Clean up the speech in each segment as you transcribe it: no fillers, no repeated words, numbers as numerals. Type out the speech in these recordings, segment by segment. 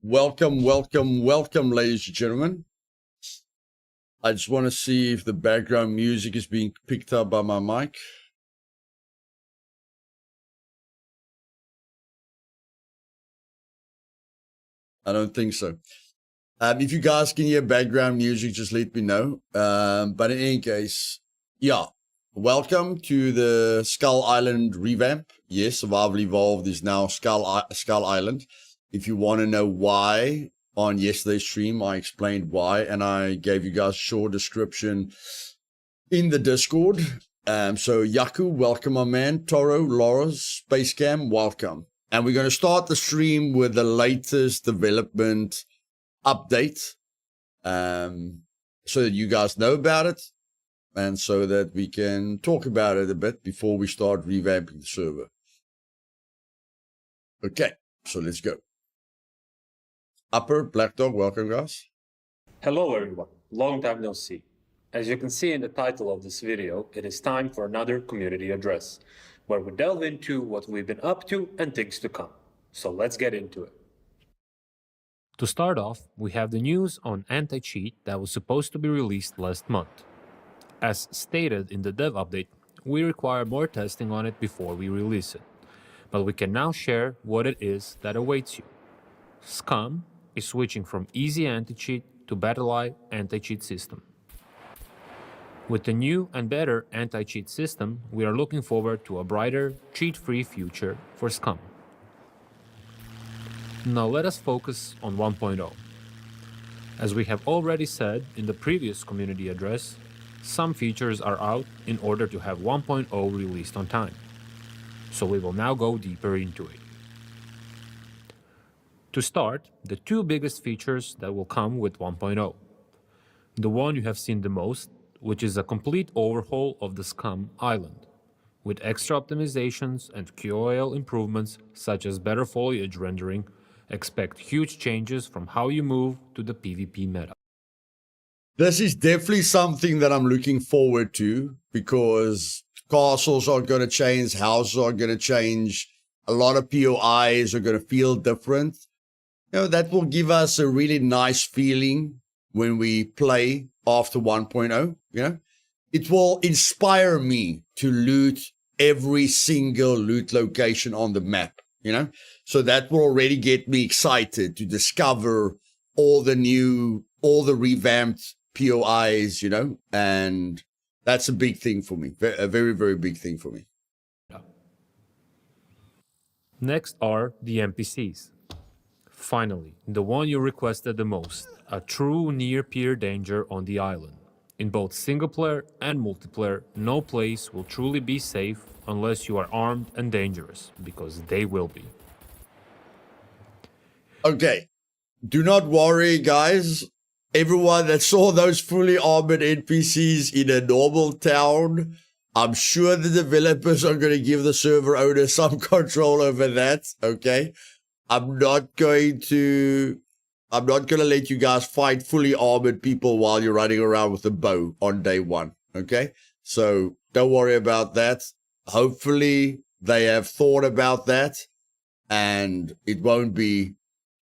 Welcome, ladies and gentlemen. I just want to see if the background music is being picked up by my mic. I don't think so. If you guys can hear background music, just let me know. But in any case, yeah. Welcome to the Skull Island revamp. Yes, Survival Evolved is now Skull Island. If you want to know why, on yesterday's stream, I explained why, and I gave you guys a short description in the Discord. So Yaku, welcome, my man. Toro, Laura's, Space Cam, welcome. And we're going to start the stream with the latest development update, so that you guys know about it, and so that we can talk about it a bit before we start revamping the server. Okay, so let's go. Upper, Black Dog, welcome, guys. Hello everyone, long time no see. As you can see in the title of this video, it is time for another community address, where we delve into what we've been up to and things to come. So let's get into it. To start off, we have the news on anti-cheat that was supposed to be released last month. As stated in the dev update, we require more testing on it before we release it, but we can now share what it is that awaits you. Scum is switching from easy anti-cheat to battle-eye anti-cheat system. With the new and better anti-cheat system, we are looking forward to a brighter, cheat-free future for Scum. Now let us focus on 1.0. As we have already said in the previous community address, some features are out in order to have 1.0 released on time. So we will now go deeper into it. To start, the two biggest features that will come with 1.0. The one you have seen the most, which is a complete overhaul of the Scum island, with extra optimizations and QoL improvements such as better foliage rendering. Expect huge changes from how you move to the PvP meta. This is definitely something that I'm looking forward to, because castles are going to change, houses are going to change, a lot of POIs are going to feel different. You know, that will give us a really nice feeling when we play after 1.0, you know. It will inspire me to loot every single loot location on the map, you know. So that will already get me excited to discover all the revamped POIs, you know, and that's a big thing for me, a very, very big thing for me. Next are the NPCs. Finally, the one you requested the most, a true near-peer danger on the island. In both single-player and multiplayer, no place will truly be safe unless you are armed and dangerous, because they will be. Okay, do not worry, guys. Everyone that saw those fully armored NPCs in a normal town, I'm sure the developers are going to give the server owner some control over that, okay? I'm not going to let you guys fight fully armored people while you're running around with a bow on day one, okay? So don't worry about that. Hopefully they have thought about that and it won't be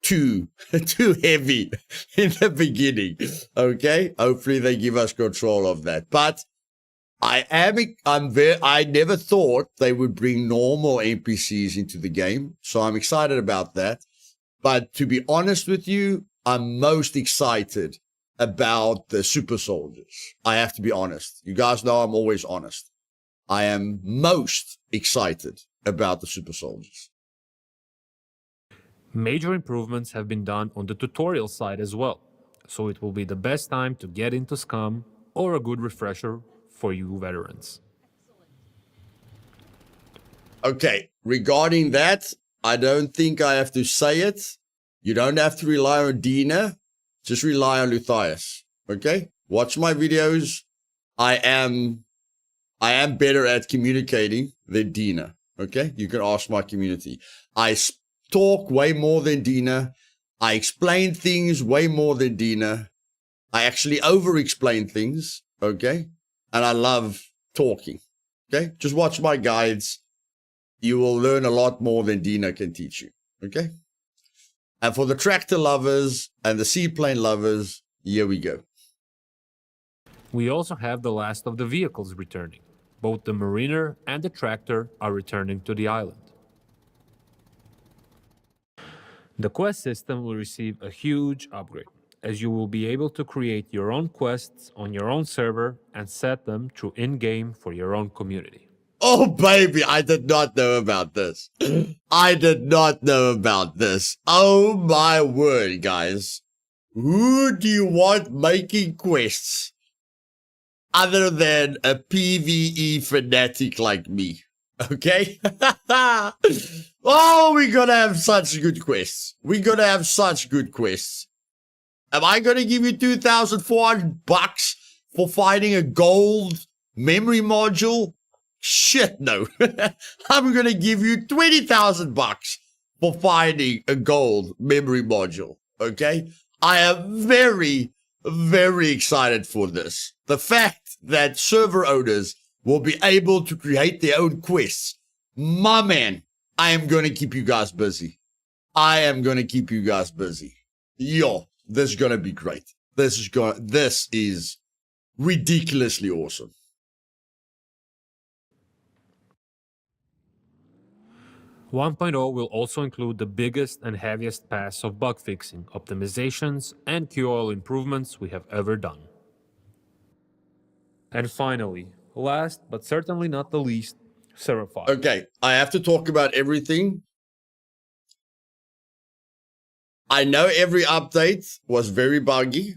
too heavy in the beginning, okay? Hopefully they give us control of that. But I never thought they would bring normal NPCs into the game, so I'm excited about that. But to be honest with you, I'm most excited about the super soldiers. I have to be honest. You guys know I'm always honest. I am most excited about the super soldiers. Major improvements have been done on the tutorial side as well, so it will be the best time to get into Scum, or a good refresher for you veterans. Okay, regarding that, I don't think I have to say it. You don't have to rely on Dina, just rely on Luthais, okay? Watch my videos. I am better at communicating than Dina, okay? You can ask my community. I talk way more than Dina. I explain things way more than Dina. I actually over-explain things, okay? And I love talking, okay? Just watch my guides. You will learn a lot more than Dina can teach you, okay? And for the tractor lovers and the seaplane lovers, here we go. We also have the last of the vehicles returning. Both the Mariner and the tractor are returning to the island. The quest system will receive a huge upgrade, as you will be able to create your own quests on your own server and set them through in-game for your own community. Oh, baby, I did not know about this. I did not know about this. Oh, my word, guys. Who do you want making quests other than a PvE fanatic like me? Okay? Oh, we're gonna have such good quests. We're gonna have such good quests. Am I gonna give you $2,400 for finding a gold memory module? Shit, no. I'm gonna give you $20,000 for finding a gold memory module. Okay? I am very, very excited for this. The fact that server owners will be able to create their own quests. My man, I am going to keep you guys busy. I am going to keep you guys busy. Yo, this is going to be great. This is ridiculously awesome. .0 will also include the biggest and heaviest pass of bug fixing, optimizations, and QoL improvements we have ever done. And finally, last but certainly not the least, server file. Okay, I have to talk about everything. I know every update was very buggy,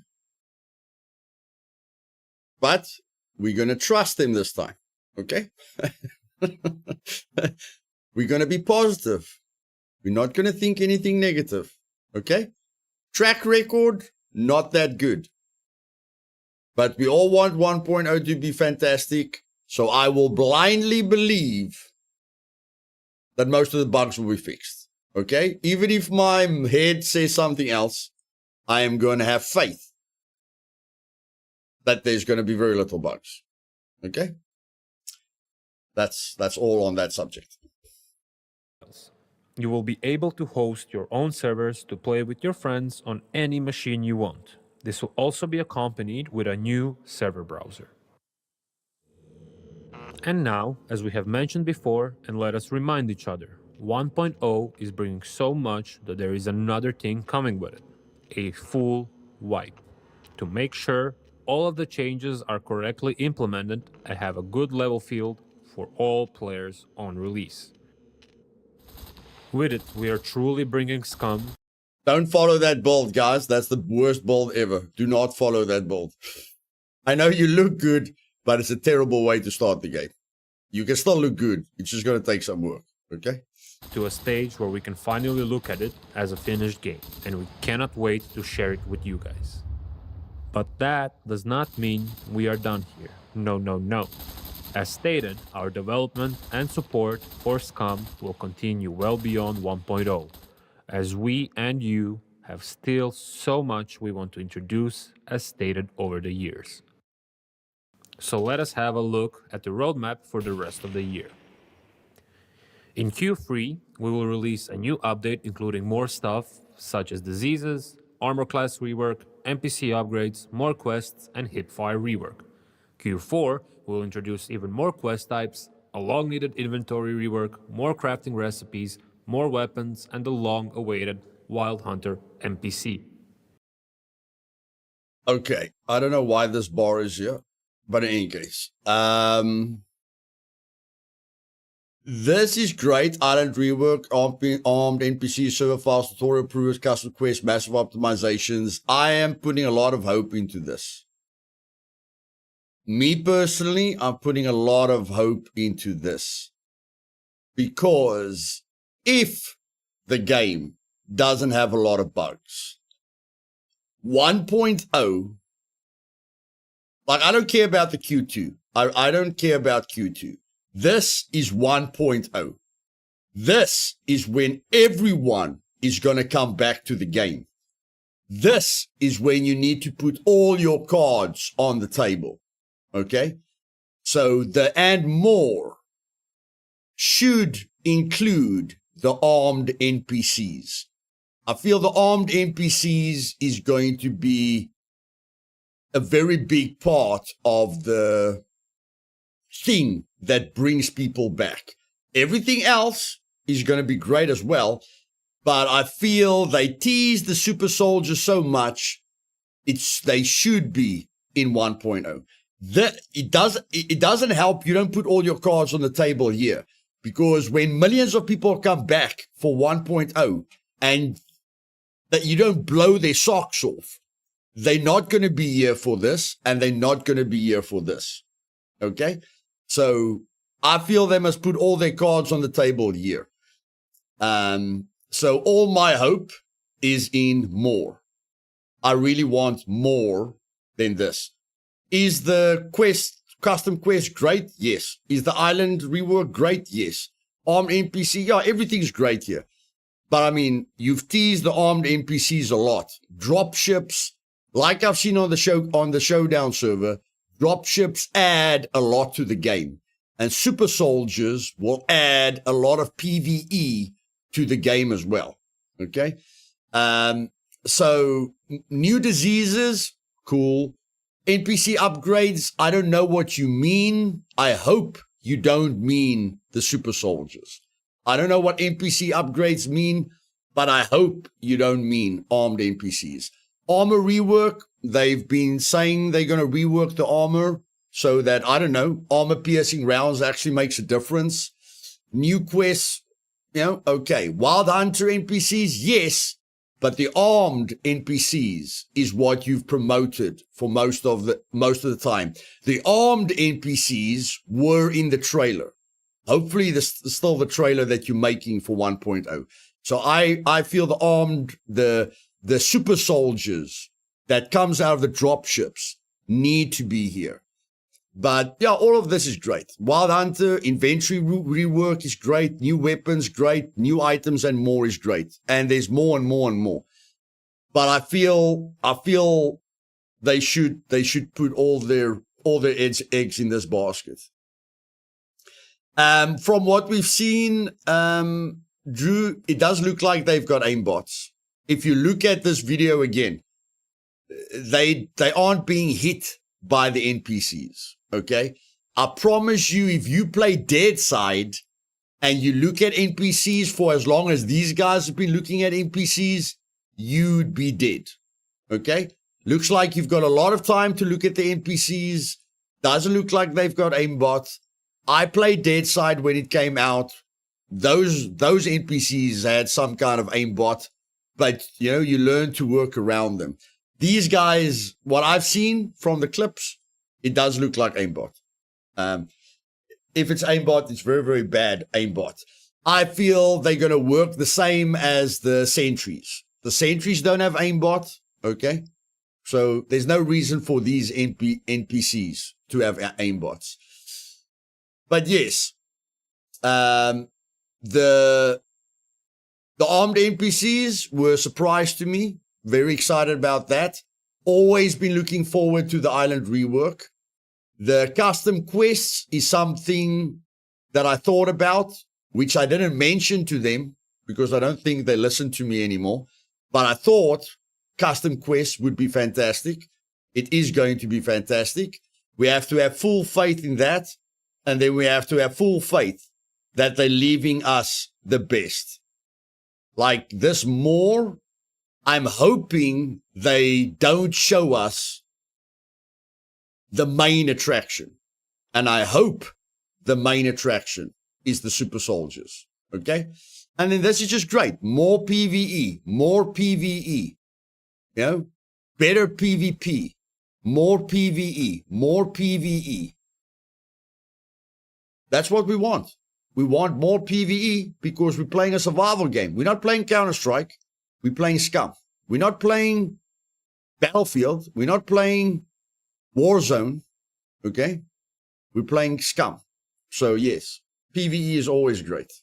but we're going to trust them this time, okay? We're going to be positive. We're not going to think anything negative, okay? Track record, not that good. But we all want 1.0 to be fantastic, so I will blindly believe that most of the bugs will be fixed, okay? Even if my head says something else, I am going to have faith that there's going to be very little bugs, okay? That's all on that subject. You will be able to host your own servers to play with your friends on any machine you want. This will also be accompanied with a new server browser. And now, as we have mentioned before, and let us remind each other, 1.0 is bringing so much that there is another thing coming with it, a full wipe, to make sure all of the changes are correctly implemented and have a good level field for all players on release. With it, we are truly bringing Scum. Don't follow that build, guys. That's the worst build ever. Do not follow that build. I know you look good, but it's a terrible way to start the game. You can still look good. It's just going to take some work, okay? To a stage where we can finally look at it as a finished game, and we cannot wait to share it with you guys. But that does not mean we are done here. No, no, no. As stated, our development and support for Scum will continue well beyond 1.0, as we and you have still so much we want to introduce as stated over the years. So let us have a look at the roadmap for the rest of the year. In Q3, we will release a new update including more stuff such as diseases, armor class rework, NPC upgrades, more quests, and hipfire rework. Q4 will introduce even more quest types, a long-needed inventory rework, more crafting recipes, more weapons, and the long-awaited Wild Hunter NPC. Okay, I don't know why this bar is here, but in any case, this is great. Island rework, armed NPC, server files, tutorial proofs, custom quests, massive optimizations. I am putting a lot of hope into this. Me personally, I'm putting a lot of hope into this. Because if the game doesn't have a lot of bugs, 1.0, like I don't care about the Q2. I don't care about Q2. This is 1.0. This is when everyone is going to come back to the game. This is when you need to put all your cards on the table. Okay? So the and more should include the armed NPCs. I feel the armed NPCs is going to be a very big part of the thing that brings people back. Everything else is going to be great as well, but I feel they tease the super soldiers so much. They should be in 1.0. It doesn't help. You don't put all your cards on the table here, because when millions of people come back for 1.0 and that you don't blow their socks off, they're not going to be here for this, and they're not going to be here for this. Okay? So I feel they must put all their cards on the table here. So all my hope is in more. I really want more than this. Is the custom quest great? Yes. Is the island rework great? Yes. Armed NPC? Yeah, everything's great here. But I mean, you've teased the armed NPCs a lot. Dropships, like I've seen on the Showdown server, dropships add a lot to the game. And super soldiers will add a lot of PvE to the game as well. Okay? So new diseases, cool. NPC upgrades, I don't know what you mean. I hope you don't mean the super soldiers. I don't know what NPC upgrades mean, but I hope you don't mean armed NPCs. Armor rework, they've been saying they're going to rework the armor so that, I don't know, armor piercing rounds actually makes a difference. New quests, okay. Wild Hunter NPCs, yes, but the armed NPCs is what you've promoted for most of the time. The armed NPCs were in the trailer. Hopefully this is still the trailer that you're making for 1.0. So I feel the armed, the super soldiers that comes out of the dropships need to be here. But yeah, all of this is great. Wild Hunter, inventory rework is great. New weapons, great. New items and more is great. And there's more and more and more. But I feel they should put all their eggs in this basket. From what we've seen, Drew, it does look like they've got aimbots. If you look at this video again, they aren't being hit by the NPCs. Okay, I promise you, if you play Dead Side and you look at NPCs for as long as these guys have been looking at NPCs, you'd be dead. Okay, looks like you've got a lot of time to look at the NPCs. Doesn't look like they've got aimbot. I played Dead Side when it came out. Those NPCs had some kind of aimbot, but you learn to work around them. These guys, what I've seen from the clips, it does look like aimbot. If it's aimbot, it's very, very bad aimbot. I feel they're going to work the same as the sentries. The sentries don't have aimbot, okay? So there's no reason for these NPCs to have aimbots. But yes, the armed NPCs were a surprise to me. Very excited about that. Always been looking forward to the island rework. The custom quests is something that I thought about, which I didn't mention to them because I don't think they listen to me anymore. But I thought custom quests would be fantastic. It is going to be fantastic. We have to have full faith in that. And then we have to have full faith that they're leaving us the best. Like this more, I'm hoping they don't show us the main attraction. And I hope the main attraction is the super soldiers. Okay? And then this is just great. More PvE, more PvE. Better PvP, more PvE, more PvE. That's what we want. We want more PvE because we're playing a survival game. We're not playing Counter-Strike. We're playing Scum. We're not playing Battlefield. We're not playing Warzone. Okay? We're playing Scum. So yes, PvE is always great.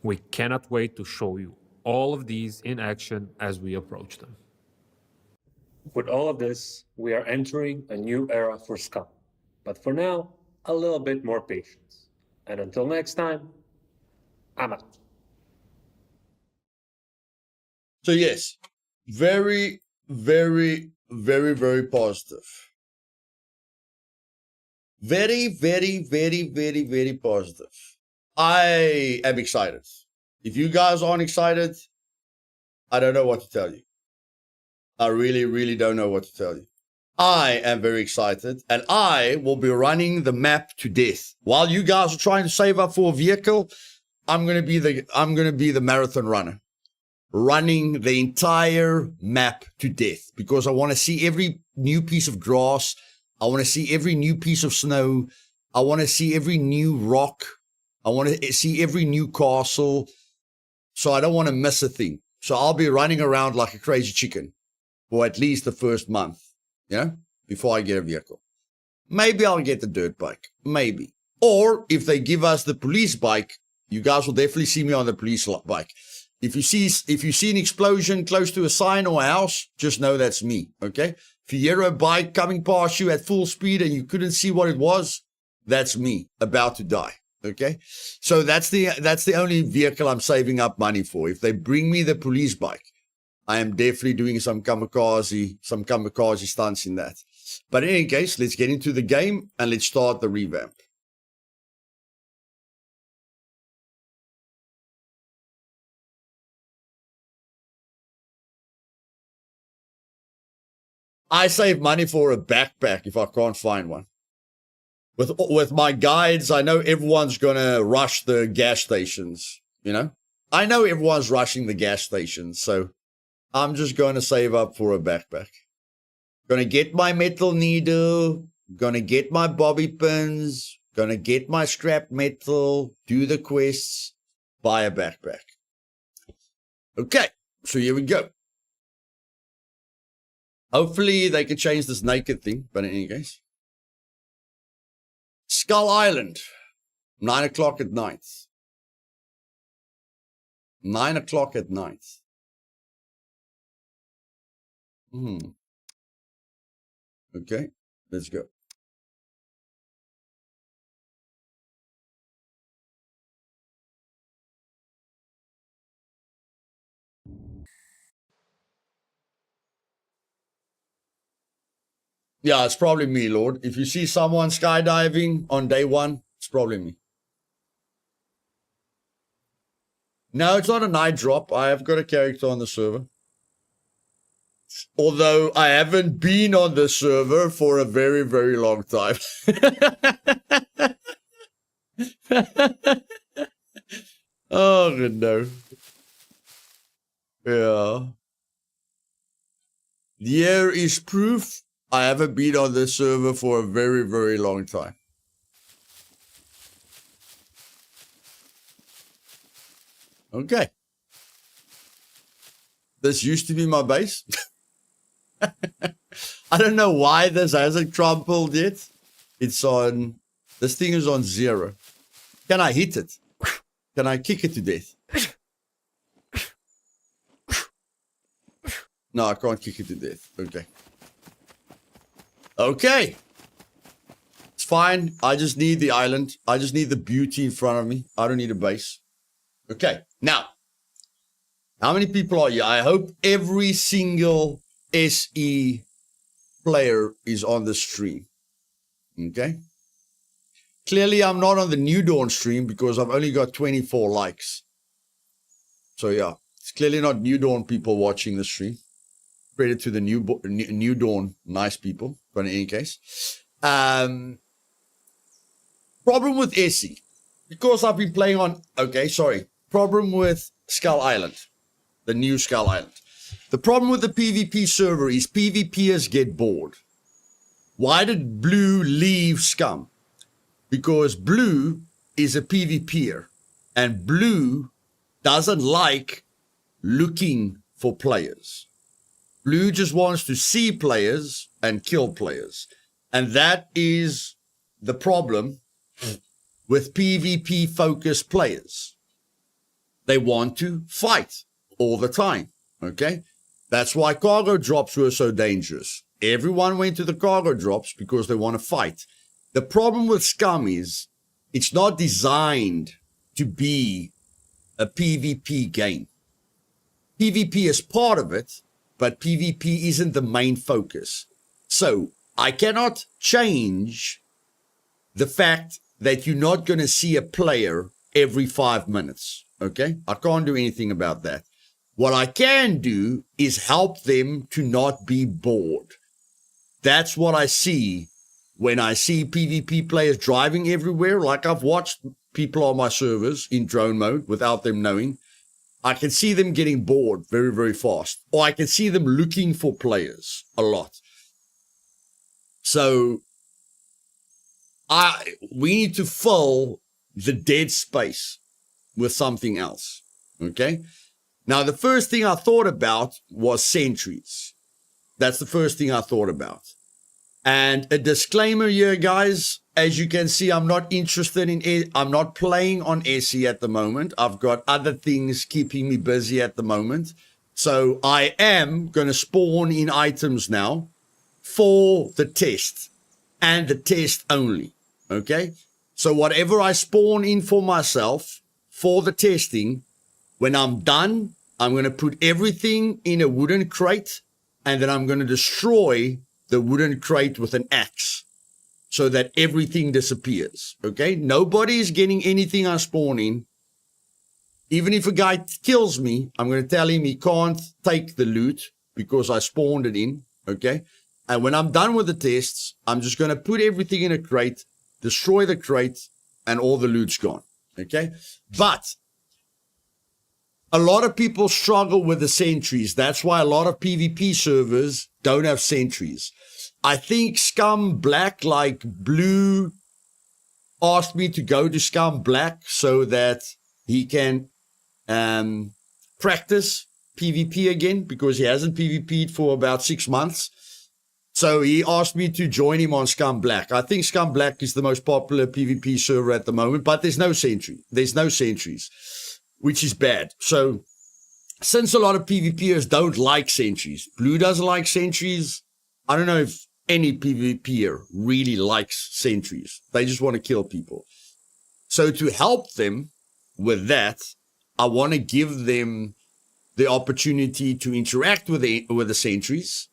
We cannot wait to show you all of these in action as we approach them. With all of this, we are entering a new era for Scum. But for now, a little bit more patience. And until next time, I'm out. So yes, very, very, very, very positive. Very, very, very, very, very positive. I am excited. If you guys aren't excited, I don't know what to tell you. I really, really don't know what to tell you. I am very excited, and I will be running the map to death. While you guys are trying to save up for a vehicle, I'm gonna be the marathon runner, running the entire map to death, because I want to see every new piece of grass. I want to see every new piece of snow. I want to see every new rock. I want to see every new castle. So I don't want to miss a thing. So I'll be running around like a crazy chicken for at least the first month, before I get a vehicle. Maybe I'll get the dirt bike. Maybe. Or if they give us the police bike, you guys will definitely see me on the police bike. If you see an explosion close to a sign or a house, just know that's me, okay? If you hear a bike coming past you at full speed and you couldn't see what it was, that's me about to die, okay? So that's the only vehicle I'm saving up money for. If they bring me the police bike, I am definitely doing some kamikaze stunts in that. But in any case, let's get into the game and let's start the revamp. I save money for a backpack if I can't find one. With my guides, I know everyone's gonna rush the gas stations, I know everyone's rushing the gas stations, so I'm just gonna save up for a backpack. Gonna get my metal needle, gonna get my bobby pins, gonna get my scrap metal, do the quests, buy a backpack. Okay, so here we go. Hopefully they can change this naked thing, but in any case. Skull Island, 9 o'clock at night. 9 o'clock at night. Okay, let's go. Yeah, it's probably me, Lord. If you see someone skydiving on day one, it's probably me. No, it's not a night drop. I have got a character on the server. Although I haven't been on the server for a very, very long time. Oh, no. Yeah. There is proof I haven't been on this server for a very, very long time. Okay. This used to be my base. I don't know why this hasn't crumpled yet. This thing is on 0. Can I hit it? Can I kick it to death? No, I can't kick it to death. Okay. Okay. It's fine. I just need the island. I just need the beauty in front of me. I don't need a base. Okay. Now, how many people are here? I hope every single SE player is on the stream. Okay. Clearly, I'm not on the New Dawn stream because I've only got 24 likes. So yeah, it's clearly not New Dawn people watching the stream. Credit to the New Dawn nice people, but in any case. Problem with SE. Because I've been playing on... Okay, sorry. Problem with Skull Island. The new Skull Island. The problem with the PvP server is PvPers get bored. Why did Blue leave Scum? Because Blue is a PvPer. And Blue doesn't like looking for players. Blue just wants to see players and kill players. And that is the problem with PvP-focused players. They want to fight all the time, okay? That's why cargo drops were so dangerous. Everyone went to the cargo drops because they want to fight. The problem with Scum is it's not designed to be a PvP game. PvP is part of it, but PvP isn't the main focus. So I cannot change the fact that you're not going to see a player every 5 minutes. Okay? I can't do anything about that. What I can do is help them to not be bored. That's what I see when I see PvP players driving everywhere. Like I've watched people on my servers in drone mode without them knowing. I can see them getting bored very, very fast. Or I can see them looking for players a lot. So we need to fill the dead space with something else. Okay? Now, the first thing I thought about was sentries. That's the first thing I thought about. And a disclaimer here, guys. As you can see, I'm not interested in, I'm not playing on SE at the moment. I've got other things keeping me busy at the moment. So I am going to spawn in items now for the test and the test only. Okay? So whatever I spawn in for myself for the testing, when I'm done, I'm going to put everything in a wooden crate, and then I'm going to destroy the wooden crate with an axe so that everything disappears. Okay? Nobody's getting anything I spawn in. Even if a guy kills me, I'm going to tell him he can't take the loot because I spawned it in. Okay? And when I'm done with the tests, I'm just going to put everything in a crate, destroy the crate, and all the loot's gone. Okay? But a lot of people struggle with the sentries. That's why a lot of PvP servers don't have sentries. I think Scum Black, like Blue, asked me to go to Scum Black so that he can practice PvP again, because he hasn't PvP'd for about 6 months. So he asked me to join him on Scum Black. I think Scum Black is the most popular PvP server at the moment, but there's no sentry. There's no sentries, which is bad. So since a lot of PvPers don't like sentries, Blue doesn't like sentries. I don't know if any PvPer really likes sentries. They just want to kill people. So to help them with that, I want to give them the opportunity to interact with the sentries,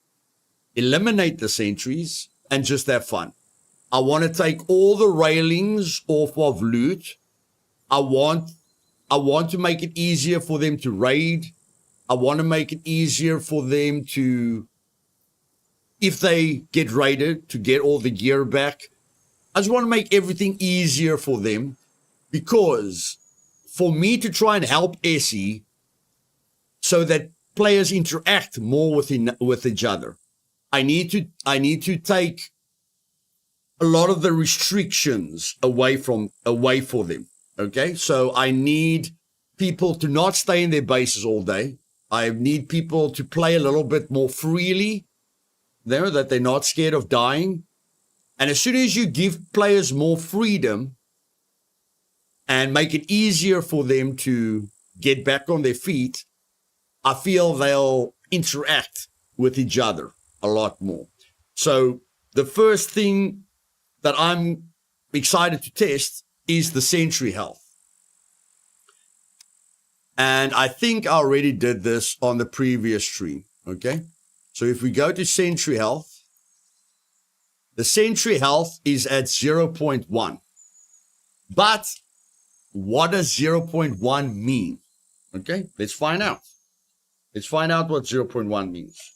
eliminate the sentries, and just have fun. I want to take all the railings off of loot. I want to make it easier for them to raid. I want to make it easier for them to, if they get raided, to get all the gear back. I just want to make everything easier for them, because for me to try and help SE so that players interact more with each other, I need to take a lot of the restrictions away for them. Okay, so I need people to not stay in their bases all day. I need people to play a little bit more freely, there, that they're not scared of dying. And as soon as you give players more freedom and make it easier for them to get back on their feet, I feel they'll interact with each other a lot more. So the first thing that I'm excited to test is the sentry health. And I think I already did this on the previous stream. Okay. So if we go to sentry health, the sentry health is at 0.1. But what does 0.1 mean? Okay. Let's find out. Let's find out what 0.1 means.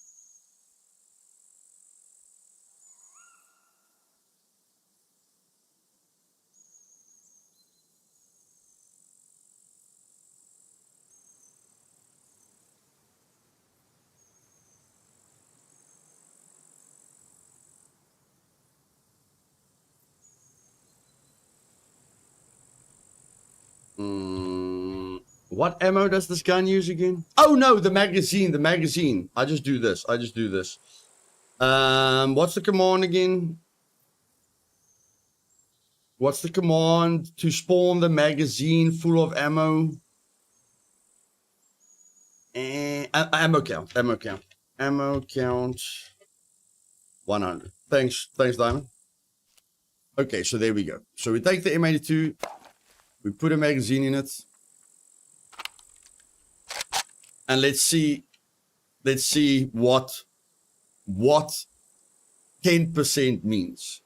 What ammo does this gun use again? Oh no, the magazine. I just do this. What's the command again? What's the command to spawn the magazine full of ammo? And ammo count. Ammo count 100. Thanks, Diamond. Okay, so there we go. So we take the M82, we put a magazine in it, And let's see what 10% means.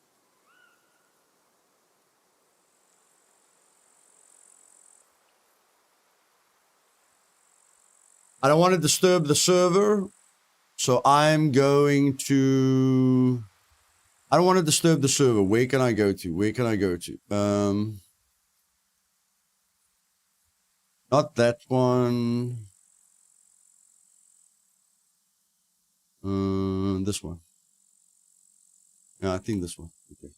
I don't want to disturb the server, so I'm going to... I don't want to disturb the server. Where can I go to? Not that one. This one. Yeah, I think this one. Okay.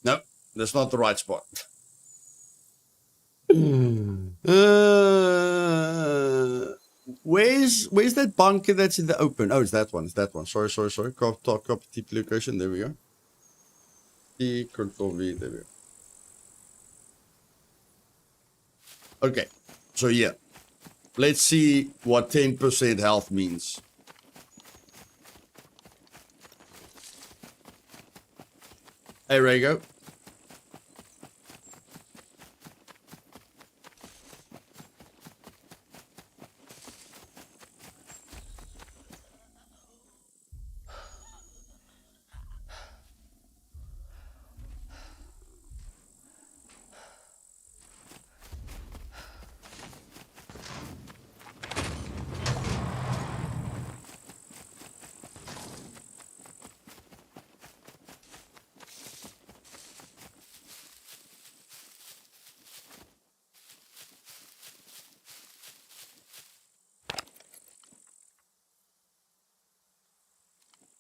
Nope, that's not the right spot. Where's that bunker that's in the open? Oh, it's that one. Sorry. Copy TP location. There we go. T Control V. There we go. Okay, so yeah, let's see what 10% health means. Hey, Rago.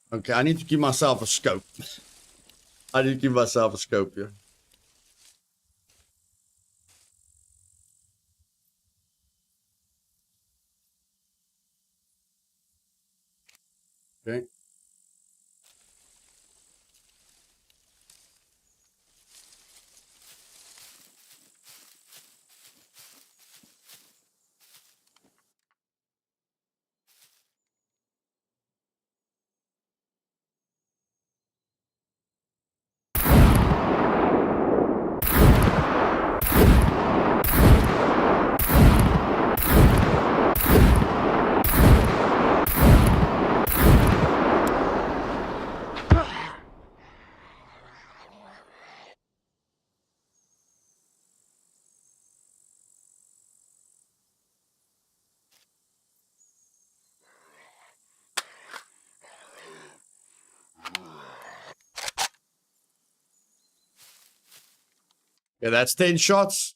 Okay, I need to give myself a scope. I need to give myself a scope here. Okay. Yeah, that's 10 shots.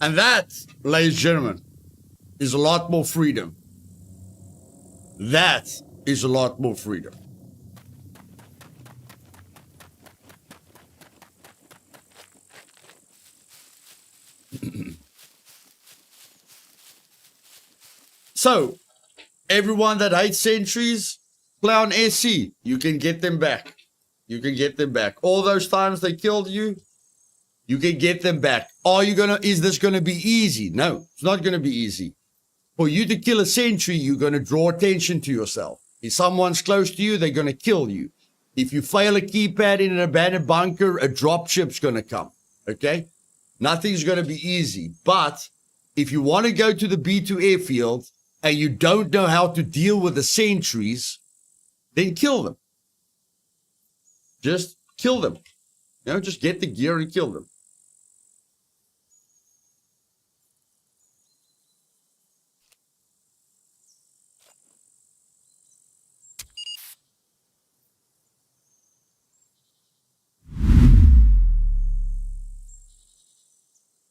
And that, ladies and gentlemen, is a lot more freedom. That is a lot more freedom. So, everyone that hates sentries, play on SC. You can get them back. You can get them back. All those times they killed you, you can get them back. Is this gonna be easy? No, it's not gonna be easy. For you to kill a sentry, you're gonna draw attention to yourself. If someone's close to you, they're gonna kill you. If you fail a keypad in an abandoned bunker, a dropship's gonna come. Okay? Nothing's gonna be easy. But if you want to go to the B2 airfield and you don't know how to deal with the sentries, then kill them. Just kill them. You know, just get the gear and kill them.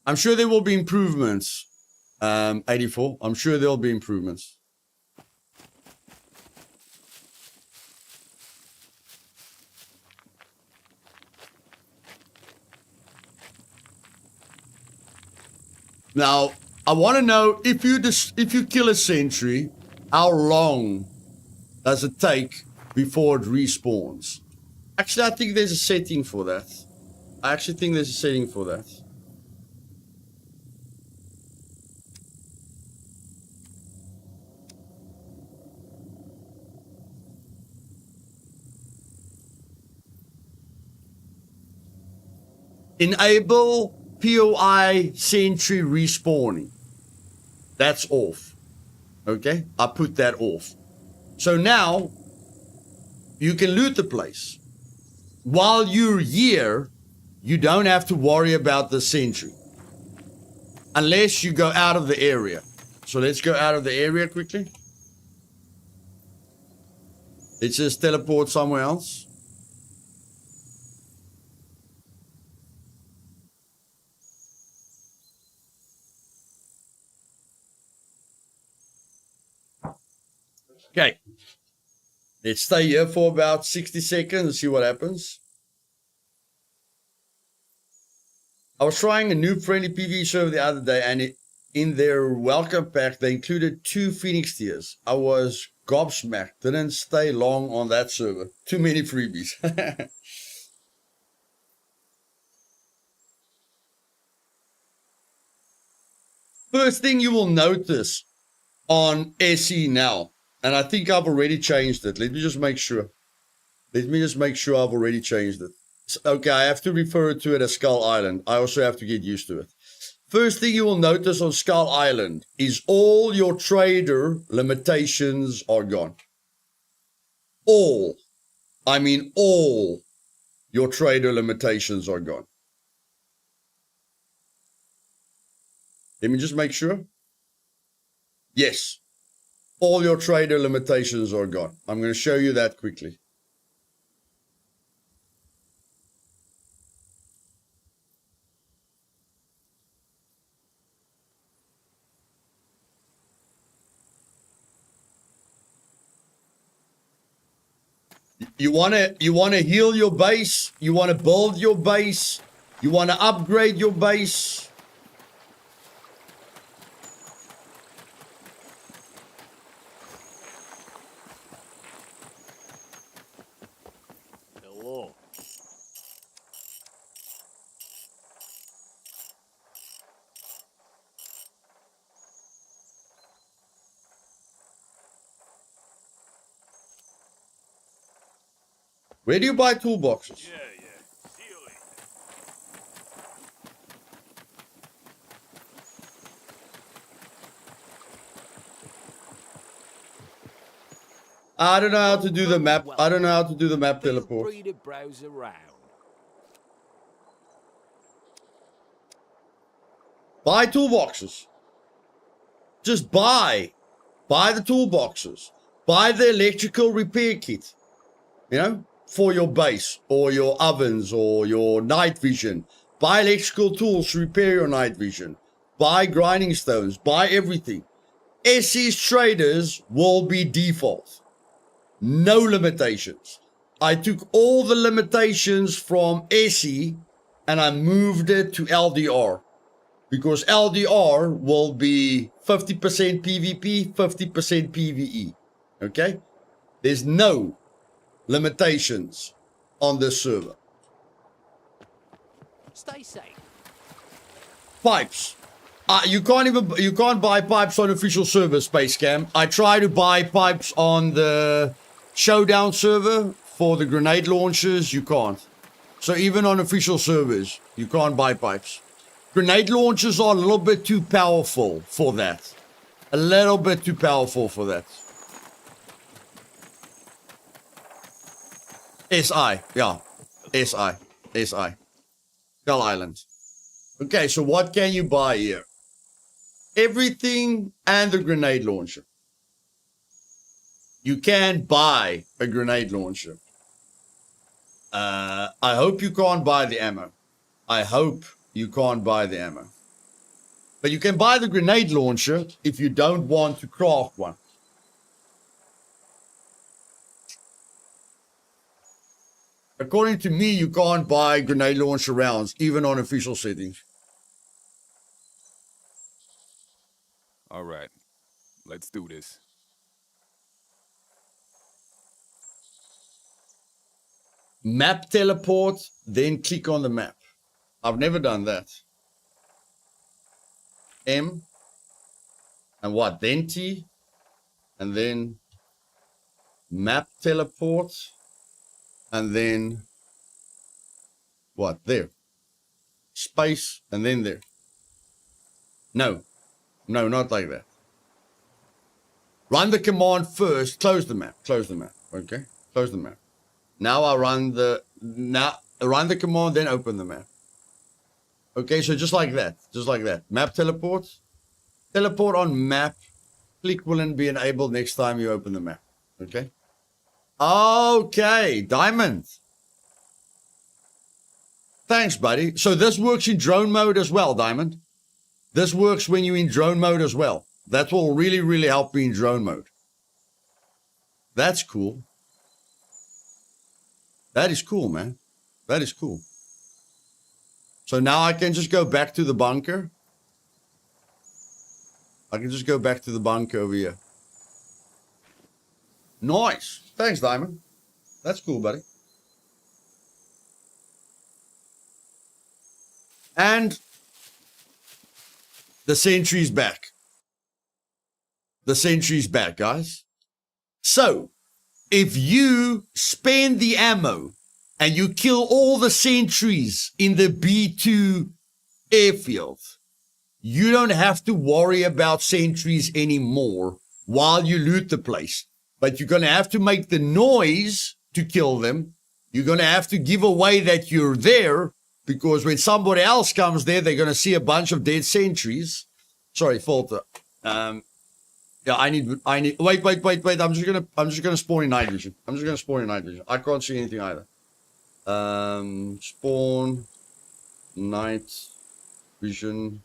I'm sure there will be improvements. 84. I'm sure there'll be improvements. Now, I want to know if you kill a sentry, how long does it take before it respawns? Actually, I think there's a setting for that. I actually think there's a setting for that. Enable POI sentry respawning. That's off. Okay, I put that off. So now you can loot the place. While you're here, you don't have to worry about the sentry. Unless you go out of the area. So let's go out of the area quickly. Let's just teleport somewhere else. Okay. Let's stay here for about 60 seconds and see what happens. I was trying a noob friendly PvE server the other day, and in their welcome pack they included 2 Phoenix tiers. I was gobsmacked. Didn't stay long on that server. Too many freebies. First thing you will notice on SE now, and I think I've already changed it. Let me just make sure. I've already changed it. Okay, I have to refer to it as Skull Island. I also have to get used to it. First thing you will notice on Skull Island is all your trader limitations are gone. All. I mean all your trader limitations are gone. Let me just make sure. Yes. All your trader limitations are gone. I'm going to show you that quickly. You want to heal your base, you want to build your base, you want to upgrade your base. Hello. Where do you buy toolboxes? Yeah. See you later. I don't know how to do the map. I don't know how to do the map teleport. Free to browse around. Buy toolboxes. Just buy. Buy the toolboxes. Buy the electrical repair kit. You know, for your base or your ovens or your night vision. Buy electrical tools to repair your night vision. Buy grinding stones. Buy everything. SE's traders will be default. No limitations. I took all the limitations from SE and I moved it to LDR. Because LDR will be 50% PvP, 50% PvE. Okay? There's no limitations on this server. Stay safe. Pipes. You can't buy pipes on official server, Space Cam. I try to buy pipes on the Showdown server for the grenade launchers. You can't. So even on official servers, you can't buy pipes. Grenade launchers are a little bit too powerful for that. A little bit too powerful for that. SI, yeah. SI. Skull Island. Okay, so what can you buy here? Everything and the grenade launcher. You can buy a grenade launcher. I hope you can't buy the ammo. I hope you can't buy the ammo. But you can buy the grenade launcher if you don't want to craft one. According to me, you can't buy grenade launcher rounds, even on official settings. All right, let's do this. Map teleport, then click on the map. I've never done that. M, and what? Then T, and then map teleport, and then what? There. Space, and then there. No, not like that. Run the command first, close the map, okay? Close the map. Now I run the command, then open the map. Okay, so just like that. Map teleport. Teleport on map. Click will be enabled next time you open the map. Okay? Okay, Diamond. Thanks, buddy. So this works in drone mode as well, Diamond. This works when you're in drone mode as well. That will really, really help me in drone mode. That's cool. That is cool, man. That is cool. So now I can just go back to the bunker. I can just go back to the bunker over here. Nice. Thanks, Diamond. That's cool, buddy. And the sentry's back. The sentry's back, guys. So, if you spend the ammo and you kill all the sentries in the B2 airfield, you don't have to worry about sentries anymore while you loot the place. But you're going to have to make the noise to kill them. You're going to have to give away that you're there, because when somebody else comes there, they're going to see a bunch of dead sentries. Sorry, Falter. Yeah, I need, wait. I'm just gonna spawn in night vision. I can't see anything either. Spawn, night vision,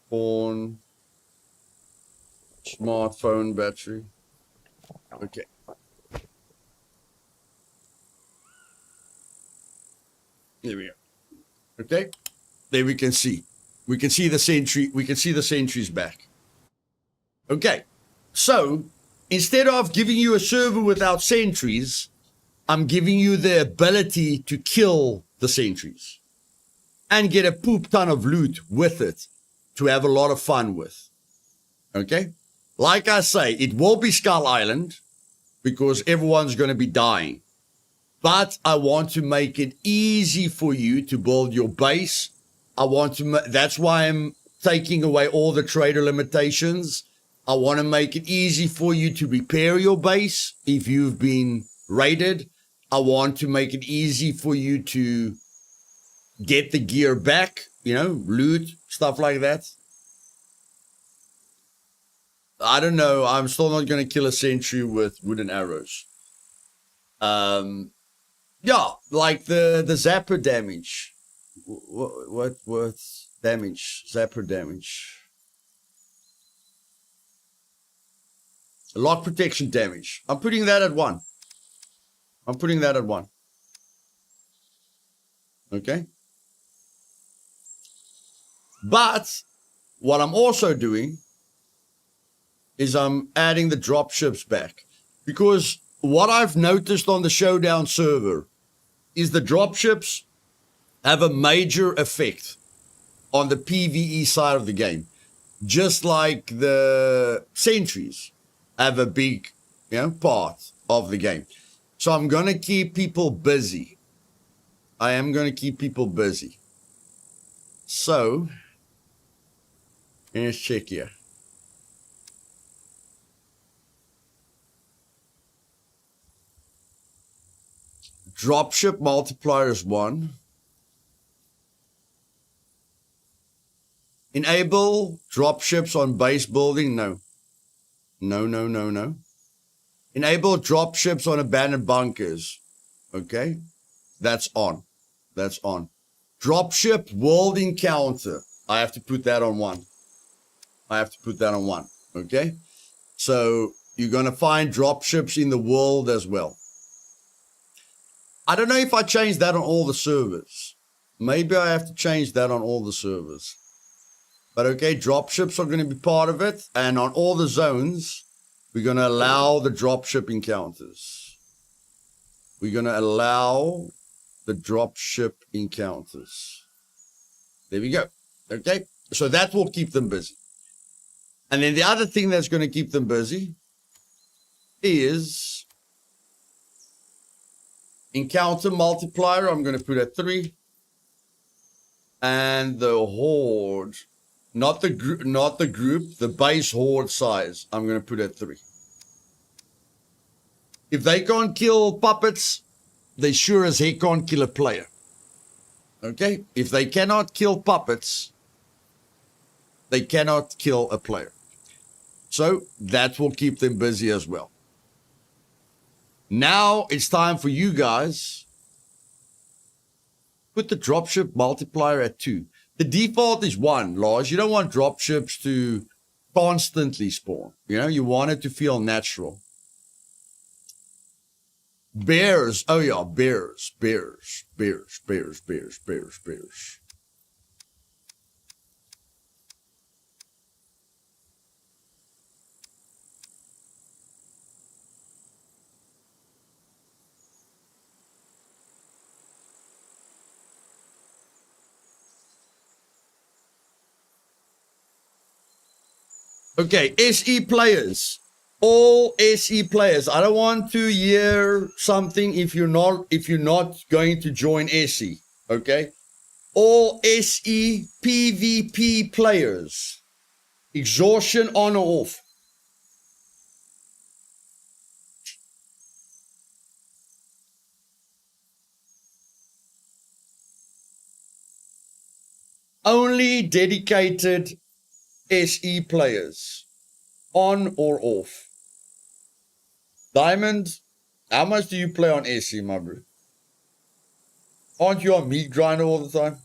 spawn, smartphone battery. Okay. There we go. Okay. There we can see. We can see the sentry. We can see the sentries back. Okay. So instead of giving you a server without sentries, I'm giving you the ability to kill the sentries and get a poop ton of loot with it to have a lot of fun with. Okay. Like I say, it will be Skull Island because everyone's going to be dying. But I want to make it easy for you to build your base. That's why I'm taking away all the trader limitations. I want to make it easy for you to repair your base if you've been raided. I want to make it easy for you to get the gear back, loot, stuff like that. I don't know. I'm still not going to kill a sentry with wooden arrows. Yeah, like the zapper damage. What damage? Zapper damage. Lock protection damage. I'm putting that at 1. Okay. But what I'm also doing is I'm adding the dropships back, because what I've noticed on the Showdown server is the dropships have a major effect on the PvE side of the game, just like the sentries have a big, part of the game. So I'm going to keep people busy. So let's check here. Dropship multiplier is 1. Enable dropships on base building. No. Enable dropships on abandoned bunkers. Okay. That's on. Dropship world encounter. I have to put that on 1. I have to put that on 1. Okay. So you're going to find dropships in the world as well. I don't know if I change that on all the servers. Maybe I have to change that on all the servers. But okay, dropships are going to be part of it. And on all the zones, we're going to allow the dropship encounters. We're going to allow the dropship encounters. There we go. Okay, so that will keep them busy. And then the other thing that's going to keep them busy is encounter multiplier. I'm going to put at 3. And the horde, not the group, the base horde size, I'm going to put at 3. If they can't kill puppets, they sure as heck can't kill a player. Okay? If they cannot kill puppets, they cannot kill a player. So that will keep them busy as well. Now it's time for you guys. Put the dropship multiplier at 2. The default is 1, Lars. You don't want dropships to constantly spawn. You know, you want it to feel natural. Bears. Oh, yeah, bears. Okay, SE players. All SE players. I don't want to hear something if you're not going to join SE. Okay? All SE PvP players. Exhaustion on or off. Only dedicated SE players. On or off. Diamond, how much do you play on SE, my bro? Aren't you on meat grinder all the time?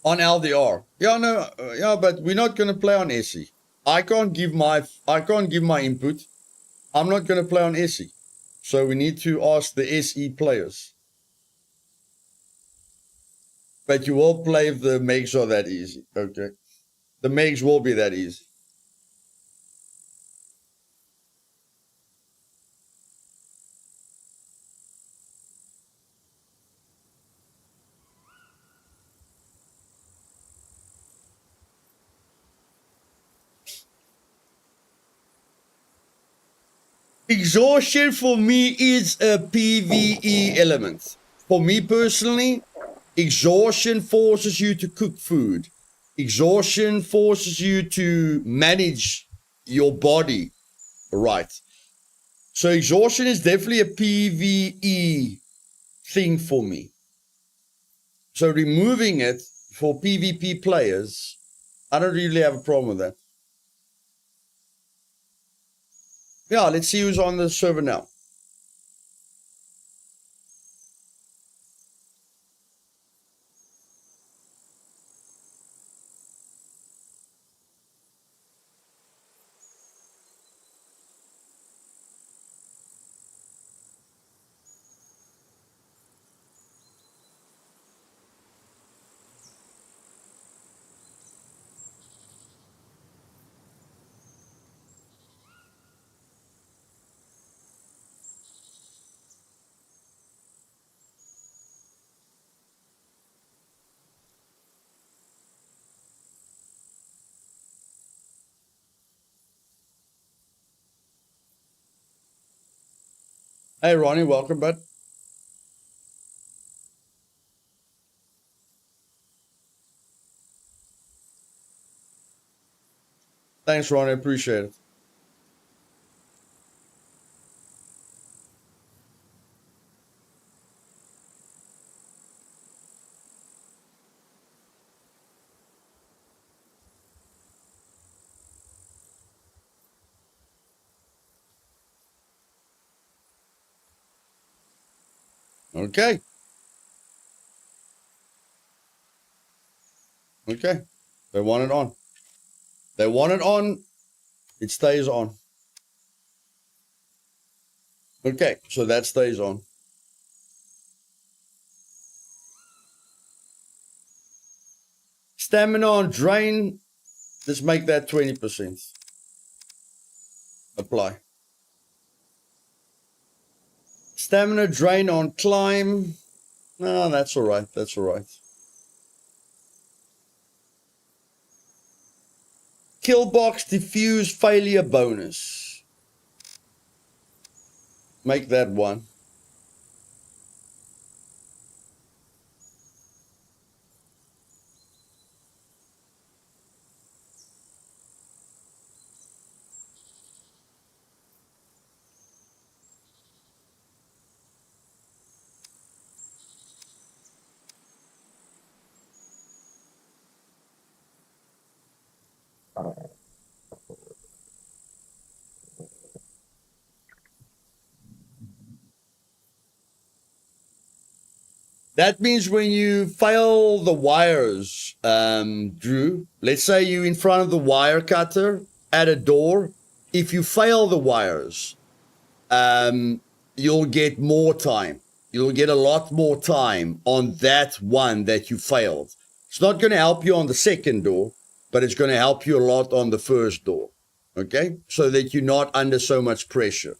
On LDR. Yeah, no, yeah, but we're not going to play on SE. I can't give my input. I'm not going to play on SE. So we need to ask the SE players. But you will play if the makes are that easy. Okay. The makes will be that easy. Exhaustion for me is a PvE element. For me personally, exhaustion forces you to cook food. Exhaustion forces you to manage your body right. So exhaustion is definitely a PvE thing for me. So removing it for PvP players, I don't really have a problem with that. Yeah, let's see who's on the server now. Hey, Ronnie, welcome, bud. Thanks, Ronnie. Appreciate it. Okay. Okay. They want it on. They want it on. It stays on. Okay, so that stays on. Stamina on drain. Let's make that 20%. Apply. Stamina drain on climb. No, that's all right. That's all right. Kill box diffuse failure bonus. Make that 1. That means when you fail the wires, Drew, let's say you're in front of the wire cutter at a door. If you fail the wires, you'll get more time. You'll get a lot more time on that one that you failed. It's not going to help you on the second door, but it's going to help you a lot on the first door. Okay? So that you're not under so much pressure.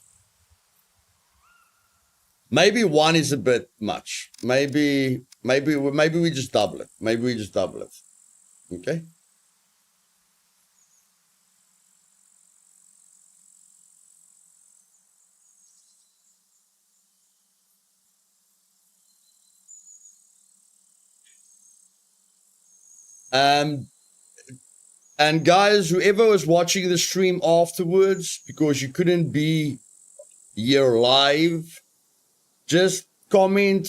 Maybe 1 is a bit much. Maybe we just double it. Maybe we just double it. Okay? And guys, whoever was watching the stream afterwards, because you couldn't be here live, just comment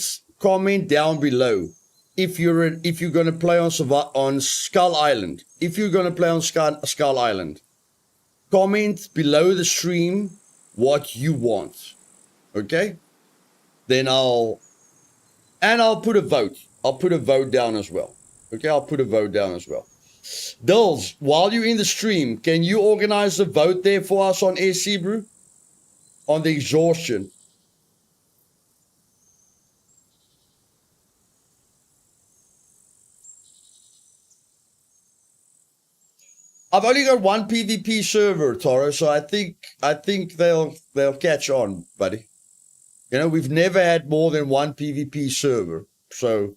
down below if you're going to play on Skull Island. If you're going to play on Skull Island, comment below the stream what you want. Okay? Then I'll put a vote. I'll put a vote down as well. Okay, I'll put a vote down as well. Dills, while you're in the stream, can you organize a vote there for us on SC Brew? On the exhaustion. I've only got 1 PvP server, Toro, so I think they'll catch on, buddy. You know, we've never had more than 1 PvP server. So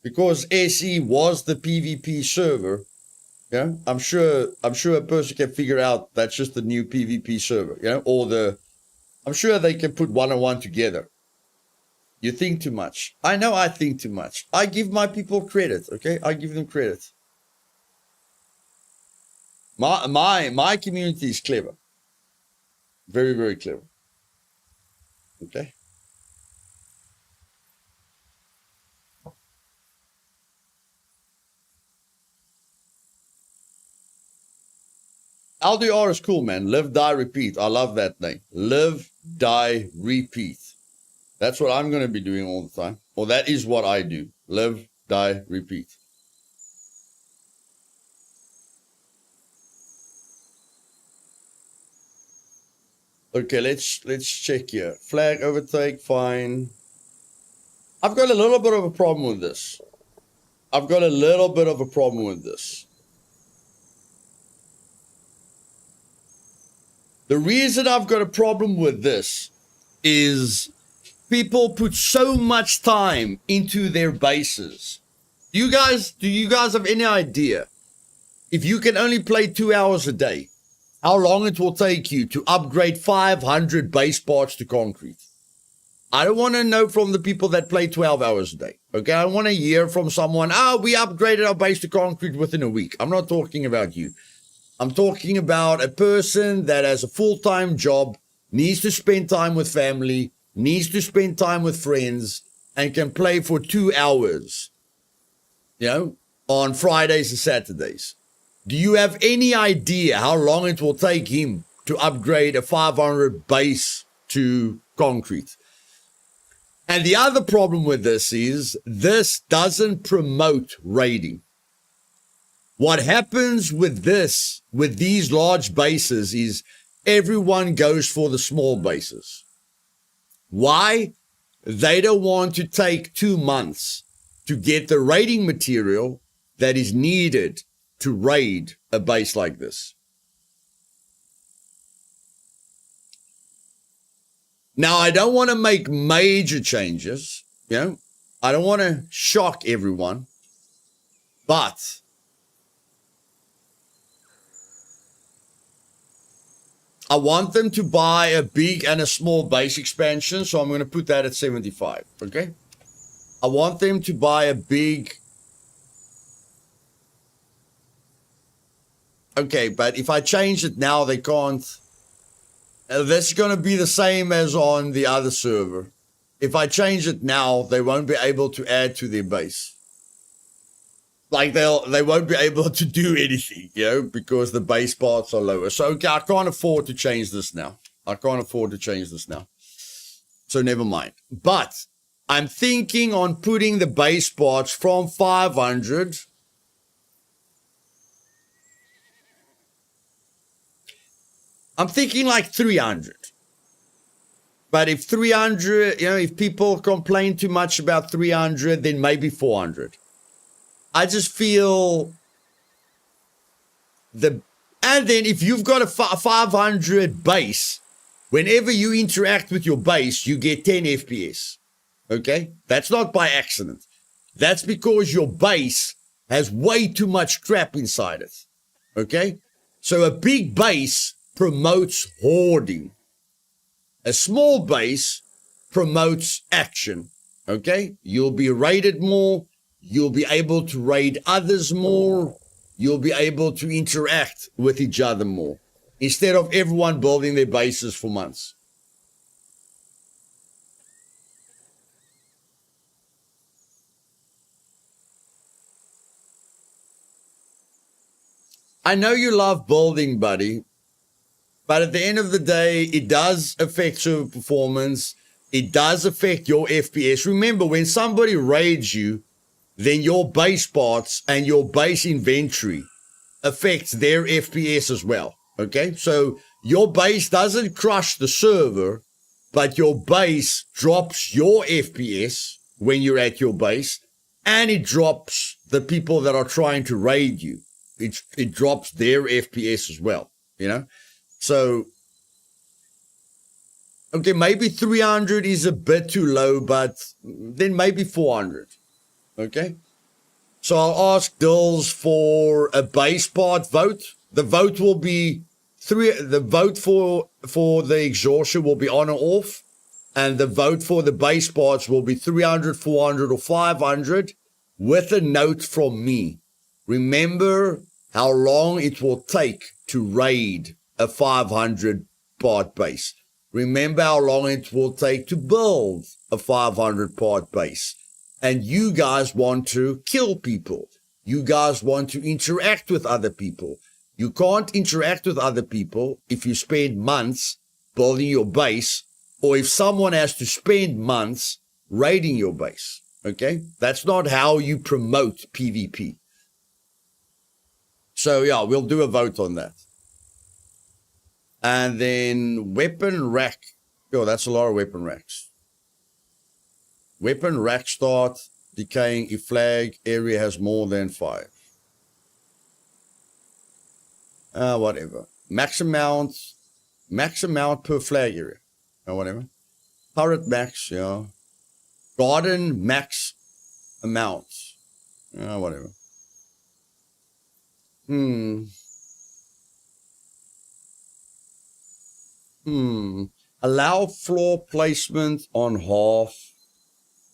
because SE was the PvP server, yeah, I'm sure a person can figure out that's just the new PvP server, you know, I'm sure they can put 1 and 1 together. You think too much. I know I think too much. I give my people credit, okay? I give them credit. My community is clever. Very, very clever. Okay? LDR is cool, man. Live, die, repeat. I love that name. Live, die, repeat. That's what I'm going to be doing all the time. Or that is what I do. Live, die, repeat. Okay, let's check here. Flag overtake, fine. I've got a little bit of a problem with this. The reason I've got a problem with this is people put so much time into their bases. Do you guys have any idea if you can only play 2 hours a day, how long it will take you to upgrade 500 base parts to concrete? I don't want to know from the people that play 12 hours a day. Okay, I want to hear from someone, we upgraded our base to concrete within a week. I'm not talking about you. I'm talking about a person that has a full-time job, needs to spend time with family, needs to spend time with friends, and can play for 2 hours, you know, on Fridays and Saturdays. Do you have any idea how long it will take him to upgrade a 500 base to concrete? And the other problem with this is this doesn't promote raiding. What happens with this, with these large bases, is everyone goes for the small bases. Why? They don't want to take 2 months to get the raiding material that is needed to raid a base like this. Now, I don't want to make major changes, you know, I don't want to shock everyone, but I want them to buy a big and a small base expansion, so I'm going to put that at 75, okay? I want them to buy a big... Okay, but if I change it now, they can't... This is going to be the same as on the other server. If I change it now, they won't be able to add to their base. Like they won't be able to do anything, you know, because the base parts are lower. So okay, I can't afford to change this now. So never mind. But I'm thinking on putting the base parts from 500. I'm thinking like 300. But if 300, you know, if people complain too much about 300, then maybe 400. I just feel and then if you've got a 500 base, whenever you interact with your base, you get 10 FPS. Okay? That's not by accident. That's because your base has way too much crap inside it. Okay? So a big base promotes hoarding. A small base promotes action. Okay? You'll be raided more. You'll be able to raid others more. You'll be able to interact with each other more. Instead of everyone building their bases for months. I know you love building, buddy. But at the end of the day, it does affect server performance. It does affect your FPS. Remember, when somebody raids you, then your base parts and your base inventory affects their FPS as well. Okay? So your base doesn't crush the server, but your base drops your FPS when you're at your base, and it drops the people that are trying to raid you. It drops their FPS as well, you know? So, okay, maybe 300 is a bit too low, but then maybe 400. Okay? So I'll ask Dills for a base part vote. The vote will be the vote for the exhaustion will be on or off. And the vote for the base parts will be 300, 400, or 500 with a note from me. Remember how long it will take to raid a 500 part base. Remember how long it will take to build a 500 part base. And you guys want to kill people. You guys want to interact with other people. You can't interact with other people if you spend months building your base, or if someone has to spend months raiding your base. Okay? That's not how you promote PvP. So yeah, we'll do a vote on that. And then weapon rack. Oh, that's a lot of weapon racks. Weapon rack start decaying if flag area has more than 5. Whatever. Max amount per flag area. Whatever. Turret max, yeah. Garden max amount. Whatever. Allow floor placement on half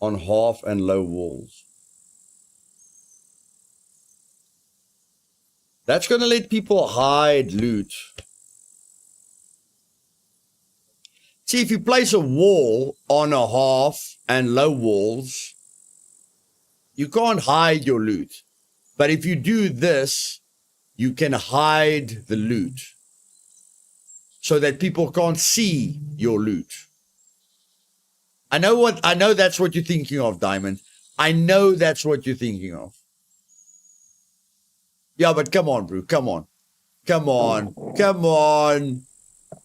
and low walls. That's going to let people hide loot. See, if you place a wall on a half and low walls, you can't hide your loot. But if you do this, you can hide the loot so that people can't see your loot. I know that's what you're thinking of, Diamond. I know that's what you're thinking of. Yeah, but come on, bro. Come on. Come on. Come on.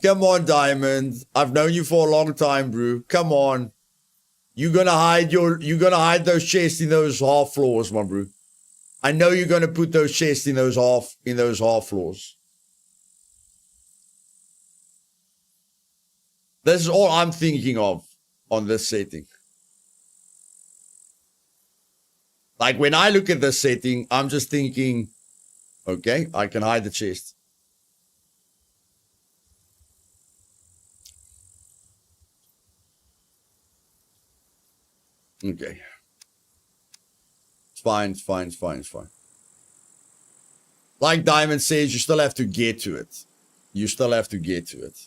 Come on, Diamond. I've known you for a long time, bro. Come on. You're gonna hide those chests in those half floors, my bro. I know you're gonna put those chests in those half floors. This is all I'm thinking of on this setting. Like when I look at this setting, I'm just thinking, okay, I can hide the chest. Okay. It's fine, it's fine, it's fine, it's fine. Like Diamond says, you still have to get to it. You still have to get to it.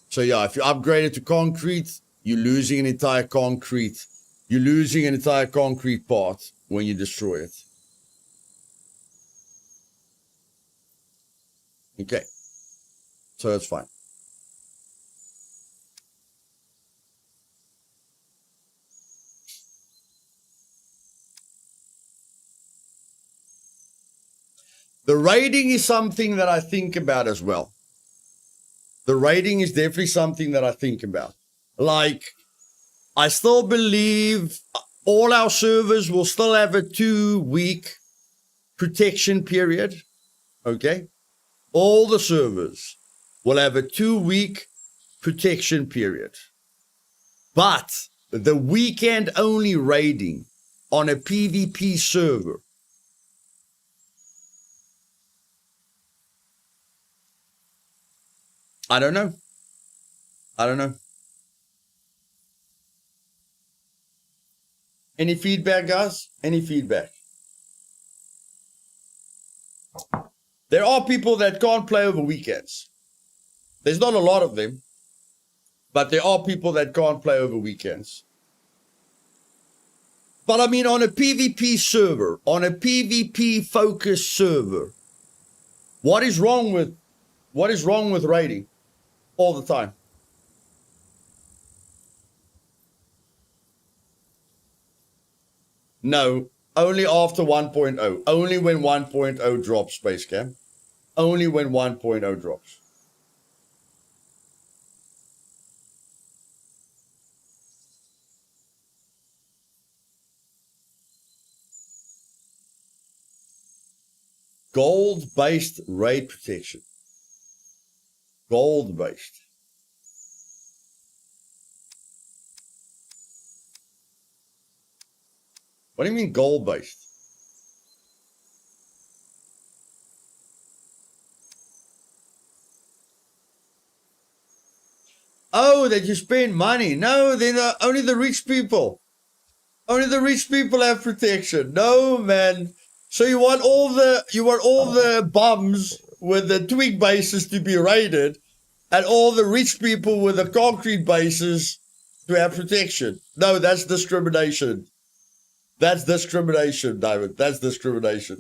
So yeah, if you upgrade it to concrete, you're losing an entire concrete. You're losing an entire concrete part when you destroy it. Okay. So that's fine. The raiding is something that I think about as well. The raiding is definitely something that I think about. Like, I still believe all our servers will still have a 2-week protection period. Okay? All the servers will have a 2-week protection period. But the weekend only raiding on a PvP server, I don't know. I don't know. Any feedback, guys? Any feedback? There are people that can't play over weekends. There's not a lot of them, but there are people that can't play over weekends. But I mean, on a PvP server, on a PvP focused server, what is wrong with raiding all the time? No, only after 1.0. Only when 1.0 drops, Space Cam. Only when 1.0 drops. Gold-based raid protection. Gold-based. What do you mean gold-based? Oh, that you spend money. No, they're only the rich people. Only the rich people have protection. No, man. So you want all the bums with the twig bases to be raided, and all the rich people with the concrete bases to have protection. No, that's discrimination. That's discrimination, David. That's discrimination.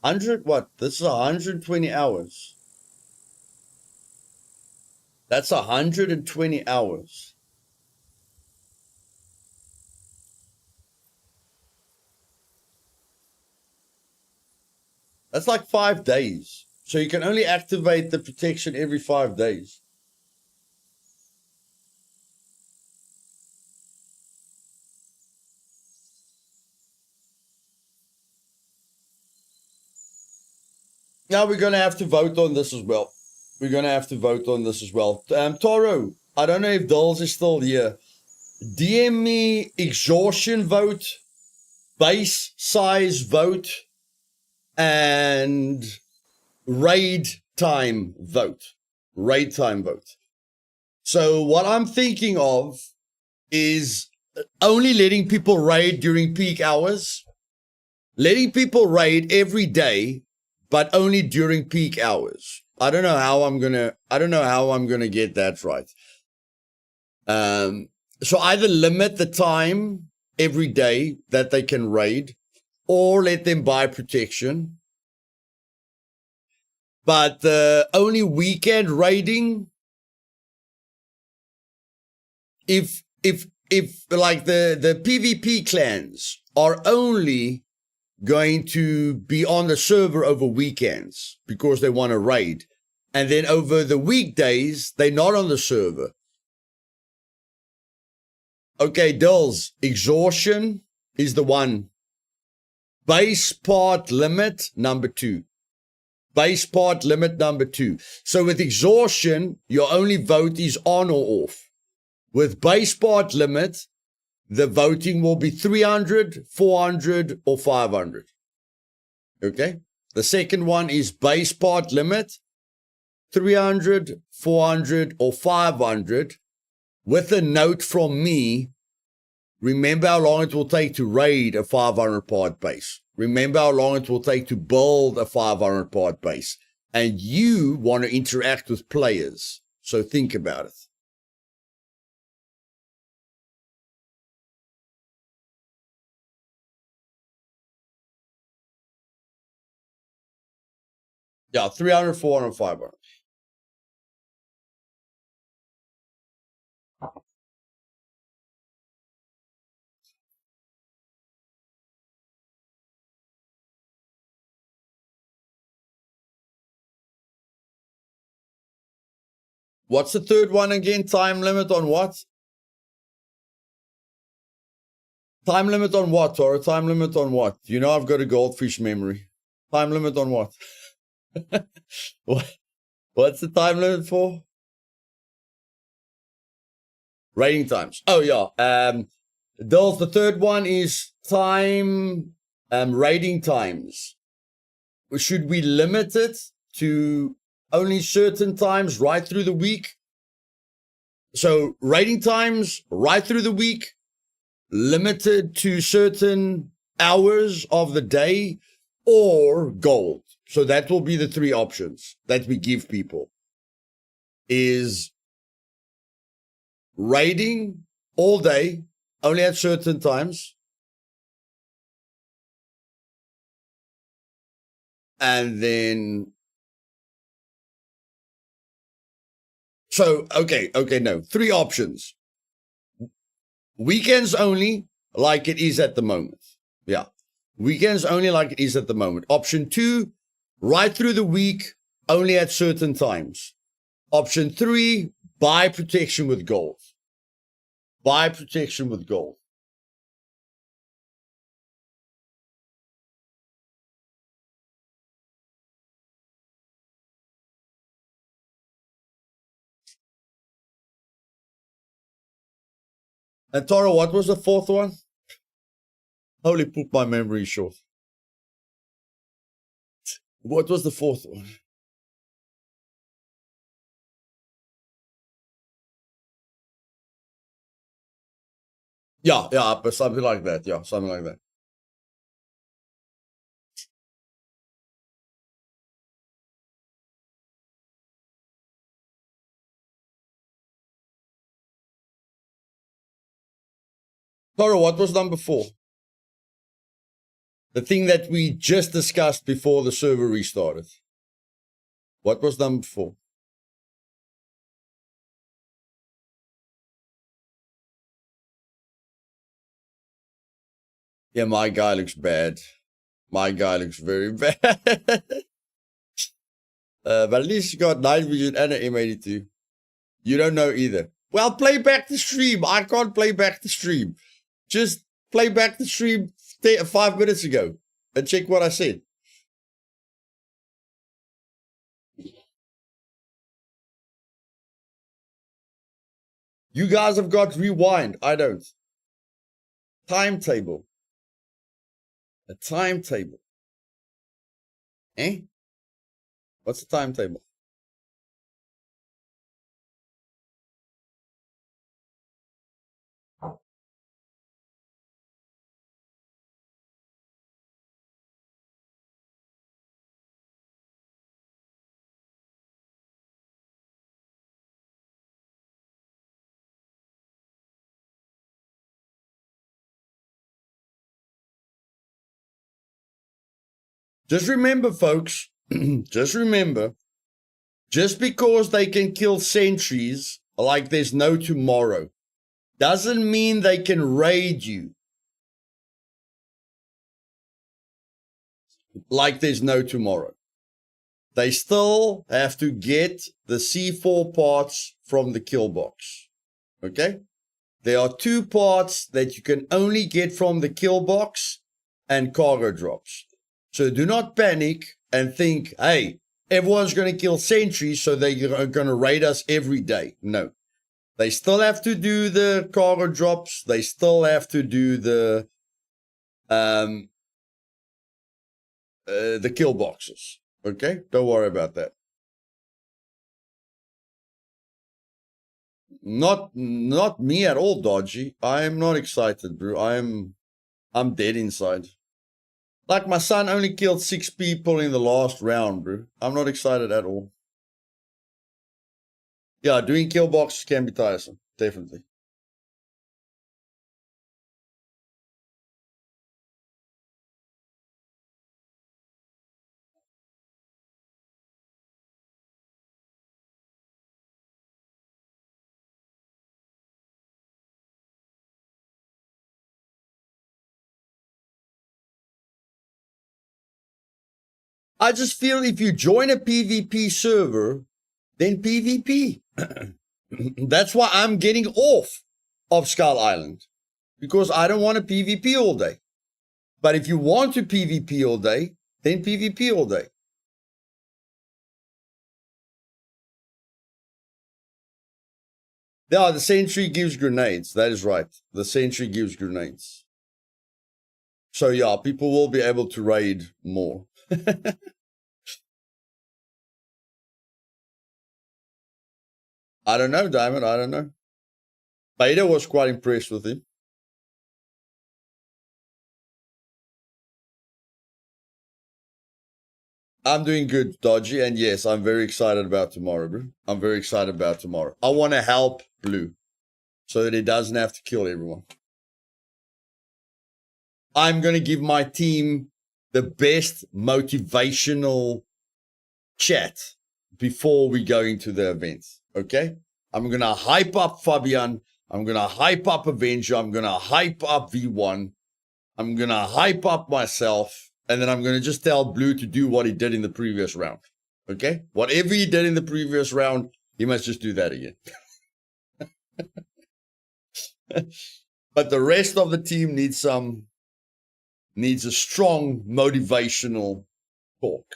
100 what? This is 120 hours. That's 120 hours. That's like 5 days. So you can only activate the protection every 5 days. Now we're going to have to vote on this as well. We're going to have to vote on this as well. Toro, I don't know if Dolls is still here. DM me exhaustion vote, base size vote, and raid time vote. Raid time vote. So what I'm thinking of is only letting people raid during peak hours, letting people raid every day, but only during peak hours. I don't know how I'm gonna get that right. So either limit the time every day that they can raid, or let them buy protection. But the only weekend raiding, if like the PvP clans are only going to be on the server over weekends because they want to raid, and then over the weekdays they're not on the server. Okay, Dills, exhaustion is the one. Base part limit number 2. Base part limit number 2. So with exhaustion, your only vote is on or off. With base part limit, the voting will be 300, 400, or 500. Okay? The second one is base part limit, 300, 400, or 500, with a note from me. Remember how long it will take to raid a 500 part base. Remember how long it will take to build a 500 part base. And you want to interact with players. So think about it. Yeah, 300, 400, 500. What's the third one again? Time limit on what? Time limit on what, or a time limit on what? You know I've got a goldfish memory. Time limit on what? What's the time limit for? Rating times. Oh yeah. Those, the third one is time rating times. Should we limit it to only certain times right through the week? So rating times right through the week, limited to certain hours of the day, or gold. So that will be the 3 options that we give people. Is raiding all day, only at certain times. And then, so, okay, no. 3 options. Weekends only, like it is at the moment. Yeah. Weekends only like it is at the moment. Option 2, right through the week, only at certain times. Option 3, buy protection with gold. Buy protection with gold. And Tara, what was the 4th one? Holy poop, my memory is short. What was the 4th one? Yeah, but something like that. Yeah, something like that. Tara, what was number 4? The thing that we just discussed before the server restarted. What was number 4? Yeah, my guy looks bad. My guy looks very bad. But at least he got night vision and an M82. You don't know either. Well, play back the stream. I can't play back the stream. Just play back the stream 5 minutes ago and check what I said. You guys have got rewind. I don't. Timetable. A timetable. Eh? What's the timetable? Just remember, folks, just remember, just because they can kill sentries like there's no tomorrow, doesn't mean they can raid you like there's no tomorrow. They still have to get the C4 parts from the kill box. Okay? There are 2 parts that you can only get from the kill box and cargo drops. So do not panic and think, hey, everyone's going to kill sentries, so they're going to raid us every day. No. They still have to do the cargo drops. They still have to do the kill boxes. Okay? Don't worry about that. Not me at all, Dodgy. I am not excited, bro. I'm dead inside. Like, my son only killed 6 people in the last round, bro. I'm not excited at all. Yeah, doing kill boxes can be tiresome. Definitely. I just feel if you join a PvP server, then PvP. That's why I'm getting off of Skull Island. Because I don't want to PvP all day. But if you want to PvP all day, then PvP all day. Yeah, the sentry gives grenades. That is right. The sentry gives grenades. So yeah, people will be able to raid more. I don't know, Diamond. I don't know. Beta was quite impressed with him. I'm doing good, Dodgy, and yes, I'm very excited about tomorrow, bro. I'm very excited about tomorrow. I want to help Blue so that he doesn't have to kill everyone. I'm going to give my team the best motivational chat before we go into the event, okay? I'm going to hype up Fabian. I'm going to hype up Avenger. I'm going to hype up V1. I'm going to hype up myself. And then I'm going to just tell Blue to do what he did in the previous round. Okay? Whatever he did in the previous round, he must just do that again. But the rest of the team needs a strong motivational talk.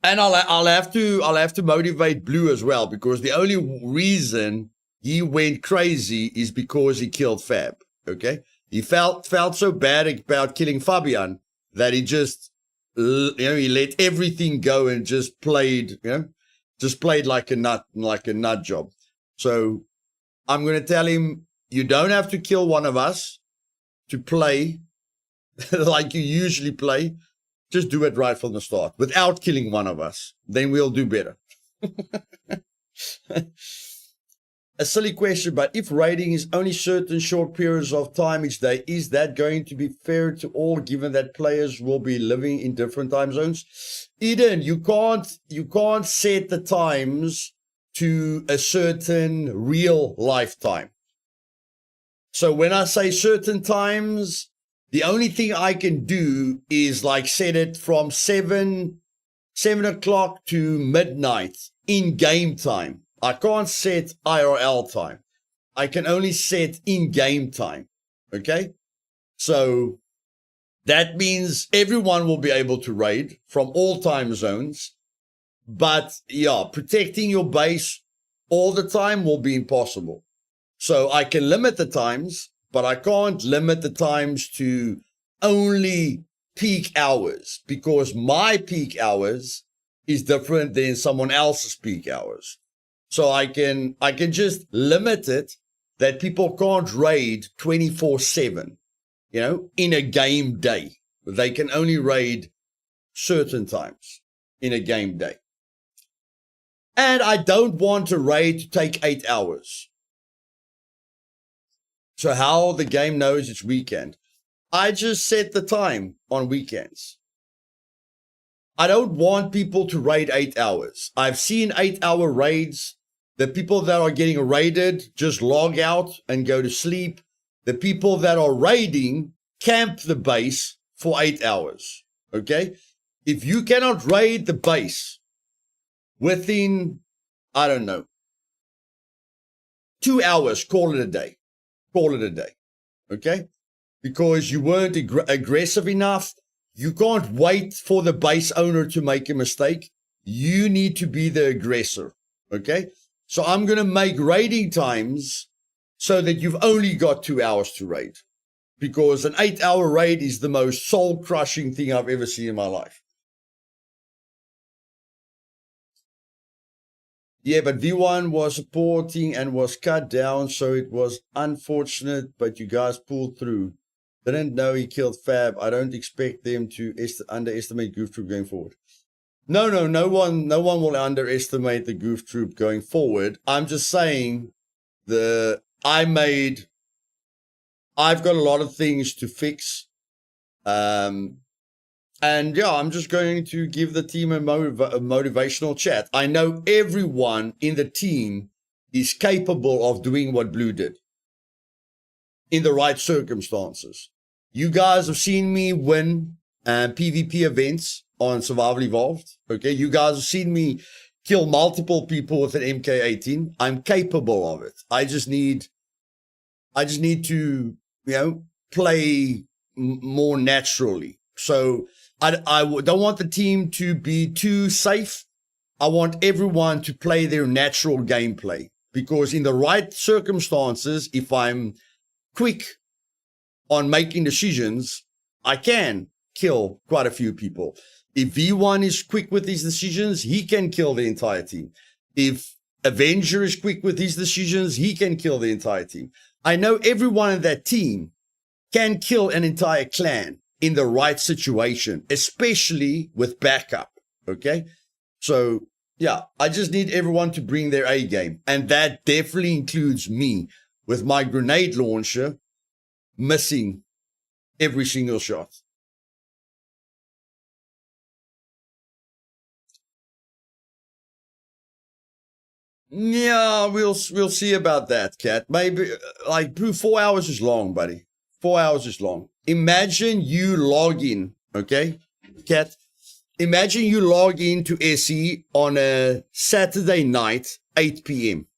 And I'll have to motivate Blue as well, because the only reason he went crazy is because he killed Fab. Okay, he felt so bad about killing Fabian that he just, he let everything go and just played, like a nut job. So I'm going to tell him, you don't have to kill one of us to play like you usually play. Just do it right from the start without killing one of us. Then we'll do better. A silly question, but if raiding is only certain short periods of time each day, is that going to be fair to all, given that players will be living in different time zones? Eden, you can't set the times to a certain real lifetime. So when I say certain times, the only thing I can do is like set it from 7 o'clock to midnight in game time. I can't set IRL time. I can only set in-game time. Okay? So that means everyone will be able to raid from all time zones. But yeah, protecting your base all the time will be impossible. So I can limit the times, but I can't limit the times to only peak hours, because my peak hours is different than someone else's peak hours. So I can just limit it that people can't raid 24/7, in a game day. They can only raid certain times in a game day. And I don't want a raid to take 8 hours. So how the game knows it's weekend. I just set the time on weekends. I don't want people to raid 8 hours. I've seen 8-hour raids. The people that are getting raided just log out and go to sleep. The people that are raiding camp the base for 8 hours. Okay? If you cannot raid the base within, I don't know, 2 hours, call it a day. Call it a day. Okay? Because you weren't aggressive enough. You can't wait for the base owner to make a mistake. You need to be the aggressor. Okay? So I'm going to make raiding times so that you've only got 2 hours to raid. Because an 8-hour raid is the most soul-crushing thing I've ever seen in my life. Yeah, but V1 was supporting and was cut down, so it was unfortunate, but you guys pulled through. Didn't know he killed Fab. I don't expect them to underestimate Goof Troop going forward. No one will underestimate the Goof Troop going forward. I'm just saying I've got a lot of things to fix. And yeah, I'm just going to give the team a motivational chat. I know everyone in the team is capable of doing what Blue did in the right circumstances. You guys have seen me win PvP events on Survival Evolved. Okay, you guys have seen me kill multiple people with an MK18. I'm capable of it. I just need to, play more naturally. So I don't want the team to be too safe. I want everyone to play their natural gameplay, because in the right circumstances, if I'm quick on making decisions, I can kill quite a few people. If V1 is quick with his decisions, he can kill the entire team. If Avenger is quick with his decisions, he can kill the entire team. I know everyone in that team can kill an entire clan in the right situation, especially with backup, okay? So, yeah, I just need everyone to bring their A game. And that definitely includes me with my grenade launcher missing every single shot. Yeah, we'll see about that, Cat. Maybe, 4 hours is long, buddy. 4 hours is long. Imagine you log in, okay, Cat? Imagine you log into SE on a Saturday night, 8 p.m.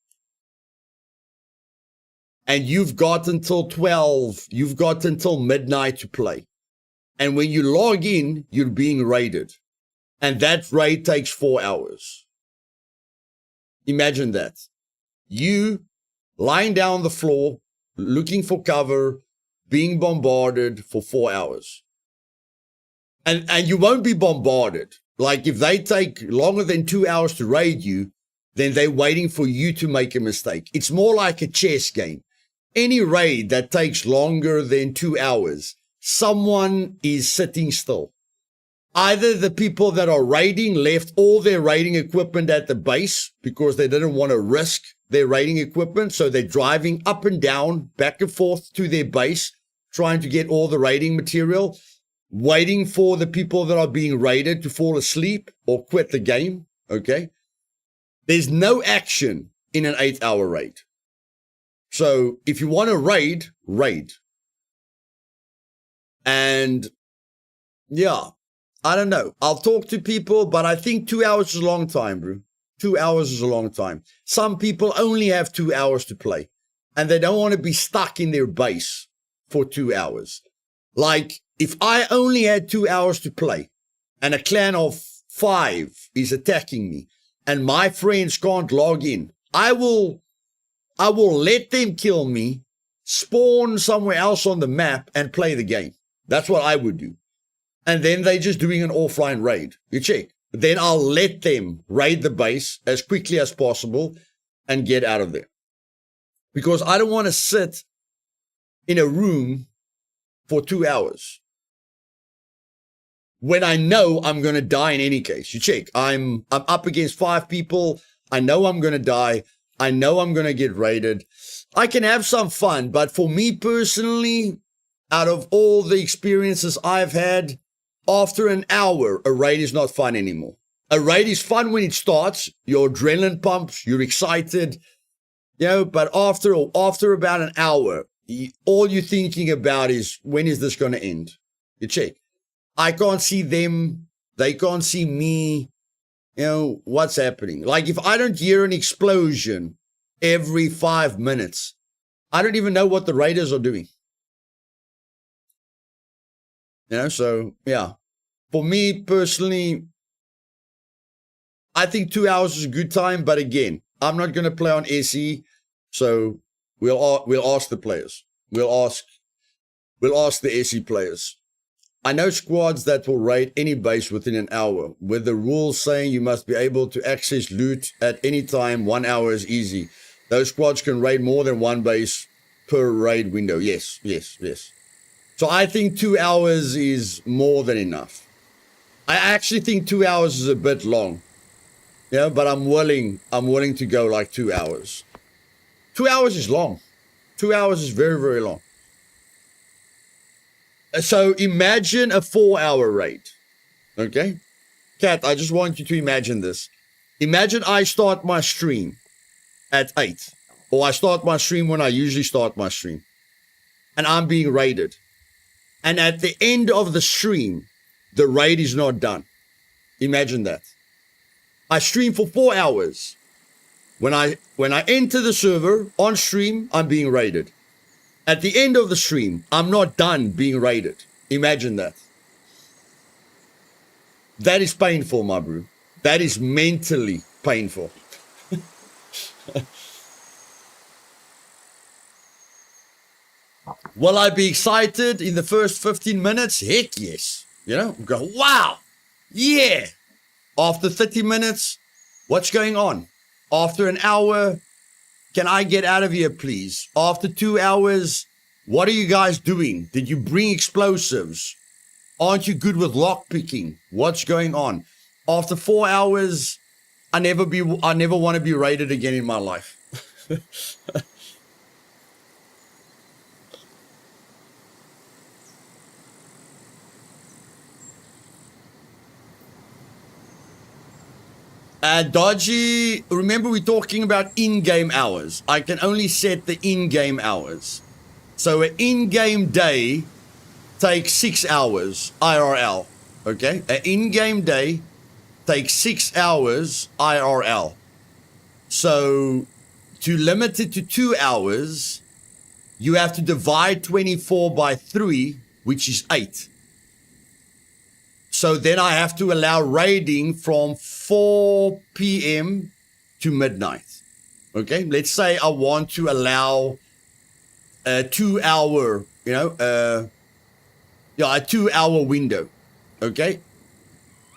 And you've got until 12, you've got until midnight to play. And when you log in, you're being raided. And that raid takes 4 hours. Imagine that. You lying down on the floor, looking for cover, being bombarded for 4 hours. And you won't be bombarded. Like, if they take longer than 2 hours to raid you, then they're waiting for you to make a mistake. It's more like a chess game. Any raid that takes longer than 2 hours, someone is sitting still. Either the people that are raiding left all their raiding equipment at the base because they didn't want to risk their raiding equipment, so they're driving up and down, back and forth to their base, trying to get all the raiding material, waiting for the people that are being raided to fall asleep or quit the game, okay? There's no action in an 8-hour raid. So if you want to raid, raid. And yeah, I don't know. I'll talk to people, but I think 2 hours is a long time, bro. 2 hours is a long time. Some people only have 2 hours to play, and they don't want to be stuck in their base for 2 hours. Like, if I only had 2 hours to play, and a clan of 5 is attacking me, and my friends can't log in, I will let them kill me, spawn somewhere else on the map, and play the game. That's what I would do. And then they're just doing an offline raid. You check. Then I'll let them raid the base as quickly as possible and get out of there. Because I don't want to sit in a room for 2 hours when I know I'm going to die in any case. You check. I'm up against 5 people. I know I'm going to die. I know I'm going to get raided. I can have some fun, but for me personally, out of all the experiences I've had, after an hour, a raid is not fun anymore. A raid is fun when it starts. Your adrenaline pumps, you're excited, but after about an hour, all you're thinking about is, when is this going to end? You check. I can't see them. They can't see me. What's happening? Like, if I don't hear an explosion every 5 minutes, I don't even know what the raiders are doing. So, yeah. For me personally, I think 2 hours is a good time, but again, I'm not going to play on SE, so we'll ask the players. We'll ask the SE players. I know squads that will raid any base within an hour, with the rules saying you must be able to access loot at any time. 1 hour is easy. Those squads can raid more than one base per raid window. Yes. So I think 2 hours is more than enough. I actually think 2 hours is a bit long. But I'm willing to go like 2 hours. 2 hours is long. 2 hours is very, very long. So imagine a 4-hour raid. Okay? Kat, I just want you to imagine this. Imagine I start my stream at 8. Or I start my stream when I usually start my stream. And I'm being raided. And at the end of the stream, the raid is not done. Imagine that. I stream for 4 hours. When I enter the server on stream, I'm being raided. At the end of the stream, I'm not done being raided. Imagine that. That is painful, my bro. That is mentally painful. Will I be excited in the first 15 minutes? Heck yes. Go, wow. Yeah. After 30 minutes, what's going on? After an hour, can I get out of here, please? After 2 hours, what are you guys doing? Did you bring explosives? Aren't you good with lockpicking? What's going on? After 4 hours, I never want to be raided again in my life. Dodgy, remember we're talking about in-game hours. I can only set the in-game hours. So an in-game day takes 6 hours IRL. Okay? An in-game day takes 6 hours IRL. So to limit it to 2 hours, you have to divide 24 by 3, which is 8. So then I have to allow raiding from 4 p.m. to midnight. Okay? Let's say I want to allow a 2 hour, a 2 hour window. Okay?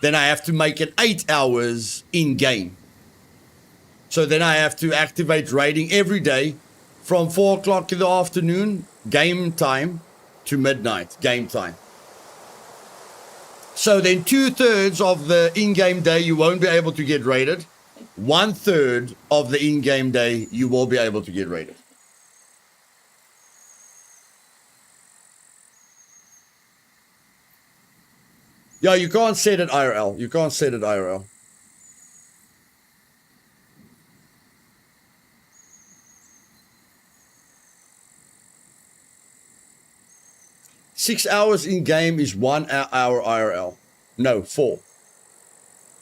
Then I have to make it 8 hours in game. So then I have to activate raiding every day from 4 o'clock in the afternoon, game time, to midnight, game time. So then 2/3 of the in-game day you won't be able to get raided. 1/3 of the in-game day you will be able to get raided. Yeah, you can't set it IRL. You can't set it IRL. Six hours in game is 1 hour IRL. No, 4.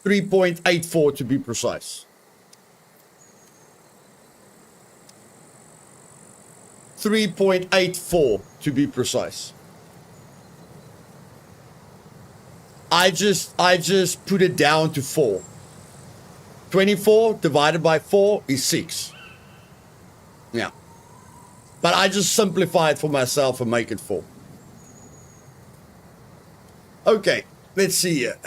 3.84 to be precise. 3.84 to be precise. I just put it down to 4. 24 divided by 4 is 6. Yeah. But I just simplify it for myself and make it 4. Okay, let's see here.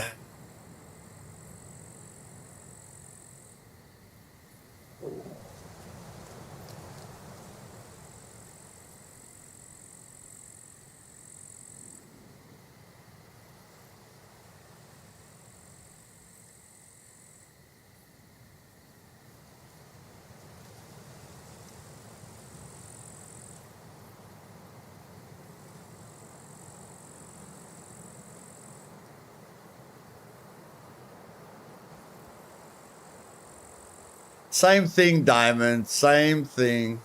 Same thing, Diamond. Same thing.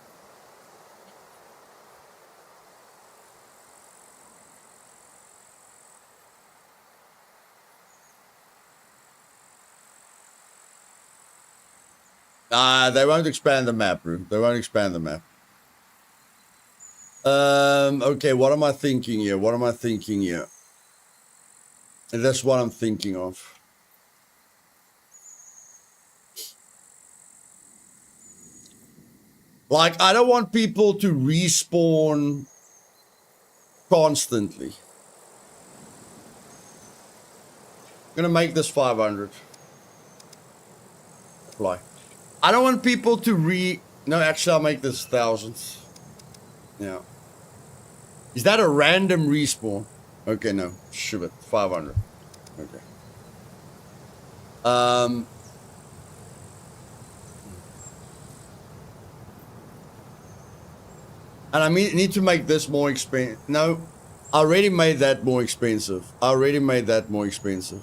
They won't expand the map, bro. They won't expand the map. Okay, what am I thinking here? What am I thinking here? And that's what I'm thinking of. Like, I don't want people to respawn constantly. I'm gonna make this 500. Apply. I don't want people to No, actually, I'll make this 1,000. Yeah. Is that a random respawn? Okay, no. Shove it. 500. Okay. And I need to make this more expensive. No, I already made that more expensive. I already made that more expensive.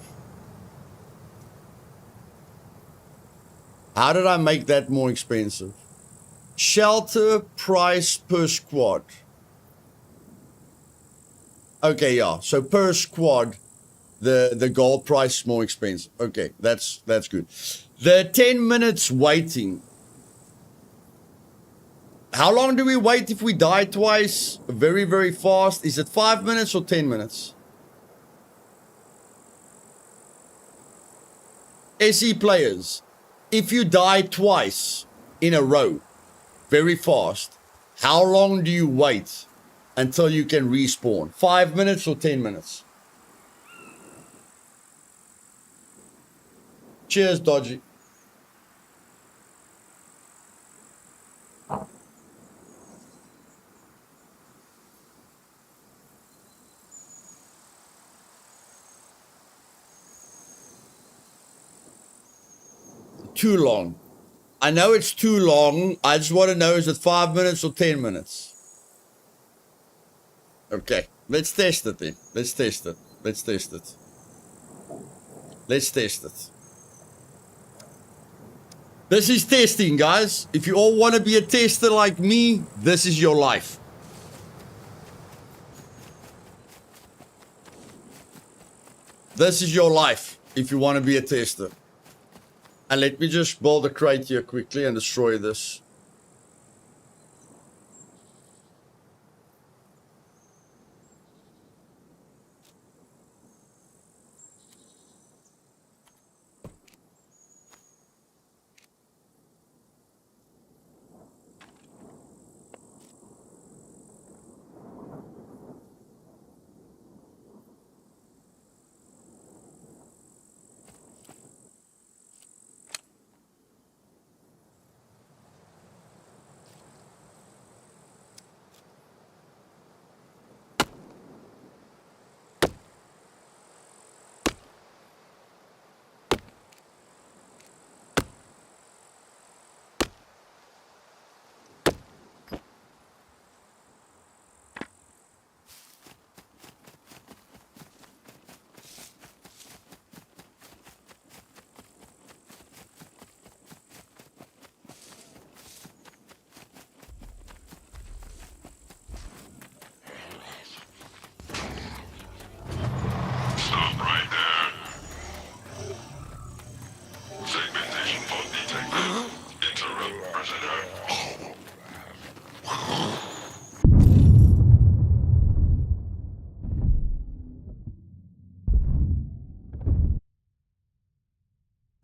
How did I make that more expensive? Shelter price per squad. Okay, yeah. So per squad, the gold price is more expensive. Okay, that's good. The 10 minutes waiting. How long do we wait if we die twice? Very, very fast. Is it 5 minutes or 10 minutes? SE players, if you die twice in a row, very fast, how long do you wait until you can respawn? 5 minutes or 10 minutes? Cheers, Dodgy. Too long. I know it's too long. I just want to know, is it 5 minutes or 10 minutes? Okay, let's test it then. Let's test it. Let's test it. Let's test it. This is testing, guys. If you all want to be a tester like me, this is your life. This is your life if you want to be a tester. And let me just build a crate here quickly and destroy this.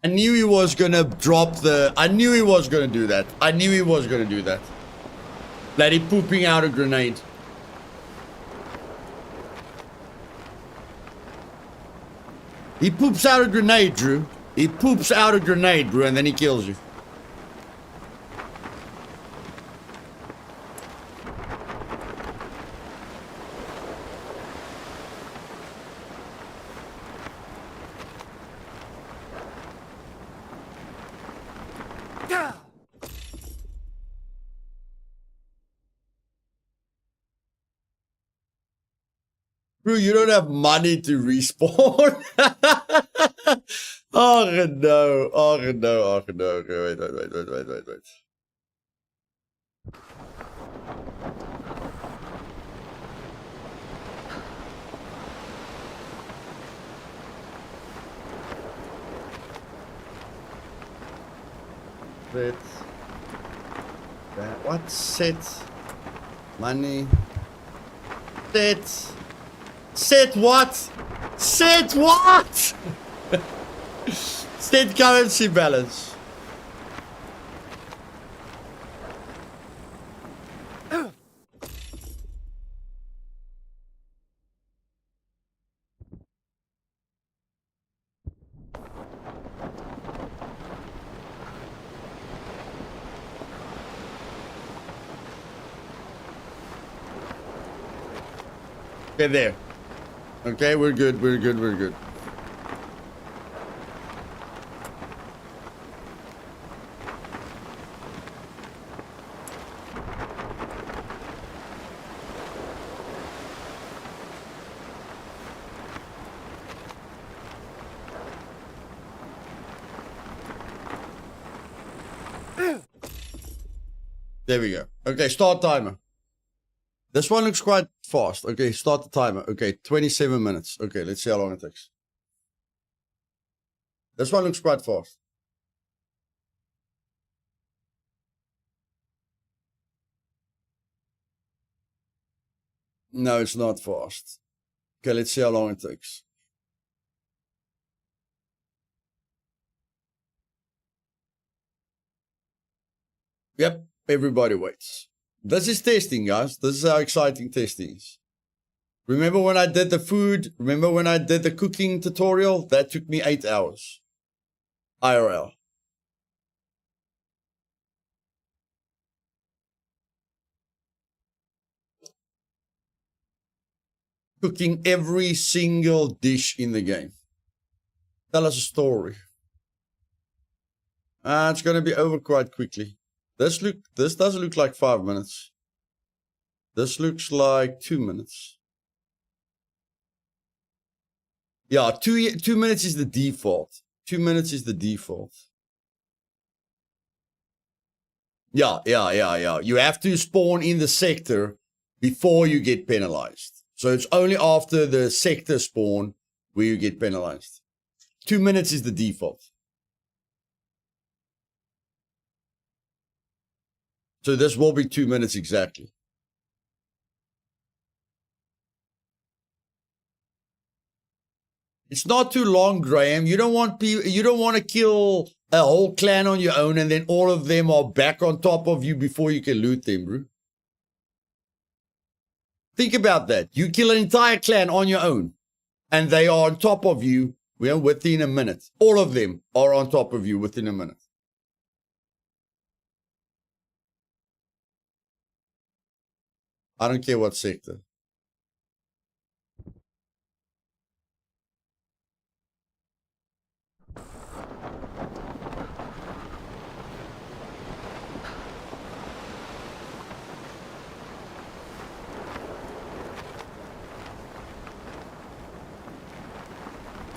I knew he was gonna drop the... I knew he was gonna do that. I knew he was gonna do that. Bloody pooping out a grenade. He poops out a grenade, Drew. He poops out a grenade, Drew, and then he kills you. Bro, you don't have money to respawn. Oh no. Oh no. Oh no. Okay, wait. Set. What? Set. Money. Set. Set what? Set what? Set currency balance. Okay, there. Okay, we're good. There we go. Okay, start timer. This one looks quite fast. Okay, start the timer. Okay, 27 minutes. Okay, let's see how long it takes. This one looks quite fast. No, it's not fast. Okay, let's see how long it takes. Yep, everybody waits. This is testing, guys. This is how exciting testing is. Remember when I did the food? Remember when I did the cooking tutorial? That took me 8 hours. IRL. Cooking every single dish in the game. Tell us a story. It's going to be over quite quickly. This doesn't look like 5 minutes. This looks like 2 minutes. Yeah, 2 minutes is the default. 2 minutes is the default. Yeah. You have to spawn in the sector before you get penalized. So it's only after the sector spawn where you get penalized. 2 minutes is the default. So this will be 2 minutes exactly. It's not too long, Graham. You don't want to kill a whole clan on your own and then all of them are back on top of you before you can loot them, bro. Think about that. You kill an entire clan on your own and they are on top of you within a minute. All of them are on top of you within a minute. I don't care what sector.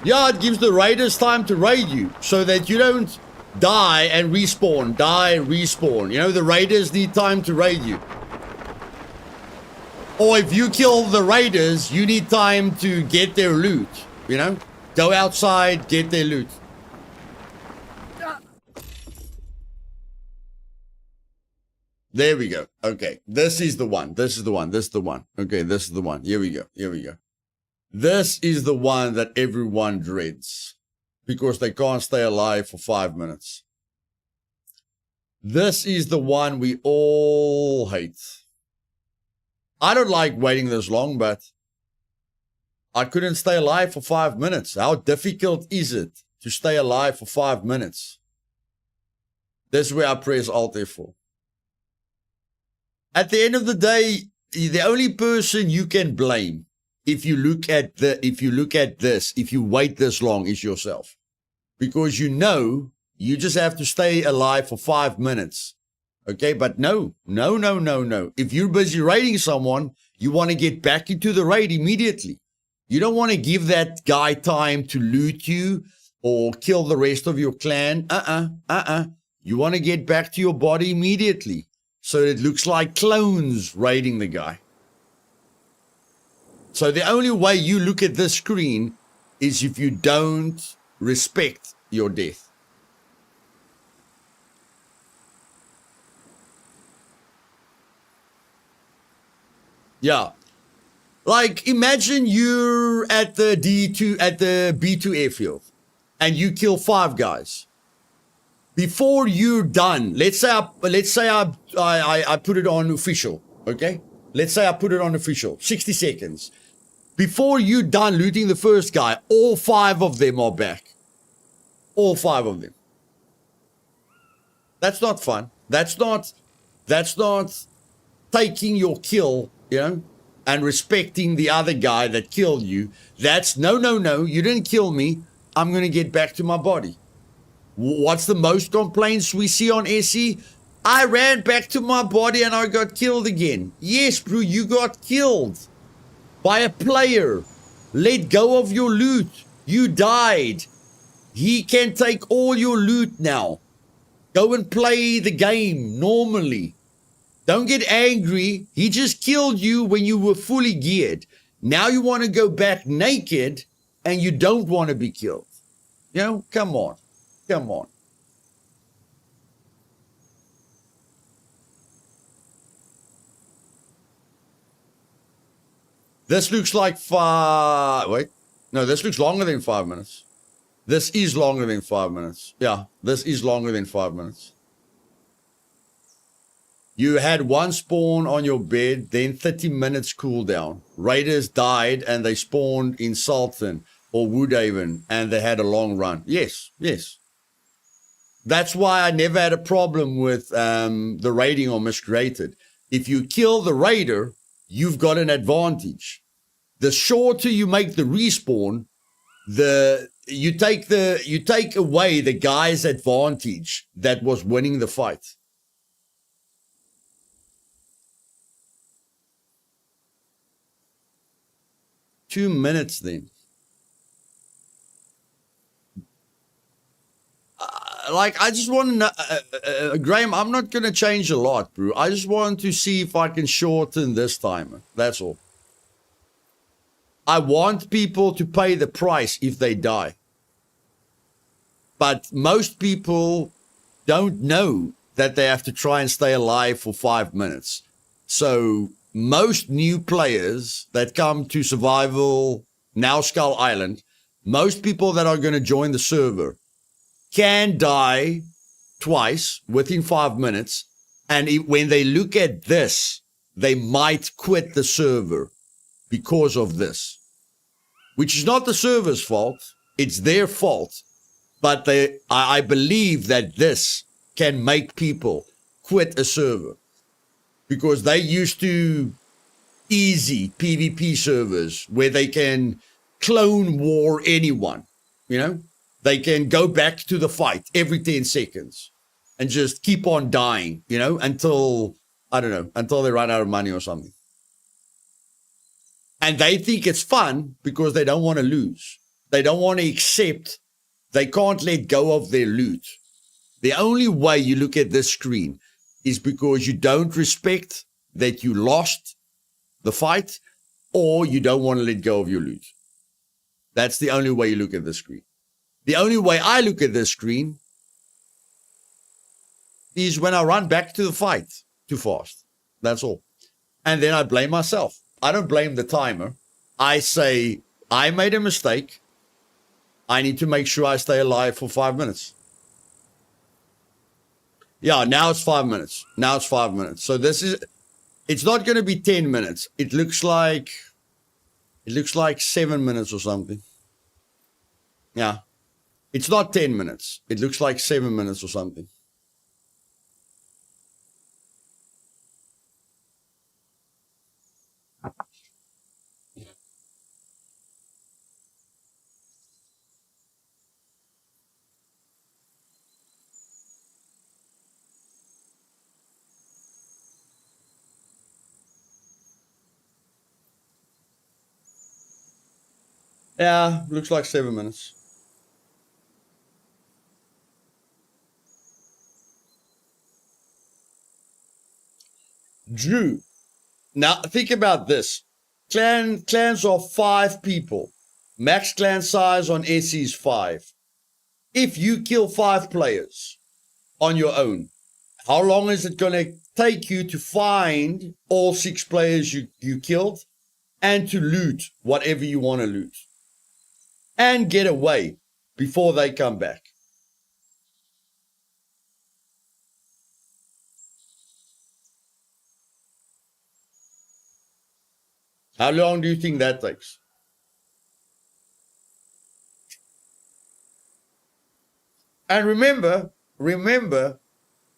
Yeah, it gives the raiders time to raid you so that you don't die and respawn, die, respawn. You know, the raiders need time to raid you. Or if you kill the raiders, you need time to get their loot. You know, go outside, get their loot. There we go. Okay, this is the one. This is the one. This is the one. Okay, this is the one. Here we go. Here we go. This is the one that everyone dreads because they can't stay alive for 5 minutes. This is the one we all hate. I don't like waiting this long, but I couldn't stay alive for 5 minutes. How difficult is it to stay alive for 5 minutes? This is where I press Alt F4. At the end of the day, the only person you can blame if you look at this, if you wait this long, is yourself. Because you just have to stay alive for 5 minutes. Okay, but no. If you're busy raiding someone, you want to get back into the raid immediately. You don't want to give that guy time to loot you or kill the rest of your clan. You want to get back to your body immediately. So it looks like clones raiding the guy. So the only way you look at this screen is if you don't respect your death. Yeah. Like, imagine you're at the B2 airfield and you kill 5 guys. Before you're done, let's say I put it on official, okay? Let's say I put it on official, 60 seconds. Before you're done looting the first guy, all 5 of them are back. All 5 of them. That's not fun. That's not taking your kill, you know, and respecting the other guy that killed you. That's no, you didn't kill me. I'm going to get back to my body. What's the most complaints we see on SE? I ran back to my body and I got killed again. Yes, bro, you got killed by a player. Let go of your loot. You died. He can take all your loot now. Go and play the game normally. Don't get angry. He just killed you when you were fully geared. Now you want to go back naked and you don't want to be killed. You know, come on. Come on. This looks like wait. No, this looks longer than 5 minutes. This is longer than 5 minutes. Yeah, this is longer than 5 minutes. You had one spawn on your bed, then 30 minutes cooldown. Raiders died and they spawned in Salton or Woodhaven and they had a long run. Yes, yes. That's why I never had a problem with the raiding on Miscreated. If you kill the raider, you've got an advantage. The shorter you make the respawn, you take away the guy's advantage that was winning the fight. Two minutes then. Like, I just want to know, Graham, I'm not going to change a lot, bro. I just want to see if I can shorten this timer. That's all. I want people to pay the price if they die. But most people don't know that they have to try and stay alive for 5 minutes. So most new players that come to Survival, now Skull Island, most people that are going to join the server can die twice within 5 minutes. And when they look at this, they might quit the server because of this, which is not the server's fault. It's their fault. But I believe that this can make people quit a server because they used to easy PvP servers where they can clone war anyone, you know? They can go back to the fight every 10 seconds and just keep on dying, you know, until, I don't know, until they run out of money or something. And they think it's fun because they don't want to lose. They don't want to accept, they can't let go of their loot. The only way you look at this screen is because you don't respect that you lost the fight or you don't want to let go of your loot. That's the only way you look at the screen. The only way I look at this screen is when I run back to the fight too fast. That's all. And then I blame myself. I don't blame the timer. I say, I made a mistake. I need to make sure I stay alive for 5 minutes. Yeah, now it's 5 minutes. Now it's 5 minutes. So it's not going to be 10 minutes. It looks like 7 minutes or something. Yeah. It's not 10 minutes. It looks like 7 minutes or something. Yeah, looks like 7 minutes. Drew, now think about this. Clans are 5 people. Max clan size on SE is 5. If you kill 5 players on your own, how long is it going to take you to find all 6 players you killed and to loot whatever you want to loot and get away before they come back? How long do you think that takes? And remember,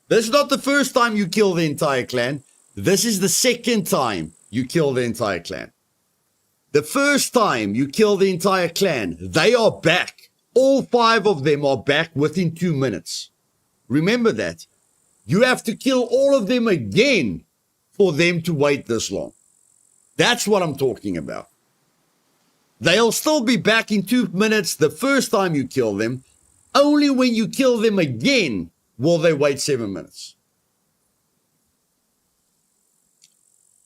this is not the first time you kill the entire clan. This is the second time you kill the entire clan. The first time you kill the entire clan, they are back. All 5 of them are back within 2 minutes. Remember that. You have to kill all of them again for them to wait this long. That's what I'm talking about. They'll still be back in 2 minutes the first time you kill them. Only when you kill them again will they wait 7 minutes.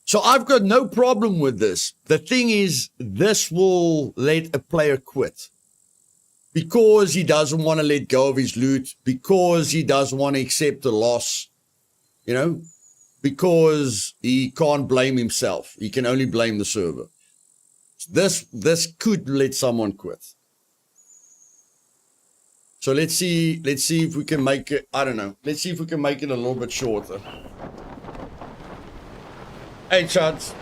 So I've got no problem with this. The thing is, this will let a player quit because he doesn't want to let go of his loot, because he doesn't want to accept a loss, you know, because he can't blame himself. He can only blame the server. This could let someone quit. So let's see if we can make it, I don't know. Let's see if we can make it a little bit shorter. Hey, Chuds.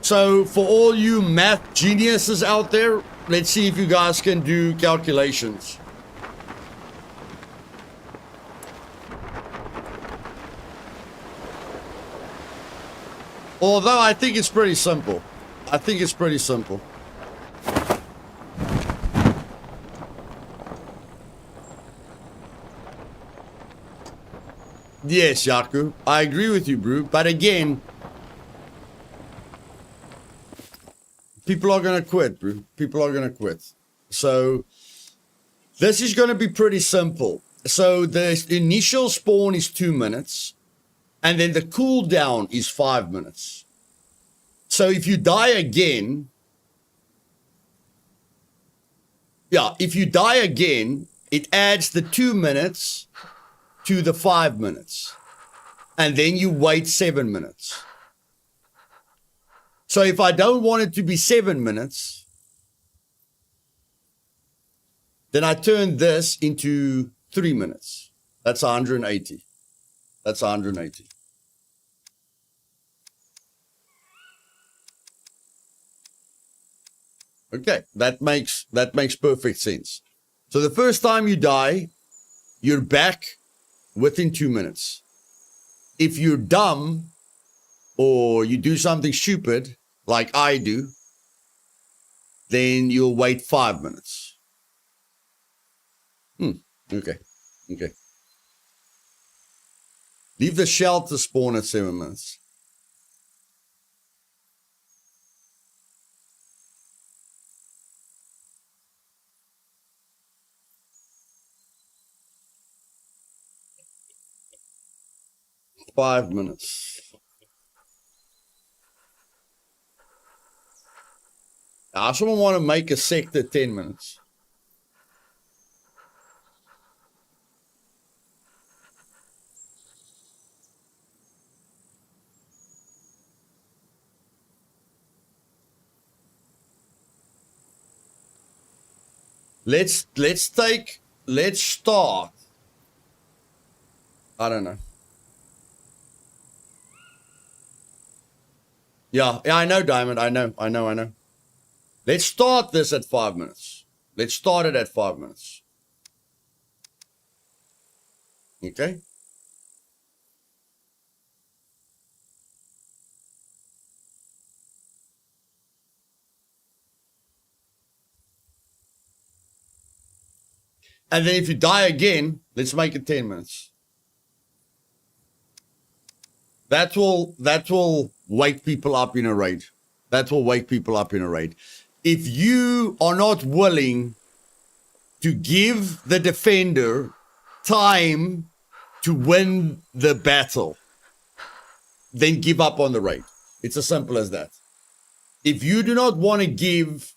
So for all you math geniuses out there, let's see if you guys can do calculations. Although I think it's pretty simple. Yes, Yaku, I agree with you, bro. But again, people are going to quit, bro. People are going to quit. So this is going to be pretty simple. So the initial spawn is 2 minutes. And then the cooldown is 5 minutes. So if you die again, it adds the 2 minutes to the 5 minutes. And then you wait 7 minutes. So if I don't want it to be 7 minutes, then I turn this into 3 minutes. That's 180. That's 180. Okay, that makes perfect sense. So the first time you die, you're back within 2 minutes. If you're dumb or you do something stupid like I do, then you'll wait 5 minutes. Okay. Leave the shelter spawn at 7 minutes. Five minutes. I someone want to make a sector 10 minutes. Let's start. I don't know. Yeah, I know, Diamond. I know. Let's start this at 5 minutes. Let's start it at 5 minutes. Okay? And then if you die again, let's make it 10 minutes. That will wake people up in a raid. If you are not willing to give the defender time to win the battle, then give up on the raid. It's as simple as that. If you do not want to give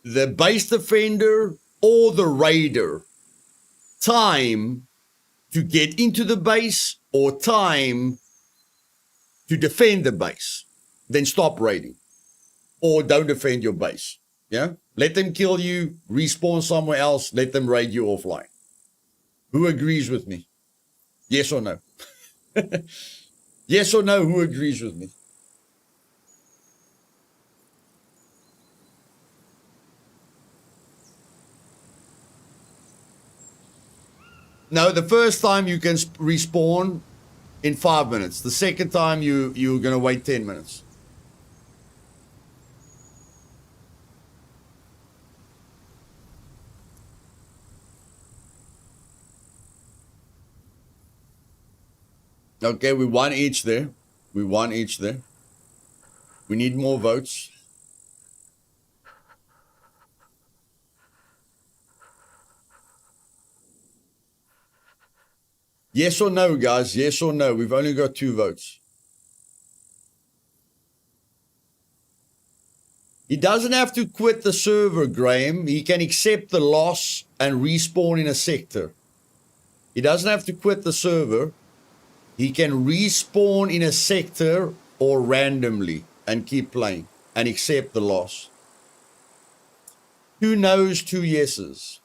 the base defender or the raider time to get into the base or time to defend the base, then stop raiding or don't defend your base. Yeah, let them kill you, respawn somewhere else, let them raid you offline. Who agrees with me? Yes or no? Yes or no, who agrees with me? No, the first time you can respawn in 5 minutes. The second time you're going to wait 10 minutes. Okay, we won each there. We won each there. We need more votes. Yes or no, guys? Yes or no? We've only got 2 votes. He doesn't have to quit the server, Graham. He can accept the loss and respawn in a sector. He doesn't have to quit the server. He can respawn in a sector or randomly and keep playing and accept the loss. 2 no's, 2 yeses.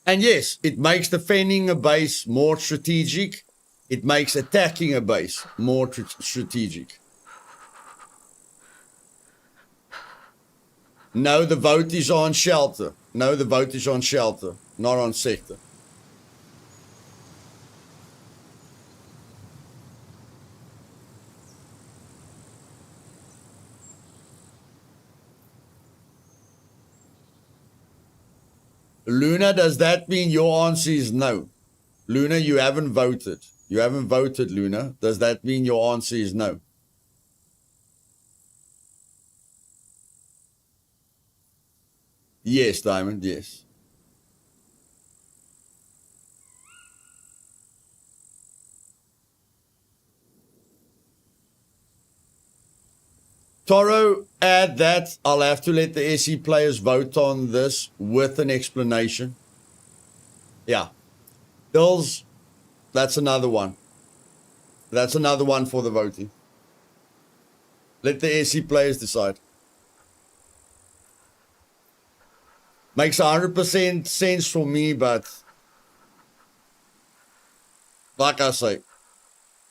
And yes, it makes defending a base more strategic. It makes attacking a base more strategic. No, the vote is on shelter. No, the vote is on shelter, not on sector. Luna, does that mean your answer is no? Luna, you haven't voted. You haven't voted, Luna. Does that mean your answer is no? Yes, Diamond, yes. Toro, add that. I'll have to let the SE players vote on this with an explanation. Yeah. Bills, that's another one. That's another one for the voting. Let the SE players decide. Makes 100% sense for me, but like I say,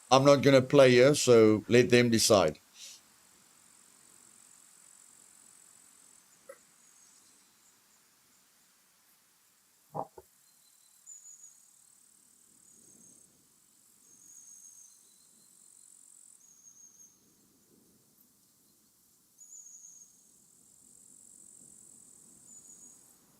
I'm not going to play here, so let them decide.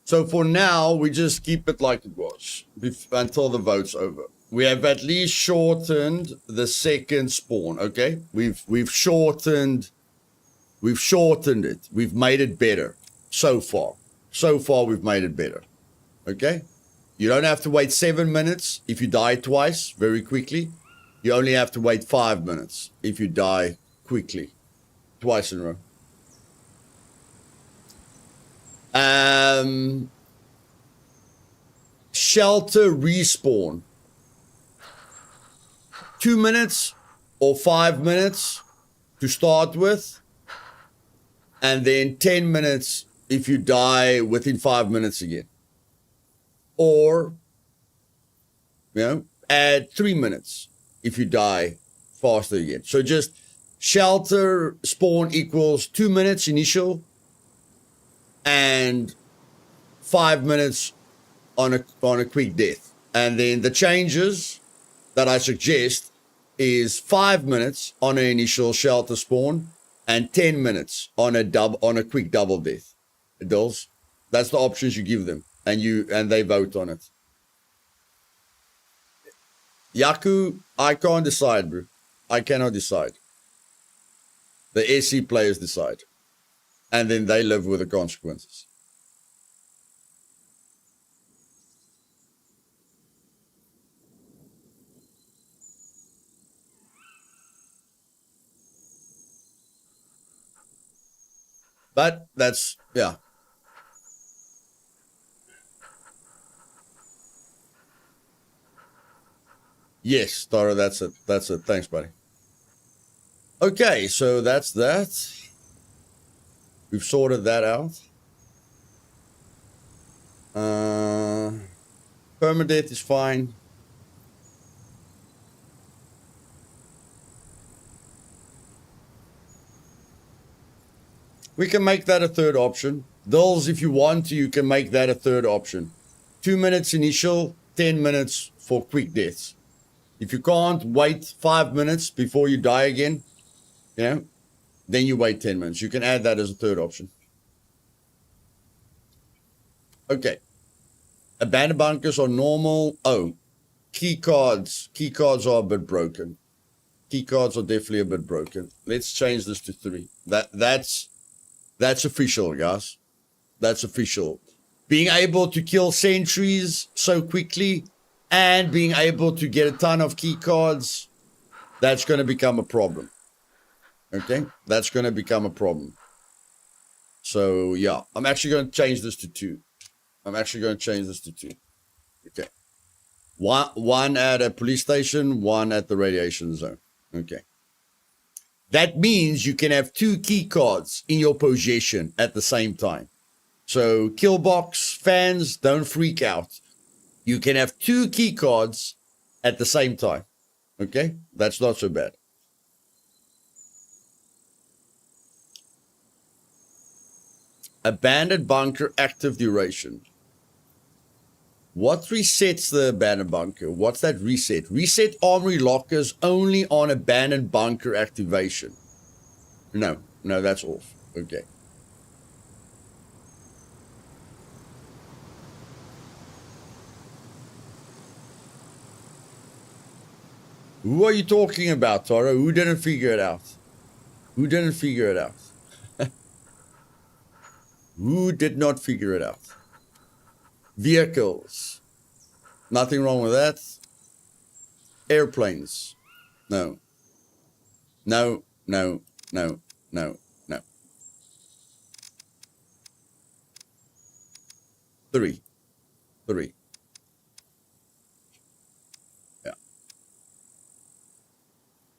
So for now, we just keep it like it was until the vote's over. We have at least shortened the second spawn, okay? We've shortened it. We've made it better so far. So far, we've made it better, okay? You don't have to wait 7 minutes if you die twice very quickly. You only have to wait 5 minutes if you die quickly, twice in a row. Shelter respawn. 2 minutes or 5 minutes to start with. And then 10 minutes if you die within 5 minutes again. Or, add 3 minutes if you die faster again. So just shelter spawn equals 2 minutes initial and 5 minutes on a quick death. And then the changes that I suggest is 5 minutes on an initial shelter spawn and 10 minutes on a quick double death. Adults, that's the options you give them, and they vote on it. Yaku, I can't decide, bro. I cannot decide. The SC players decide, and then they live with the consequences. But that's, yeah. Yes, Tara, that's it. That's it. Thanks, buddy. Okay, so that's that. We've sorted that out. Permadeath is fine. We can make that a third option. Those, if you want to, you can make that a third option. 2 minutes initial, 10 minutes for quick deaths. If you can't wait 5 minutes before you die again, you know, then you wait 10 minutes. You can add that as a third option. Okay. Abandoned bunkers are normal. Oh, key cards. Key cards are a bit broken. Key cards are definitely a bit broken. Let's change this to 3. That's official, guys. That's official. Being able to kill sentries so quickly and being able to get a ton of key cards, that's going to become a problem. Okay? That's going to become a problem. So, yeah. I'm actually going to change this to 2. Okay. One at a police station, one at the radiation zone. Okay. That means you can have 2 key cards in your possession at the same time. So, Killbox fans, don't freak out. You can have 2 key cards at the same time. Okay? That's not so bad. Abandoned bunker active duration. What resets the abandoned bunker? What's that reset? Reset armory lockers only on abandoned bunker activation. No, that's off. Okay. Who are you talking about, Tara? Who didn't figure it out? Who didn't figure it out? Who did not figure it out? Vehicles. Nothing wrong with that. Airplanes. No. 3. Yeah.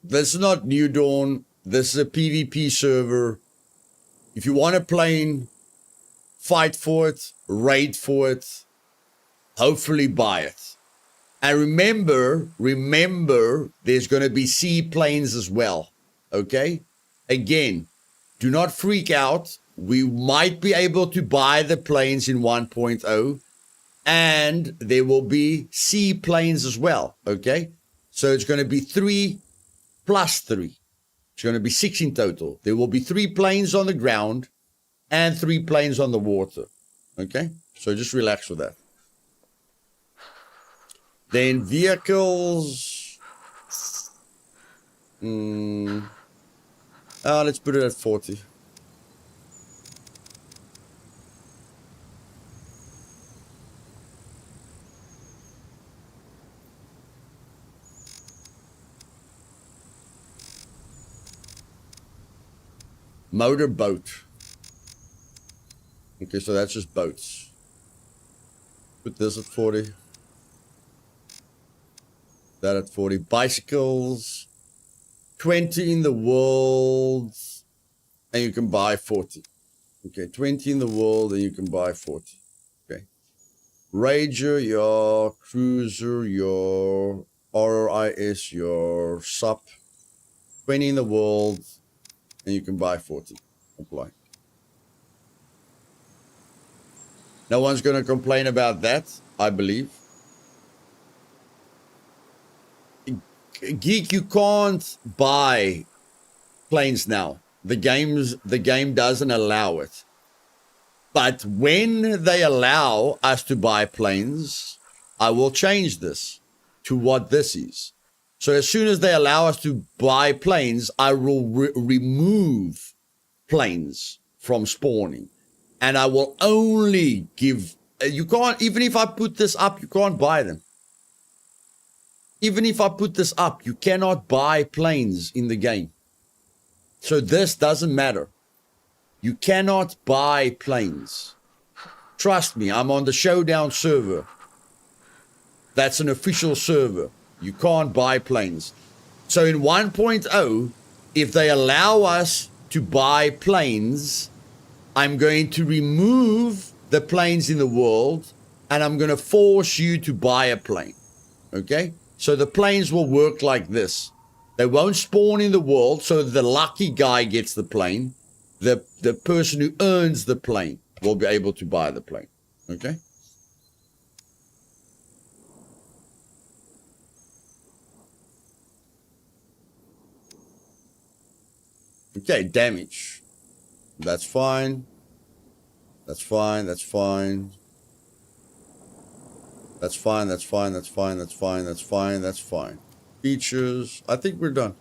This is not New Dawn. This is a PvP server. If you want a plane, fight for it, raid for it, hopefully buy it. And remember, there's going to be seaplanes as well. Okay? Again, do not freak out. We might be able to buy the planes in 1.0, and there will be seaplanes as well. Okay? So it's going to be 3 plus 3. It's going to be 6 in total. There will be 3 planes on the ground and 3 planes on the water. Okay? So just relax with that. Then vehicles. Let's put it at 40. Motorboat. Okay, so that's just boats. Put this at 40. That at 40. Bicycles. 20 in the world. And you can buy 40. Okay, 20 in the world and you can buy 40. Okay. Rager, your cruiser, your RRIS, your SUP. 20 in the world and you can buy 40. Apply. No one's going to complain about that, I believe. Geek, you can't buy planes now. The game doesn't allow it. But when they allow us to buy planes, I will change this to what this is. So as soon as they allow us to buy planes, I will remove planes from spawning. And I will only give, you can't, even if I put this up, you can't buy them. Even if I put this up, you cannot buy planes in the game. So this doesn't matter. You cannot buy planes. Trust me, I'm on the Showdown server. That's an official server. You can't buy planes. So in 1.0, if they allow us to buy planes, I'm going to remove the planes in the world and I'm going to force you to buy a plane. Okay? So the planes will work like this. They won't spawn in the world, so the lucky guy gets the plane. The person who earns the plane will be able to buy the plane. Okay? Okay, damage. That's fine. That's fine, that's fine. That's fine, that's fine, that's fine, that's fine, that's fine, that's fine. Features. I think we're done.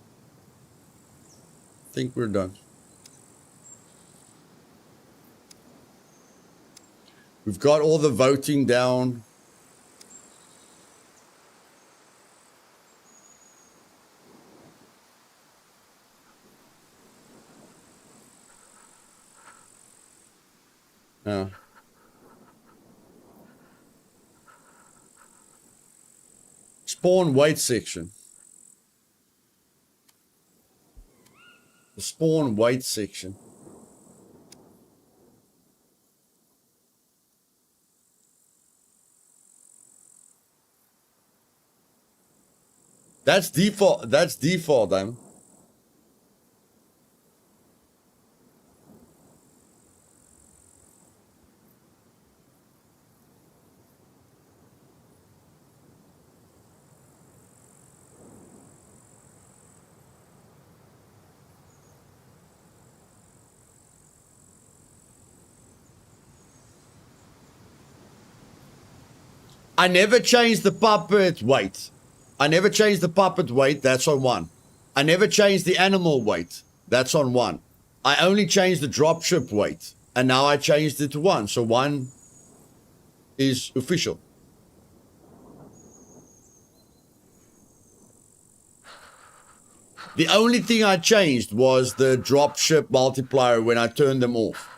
I think we're done. We've got all the voting down. Yeah. Spawn wait section. The spawn wait section. That's default. That's default, Diamond. I never changed the puppet weight. I never changed the puppet weight. That's on 1. I never changed the animal weight. That's on 1. I only changed the dropship weight. And now I changed it to 1. So 1 is official. The only thing I changed was the dropship multiplier when I turned them off.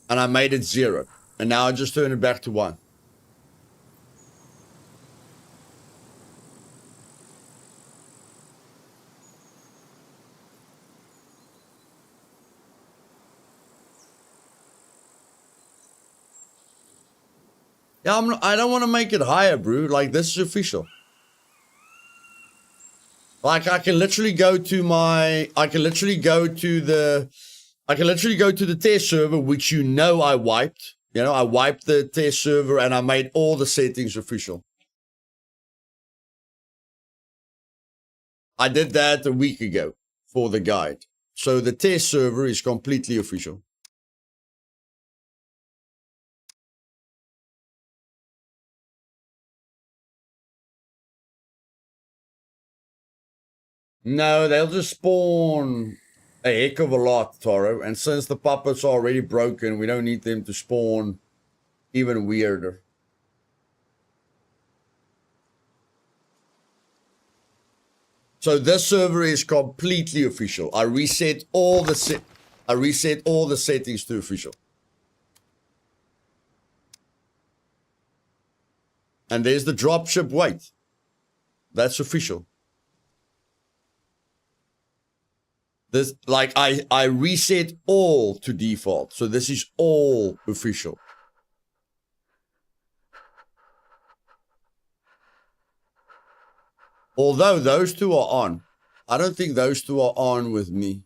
And I made it 0. And now I just turn it back to 1. Yeah, I don't want to make it higher, bro. Like, this is official. Like, I can literally go to my, I can literally go to the test server, which you know I wiped. You know, I wiped the test server and I made all the settings official. I did that a week ago for the guide. So the test server is completely official. No, they'll just spawn a heck of a lot, Toro. And since the puppets are already broken, we don't need them to spawn even weirder. So this server is completely official. I reset all the settings to official. And there's the dropship weight. That's official. This, like, I reset all to default. So this is all official. Although those two are on. I don't think those two are on with me.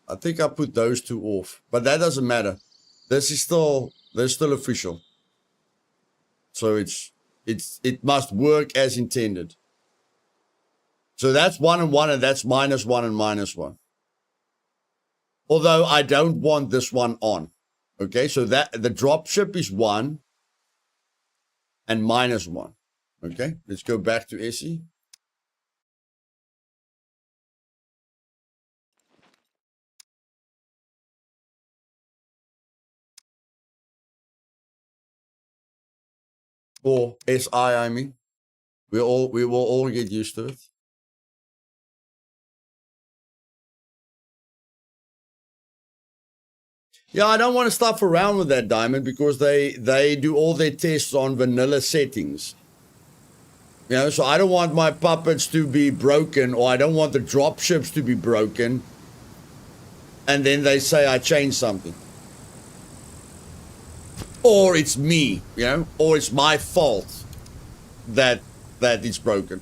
I think I put those two off. But that doesn't matter. This is still, they're still official. So it's, it must work as intended. So that's 1 and 1, and that's -1 and -1. Although I don't want this one on. Okay, so that the dropship is 1 and -1. Okay, let's go back to SE. Or SI, I mean. We will all get used to it. Yeah, I don't want to stuff around with that, Diamond, because they do all their tests on vanilla settings. You know, so I don't want my puppets to be broken, or I don't want the dropships to be broken, and then they say I changed something. Or it's me, you know, or it's my fault that it's broken.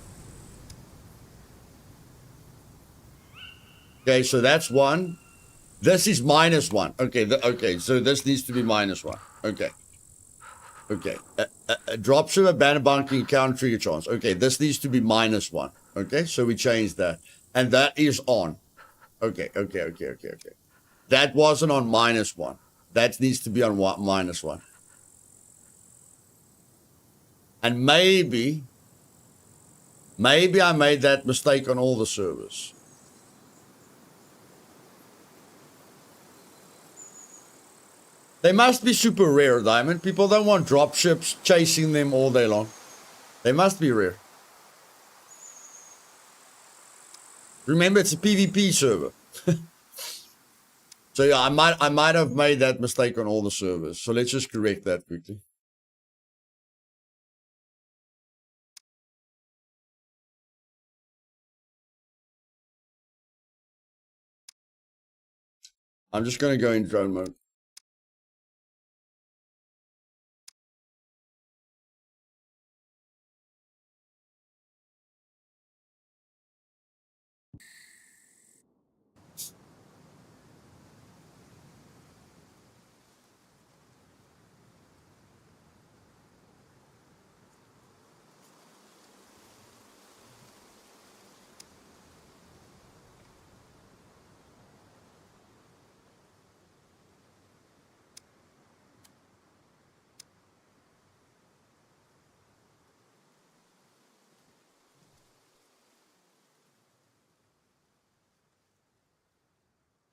Okay, so that's 1. This is -1. Okay, okay, so this needs to be -1. Okay. Okay. A dropship, abandoned bunker, encounter, trigger chance. Okay, this needs to be -1. Okay, so we changed that. And that is on. Okay. That wasn't on -1. That needs to be on -1. And maybe I made that mistake on all the servers. They must be super rare, Diamond. People don't want dropships chasing them all day long. They must be rare. Remember, it's a PvP server. So yeah, I might have made that mistake on all the servers. So let's just correct that quickly. I'm just going to go in drone mode.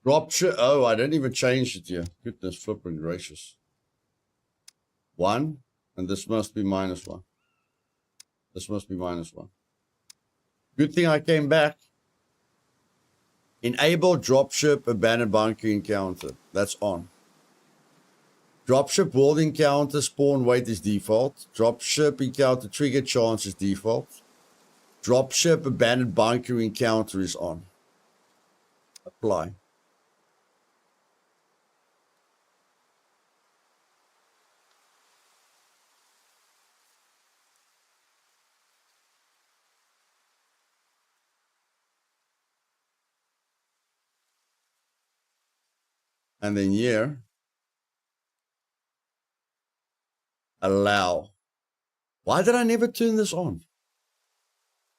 Dropship. Oh, I didn't even change it here. Goodness flipping gracious. 1, and this must be -1. This must be -1. Good thing I came back. Enable dropship abandoned bunker encounter. That's on. Dropship world encounter spawn weight is default. Dropship encounter trigger chance is default. Dropship abandoned bunker encounter is on. Apply. And then here, allow. Why did I never turn this on?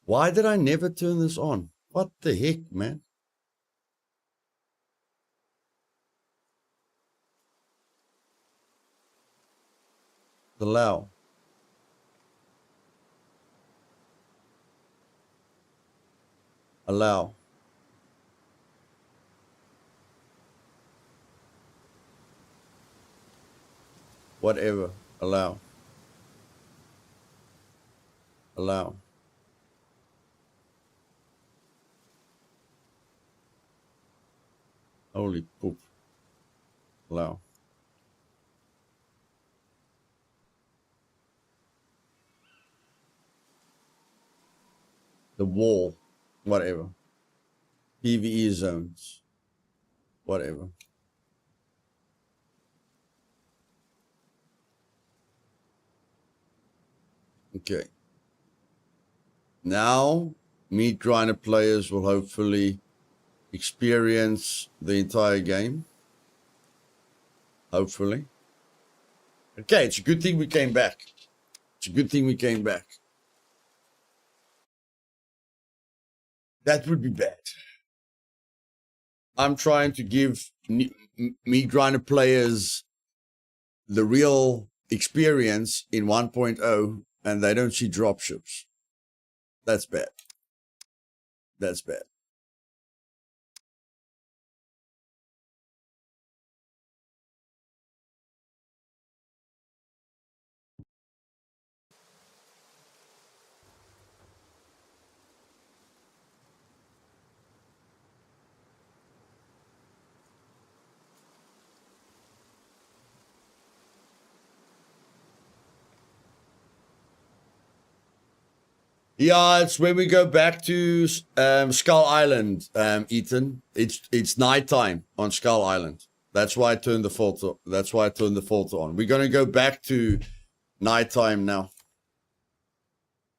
Why did I never turn this on? What the heck, man? Allow. Allow. Whatever. Allow. Allow. Holy poop. Allow. The wall. Whatever. PvE zones. Whatever. Okay. Now, Meat Grinder players will hopefully experience the entire game. Hopefully. Okay, it's a good thing we came back. It's a good thing we came back. That would be bad. I'm trying to give meat grinder players the real experience in 1.0, and they don't see dropships. That's bad. That's bad. Yeah, it's when we go back to Skull Island, Ethan. It's nighttime on Skull Island. That's why I turned the filter. That's why I turned the filter on. We're gonna go back to nighttime now,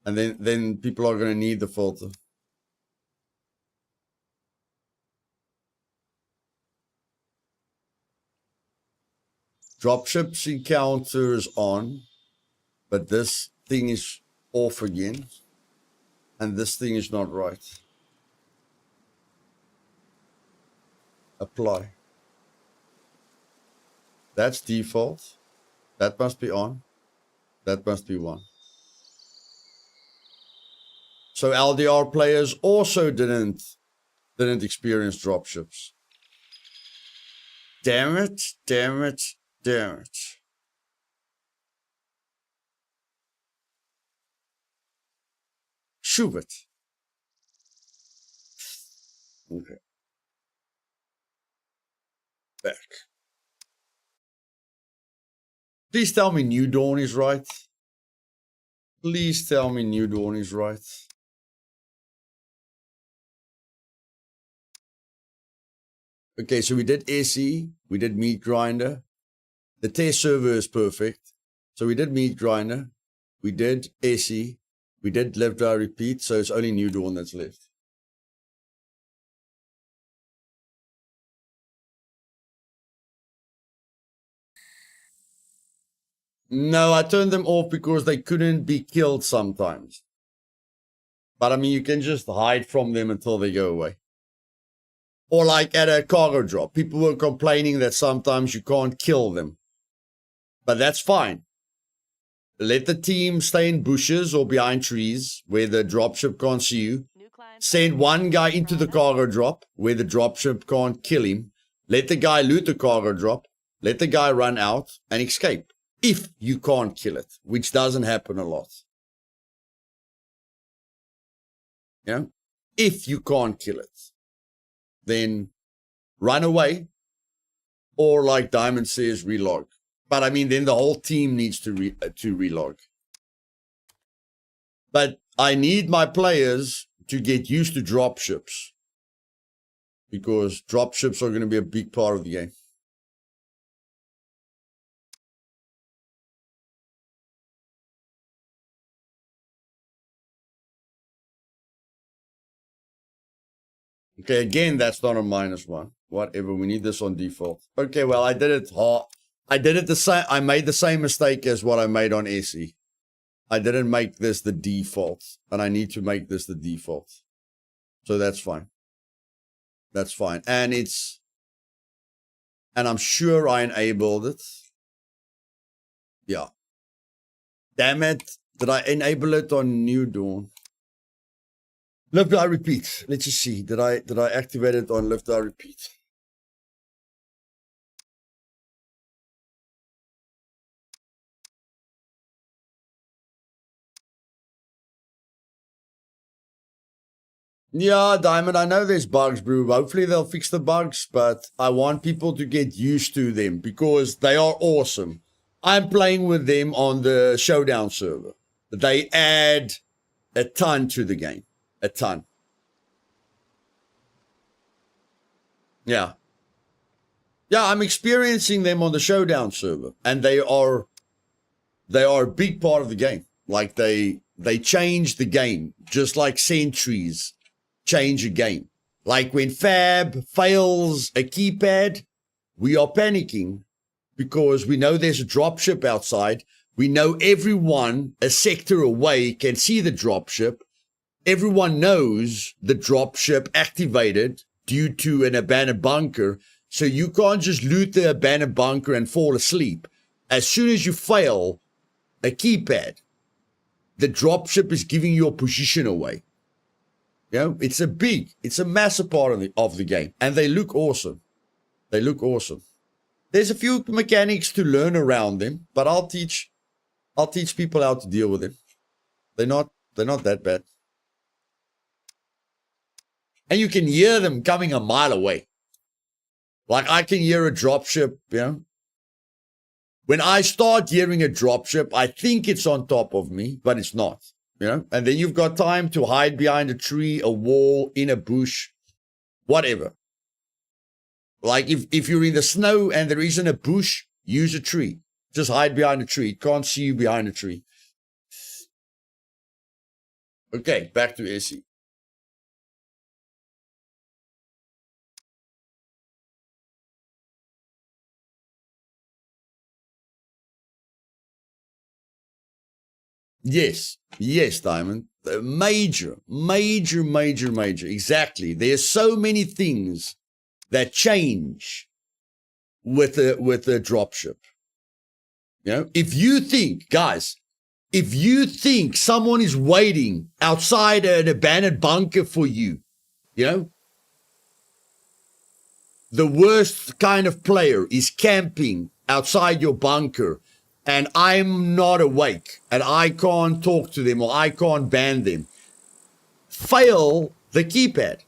and then people are gonna need the filter. Dropships encounters on, but this thing is off again. And this thing is not right. Apply. That's default. That must be on. That must be 1. So LDR players also didn't experience dropships. Damn it, damn it, damn it. Shoot it. Okay. Back. Please tell me New Dawn is right. Please tell me New Dawn is right. Okay, so we did SE, we did Meat Grinder. The test server is perfect. So we did Meat Grinder, we did SE, we did Live Die Repeat, so it's only New Dawn that's left. No, I turned them off because they couldn't be killed sometimes. But I mean, you can just hide from them until they go away. Or like at a cargo drop, people were complaining that sometimes you can't kill them. But that's fine. Let the team stay in bushes or behind trees where the dropship can't see you. Send one guy into the cargo drop where the dropship can't kill him. Let the guy loot the cargo drop. Let the guy run out and escape. If you can't kill it, which doesn't happen a lot. Yeah? If you can't kill it, then run away. Or like Diamond says, relog. But I mean, then the whole team needs to relog. But I need my players to get used to dropships. Because dropships are going to be a big part of the game. Okay, again, that's not a -1. Whatever, we need this on default. Okay, well, I did it hard. I did it the same. I made the same mistake as what I made on SE. I didn't make this the default, and I need to make this the default. So that's fine. That's fine. And I'm sure I enabled it. Yeah. Damn it. Did I enable it on New Dawn? Live Die Repeat. Let's just see. Did I activate it on Live Die Repeat? Yeah, Diamond, I know there's bugs, bro. Hopefully they'll fix the bugs, but I want people to get used to them because they are awesome. I'm playing with them on the Showdown server. They add a ton to the game. A ton. Yeah. Yeah, I'm experiencing them on the Showdown server, and they are a big part of the game. Like they change the game, just like sentries change a game. Like when Fab fails a keypad, we are panicking because we know there's a dropship outside, We know everyone a sector away can see the dropship. Everyone knows the dropship activated due to an abandoned bunker. So you can't just loot the abandoned bunker and fall asleep. As soon as you fail a keypad, the dropship is giving your position away. You know, it's a massive part of the game. And they look awesome. They look awesome. There's a few mechanics to learn around them, but I'll teach people how to deal with them. They're not that bad. And you can hear them coming a mile away. Like I can hear a dropship, you know. When I start hearing a dropship, I think it's on top of me, but it's not, you know. And then you've got time to hide behind a tree, a wall, in a bush, whatever. Like if you're in the snow and there isn't a bush, use a tree. Just hide behind a tree. It can't see you behind a tree. Okay, back to Essie. Yes, Diamond. Major. Exactly. There's so many things that change with the dropship. You know, if you think someone is waiting outside an abandoned bunker for you, you know, the worst kind of player is camping outside your bunker and I'm not awake and I can't talk to them or I can't ban them. Fail the keypad.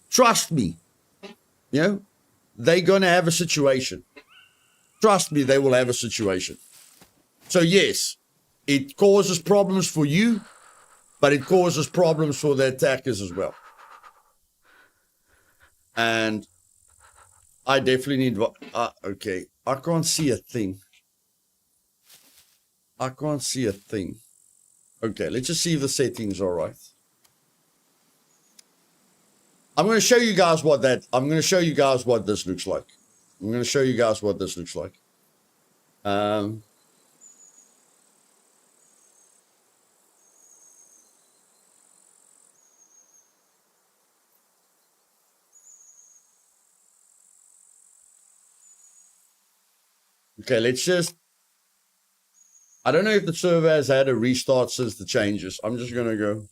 Trust me. You know, they're going to have a situation. Trust me, they will have a situation. So yes, it causes problems for you, but it causes problems for the attackers as well. And I definitely need... okay, I can't see a thing. Okay, let's just see if the settings are right. I'm going to show you guys what this looks like. Okay, let's just... I don't know if the server has had a restart since the changes. I'm just going to go...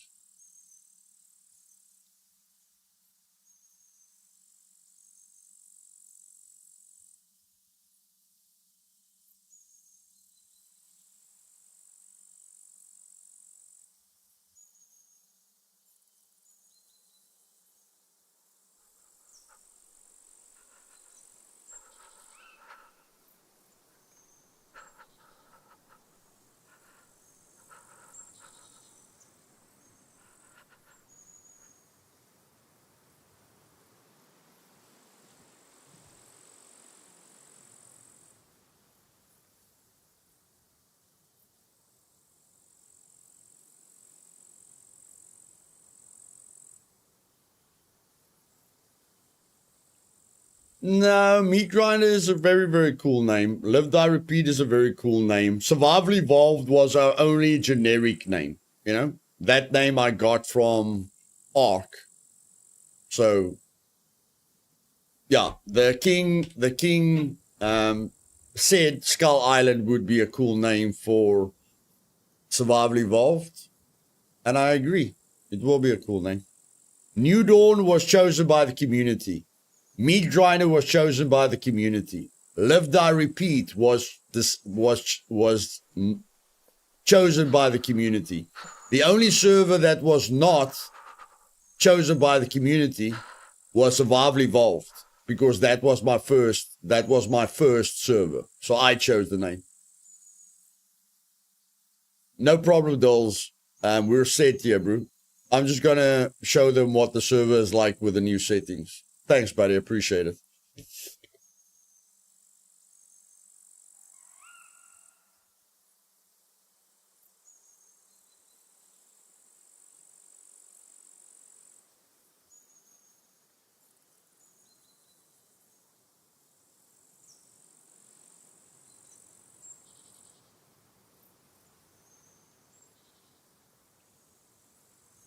No, Meat Grinder is a very, very cool name. Live, Die, Repeat is a very cool name. Survival Evolved was our only generic name, you know? That name I got from Ark. So, yeah, the king said Skull Island would be a cool name for Survival Evolved. And I agree. It will be a cool name. New Dawn was chosen by the community. Meat Grinder was chosen by the community. Live, Die, Repeat was chosen by the community. The only server that was not chosen by the community was Survival Evolved, because that was my first server. So I chose the name. No problem, dolls. We're set here, bro. I'm just gonna show them what the server is like with the new settings. Thanks, buddy. Appreciate it.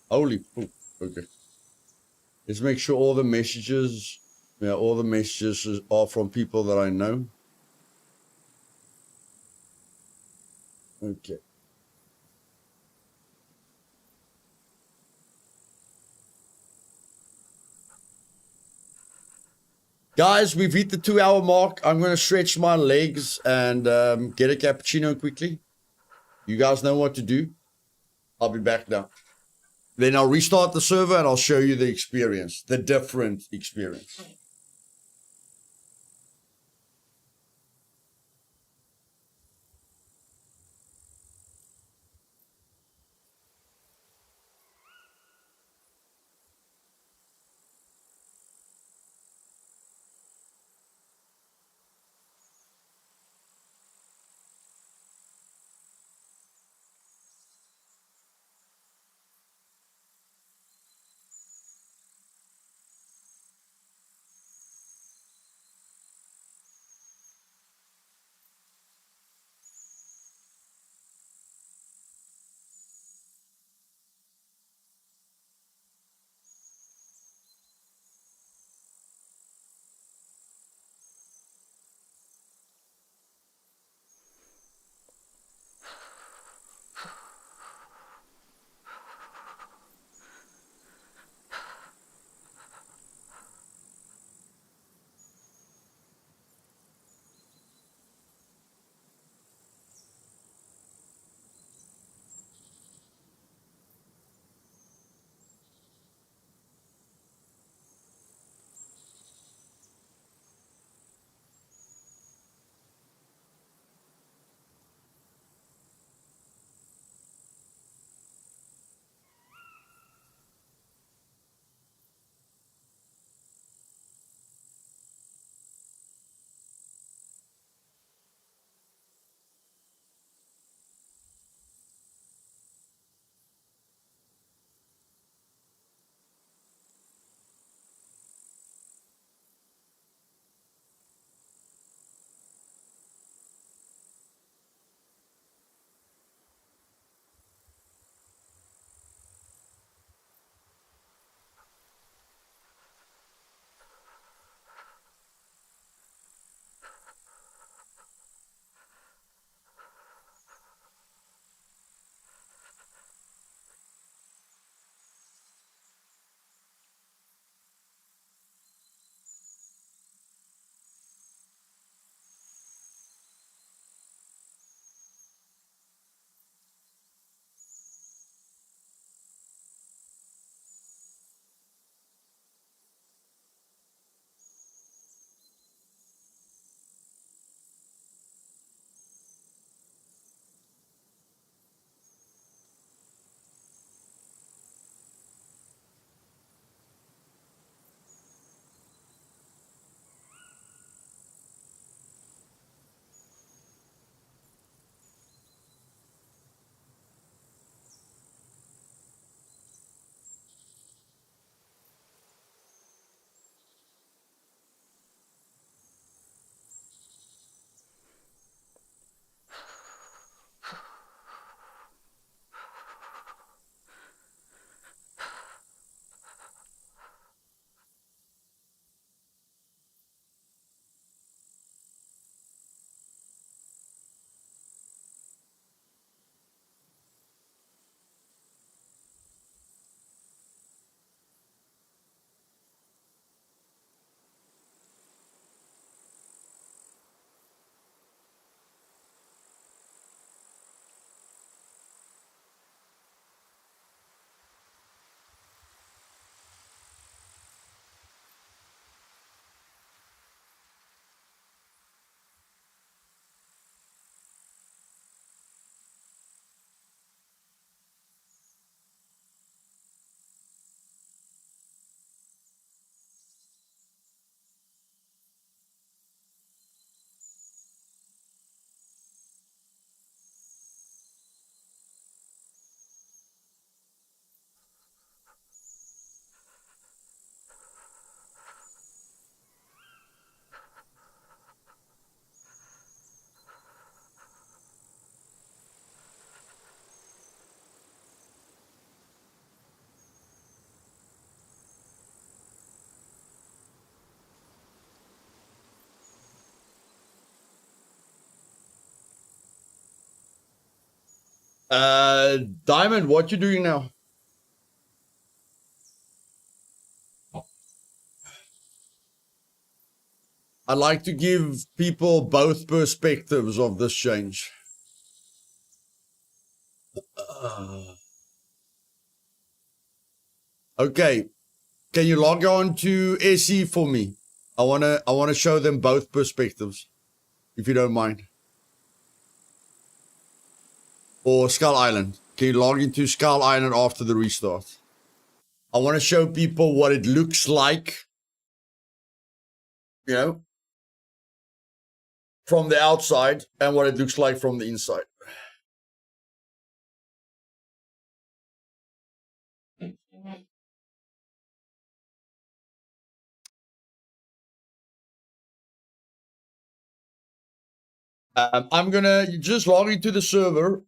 Holy poop. Okay. Let's make sure all the messages, yeah, all the messages are from people that I know. Okay. Guys, we've hit the 2-hour mark. I'm going to stretch my legs and get a cappuccino quickly. You guys know what to do. I'll be back now. Then I'll restart the server and I'll show you the experience, the different experience. Diamond, what you doing now? I like to give people both perspectives of this change. Okay, can you log on to SE for me? I wanna show them both perspectives, if you don't mind. Or Skull Island. Can you log into Skull Island after the restart? I want to show people what it looks like, you know, from the outside and what it looks like from the inside. I'm gonna just log into the server.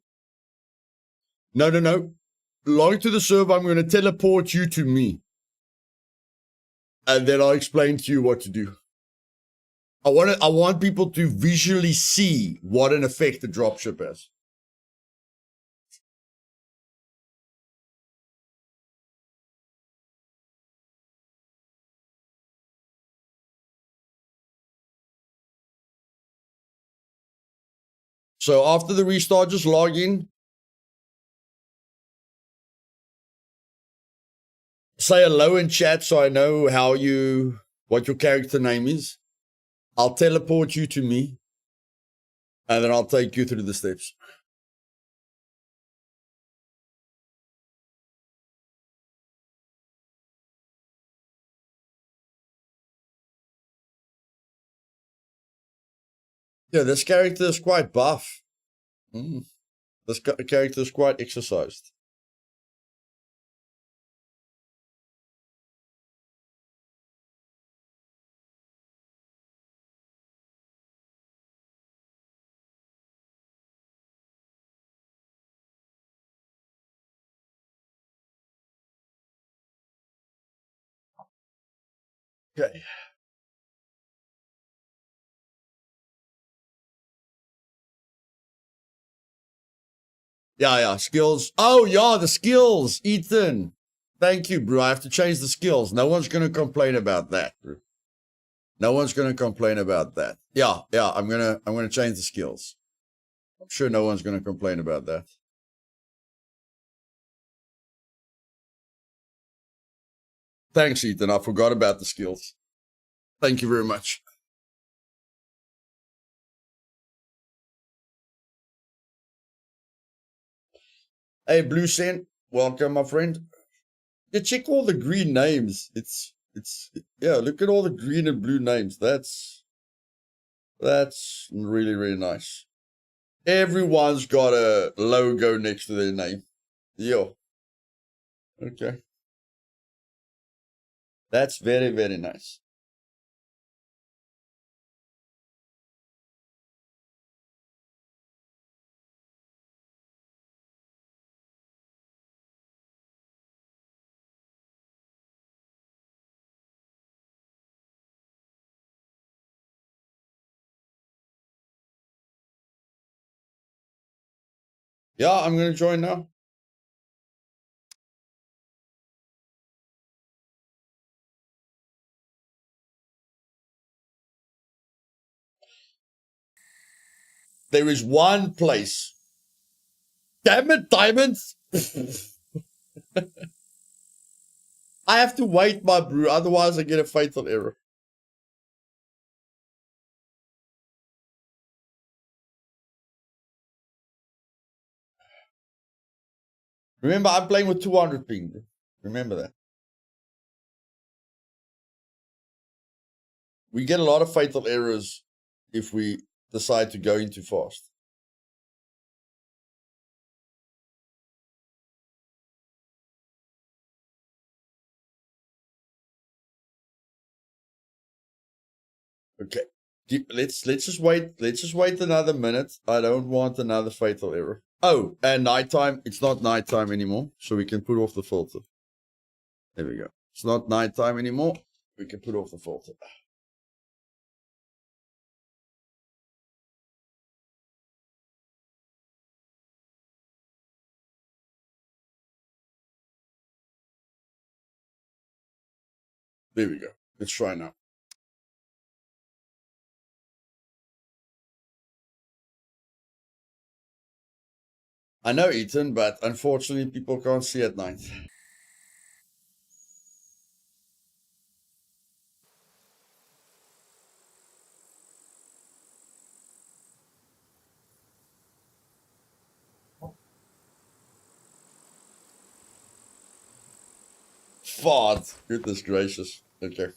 No. Log into the server. I'm gonna teleport you to me, and then I'll explain to you what to do. I want people to visually see what an effect the dropship has. So after the restart, just log in. Say hello in chat so I know what your character name is. I'll teleport you to me, and then I'll take you through the steps. Yeah, this character is quite buff. This character is quite exercised. Okay. Yeah, skills. Oh, yeah, the skills, Ethan. Thank you, bro. I have to change the skills. No one's going to complain about that, bro. No one's going to complain about that. Yeah, I'm going to change the skills. I'm sure no one's going to complain about that. Thanks, Ethan. I forgot about the skills. Thank you very much. Hey, Blue Scent. Welcome, my friend. Yeah, check all the green names. Yeah, look at all the green and blue names. That's really, really nice. Everyone's got a logo next to their name. Yo. Okay. That's very, very nice. Yeah, I'm going to join now. There is one place. Damn it, diamonds! I have to wait, my brew, otherwise I get a fatal error. Remember, I'm playing with 200 ping. Bro. Remember that. We get a lot of fatal errors if we decide to go in too fast. Okay. Let's just wait. Let's just wait another minute. I don't want another fatal error. Oh, and nighttime. It's not nighttime anymore, so we can put off the filter. There we go. It's not nighttime anymore. We can put off the filter. There we go. Let's try now. I know, Ethan, but unfortunately people can't see at night. Fart. Goodness gracious. Okay.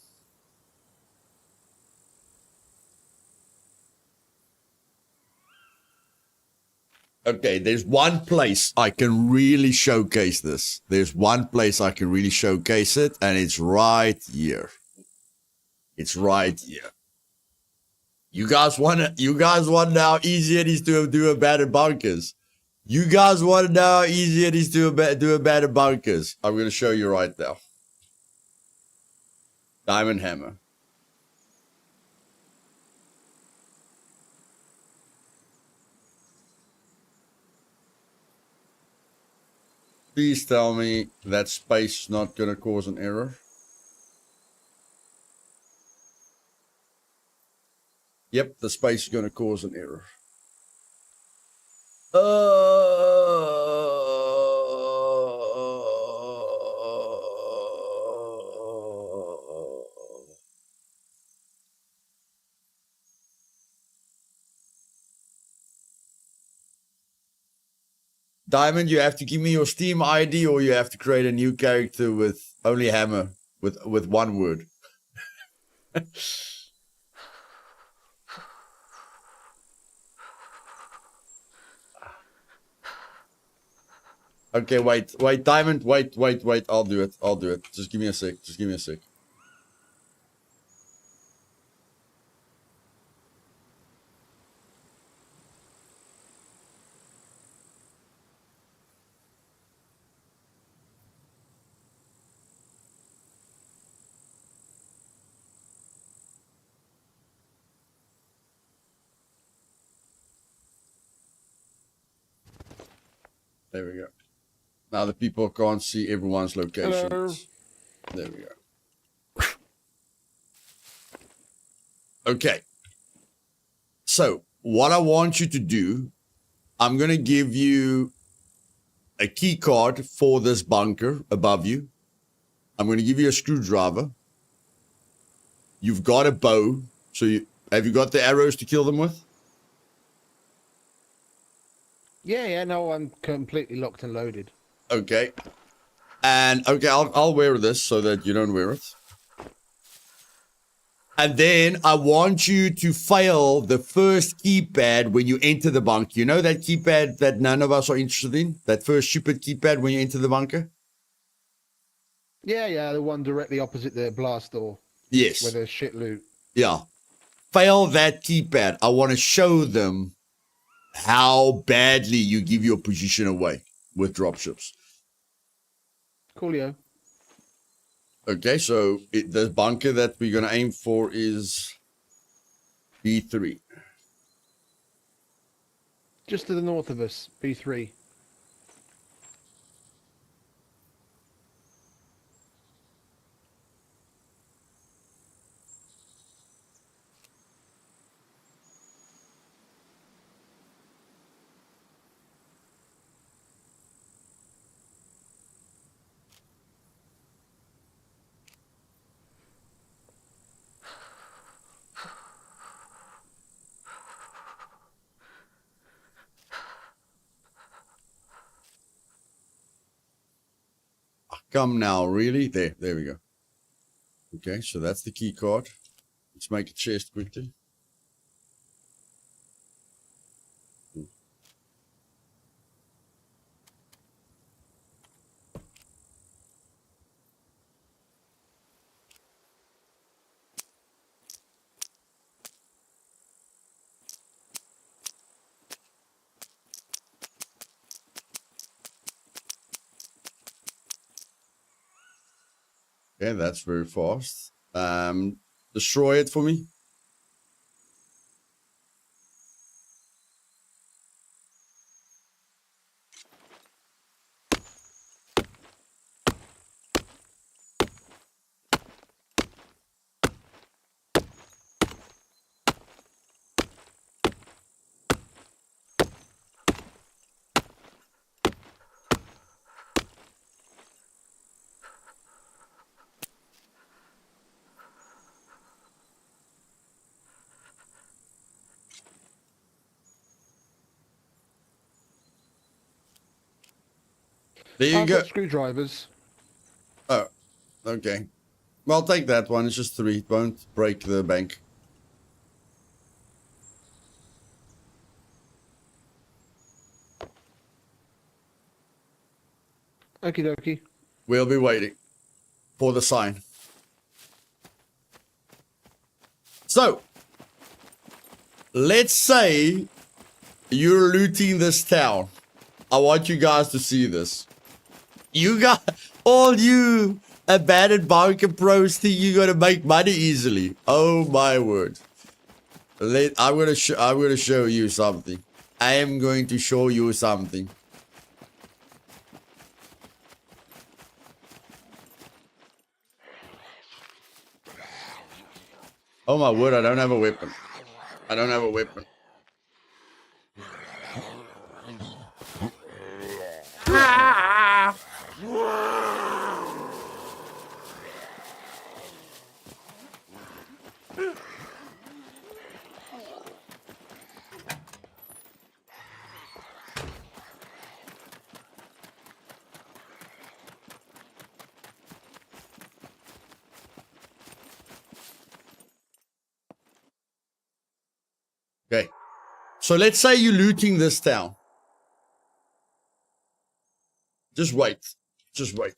Okay, there's one place I can really showcase this. There's one place I can really showcase it, and it's right here. It's right here. You guys want to know how easy it is to do abandoned bunkers? You guys want to know how easy it is to do abandoned bunkers? I'm going to show you right now. Diamond hammer. Please tell me that space is not going to cause an error. Yep, the space is going to cause an error. Diamond, you have to give me your Steam ID, or you have to create a new character with only hammer, with one word. Okay, wait, Diamond, wait. I'll do it. Just give me a sec. There we go. Now the people can't see everyone's locations. Hello. There we go. Okay. So what I want you to do, I'm going to give you a key card for this bunker above you. I'm going to give you a screwdriver. You've got a bow. So have you got the arrows to kill them with? Yeah, no, I'm completely locked and loaded. Okay. And okay, I'll wear this so that you don't wear it. And then I want you to fail the first keypad when you enter the bunker. You know that keypad that none of us are interested in? That first stupid keypad when you enter the bunker? Yeah, the one directly opposite the blast door. Yes. Where there's shit loot. Yeah. Fail that keypad. I want to show them how badly you give your position away with dropships. Coolio. Okay, so the bunker that we're going to aim for is B3. Just to the north of us, B3. Come now, really? There we go. Okay, so that's the key card. Let's make a chest quickly. Okay, that's very fast. Destroy it for me. There you I've go. got screwdrivers. Oh, okay. Well, I'll take that one. It's just 3. It won't break the bank. Okie dokie. We'll be waiting for the sign. So, let's say you're looting this town. I want you guys to see this. You got all you abandoned bunker pros think you're gonna make money easily. Oh my word! I'm gonna show you something. I am going to show you something. Oh my word! I don't have a weapon. I don't have a weapon. Okay. So let's say you're looting this town. Just wait. Just wait.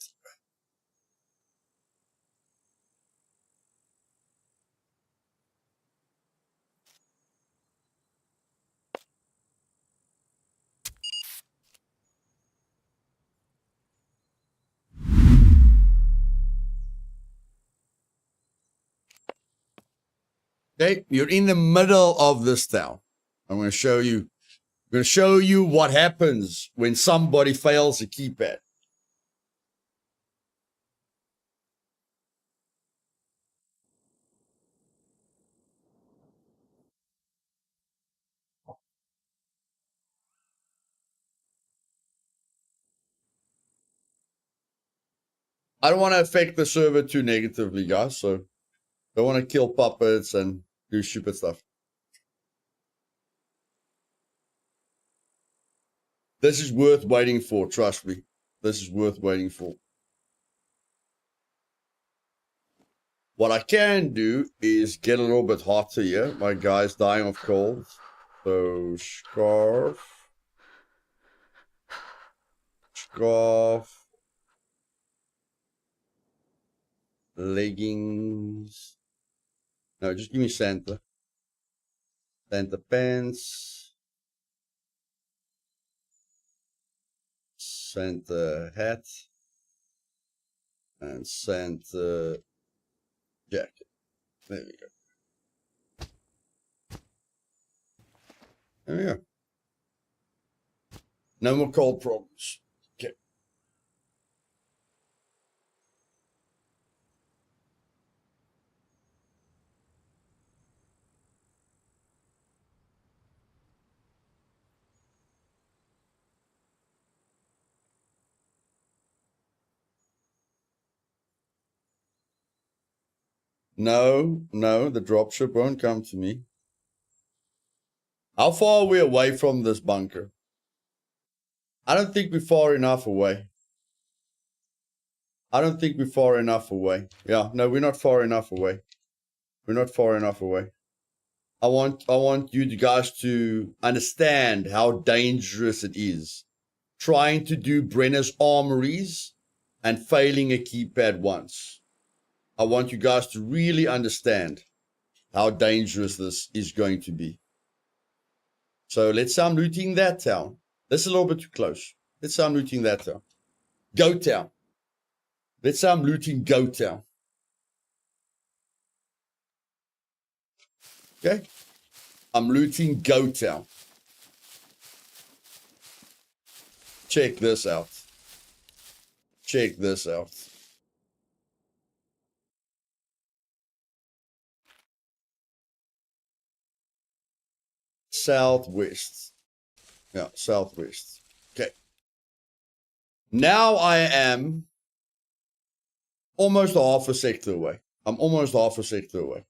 Okay, you're in the middle of this town. I'm going to show you. I'm going to show you what happens when somebody fails a keypad. I don't want to affect the server too negatively, guys. So don't want to kill puppets and do stupid stuff. This is worth waiting for. Trust me. This is worth waiting for. What I can do is get a little bit hotter here. My guy's dying of cold. So scarf. Scarf. Leggings. No, just give me Santa. Santa pants. Santa hat. And Santa jacket. There we go. There we go. No more cold problems. Okay. No, the dropship won't come to me. How far are we away from this bunker? I don't think we're far enough away. I don't think we're far enough away. Yeah, no, we're not far enough away. We're not far enough away. I want you guys to understand how dangerous it is trying to do Brenner's armories and failing a keypad once. I want you guys to really understand how dangerous this is going to be. So let's say I'm looting that town. That's a little bit too close. Let's say I'm looting that town. Go town. Let's say I'm looting Go town. Okay? I'm looting Go town. Check this out. Check this out. Southwest. Yeah, southwest. Okay. Now I am almost half a sector away. I'm almost half a sector away.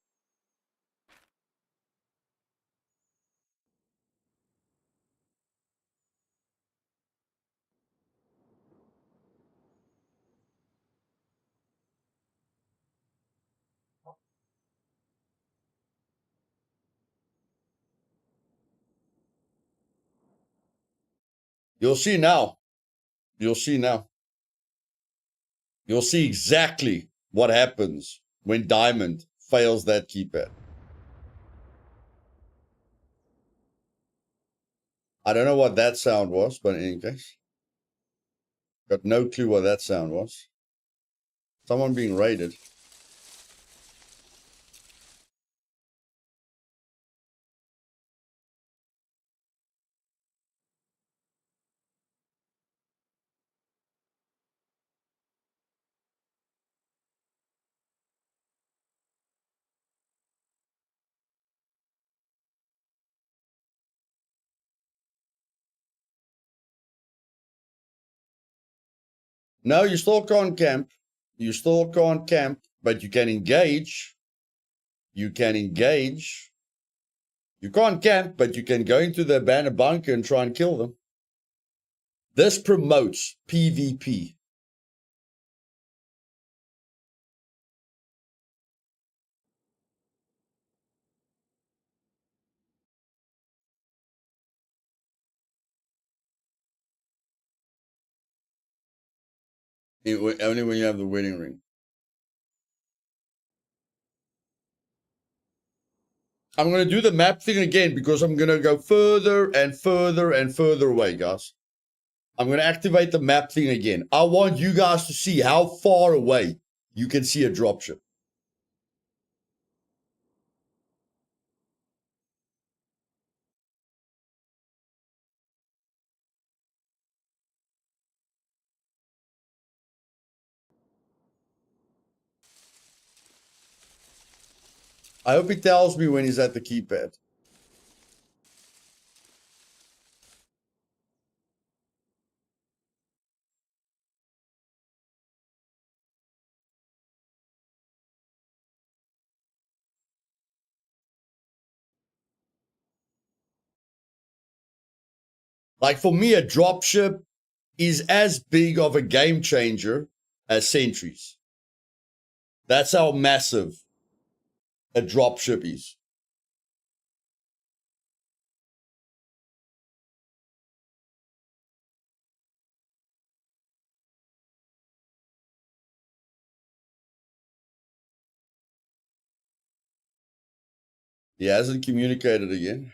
You'll see now. You'll see now. You'll see exactly what happens when Diamond fails that keypad. I don't know what that sound was, but in any case, got no clue what that sound was. Someone being raided. No, you still can't camp. You still can't camp, but you can engage. You can engage. You can't camp, but you can go into the abandoned bunker and try and kill them. This promotes PvP. Only when you have the wedding ring. I'm going to do the map thing again because I'm going to go further and further and further away, guys. I'm going to activate the map thing again. I want you guys to see how far away you can see a dropship. I hope he tells me when he's at the keypad. Like for me, a dropship is as big of a game changer as sentries. That's how massive a dropship is. He hasn't communicated again.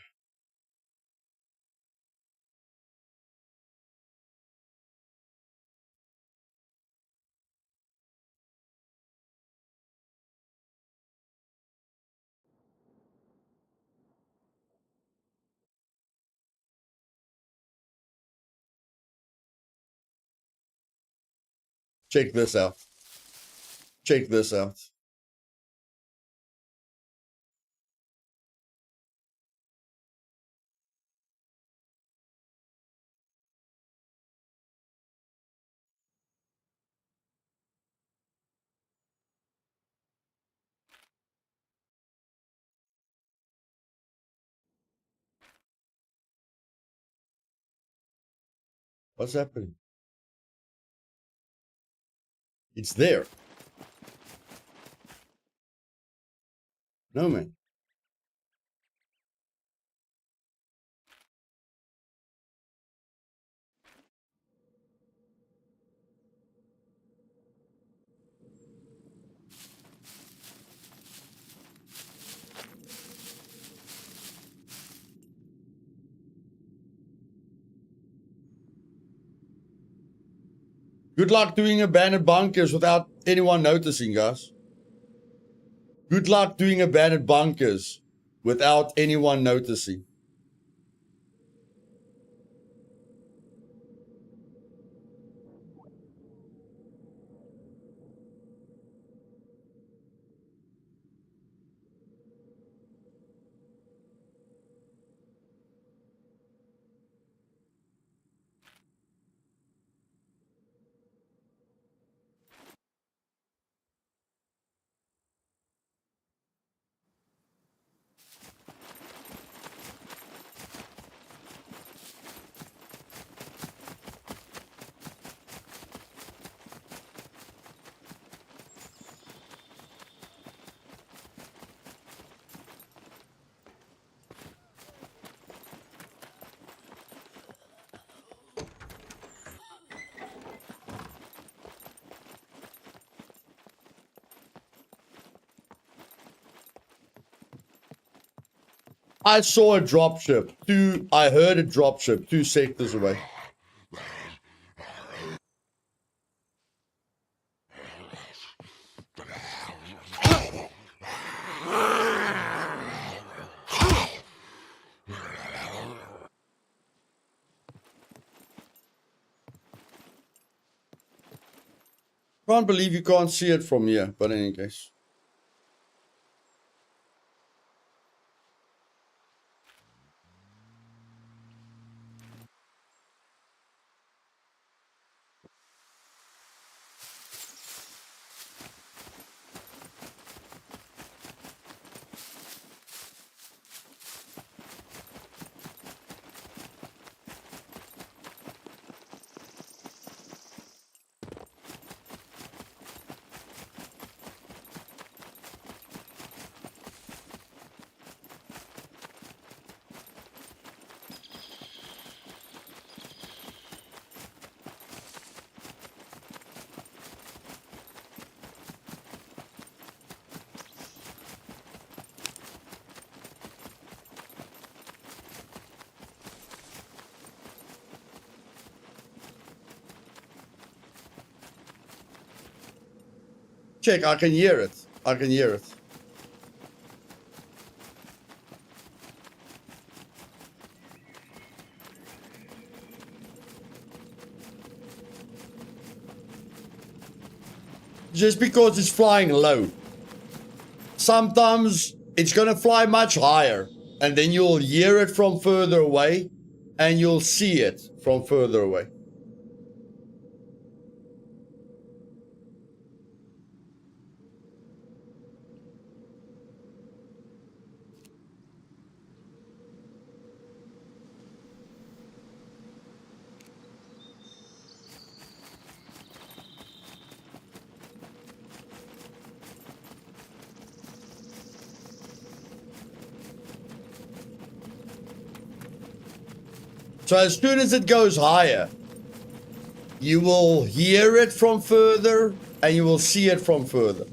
Check this out. Check this out. What's happening? It's there. No, man. Good luck doing abandoned bunkers without anyone noticing, guys. Good luck doing abandoned bunkers without anyone noticing. I saw a dropship. I heard a dropship 2 sectors away. Can't believe you can't see it from here, but in any case. Check, I can hear it. I can hear it. Just because it's flying low. Sometimes it's gonna fly much higher, and then you'll hear it from further away, and you'll see it from further away. So as soon as it goes higher, you will hear it from further and you will see it from further.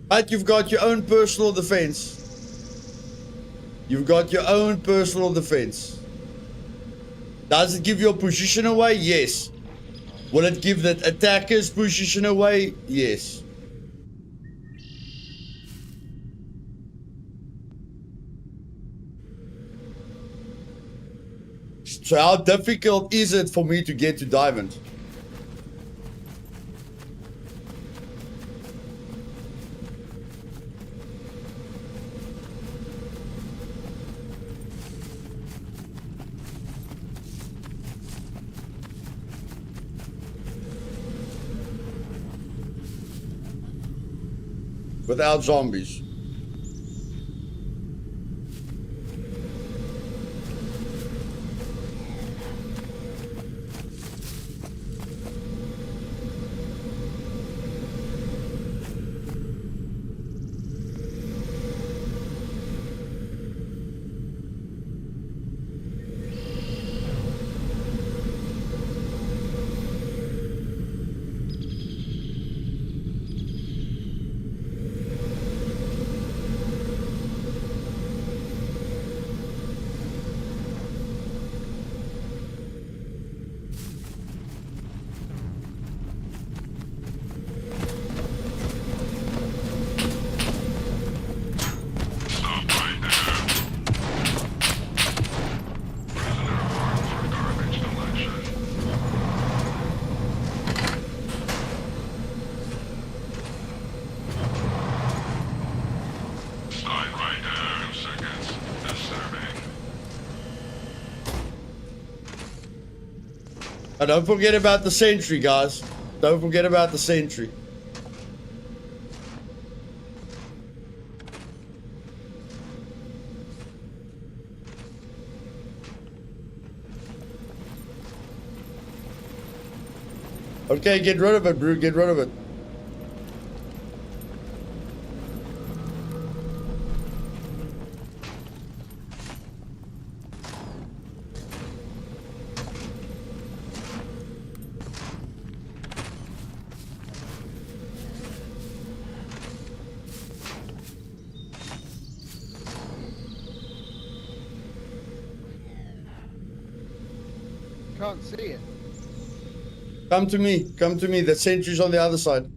But you've got your own personal defense. You've got your own personal defense. Does it give your position away? Yes. Will it give the attacker's position away? Yes. So how difficult is it for me to get to diamond? Without zombies. And don't forget about the sentry, guys. Don't forget about the sentry. Okay, get rid of it, Brew. Get rid of it. Can't see it. Come to me. Come to me. The sentry's on the other side.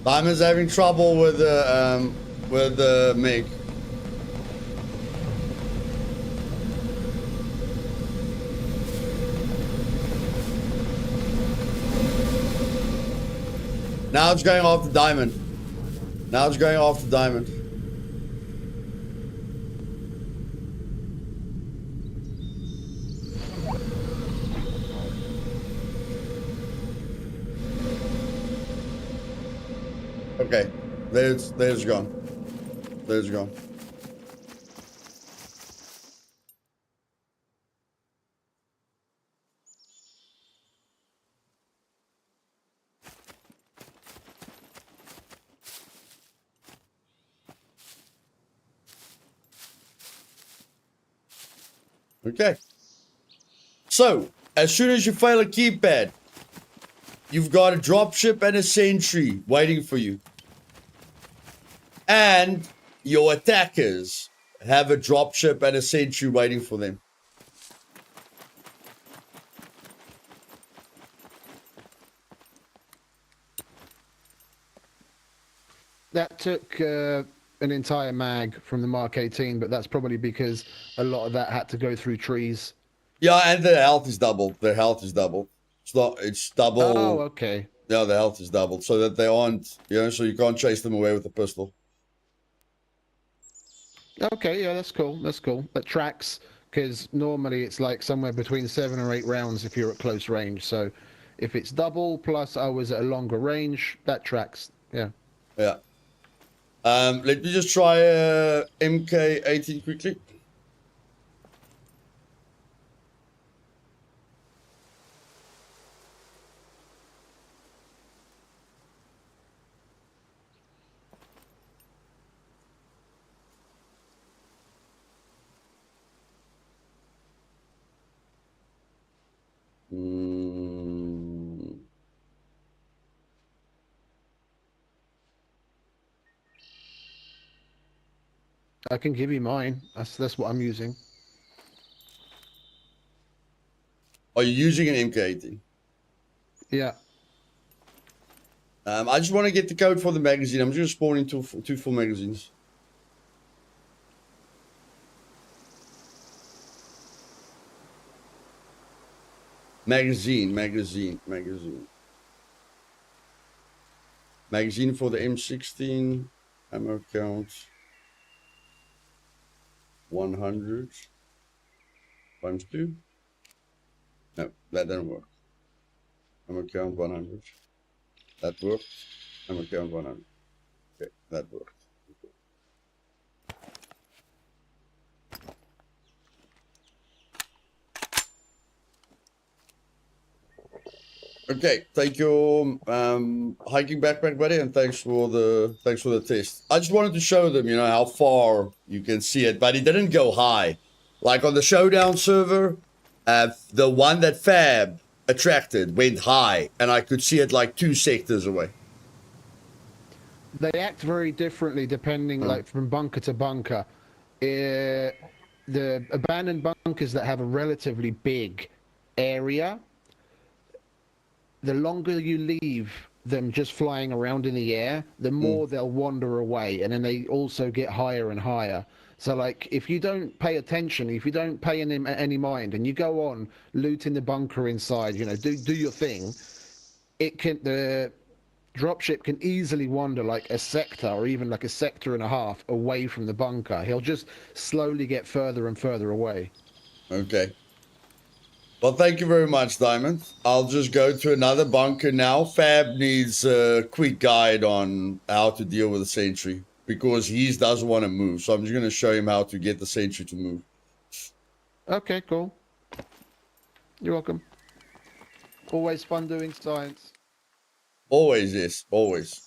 Diamond's having trouble with the Meg. Now it's going off the Diamond. Now it's going off the Diamond. Okay, there's gone. There's gone. Okay. So, as soon as you fail a keypad, you've got a dropship and a sentry waiting for you. And your attackers have a dropship and a sentry waiting for them. That took an entire mag from the Mark 18, but that's probably because a lot of that had to go through trees. Yeah, and the health is doubled. The health is doubled. It's double. Oh, okay. Yeah, the health is doubled so that they aren't, so you can't chase them away with a pistol. Okay, yeah, that's cool. That's cool. That tracks, because normally it's like somewhere between 7 or 8 rounds if you're at close range. So if it's double plus I was at a longer range, that tracks. Yeah. Yeah. Let me just try MK18 quickly. I can give you mine. That's what I'm using. Are you using an MK18? Yeah. I just want to get the code for the magazine. I'm just spawning two full magazines. Magazine for the M16. Ammo count 100 times 2. No, that didn't work. Ammo count 100. That worked. Ammo count 100. Okay, that worked. Okay, thank you, hiking backpack buddy, and thanks for the test. I just wanted to show them, you know, how far you can see it, but it didn't go high. Like on the showdown server, the one that Fab attracted went high, and I could see it like 2 sectors away. They act very differently depending, like from bunker to bunker. The abandoned bunkers that have a relatively big area, the longer you leave them just flying around in the air, the more they'll wander away, and then they also get higher and higher. So, like, if you don't pay attention, if you don't pay any mind, and you go on looting the bunker inside, you know, do your thing, the dropship can easily wander like a sector or even like a sector and a half away from the bunker. He'll just slowly get further and further away. Okay. Well, thank you very much, Diamond. I'll just go to another bunker now. Fab needs a quick guide on how to deal with the sentry because he doesn't want to move. So I'm just going to show him how to get the sentry to move. Okay, cool. You're welcome. Always fun doing science. Always, yes. Always.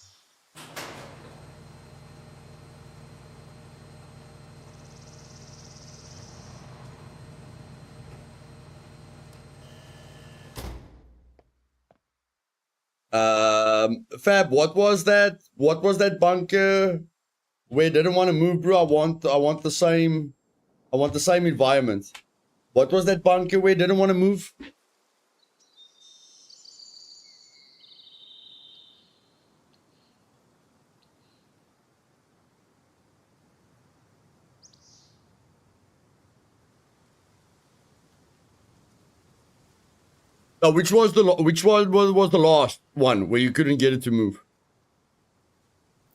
Fab, what was that? What was that bunker where didn't want to move, bro? I want the same environment. What was that bunker where didn't want to move? Oh, which one was the last one where you couldn't get it to move?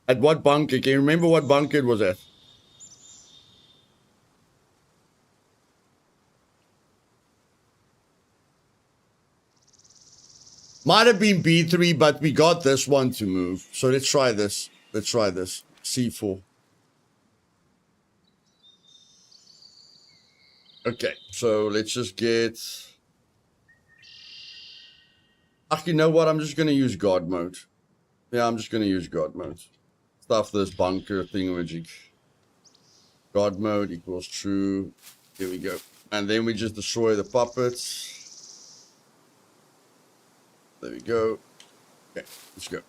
At what bunker? Can you remember what bunker it was at? Might have been B3, but we got this one to move. So let's try this. Let's try this. C4. Okay, so let's just get... You know what? I'm just going to use God mode. Yeah, I'm just going to use God mode. Stuff this bunker thingamajig. God mode equals true. Here we go. And then we just destroy the puppets. There we go. Okay, let's go.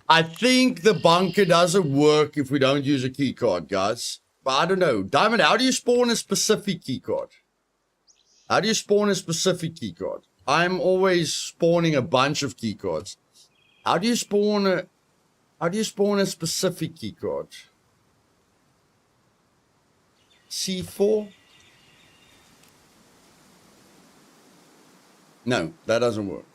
I think the bunker doesn't work if we don't use a key card, guys. But I don't know. Diamond, how do you spawn a specific key card? How do you spawn a specific key card? I'm always spawning a bunch of key cards. How do you spawn a specific key card? C4? No, that doesn't work.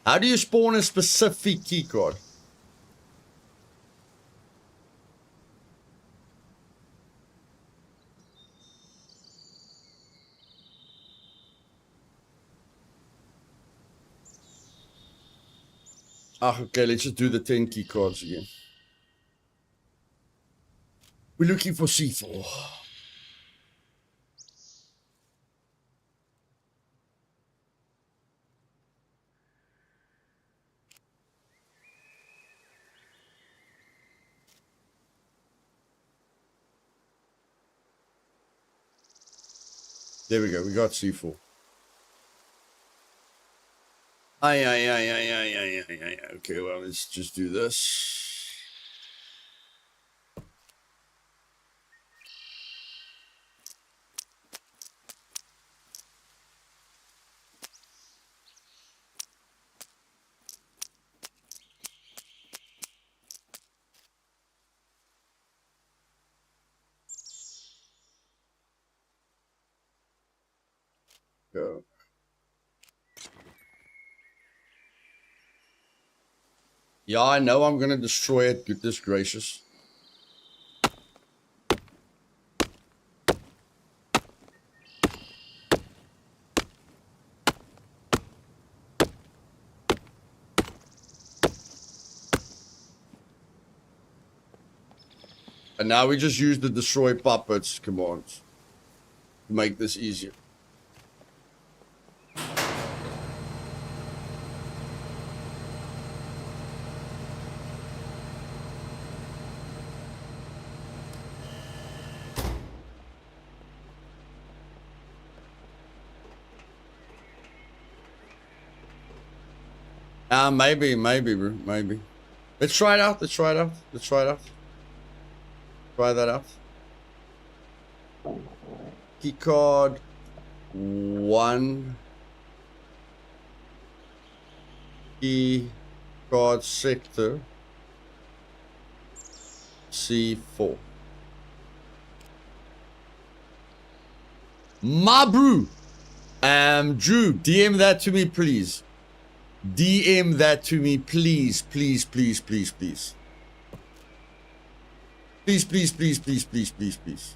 How do you spawn a specific keycard? Okay, let's just do the 10 keycards again. We're looking for C4. There we go, we got C4. Aye. Okay, well, let's just do this. Go. Yeah, I know I'm gonna destroy it. Goodness gracious. And now we just use the destroy puppets commands to make this easier. Maybe, bro. Maybe. Let's try it out. Let's try it out. Let's try it out. Try that out. Keycard 1. Keycard sector C4. Mabru. Drew, DM that to me, please. DM that to me, please, please, please, please, please. Please, please, please, please, please, please, please.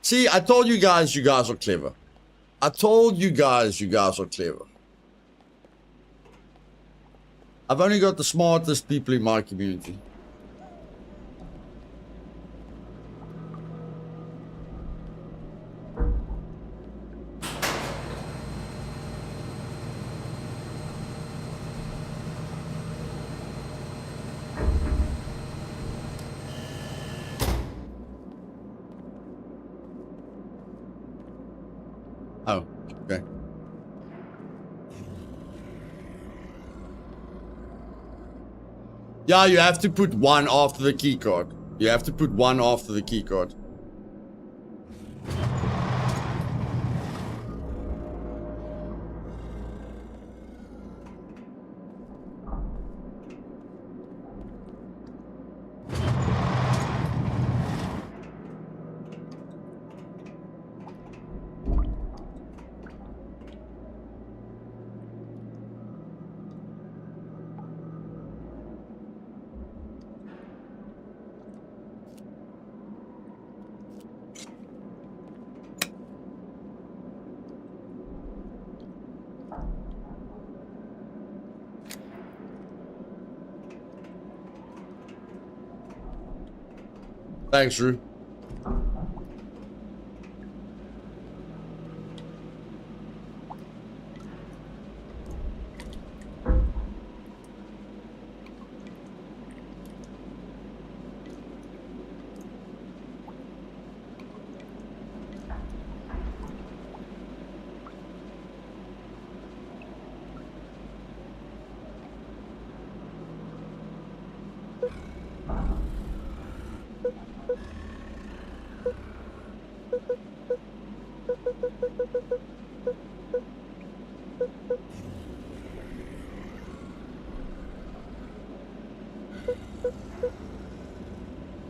See, I told you guys are clever. I told you guys are clever. I've only got the smartest people in my community. Oh, okay. Yeah, you have to put one after the key card. You have to put one after the key card. Thanks, Drew.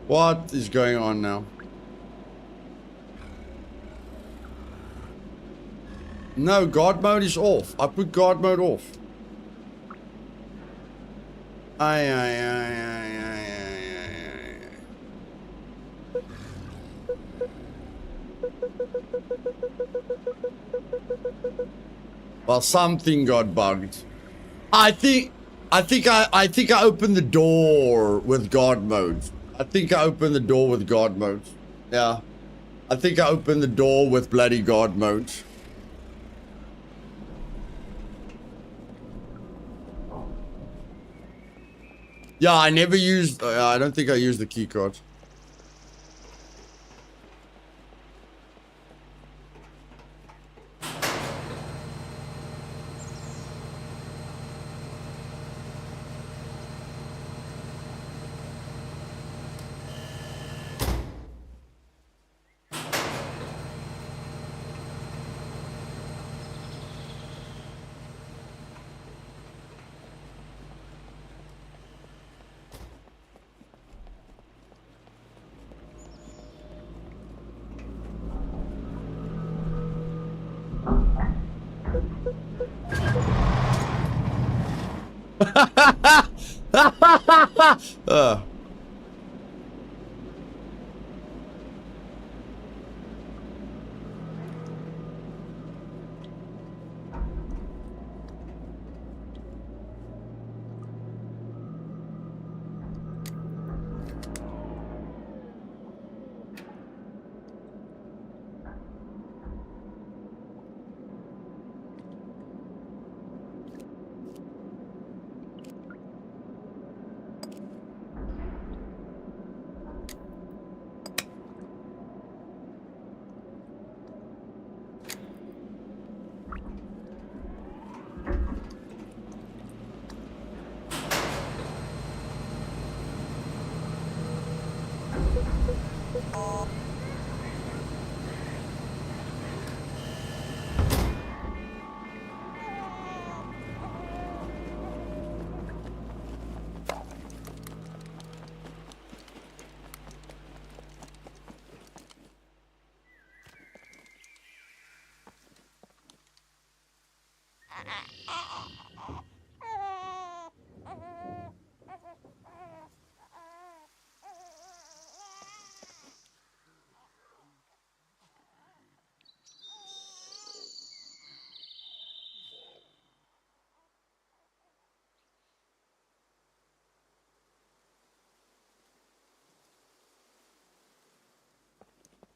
What is going on now? No, guard mode is off. I put guard mode off. Well, something got bugged. I think I opened the door with guard mode. I think I opened the door with guard mode. Yeah. I think I opened the door with bloody guard mode. Yeah, I never used... I don't think I used the key card.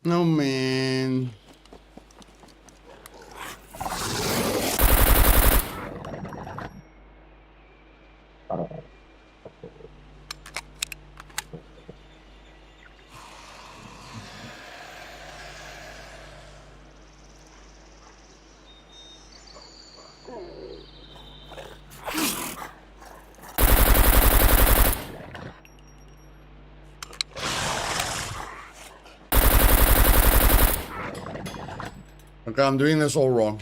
No, man. Okay, I'm doing this all wrong.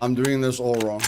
I'm doing this all wrong.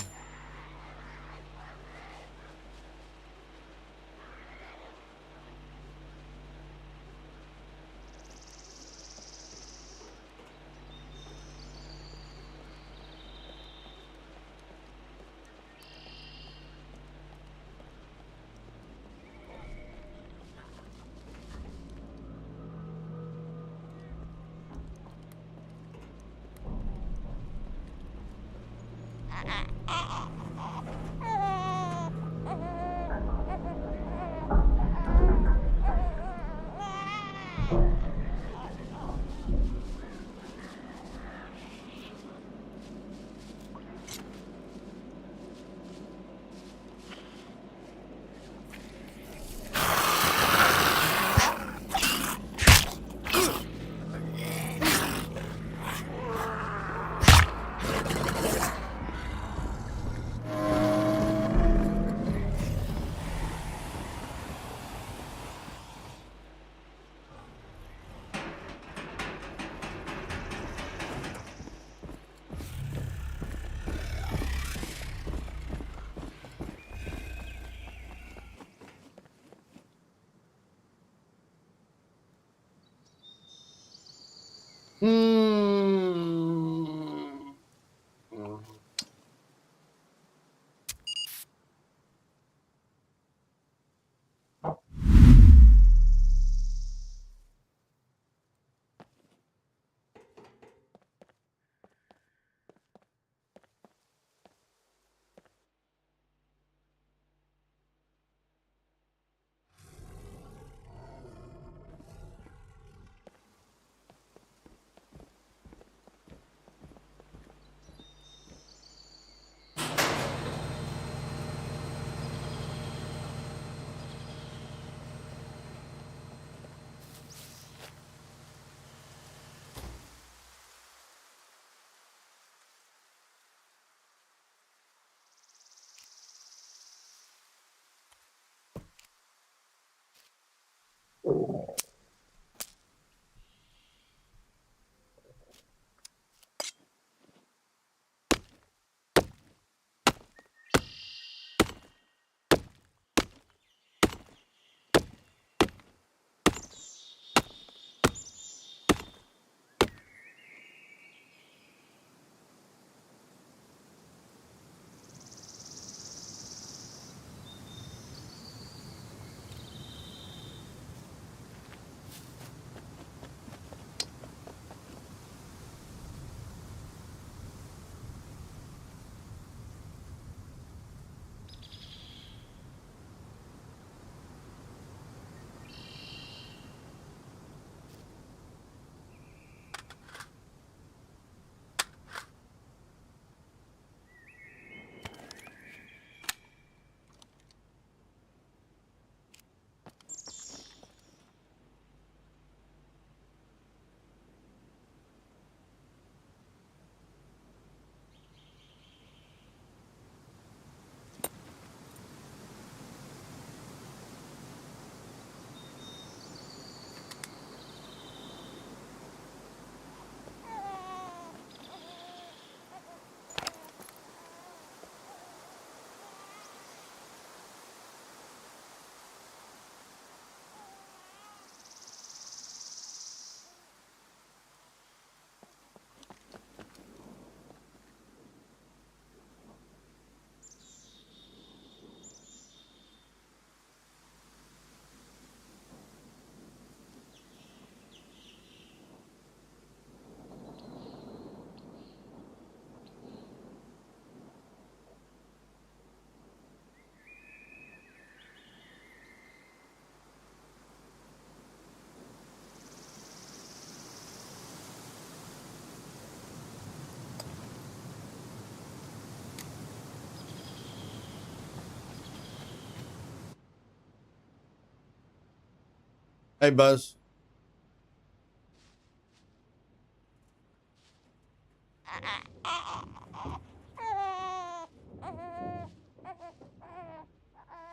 Hey, Buzz.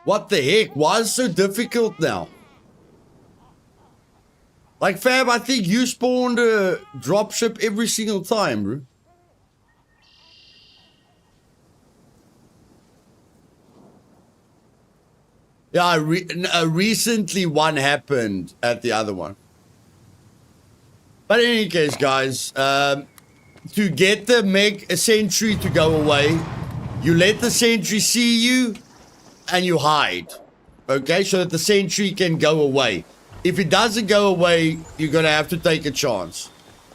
What the heck? Why is it so difficult now? Like, Fab, I think you spawned a dropship every single time, bro. Yeah, recently one happened at the other one. But in any case, guys, to get the Meg sentry to go away, you let the sentry see you and you hide. Okay, so that the sentry can go away. If it doesn't go away, you're going to have to take a chance.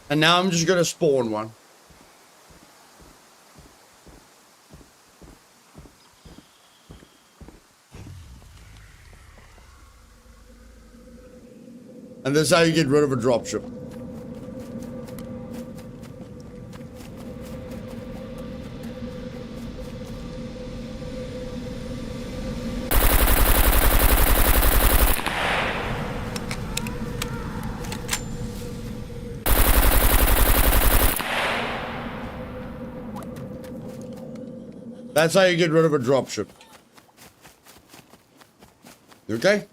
And now I'm just going to spawn one. And this is how you get rid of a dropship. That's how you get rid of a dropship. Okay?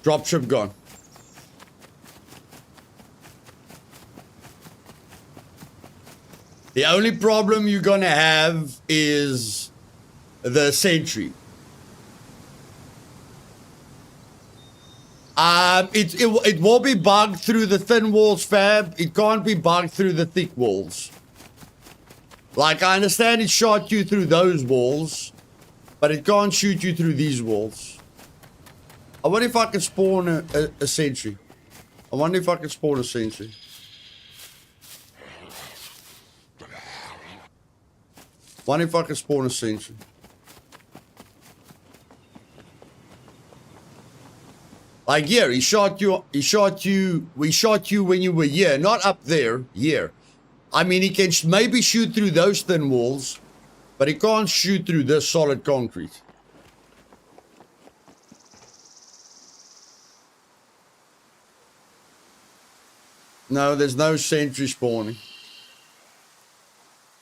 Dropship gone. The only problem you're gonna have is the sentry. It will be bugged through the thin walls, Fab. It can't be bugged through the thick walls. Like, I understand it shot you through those walls, but it can't shoot you through these walls. I wonder if I can spawn a sentry. I wonder if I can spawn a sentry. Wonder if I can spawn a sentry. Like, yeah, we shot you when you were here, not up there, here. I mean, he can maybe shoot through those thin walls, but he can't shoot through this solid concrete. No, there's no sentry spawning.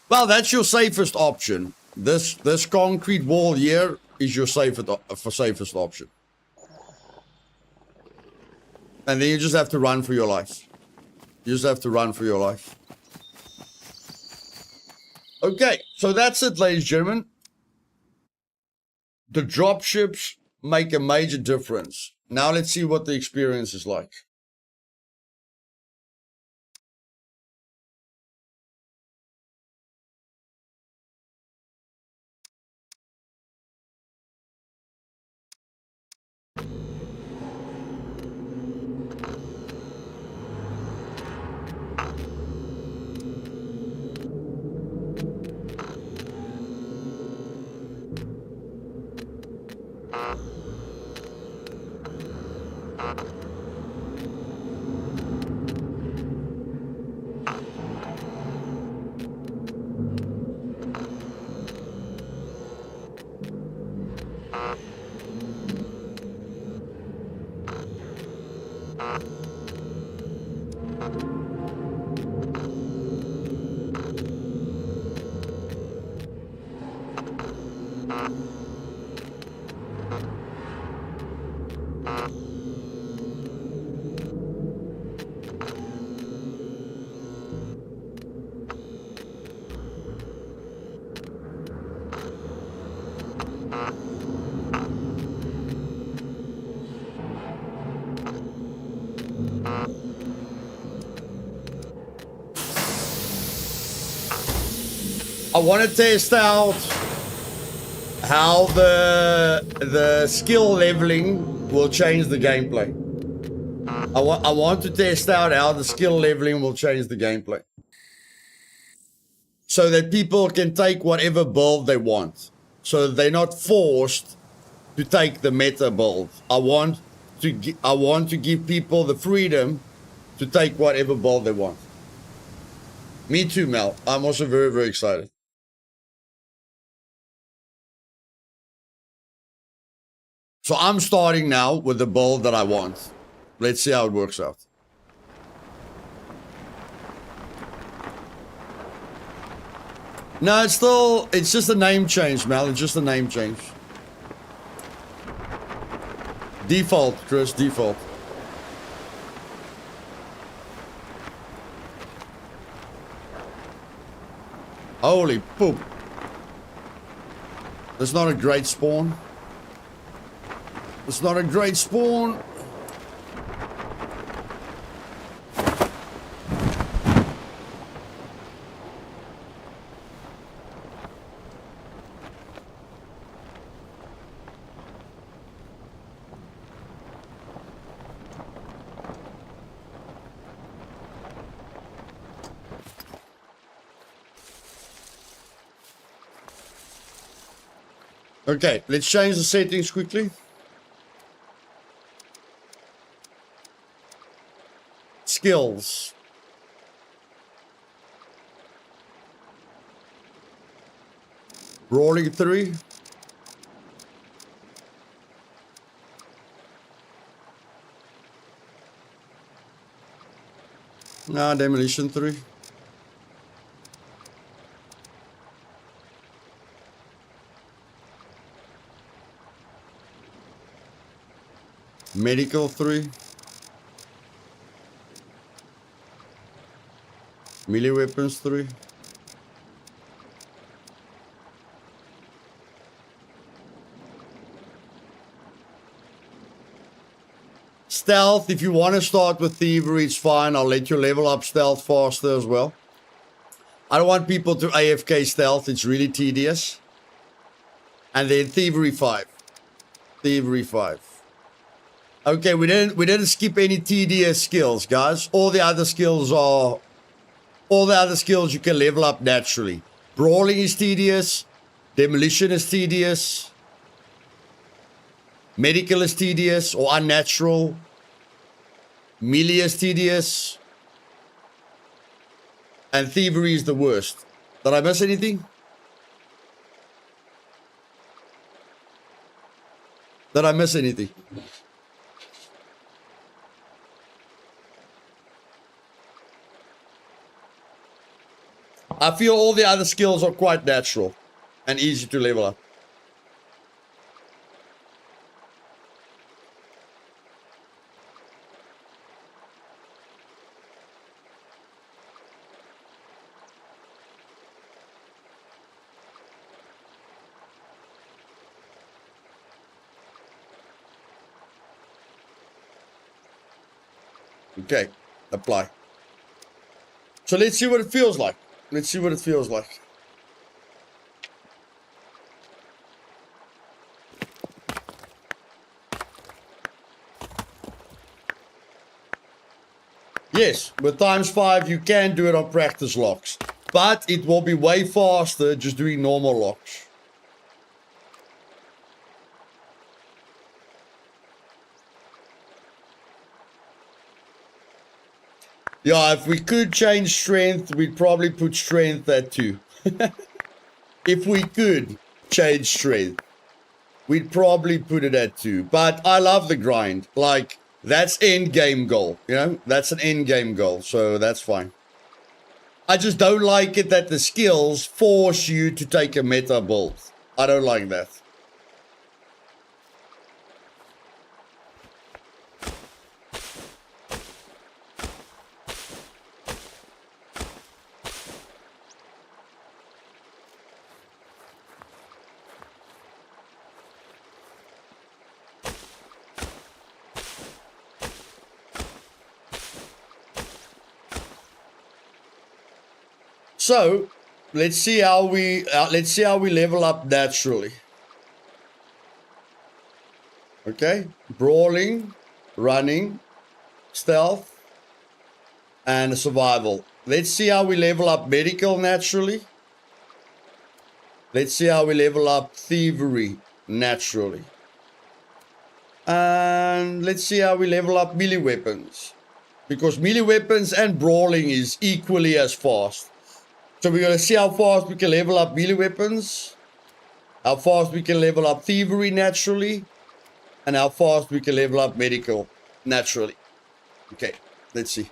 Well, that's your safest option. This concrete wall here is your safest option. And then you just have to run for your life. You just have to run for your life. Okay, so that's it, ladies and gentlemen. The dropships make a major difference. Now let's see what the experience is like. I want to test out how the skill leveling will change the gameplay. I want to test out how the skill leveling will change the gameplay. So that people can take whatever build they want. So that they're not forced to take the meta build. I want to give people the freedom to take whatever build they want. Me too, Mel. I'm also very, very excited. So I'm starting now with the build that I want. Let's see how it works out. No, it's just a name change, Mal. It's just a name change. Default, Chris, default. Holy poop. That's not a great spawn. It's not a great spawn. Okay, let's change the settings quickly. Skills. Brawling 3. Nah, demolition 3. Medical 3. Melee weapons 3. Stealth, if you want to start with thievery, it's fine. I'll let you level up stealth faster as well. I don't want people to AFK stealth. It's really tedious. And then thievery 5. Thievery 5. Okay, we didn't skip any tedious skills, guys. All the other skills you can level up naturally. Brawling is tedious. Demolition is tedious. Medical is tedious or unnatural. Melee is tedious. And thievery is the worst. Did I miss anything? Did I miss anything? I feel all the other skills are quite natural and easy to level up. Okay, apply. So let's see what it feels like. Let's see what it feels like. Yes, with ×5 you can do it on practice locks, but it will be way faster just doing normal locks. Yeah, if we could change strength, we'd probably put strength at 2. If we could change strength, we'd probably put it at 2. But I love the grind. Like, that's end game goal, you know? That's an end game goal, so that's fine. I just don't like it that the skills force you to take a meta build. I don't like that. So, let's see how we level up naturally. Okay, brawling, running, stealth, and survival. Let's see how we level up medical naturally. Let's see how we level up thievery naturally. And let's see how we level up melee weapons. Because melee weapons and brawling is equally as fast. So we're going to see how fast we can level up melee weapons. How fast we can level up thievery naturally. and how fast we can level up medical naturally. Okay, let's see.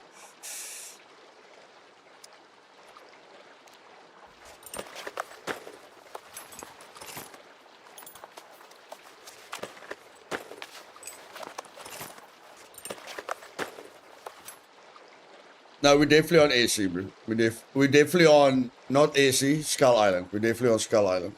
No, we're definitely on AC, bro. We're definitely on, not AC, Skull Island. We're definitely on Skull Island.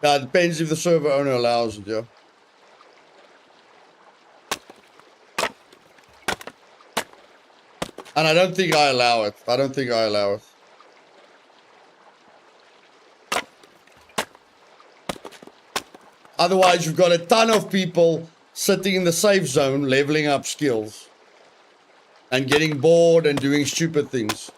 Yeah, it depends if the server owner allows it, yeah. And I don't think I allow it. I don't think I allow it. Otherwise, you've got a ton of people sitting in the safe zone, leveling up skills. And getting bored and doing stupid things.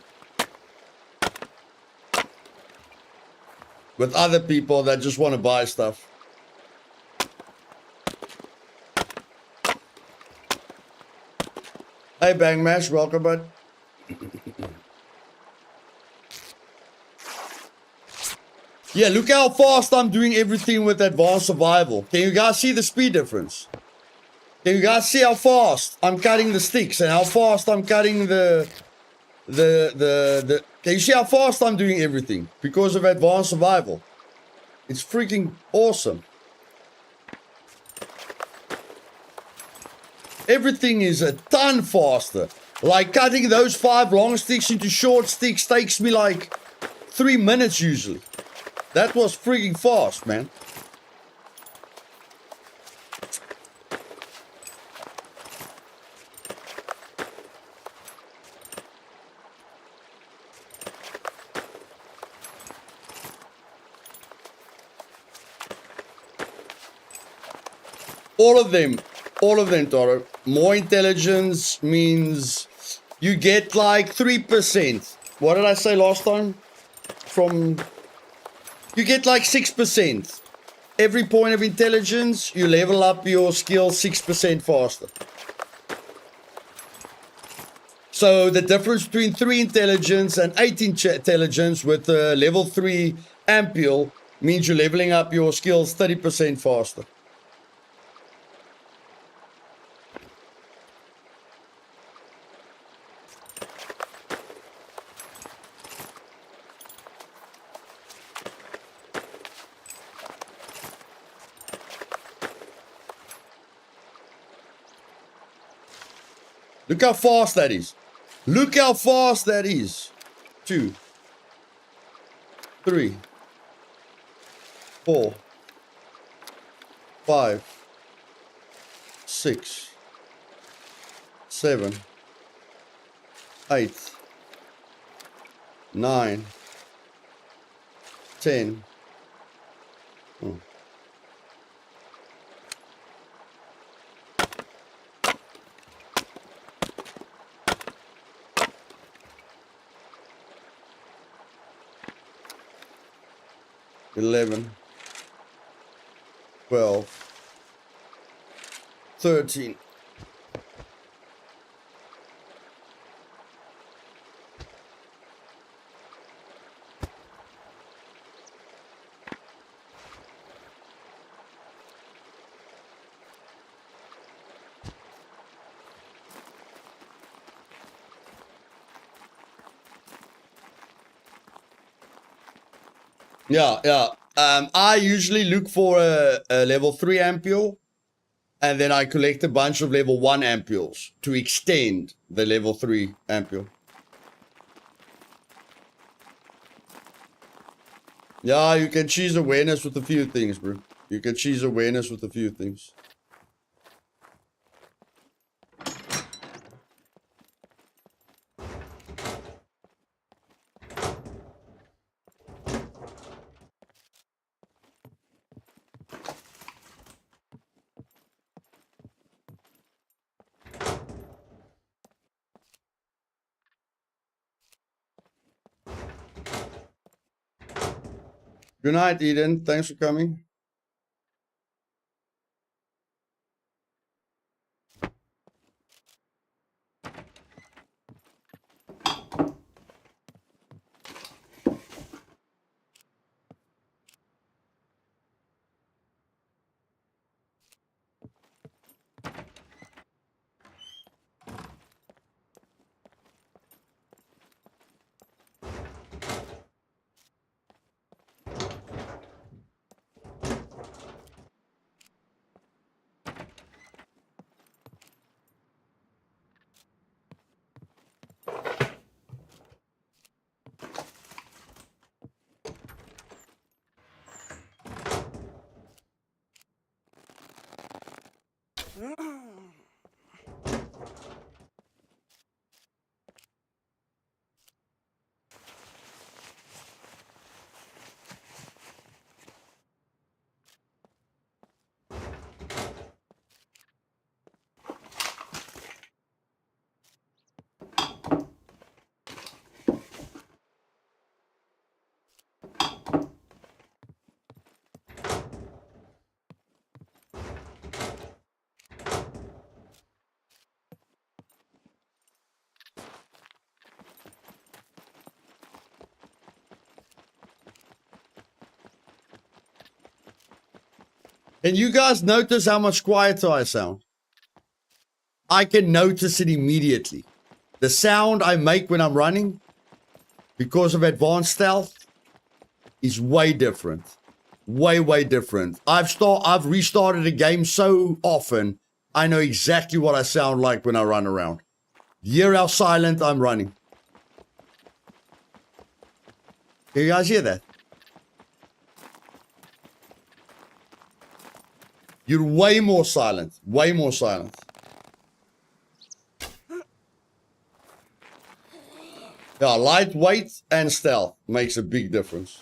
With other people that just want to buy stuff. Hey Bang Mash, welcome bud. Yeah, look how fast I'm doing everything with advanced survival. Can you guys see the speed difference? Can you guys see how fast I'm cutting the sticks and how fast I'm cutting the can you see how fast I'm doing everything? Because of advanced survival. It's freaking awesome. Everything is a ton faster. Like cutting those 5 long sticks into short sticks takes me like 3 minutes usually. That was freaking fast, man. All of them, Toro. More intelligence means you get like 3%. What did I say last time? You get like 6%. Every point of intelligence, you level up your skill 6% faster. So the difference between 3 intelligence and 8 intelligence with level 3 ampule means you're leveling up your skills 30% faster. Look how fast that is. Look how fast that is. 2, 3, 4, 5, 6, 7, 8, 9, 10. Oh. $11, 12, 13, Yeah, yeah. I usually look for a level 3 ampule, and then I collect a bunch of level 1 ampules to extend the level 3 ampule. Yeah, you can cheese awareness with a few things, bro. You can cheese awareness with a few things. Good night, Eden. Thanks for coming. Can you guys notice how much quieter I sound? I can notice it immediately. The sound I make when I'm running, because of advanced stealth, is way different. Way different. I've restarted a game so often, I know exactly what I sound like when I run around. Hear how silent I'm running. Can you guys hear that? You're way more silent. Way more silent. Yeah, lightweight and stealth makes a big difference.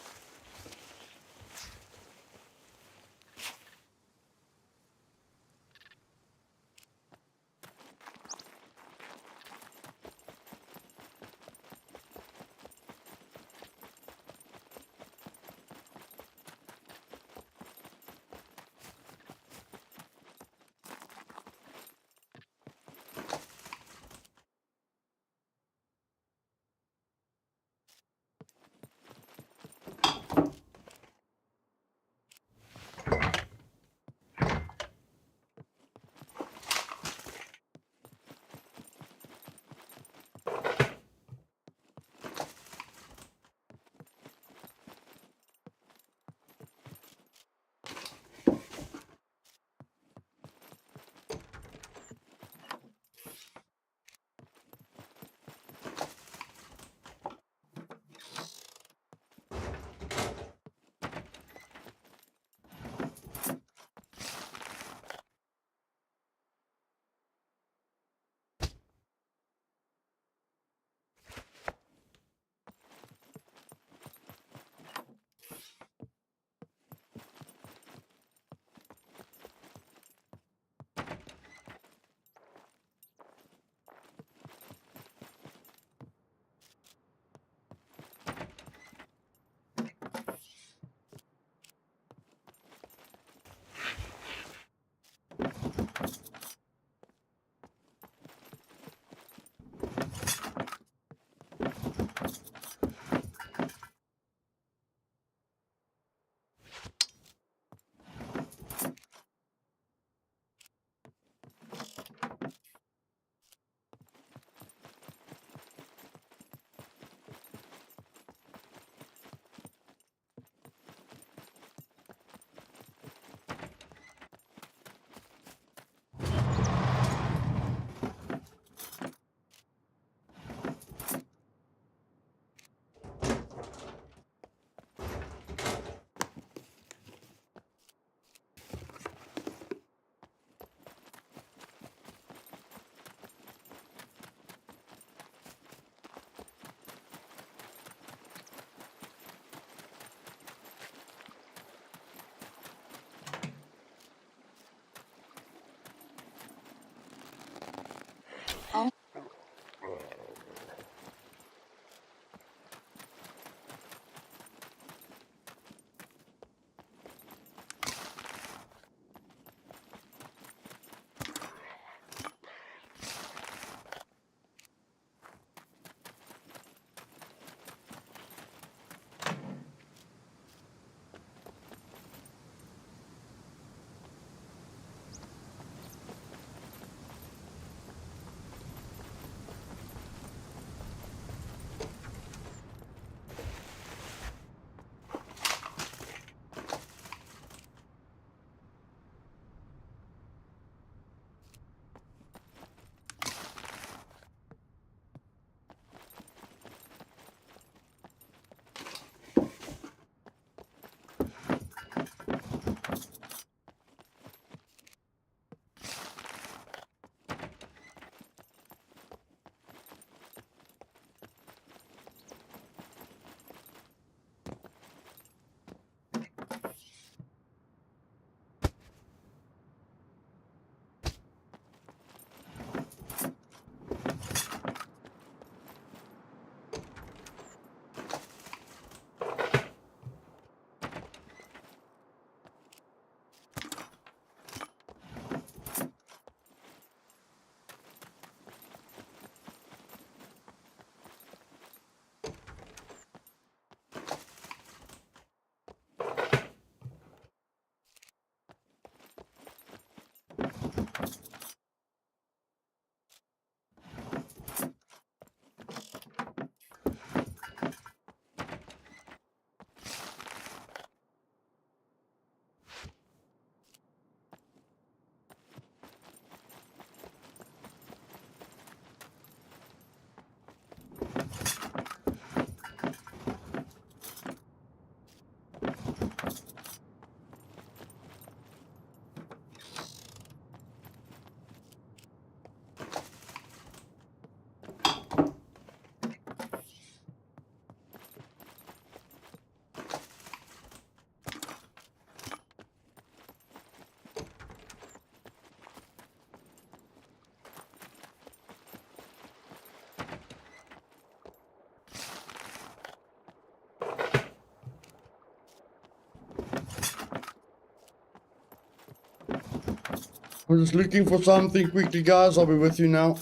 I'm just looking for something quickly, guys. I'll be with you now.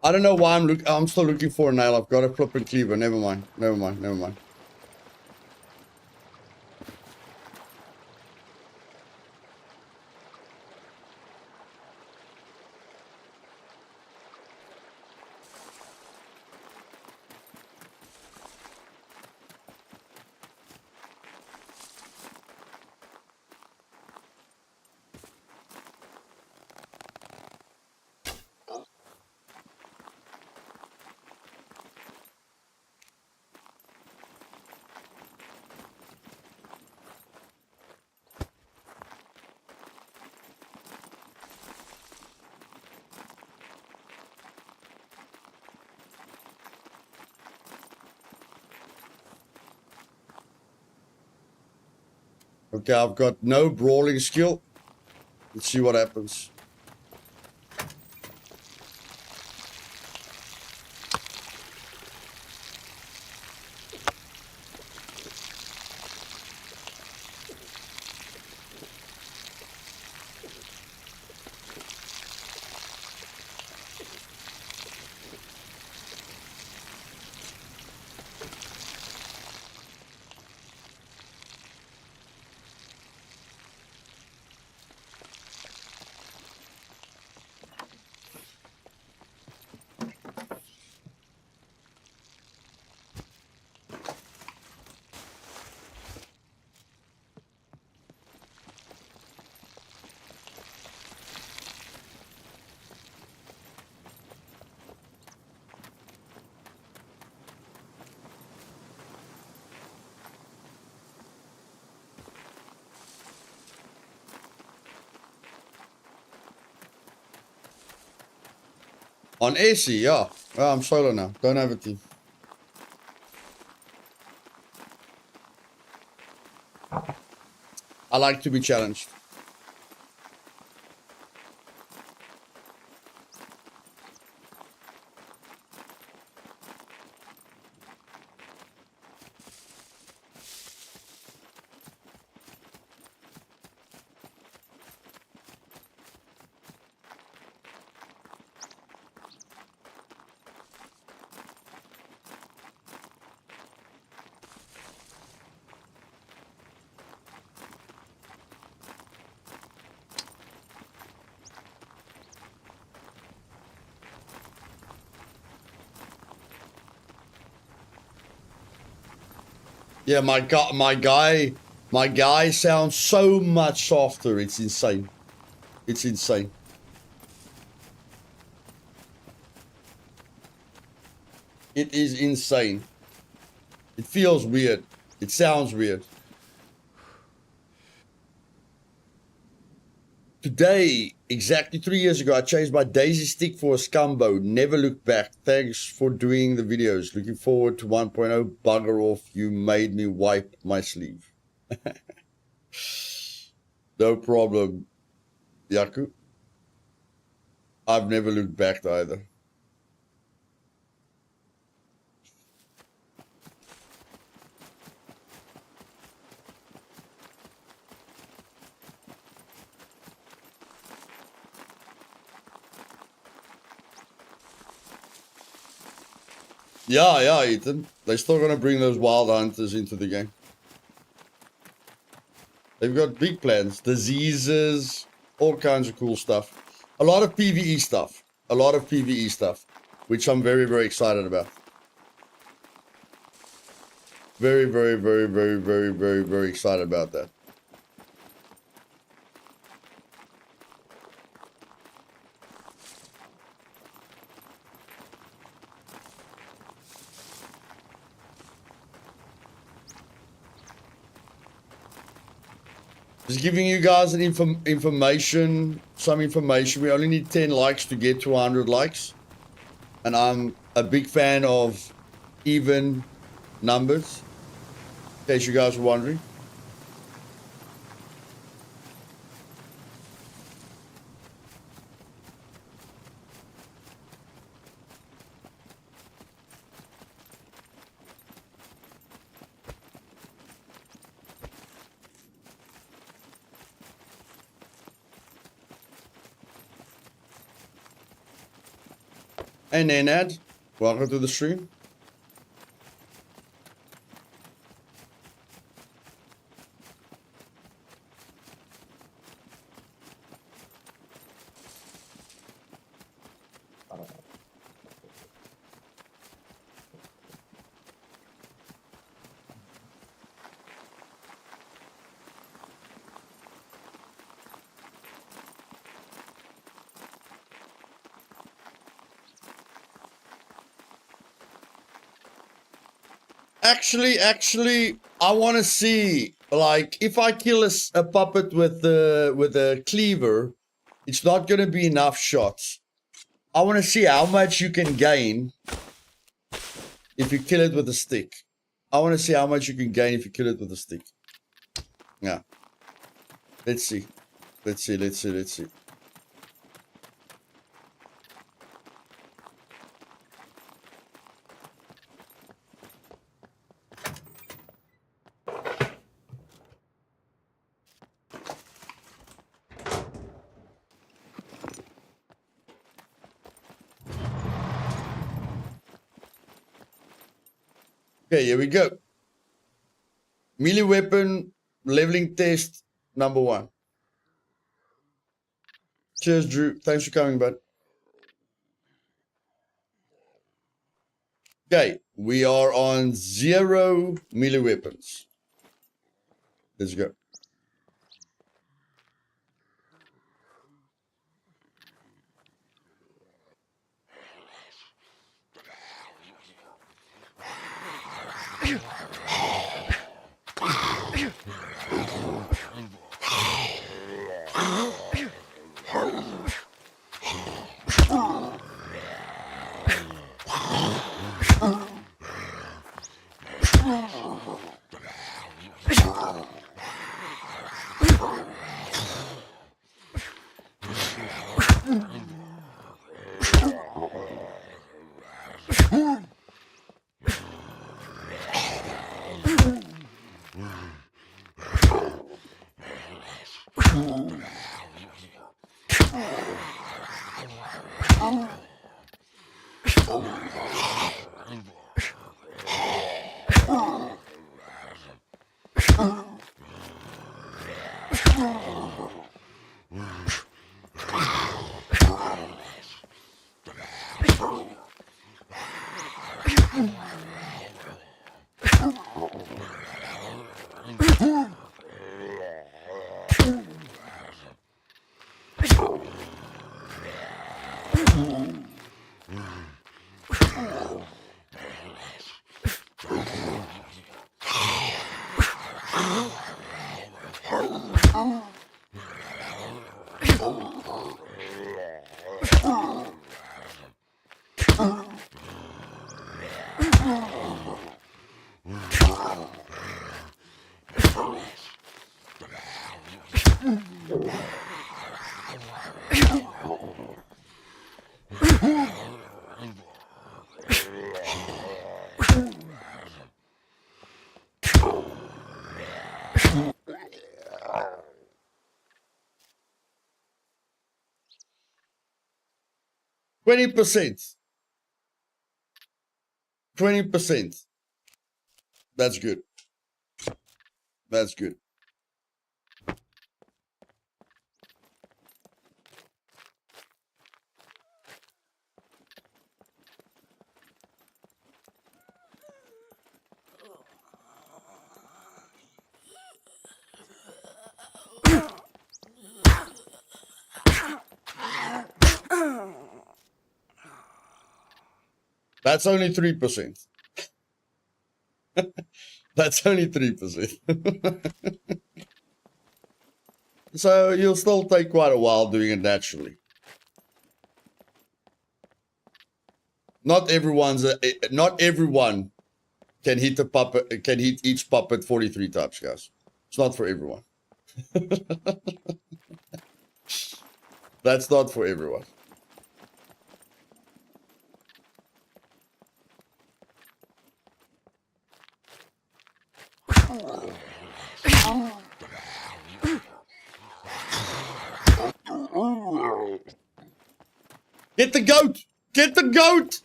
I don't know why I'm still looking for a nail. I've got a flipping cleaver. Never mind. Never mind. Never mind. Okay, I've got no brawling skill. Let's see what happens. On AC, yeah. Well, I'm solo now. Don't have a team. I like to be challenged. Yeah, my guy sounds so much softer. It's insane. It's insane. It is insane. It feels weird. It sounds weird. Today, exactly 3 years ago, I changed my daisy stick for a Scum bow. Never looked back. Thanks for doing the videos. Looking forward to 1.0. Bugger off. You made me wipe my sleeve. No problem, Yaku. I've never looked back either. Yeah, Ethan. They're still gonna bring those wild hunters into the game. They've got big plans, diseases, all kinds of cool stuff. A lot of PvE stuff. A lot of PvE stuff, which I'm very, very excited about. Very, very, very, very, very, very, very excited about that. Just giving you guys an information. We only need 10 likes to get to 100 likes. And I'm a big fan of even numbers, in case you guys were wondering. Hey, Nanad. Welcome to the stream. Actually, I want to see, like, if I kill a puppet with a cleaver, it's not going to be enough shots. I want to see how much you can gain if you kill it with a stick. I want to see how much you can gain if you kill it with a stick. Yeah. Let's see. Let's see. Okay, here we go. Melee weapon leveling test number 1. Cheers, Drew. Thanks for coming, bud. Okay, we are on 0 melee weapons. Let's go. %. 20%. That's good. That's good. That's only 3%. That's only 3%. So you'll still take quite a while doing it naturally. Not everyone can hit each puppet 43 times, guys. It's not for everyone. That's not for everyone. Get the goat! Get the goat!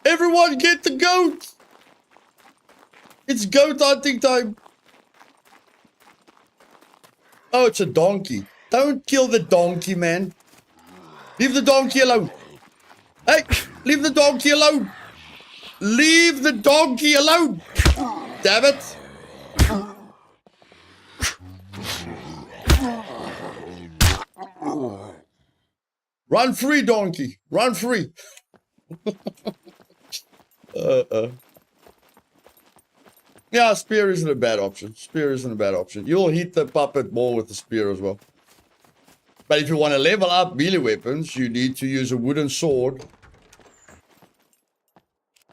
Everyone get the goat! It's goat hunting time. Oh, it's a donkey. Don't kill the donkey, man. Leave the donkey alone. Hey, leave the donkey alone. Leave the donkey alone. Damn it. Run free, donkey. Run free. Yeah, spear isn't a bad option. Spear isn't a bad option. You'll hit the puppet more with the spear as well. But if you want to level up melee weapons, you need to use a wooden sword.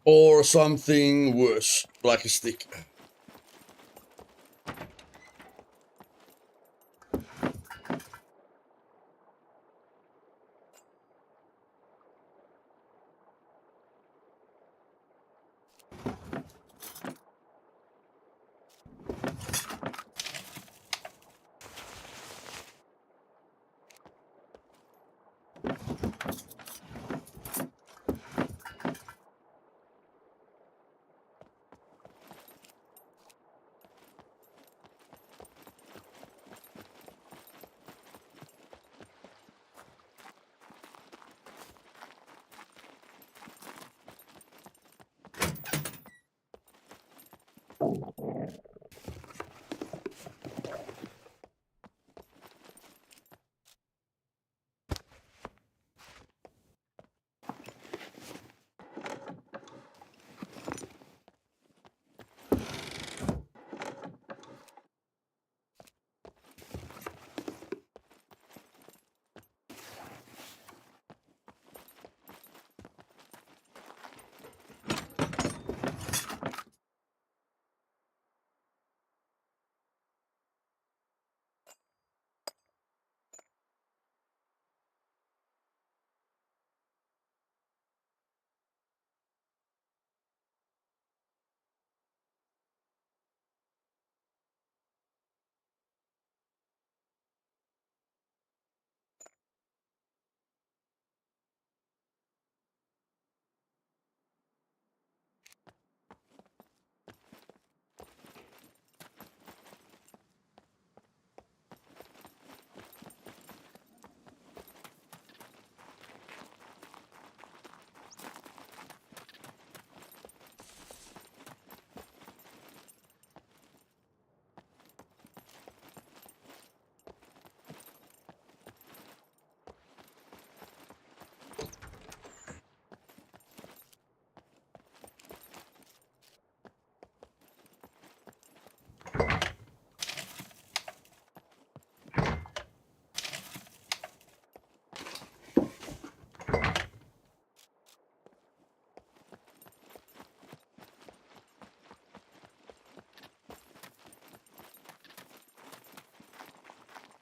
Or something worse, like a stick.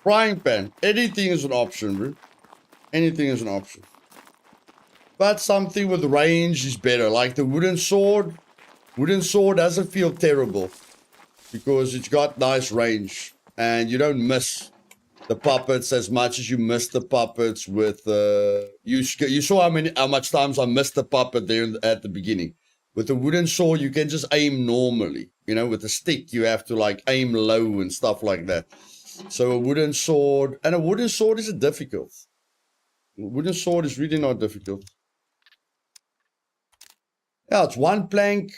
Frying pan. Anything is an option, bro. Anything is an option. But something with range is better. Like the wooden sword. Wooden sword doesn't feel terrible. Because it's got nice range. And you don't miss the puppets as much as you miss the puppets with... you saw how much times I missed the puppet there at the beginning. With the wooden sword, you can just aim normally. You know, with the stick, you have to like aim low and stuff like that. So a wooden sword, and a wooden sword isn't difficult. A wooden sword is really not difficult. Yeah, it's one plank,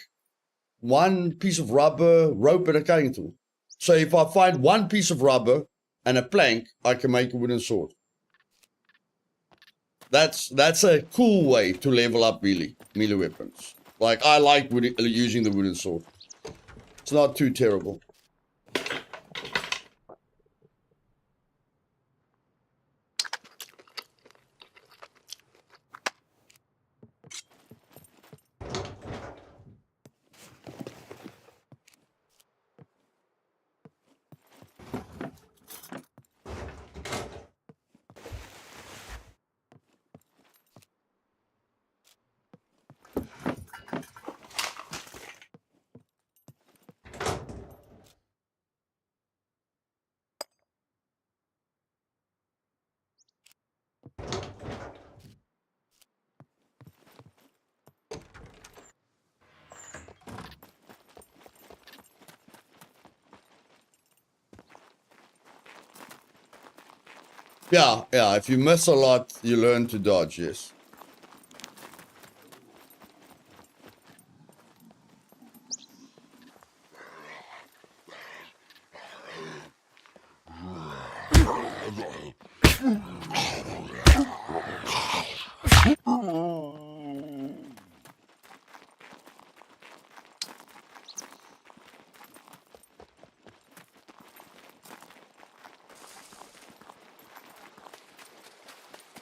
one piece of rubber, rope, and a cutting tool. So if I find one piece of rubber and a plank, I can make a wooden sword. That's a cool way to level up melee weapons. Like, I like using the wooden sword. It's not too terrible. Yeah, yeah. If you miss a lot, you learn to dodge, yes.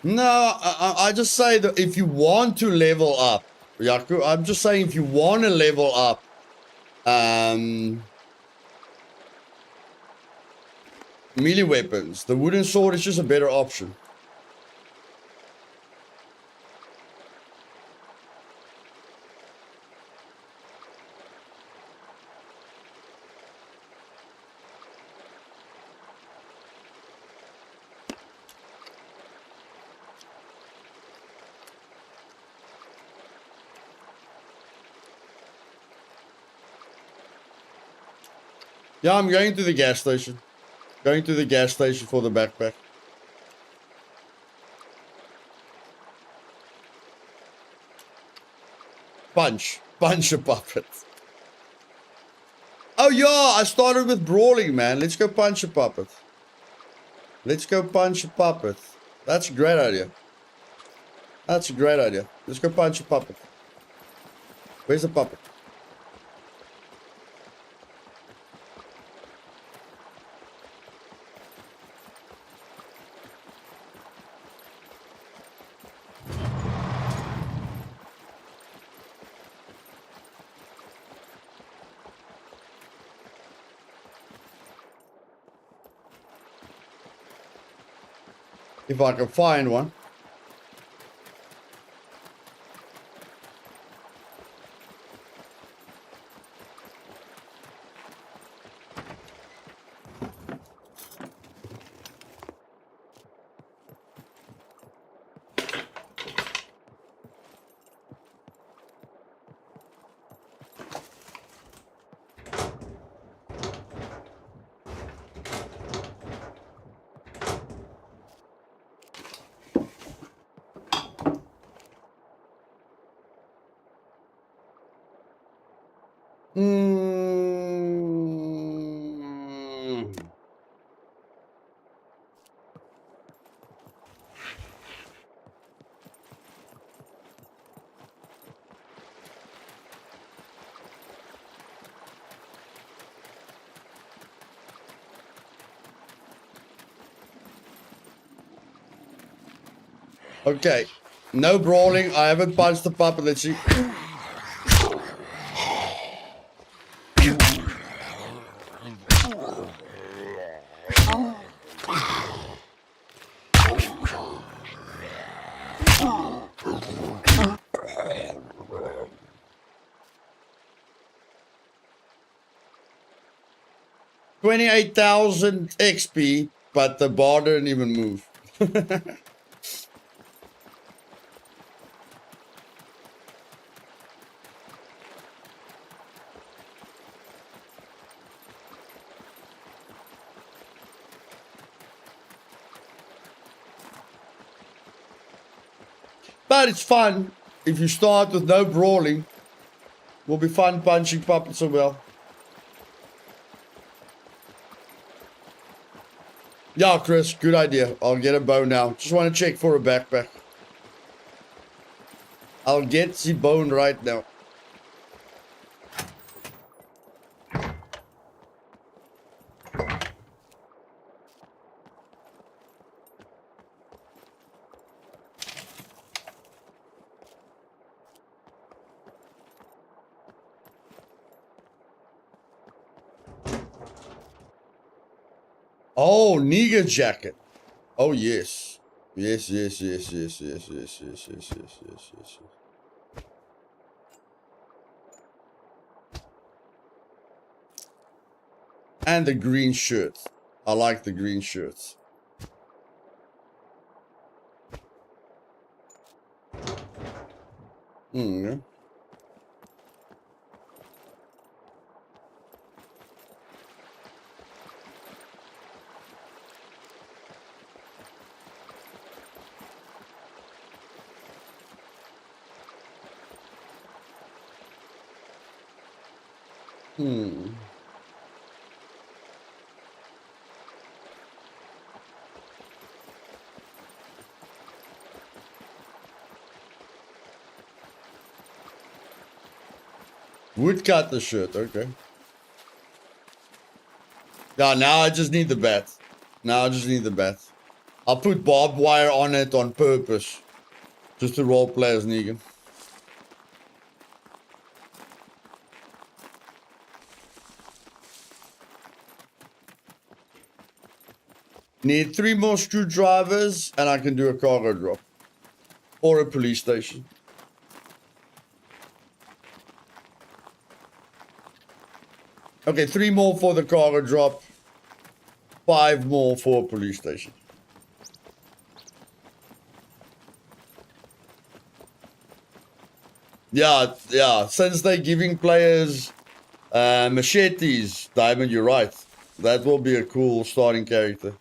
No, I just say that if you want to level up, Yaku, I'm just saying if you want to level up, melee weapons, the wooden sword is just a better option. Yeah, I'm going to the gas station. Going to the gas station for the backpack. Punch a puppet. Oh yeah, I started with brawling, man. Let's go punch a puppet. Let's go punch a puppet. That's a great idea. That's a great idea. Let's go punch a puppet. Where's the puppet? If I can find one. Mm. Okay. No brawling. I haven't punched the puppet. Let's see. $28,000 XP, but the bar didn't even move. But it's fun. If you start with no brawling, will be fun punching puppets as well. Yeah, Chris, good idea. I'll get a bow now. Just want to check for a backpack. I'll get the bone right now. Oh, nigger jacket. Oh, yes. Yes, yes, yes, yes, yes, yes, yes, yes, yes, yes, yes. And the green shirt. I like the green shirts. Yeah. Hmm. Would cut the shirt, okay. Yeah, now I just need the bat. Now I just need the bat. I'll put barbed wire on it on purpose. Just to role play as Negan. Need 3 more screwdrivers and I can do a cargo drop. Or a police station. Okay, 3 more for the cargo drop. 5 more for a police station. Yeah. Since they're giving players machetes, Diamond, you're right. That will be a cool starting character.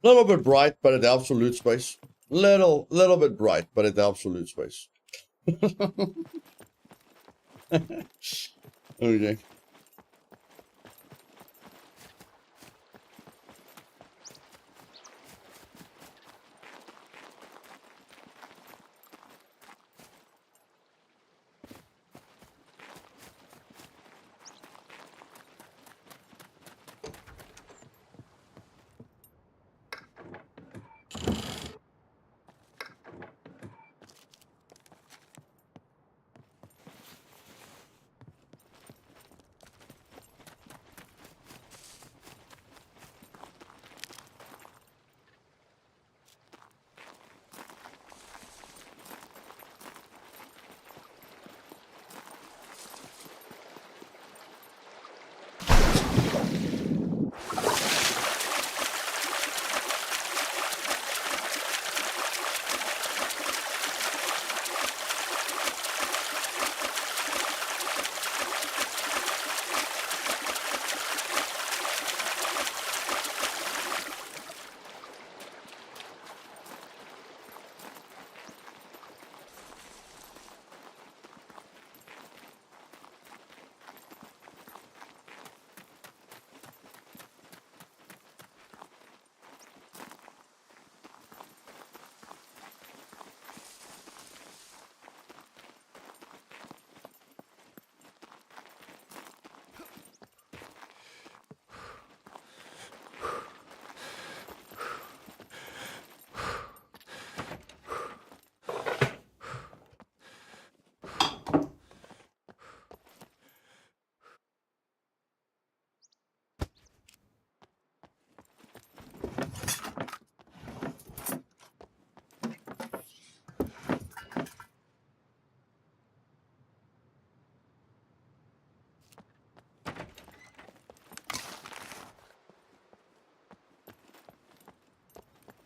Little bit bright, but it helps with loot space. Little bit bright, but it helps with loot space. Okay.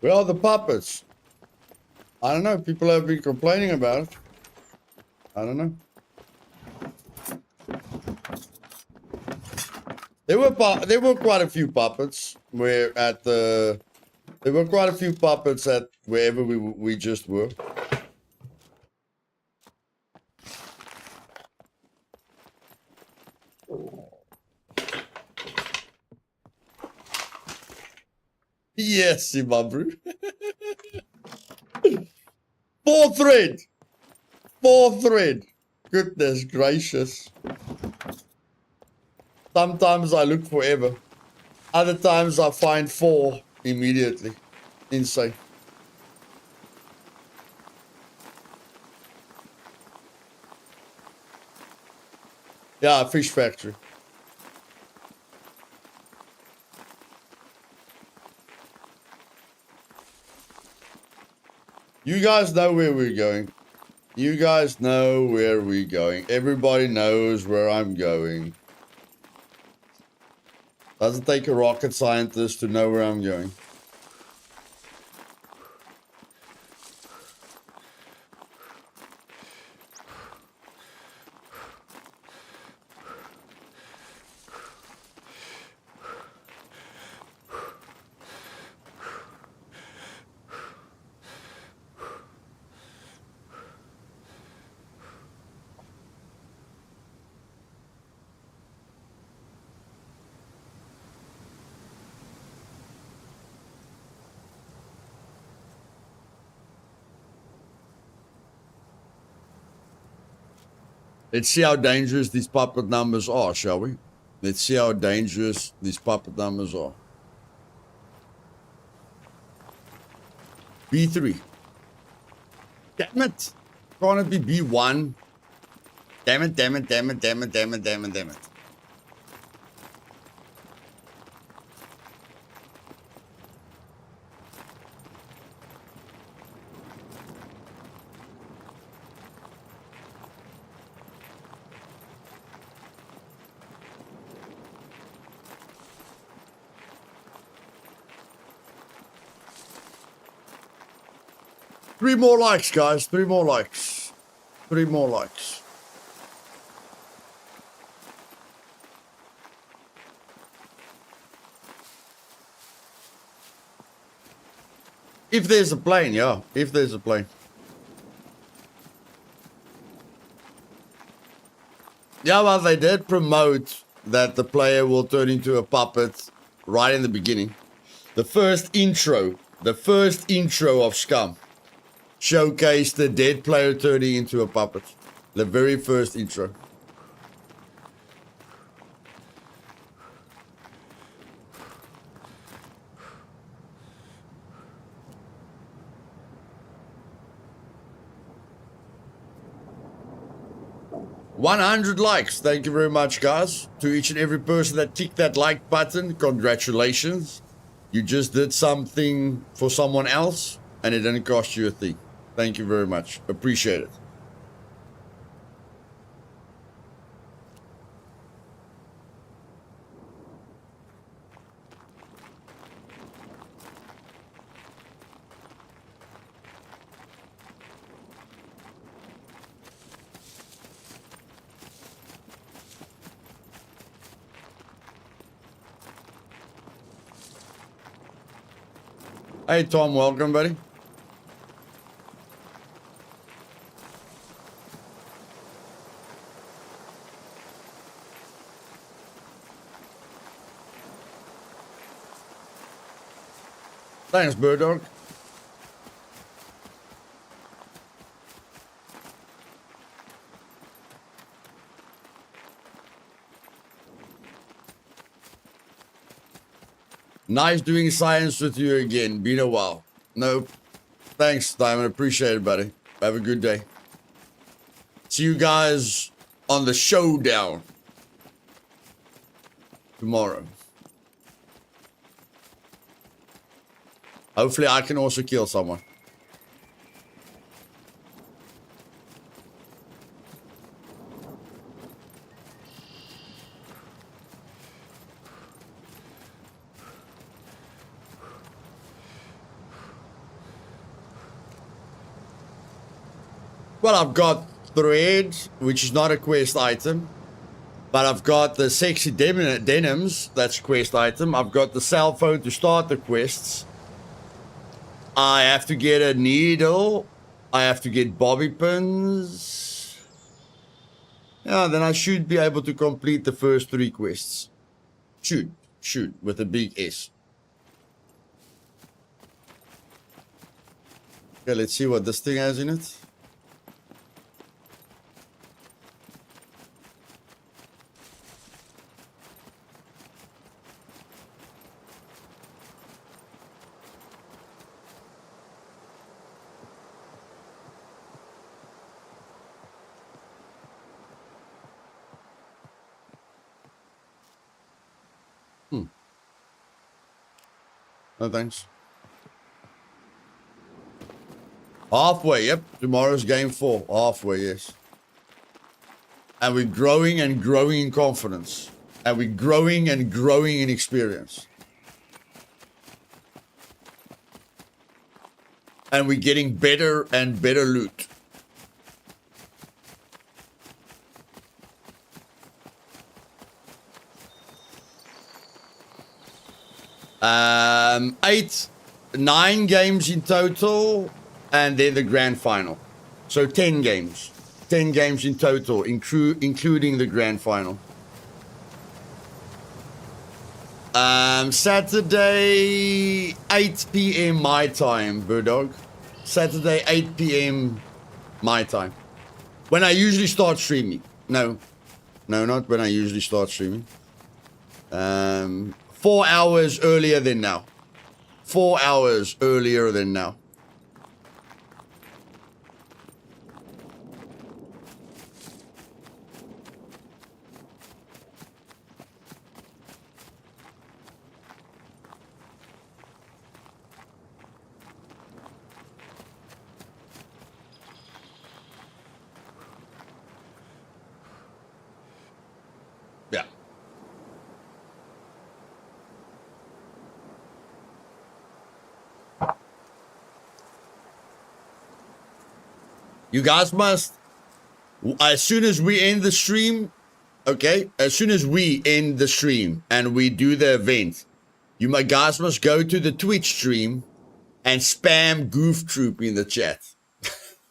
Where are the puppets? I don't know. People have been complaining about it. I don't know. There were quite a few puppets where at the. There were quite a few puppets at wherever we just were. Yes, Imabru. 4th thread. 4th thread. Goodness gracious. Sometimes I look forever. Other times I find 4 immediately. Insane. Yeah, fish factory. You guys know where we're going. You guys know where we're going. Everybody knows where I'm going. Doesn't take a rocket scientist to know where I'm going. Let's see how dangerous these puppet numbers are, shall we? Let's see how dangerous these puppet numbers are. B3. Damn it. Can't it be B1? Damn it, damn it, damn it, damn it, damn it, damn it, damn it. Three more likes, guys. 3 more likes. 3 more likes. If there's a plane, yeah. If there's a plane. Yeah, well, they did promote that the player will turn into a puppet right in the beginning. The first intro of Scum showcased the dead player turning into a puppet. The very first intro. $100 likes. Thank you very much, guys. To each and every person that ticked that like button, congratulations. You just did something for someone else and it didn't cost you a thing. Thank you very much. Appreciate it. Hey, Tom, welcome, buddy. Thanks, Bird Dog. Nice doing science with you again. Been a while. Nope. Thanks, Diamond. Appreciate it, buddy. Have a good day. See you guys on the showdown tomorrow. Hopefully I can also kill someone. Well, I've got thread, which is not a quest item. But I've got the sexy denims, that's a quest item. I've got the cell phone to start the quests. I have to get a needle. I have to get bobby pins. Yeah, then I should be able to complete the first 3 quests. Shoot, with a big S. Okay, let's see what this thing has in it. No thanks. Halfway, yep. Tomorrow's game 4. Halfway, yes. And we're growing and growing in confidence. And we're growing and growing in experience. And we're getting better and better loot. Eight, 9 games in total, and then the grand final. So 10 games. 10 games in total, including the grand final. Saturday, 8 p.m. my time, Birdog. Saturday, 8 p.m. my time. When I usually start streaming. No, not when I usually start streaming. 4 hours earlier than now. 4 hours earlier than now. Yeah. You guys must, as soon as we end the stream, okay, as soon as we end the stream and we do the event, you guys must go to the Twitch stream and spam Goof Troop in the chat.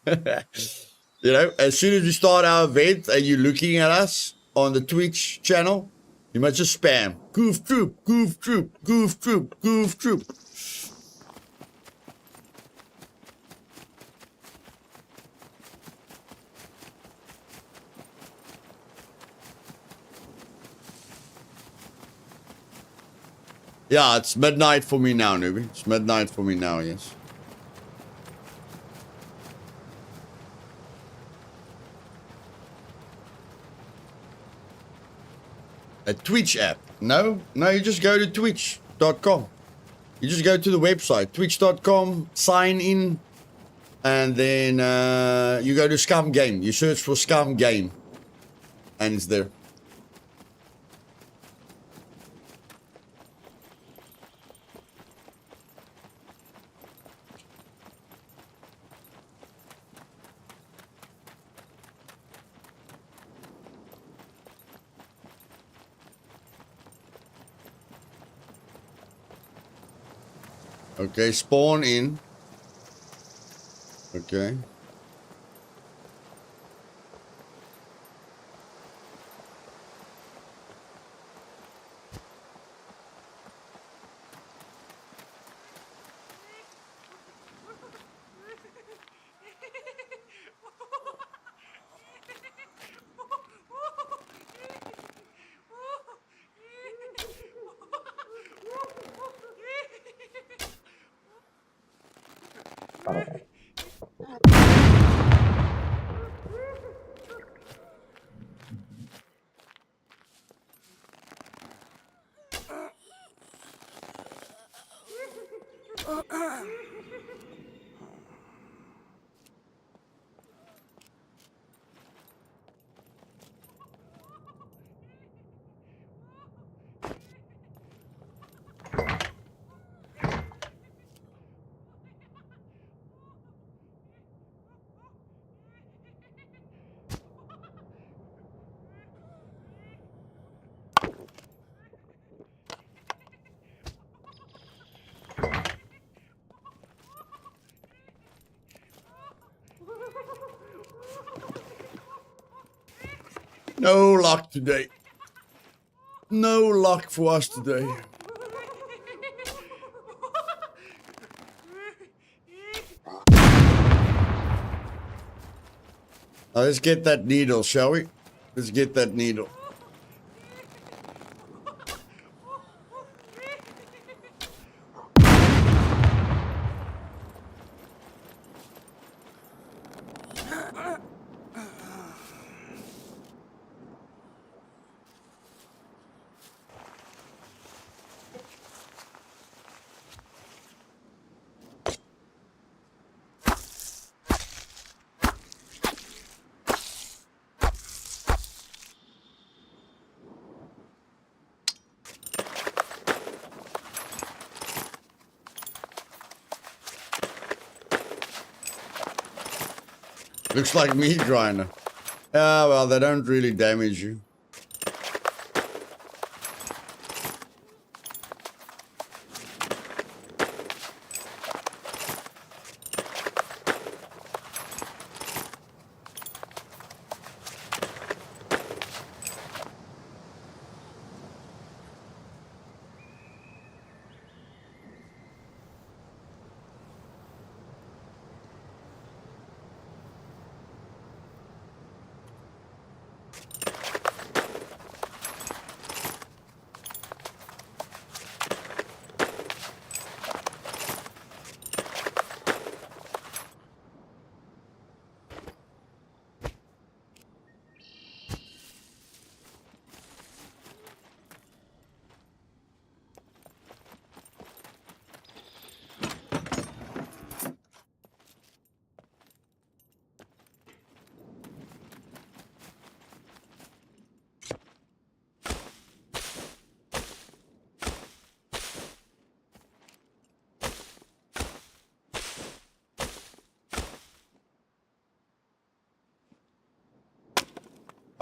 You know, as soon as we start our event and you're looking at us on the Twitch channel, you must just spam Goof Troop, Goof Troop, Goof Troop, Goof Troop. Yeah, it's midnight for me now, newbie. It's midnight for me now, yes. A Twitch app? No, you just go to twitch.com. You just go to the website, twitch.com, sign in, and then you go to Scum Game. You search for Scum Game, and it's there. Okay, spawn in. Okay. No luck today. No luck for us today. Let's get that needle, shall we? Let's get that needle. Looks like meat grinder. Ah, well, they don't really damage you.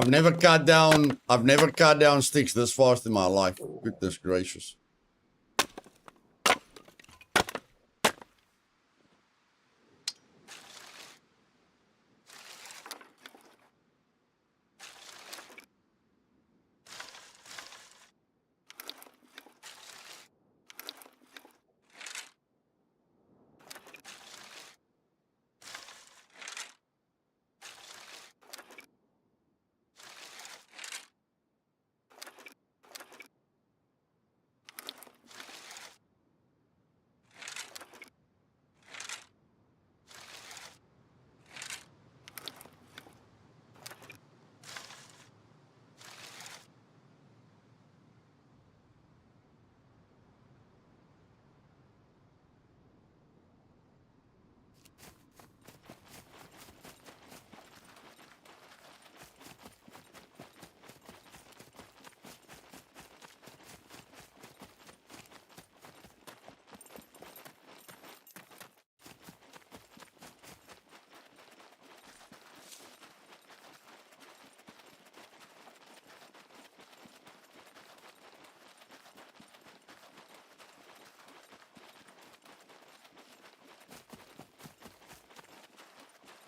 I've never cut down sticks this fast in my life. Goodness gracious.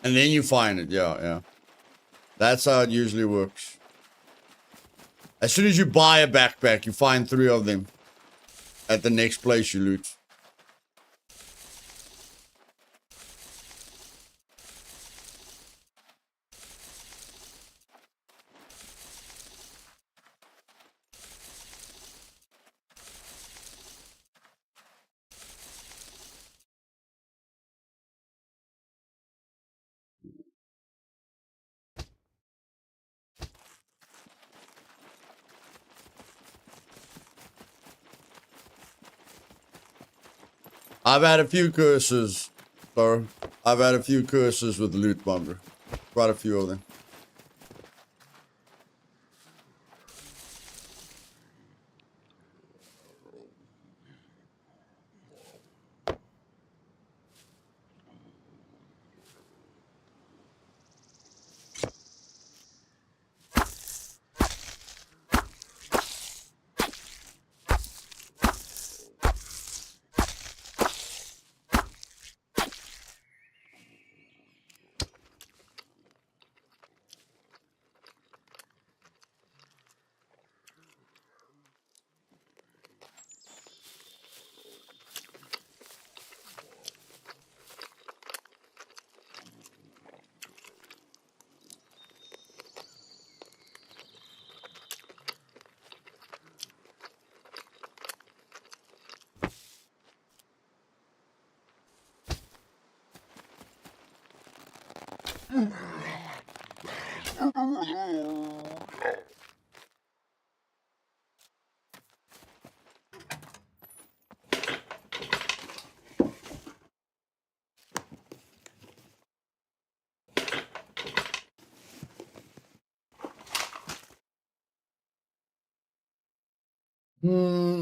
And then you find it, yeah. That's how it usually works. As soon as you buy a backpack, you find 3 of them at the next place you loot. I've had a few curses, bro. I've had a few curses with Loot Bomber. Quite a few of them. Hmm.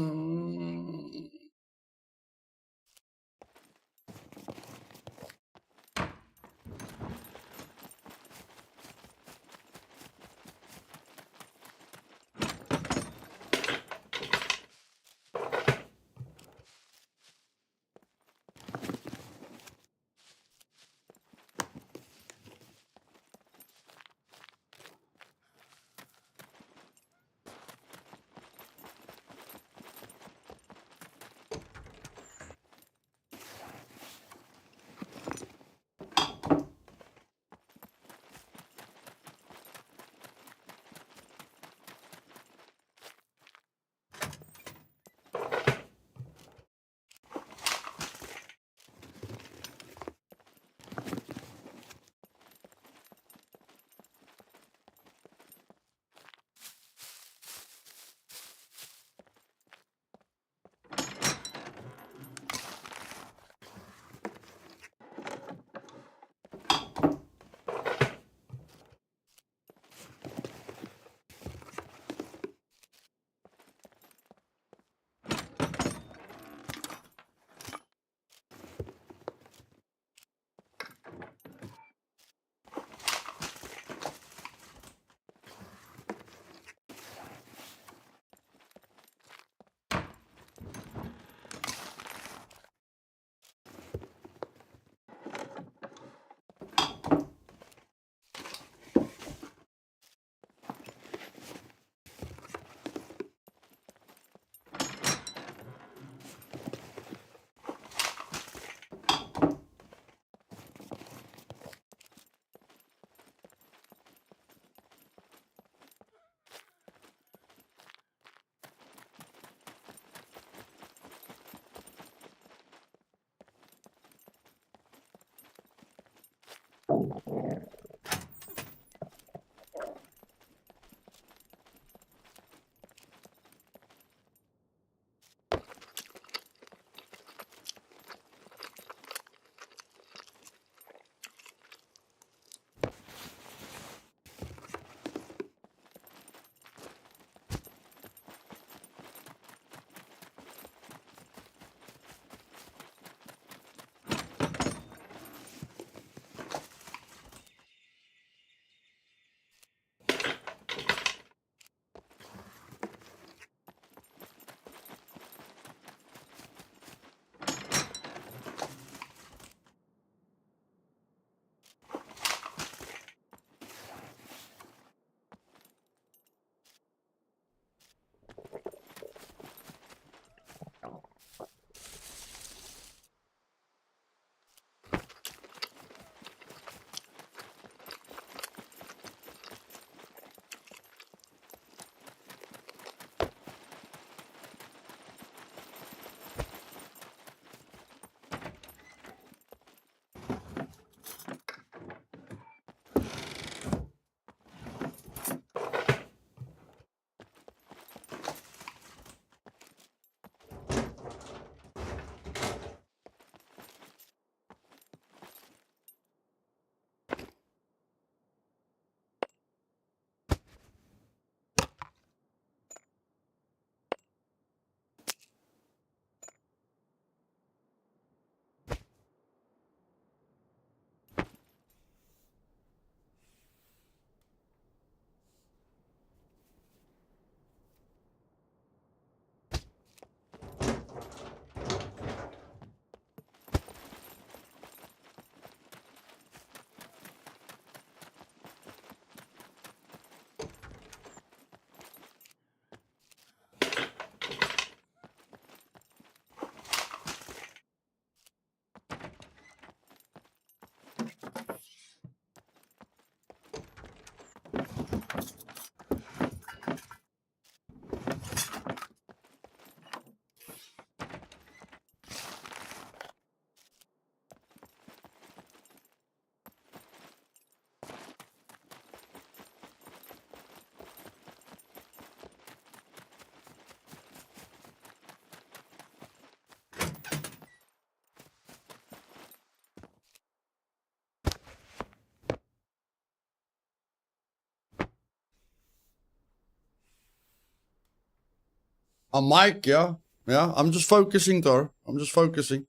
A mic, yeah. Yeah, I'm just focusing, though. I'm just focusing.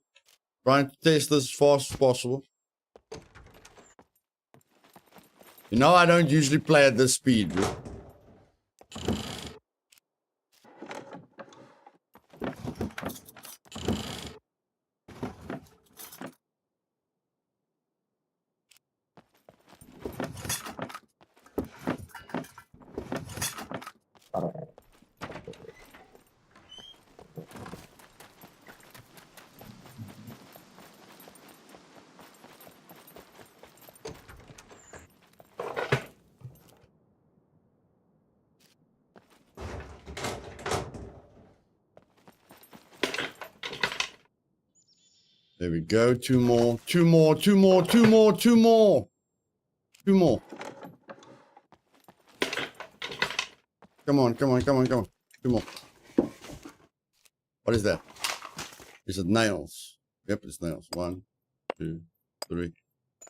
Trying to test this as fast as possible. You know, I don't usually play at this speed, dude. There we go. Two more. Two more. Two more. Two more. Two more. Two more. Come on. Come on. Come on. Come on. Two more. What is that? Is it nails? Yep, it's nails. 1, 2, 3,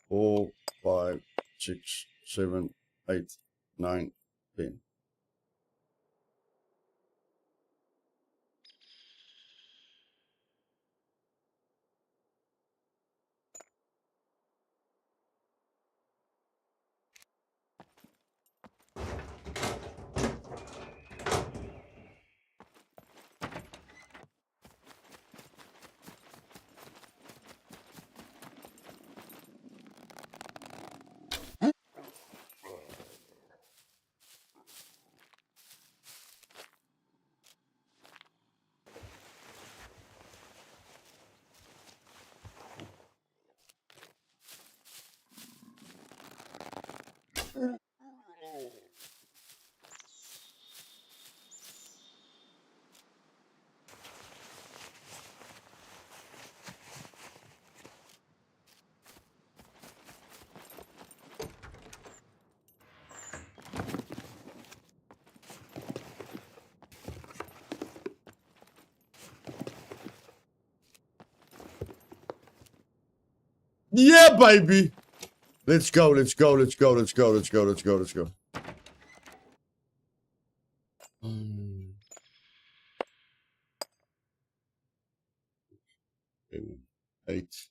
4, 5, 6, 7, 8, 9, 10. Yeah, baby. Let's go. Let's go. Let's go. Let's go. Let's go. Let's go. Let's go. 8.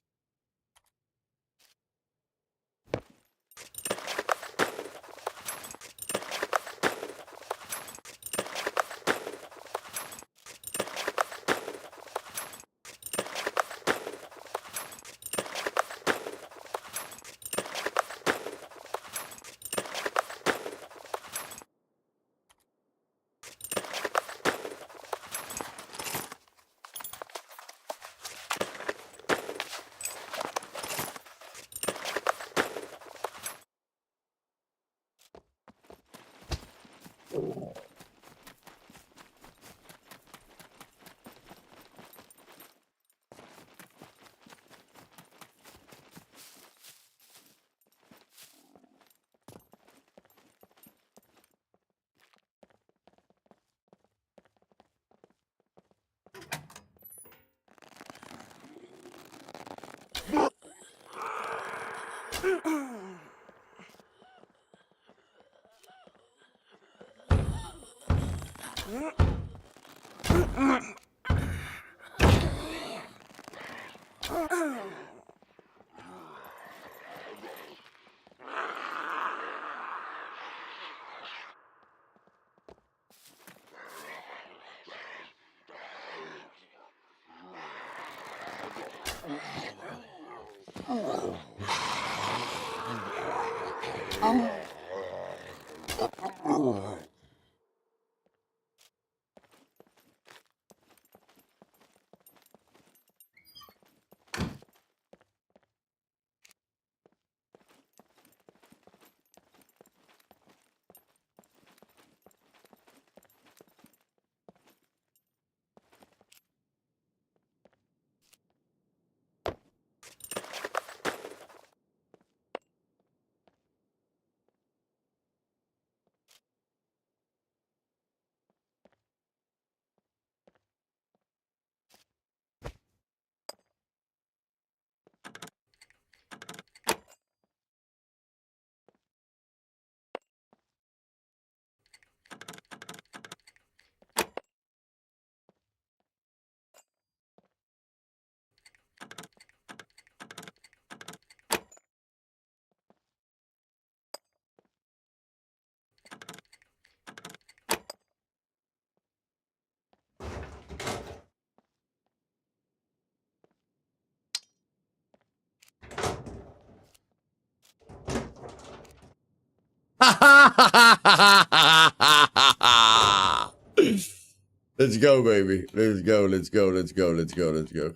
Let's go, baby. Let's go, let's go, let's go, let's go, let's go.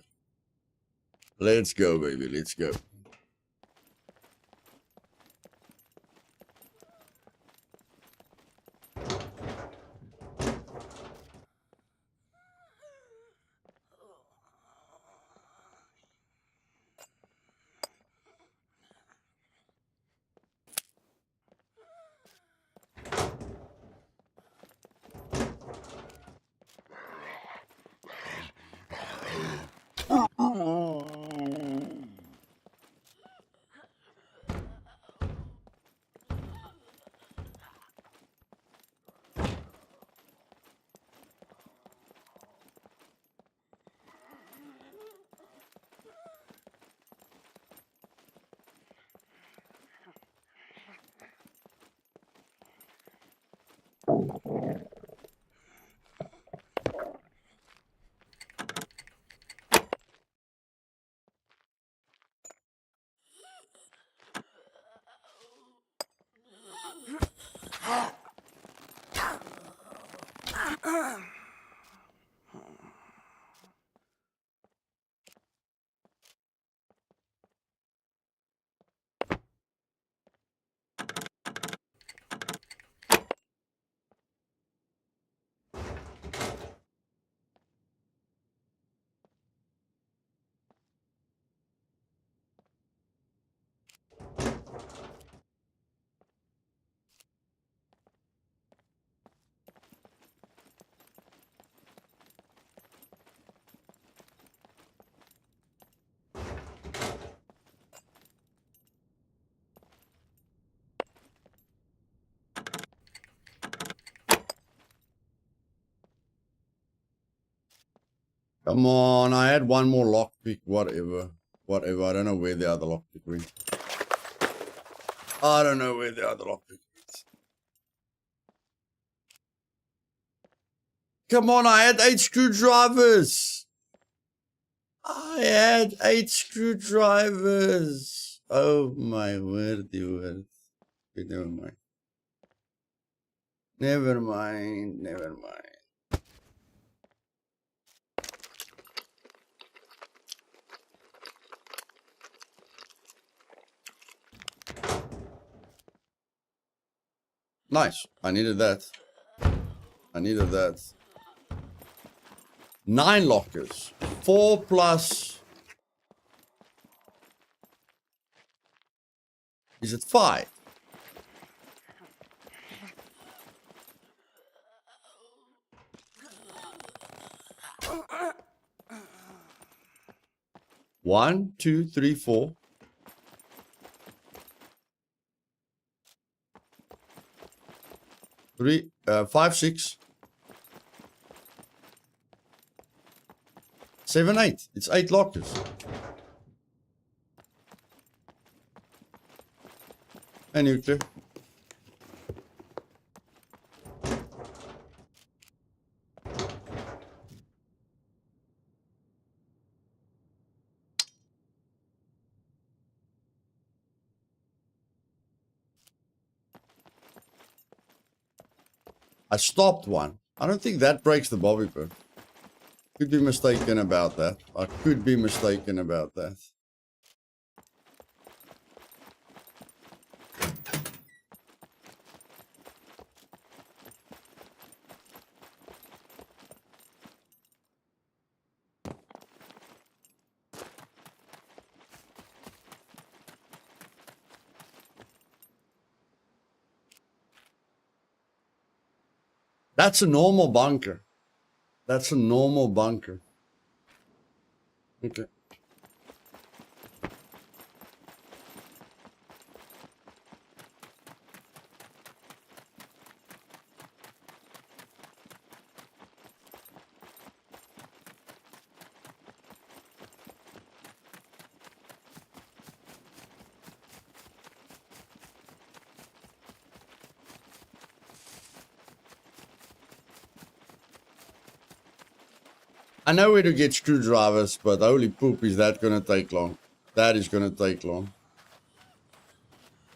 Let's go, baby. Let's go. Come on, I had one more lockpick, whatever. Whatever, I don't know where the other lockpick went. I don't know where the other lockpick went. Come on, I had 8 screwdrivers. I had 8 screwdrivers. Oh my word, word. Okay, never mind. Never mind, never mind. Nice. I needed that. I needed that. 9 lockers. 4 plus... Is it 5? One, two, three, 4. 3, 5, 6, 7, 8. It's 8 lockers. And nuclear. I stopped one. I don't think that breaks the bobby pin. Could be mistaken about that. I could be mistaken about that. That's a normal bunker. That's a normal bunker. Okay. I know where to get screwdrivers, but holy poop, is that gonna take long. That is gonna take long.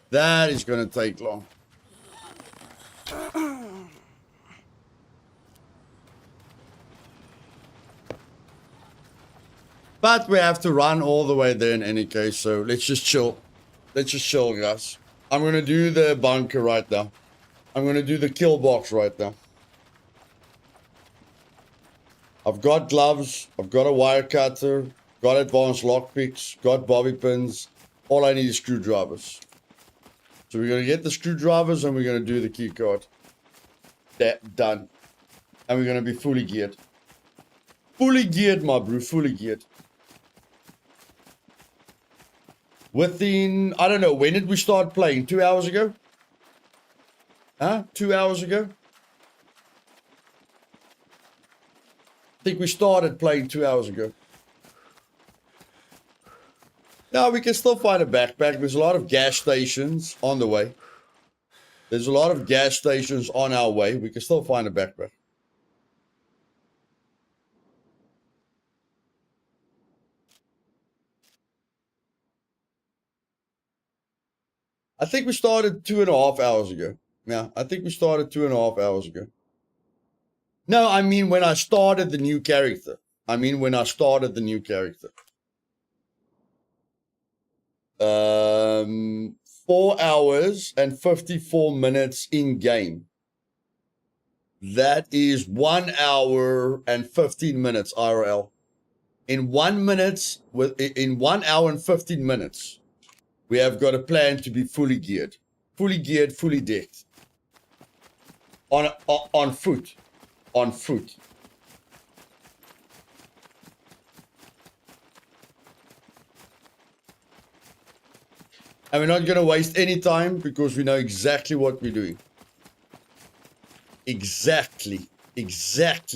That is gonna take long. But we have to run all the way there in any case, so let's just chill. Let's just chill, guys. I'm going to do the bunker right now. I'm going to do the kill box right now. I've got gloves. I've got a wire cutter. Got advanced lockpicks. Got bobby pins. All I need is screwdrivers. So we're going to get the screwdrivers and we're going to do the key card. Done. And we're going to be fully geared. Fully geared, my bro. Fully geared. Within, I don't know, when did we start playing? 2 hours ago? Huh? 2 hours ago? I think we started playing 2 hours ago. Now we can still find a backpack. There's a lot of gas stations on the way. There's a lot of gas stations on our way. We can still find a backpack. I think we started 2.5 hours ago. Yeah, I think we started 2.5 hours ago. No, I mean when I started the new character. 4 hours and 54 minutes in game. That is 1 hour and 15 minutes IRL. In 1 hour and 15 minutes, we have got a plan to be fully geared, fully decked. On foot. And we're not going to waste any time because we know exactly what we're doing. Exactly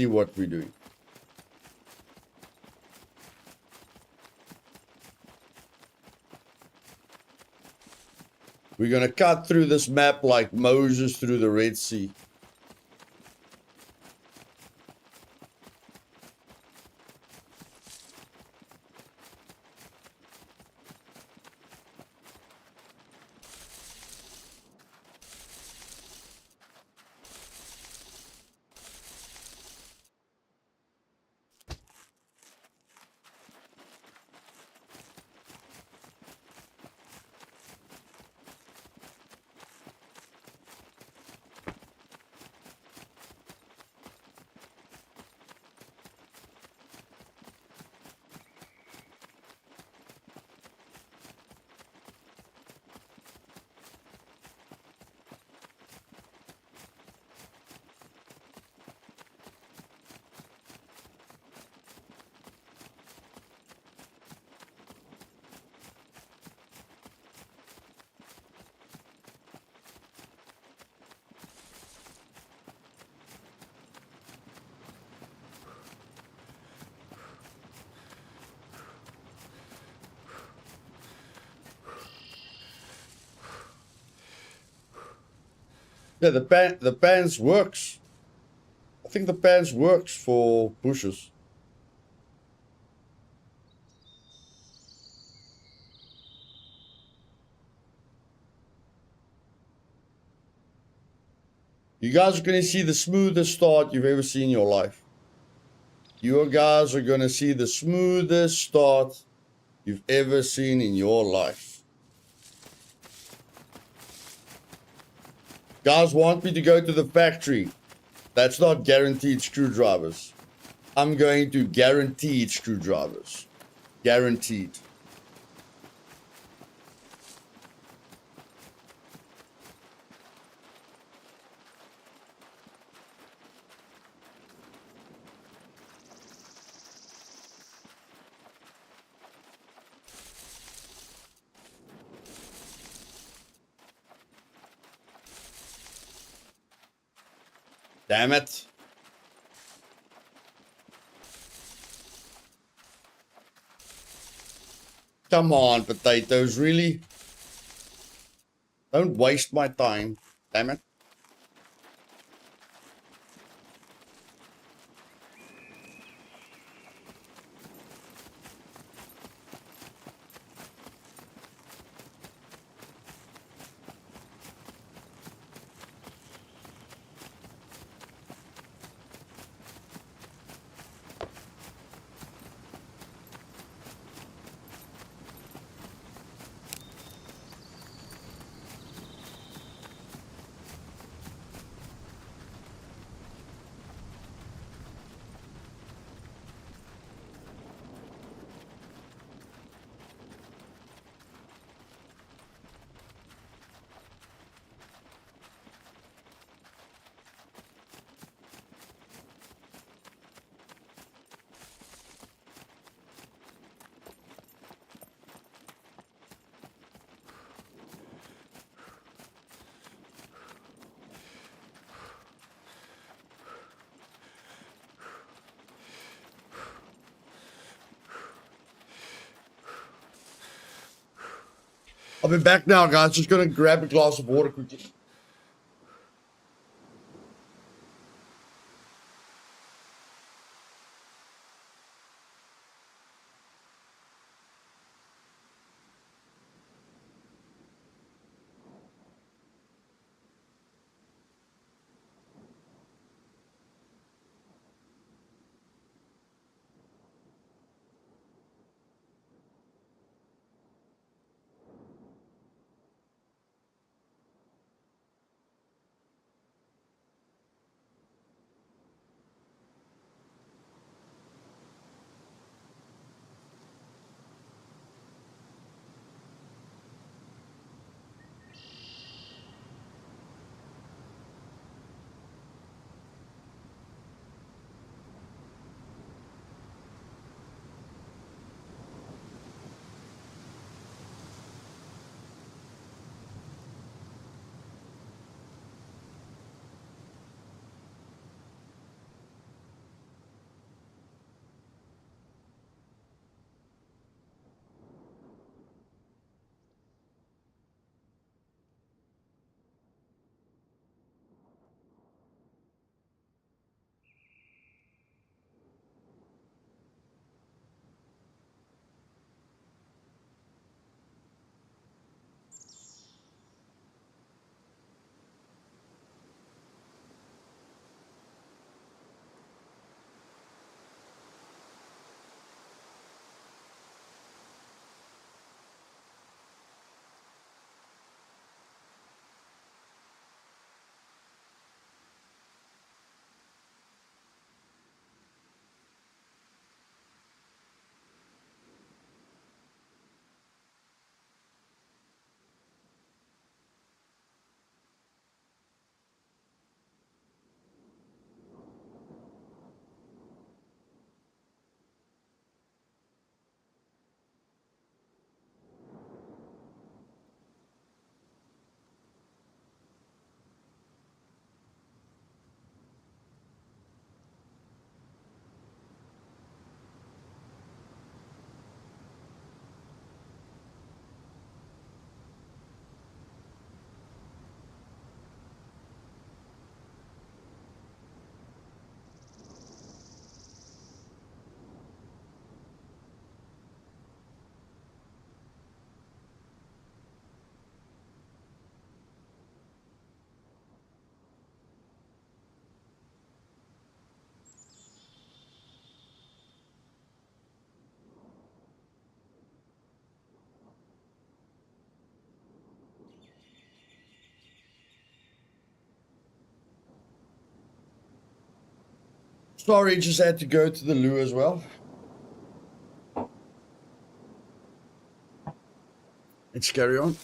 what we're doing. We're going to cut through this map like Moses through the Red Sea. Yeah, the pants works. I think the pants works for pushes. You guys are going to see the smoothest start you've ever seen in your life. You guys are going to see the smoothest start you've ever seen in your life. Guys want me to go to the factory. That's not guaranteed screwdrivers. I'm going to guaranteed screwdrivers. Guaranteed. Damn it. Come on, potatoes, really? Don't waste my time. Damn it. I'll be back now, guys. Just gonna grab a glass of water quickly. Sorry, just had to go to the loo as well. Let's carry on.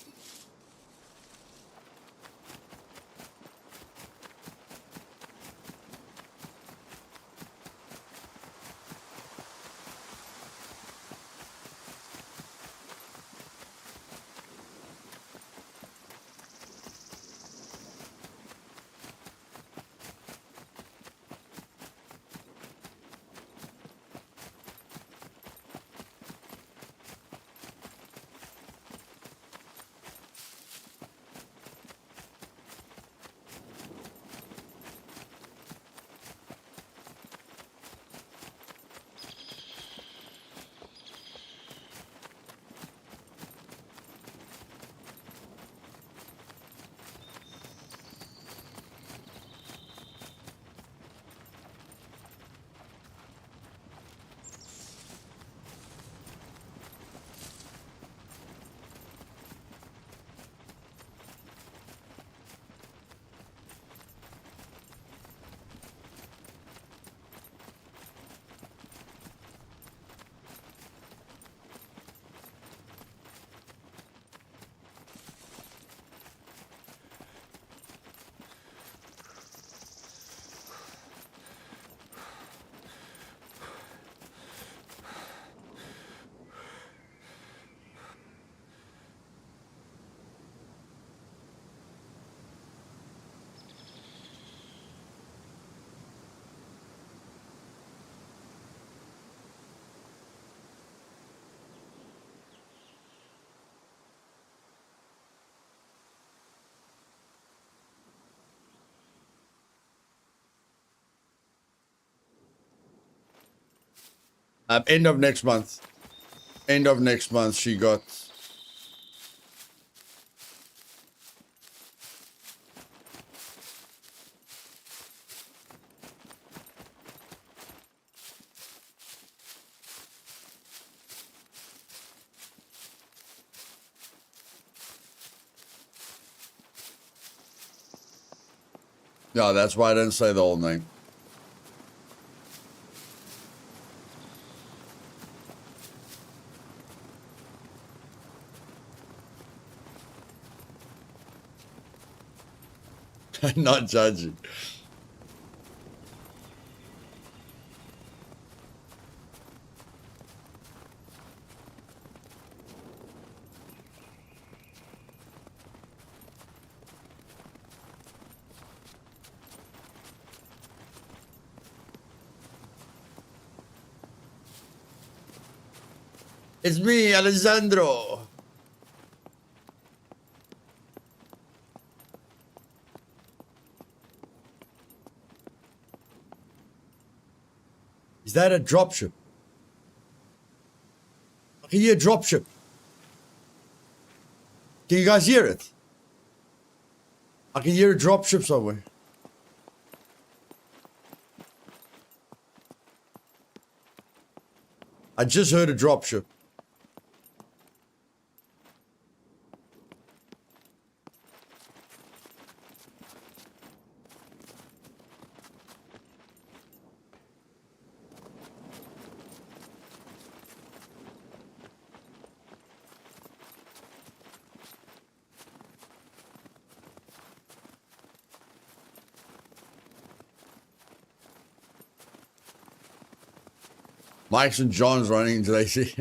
End of next month. End of next month, she got. Yeah, that's why I didn't say the whole name. Not judging. It's me, Alessandro. Is that a dropship? I can hear a dropship. Can you guys hear it? I can hear a dropship somewhere. I just heard a dropship. Mike's and John's running today, see?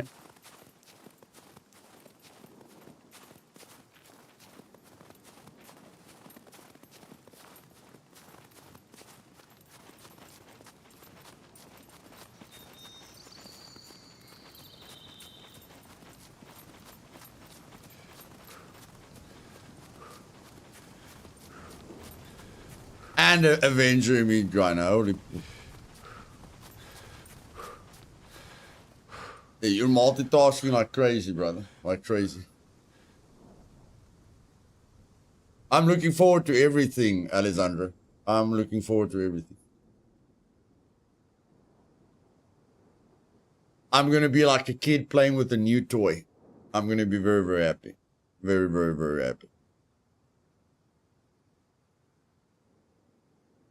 And Avenger, I mean, I know. Holy. Hey, you're multitasking like crazy, brother. Like crazy. I'm looking forward to everything, Alessandro. I'm looking forward to everything. I'm going to be like a kid playing with a new toy. I'm going to be very, very happy. Very, very, very happy.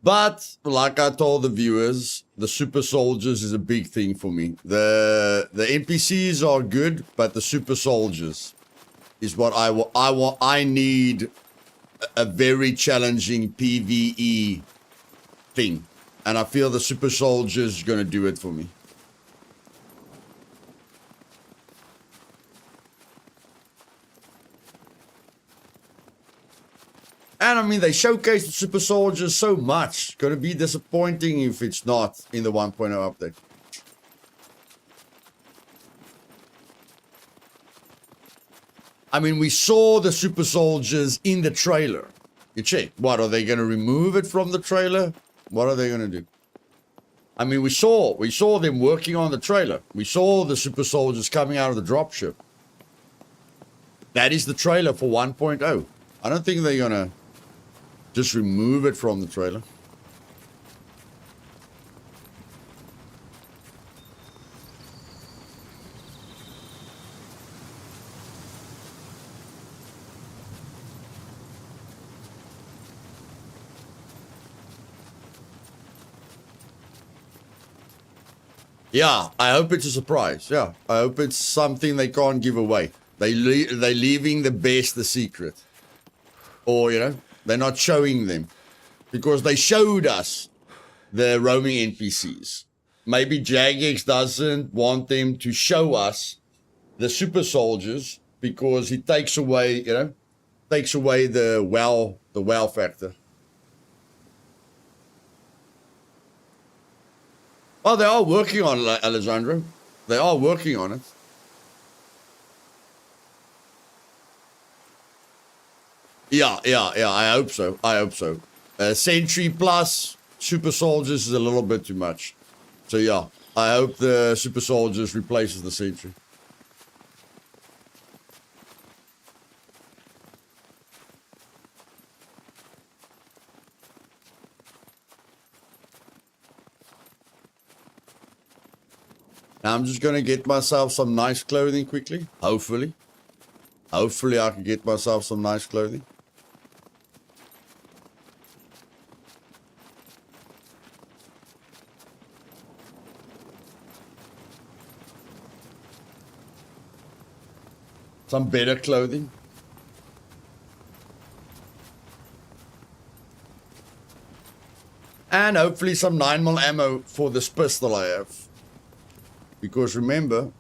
But, like I told the viewers, the super soldiers is a big thing for me. The NPCs are good, but the super soldiers is what I want. I need a very challenging PvE thing. And I feel the super soldiers is going to do it for me. And I mean, they showcase the super soldiers so much. It's going to be disappointing if it's not in the 1.0 update. I mean, we saw the super soldiers in the trailer. You check. What, are they going to remove it from the trailer? What are they going to do? I mean, we saw them working on the trailer. We saw the super soldiers coming out of the dropship. That is the trailer for 1.0. I don't think they're going to just remove it from the trailer. Yeah, I hope it's a surprise. Yeah, I hope it's something they can't give away. They're leaving the best the secret. Or, you know, they're not showing them. Because they showed us the roaming NPCs. Maybe Jagex doesn't want them to show us the super soldiers because it takes away, you know, the wow factor. Oh, they are working on it, Alessandro. They are working on it. Yeah. I hope so. Sentry plus super soldiers is a little bit too much. So yeah, I hope the super soldiers replaces the sentry. Now I'm just gonna get myself some nice clothing quickly. Hopefully I can get myself some nice clothing. Some better clothing. And hopefully some 9mm ammo for this pistol I have. Because remember,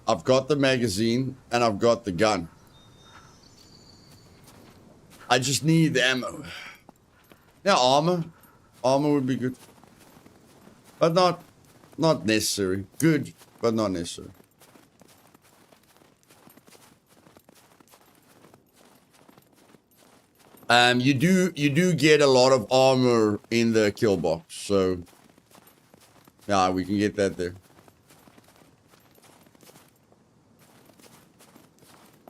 I've got the magazine and I've got the gun. I just need the ammo. Yeah, armor. Armor would be good. But not necessary. Good, but not necessary. You do get a lot of armor in the kill box, so yeah, we can get that there.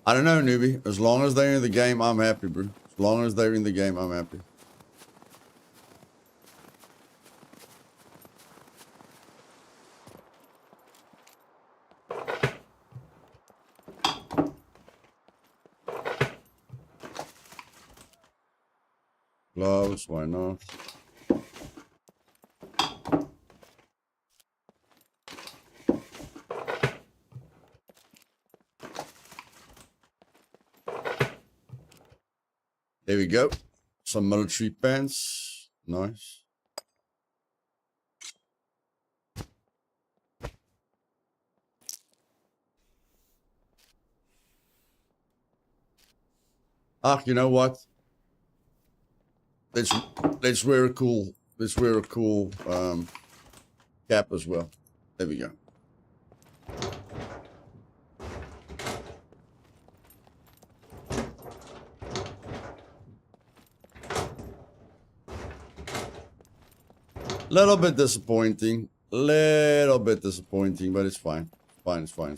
I don't know, newbie. As long as they're in the game, I'm happy, bro. As long as they're in the game, I'm happy. Gloves, why not? There we go. Some military pants. Nice. Ah, you know what? Let's wear a cool cap as well. There we go. Little bit disappointing. Little bit disappointing, but it's fine. It's fine.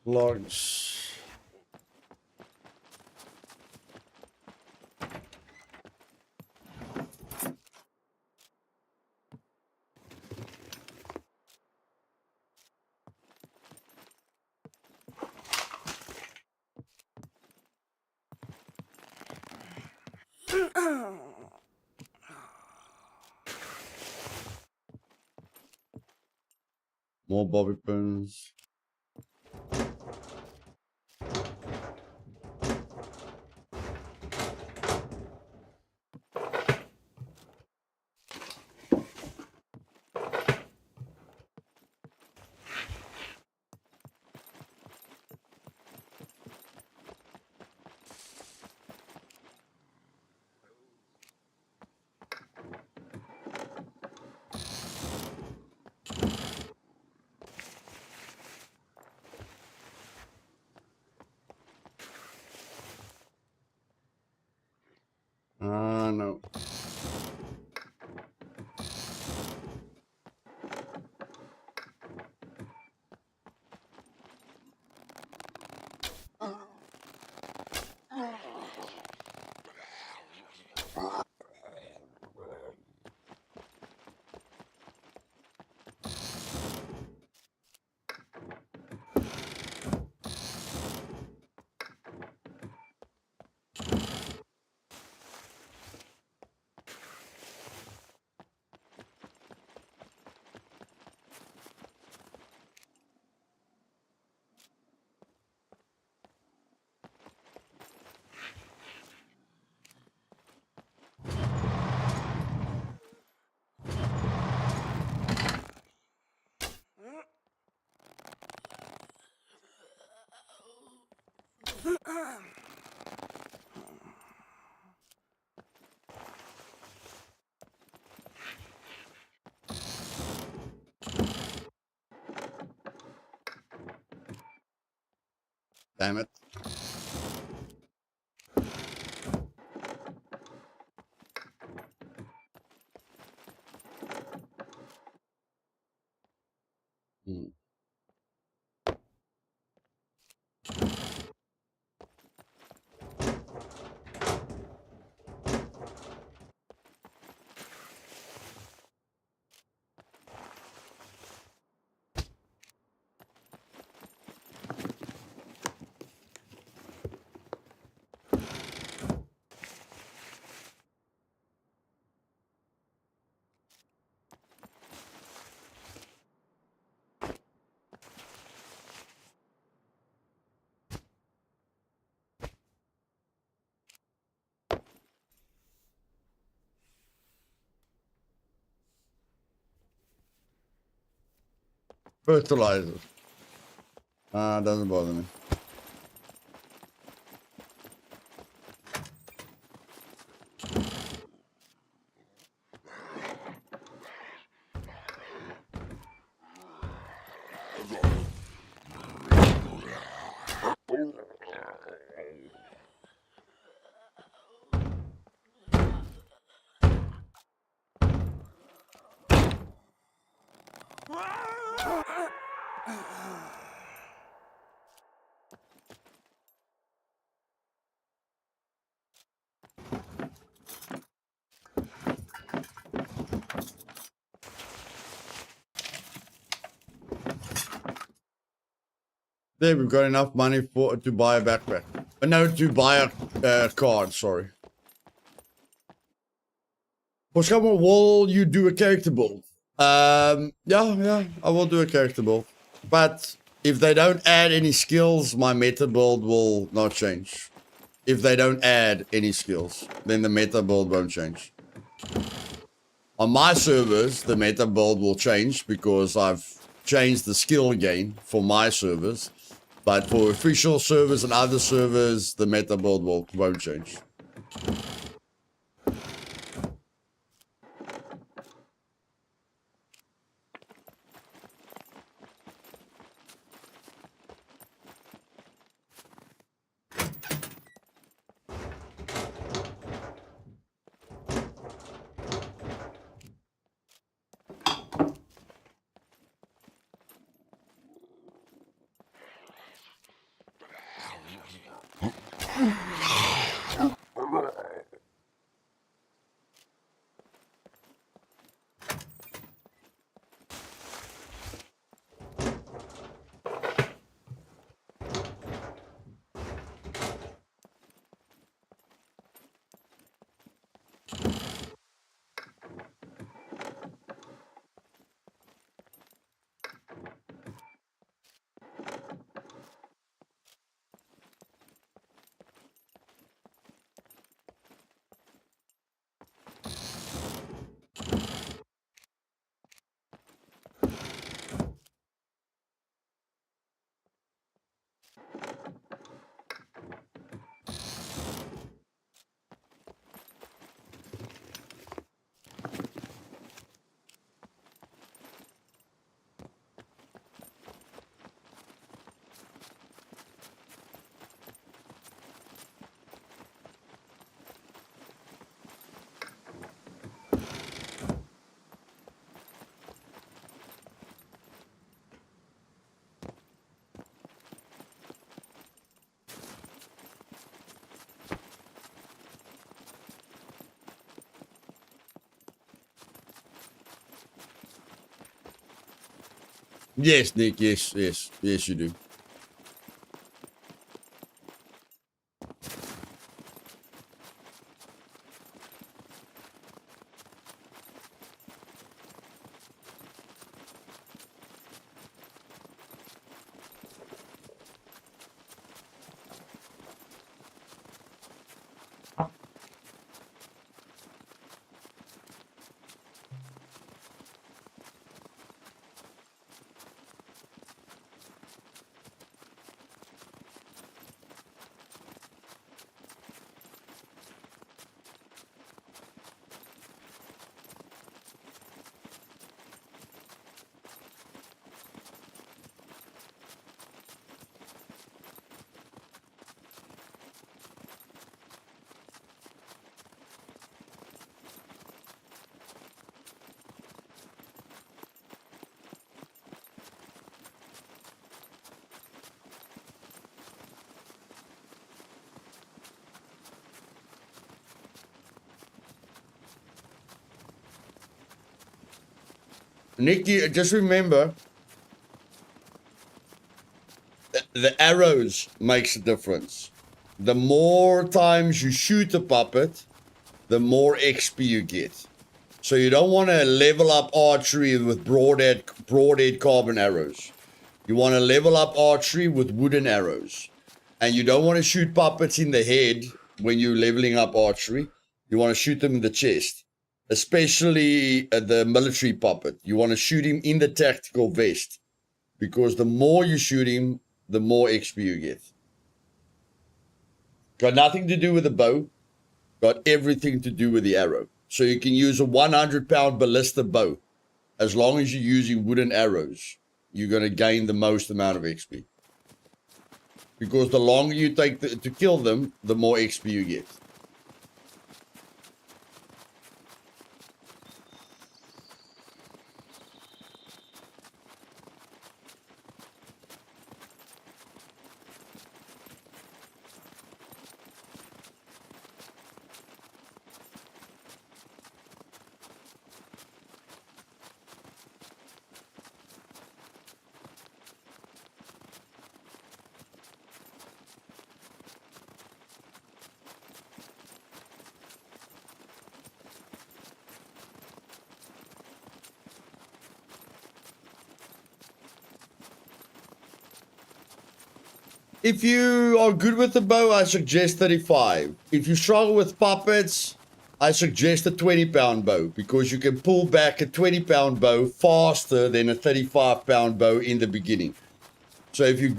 Logs. More bobby pins. No. Damn it. Hmm. Fertilizer. Doesn't bother me. There, we've got enough money to buy a backpack. No, to buy a card, sorry. For Scum, will you do a character build? Yeah, I will do a character build. But if they don't add any skills, my meta build will not change. If they don't add any skills, then the meta build won't change. On my servers, the meta build will change because I've changed the skill gain for my servers. But for official servers and other servers, the meta build won't change. Yes, Nick, yes, you do. Nikki, just remember, the arrows makes a difference. The more times you shoot a puppet, the more XP you get. So you don't want to level up archery with broadhead carbon arrows. You want to level up archery with wooden arrows. And you don't want to shoot puppets in the head when you're leveling up archery. You want to shoot them in the chest. Especially the military puppet. You want to shoot him in the tactical vest. Because the more you shoot him, the more XP you get. Got nothing to do with the bow. Got everything to do with the arrow. So you can use a 100-pound ballista bow. As long as you're using wooden arrows, you're going to gain the most amount of XP. Because the longer you take to kill them, the more XP you get. If you are good with the bow, I suggest 35. If you struggle with puppets, I suggest a 20-pound bow because you can pull back a 20-pound bow faster than a 35-pound bow in the beginning. So if you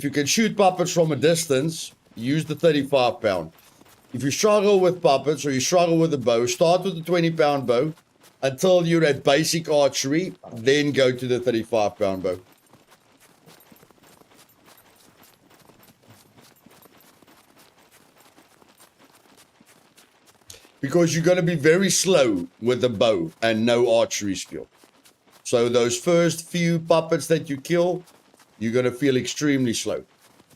can shoot puppets from a distance, use the 35-pound. If you struggle with puppets or you struggle with the bow, start with the 20-pound bow until you're at basic archery, then go to the 35-pound bow. Because you're going to be very slow with the bow and no archery skill. So those first few puppets that you kill, you're going to feel extremely slow.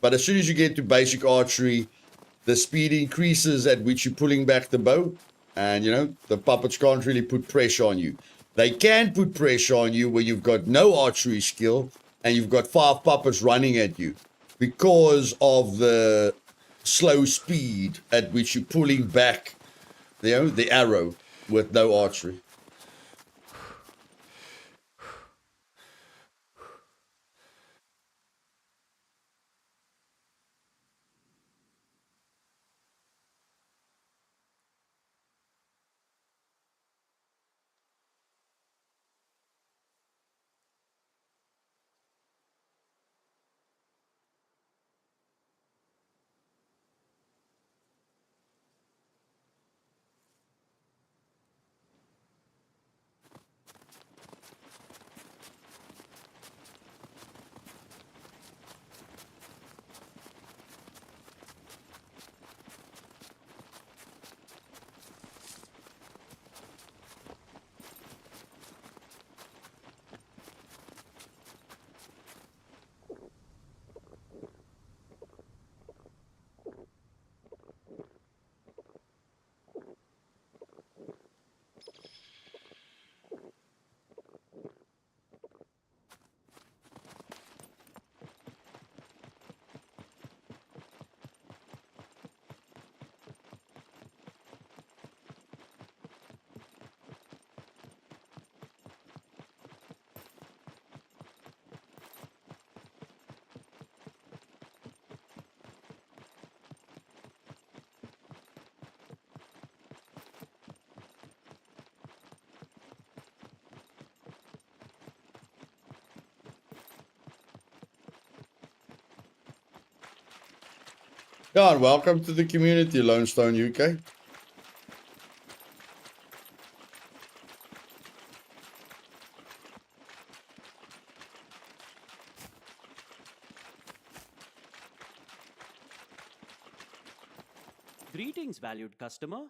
But as soon as you get to basic archery, the speed increases at which you're pulling back the bow. And, the puppets can't really put pressure on you. They can put pressure on you when you've got no archery skill and you've got 5 puppets running at you. Because of the slow speed at which you're pulling back the arrow with no archery. John, welcome to the community, Lone Stone UK. Greetings, valued customer.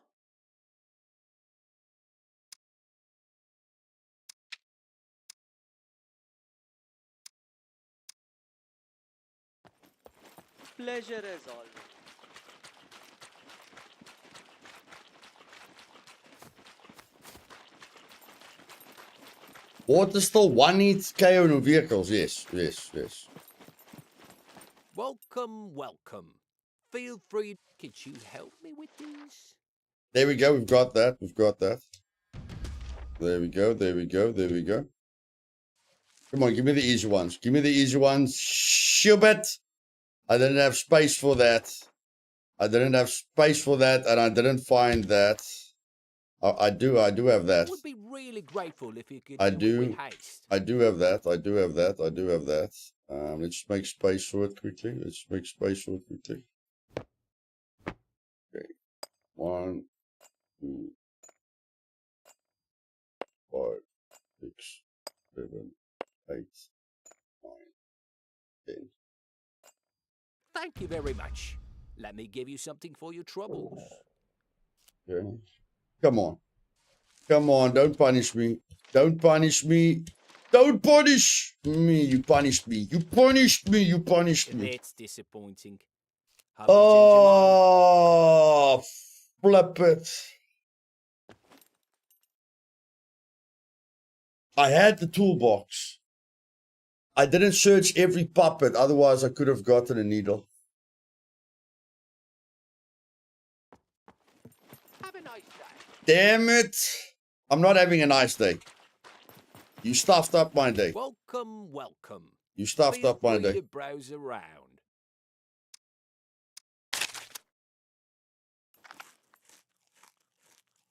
Pleasure as always. Water still 1 hit KO in vehicles. Yes, yes, yes. Welcome, welcome. Feel free. Could you help me with these? There we go. We've got that. We've got that. There we go. There we go. There we go. Come on, give me the easy ones. Give me the easy ones. Shubit. I didn't have space for that. I didn't have space for that, and I didn't find that. I do have that. Would be really grateful if you could I do it with do. haste. I do have that. I do have that. I do have that. Let's just make space for it quickly. Let's make space for it quickly. Okay. 1, 2, 5, 6, 7, 8, 9, 10. Thank you very much. Let me give you something for your troubles. Okay. Come on. Come on. Don't punish me. Don't punish me. Don't punish me. You punished me. You punished me. You punished me. That's disappointing. Hope you change your mind. Oh, flip it. I had the toolbox. I didn't search every puppet. Otherwise, I could have gotten a needle. Have a nice day. Damn it. I'm not having a nice day. You stuffed up my day. Welcome, welcome. You stuffed Feel up my free day. to browse around.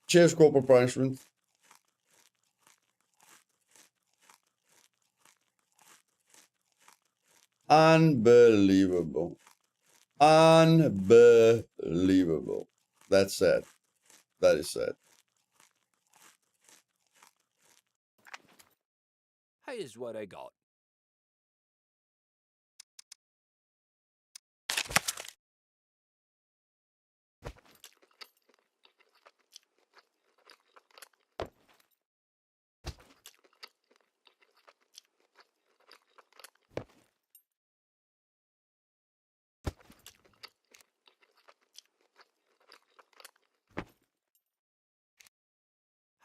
Cheers, Corporal Punishment. Unbelievable. Unbelievable. That's sad. That is sad. Here's what I got.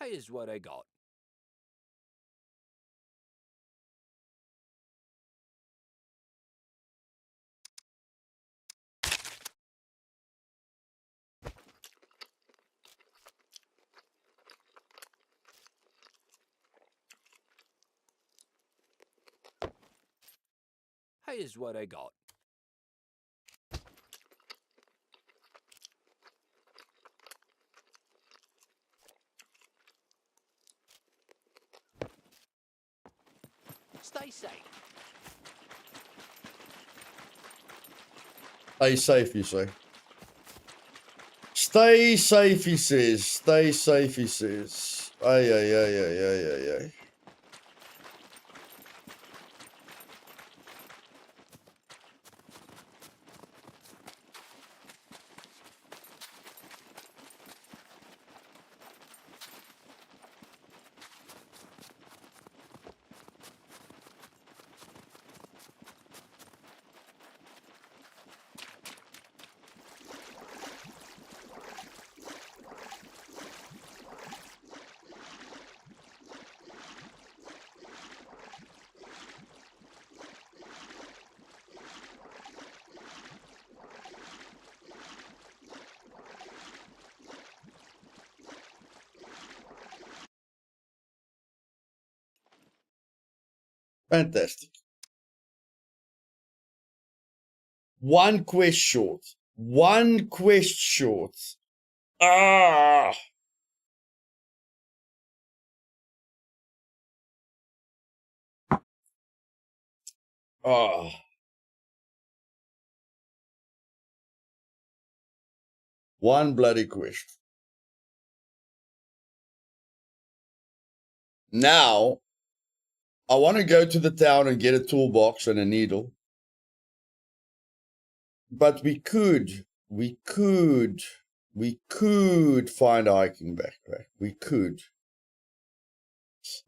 Here's what I got. Here's what I got. Stay safe. Stay safe, you say. Stay safe, he says. Stay safe, he says. Ay, ay, ay, ay, ay, ay, ay. Fantastic. One quest short. One quest short. Ah! Ah. One bloody quest. Now, I want to go to the town and get a toolbox and a needle. But we could find a hiking backpack. We could.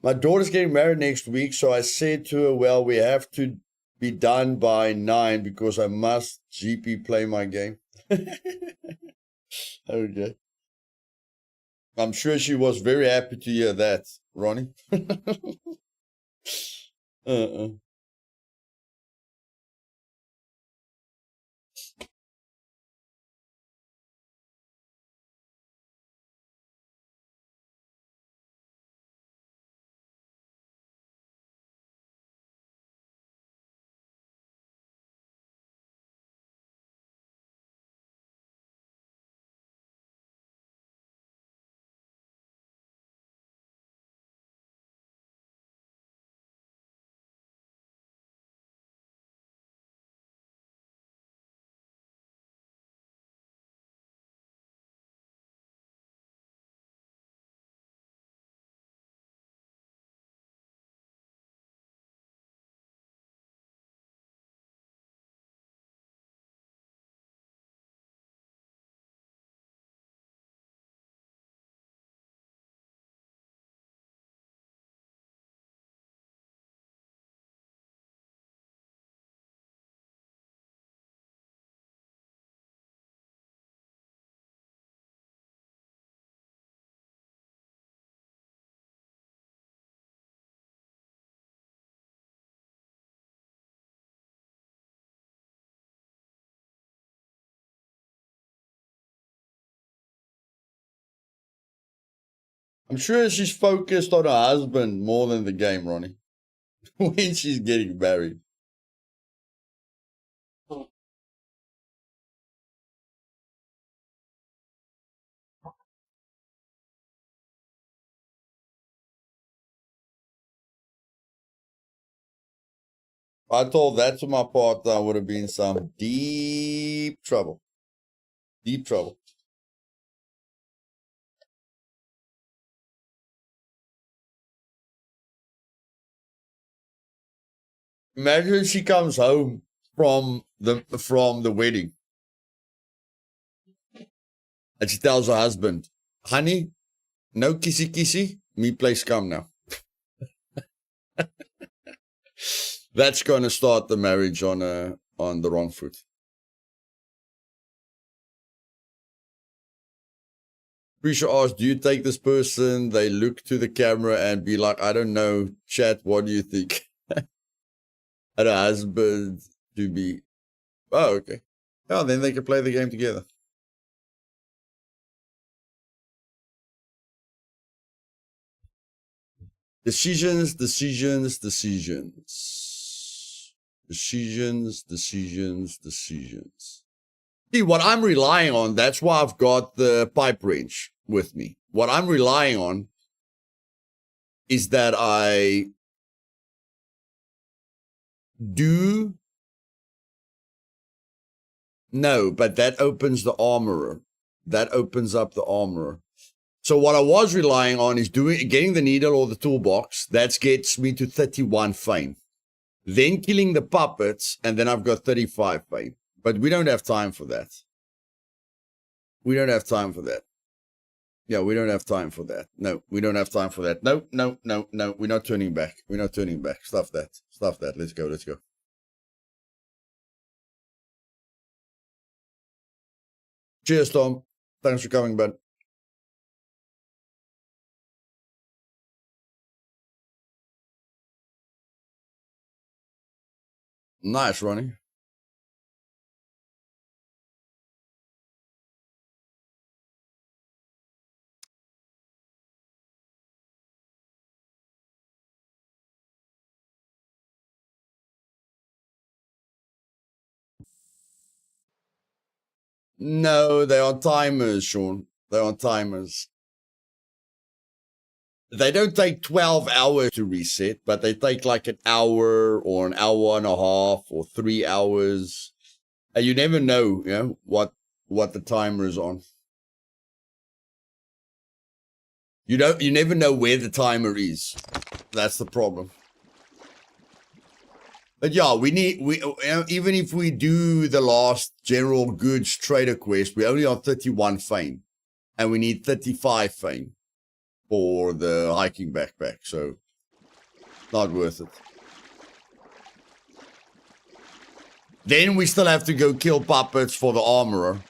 My daughter's getting married next week, so I said to her, well, we have to be done by 9 because I must GP play my game. Okay. I'm sure she was very happy to hear that, Ronnie. Uh-uh. I'm sure she's focused on her husband more than the game, Ronnie. When she's getting married. I told that to my partner, I would have been in some deep trouble. Deep trouble. Imagine she comes home from the wedding and she tells her husband, honey, no kissy kissy, me play Scum now. That's going to start the marriage on the wrong foot. Prisha asked, do you take this person? They look to the camera and be like, I don't know, chat, what do you think? And a husband to be, oh, okay. Oh, then they can play the game together. Decisions. Decisions. See, what I'm relying on, that's why I've got the pipe wrench with me. What I'm relying on is that I do... No, but that opens the armorer. That opens up the armorer. So what I was relying on is getting the needle or the toolbox. That gets me to 31 fame. Then killing the puppets, and then I've got 35 fame. But we don't have time for that. We don't have time for that. Yeah, we don't have time for that. No, we don't have time for that. No. We're not turning back. We're not turning back. Stuff that. Stuff that. Let's go. Let's go. Cheers, Tom. Thanks for coming, bud. Nice, Ronnie. No, they are timers, Sean. They're on timers. They don't take 12 hours to reset, but they take like an hour or an hour and a half or 3 hours. And you never know, you know, what the timer is on. You never know where the timer is. That's the problem. But yeah, even if we do the last general goods trader quest, we only have 31 fame. And we need 35 fame for the hiking backpack. So, not worth it. Then we still have to go kill puppets for the armorer.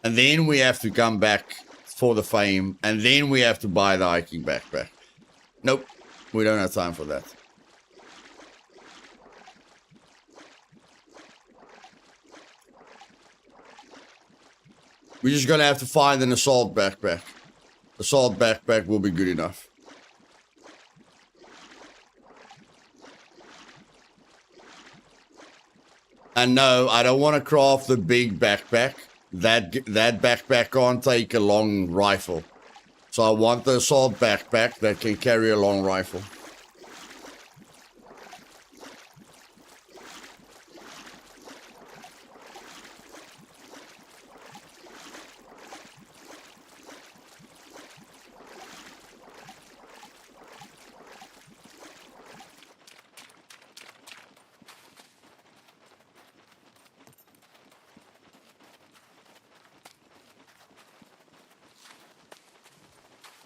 And then we have to come back for the fame. And then we have to buy the hiking backpack. Nope. We don't have time for that. We're just gonna have to find an assault backpack. Assault backpack will be good enough. And no, I don't want to craft the big backpack. That backpack can't take a long rifle. So I want the assault backpack that can carry a long rifle.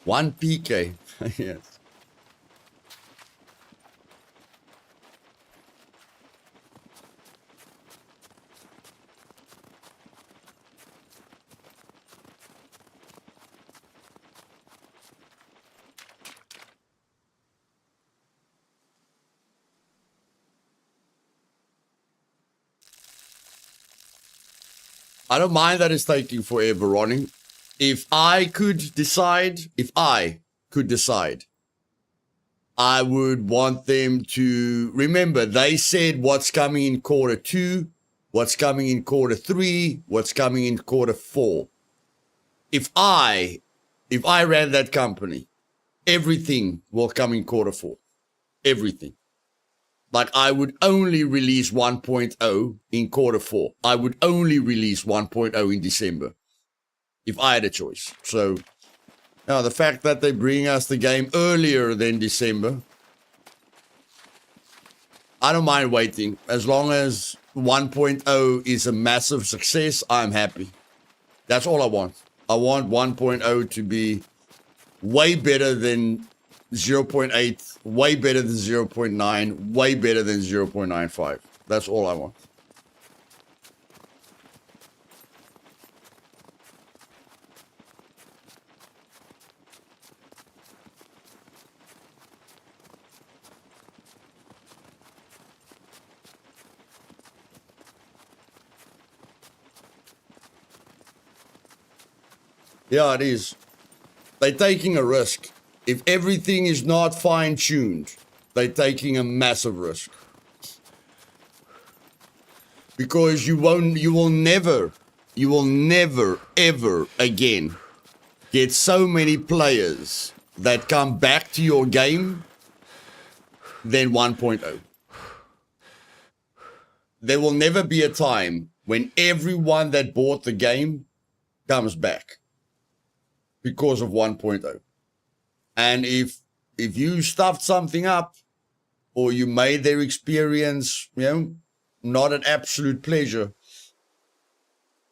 One PK, yes. I don't mind that it's taking forever running. If I could decide, I would want them to remember they said what's coming in quarter 2, what's coming in quarter 3, what's coming in quarter 4. If I ran that company, everything will come in quarter 4. Everything. Like I would only release 1.0 in quarter 4. I would only release 1.0 in December. If I had a choice. So, now the fact that they bring us the game earlier than December, I don't mind waiting. As long as 1.0 is a massive success, I'm happy. That's all I want. I want 1.0 to be way better than 0.8, way better than 0.9, way better than 0.95. That's all I want. Yeah, it is. They're taking a risk. If everything is not fine-tuned, they're taking a massive risk. Because you will never, ever again get so many players that come back to your game than 1.0. There will never be a time when everyone that bought the game comes back because of 1.0. And if you stuffed something up or you made their experience, not an absolute pleasure,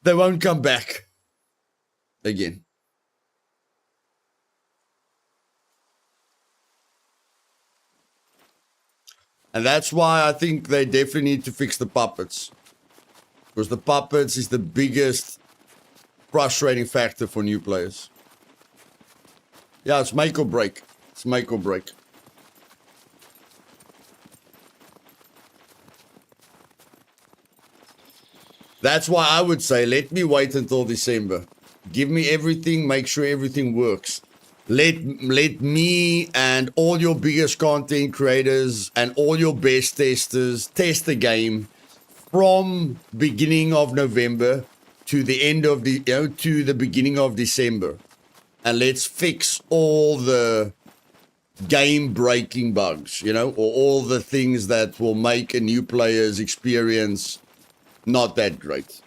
they won't come back again. And that's why I think they definitely need to fix the puppets. Because the puppets is the biggest frustrating factor for new players. Yeah, it's make or break. It's make or break. That's why I would say, let me wait until December. Give me everything, make sure everything works. Let me and all your biggest content creators and all your best testers test the game from beginning of November to the end of the, to the beginning of December. And let's fix all the game-breaking bugs, or all the things that will make a new player's experience not that great.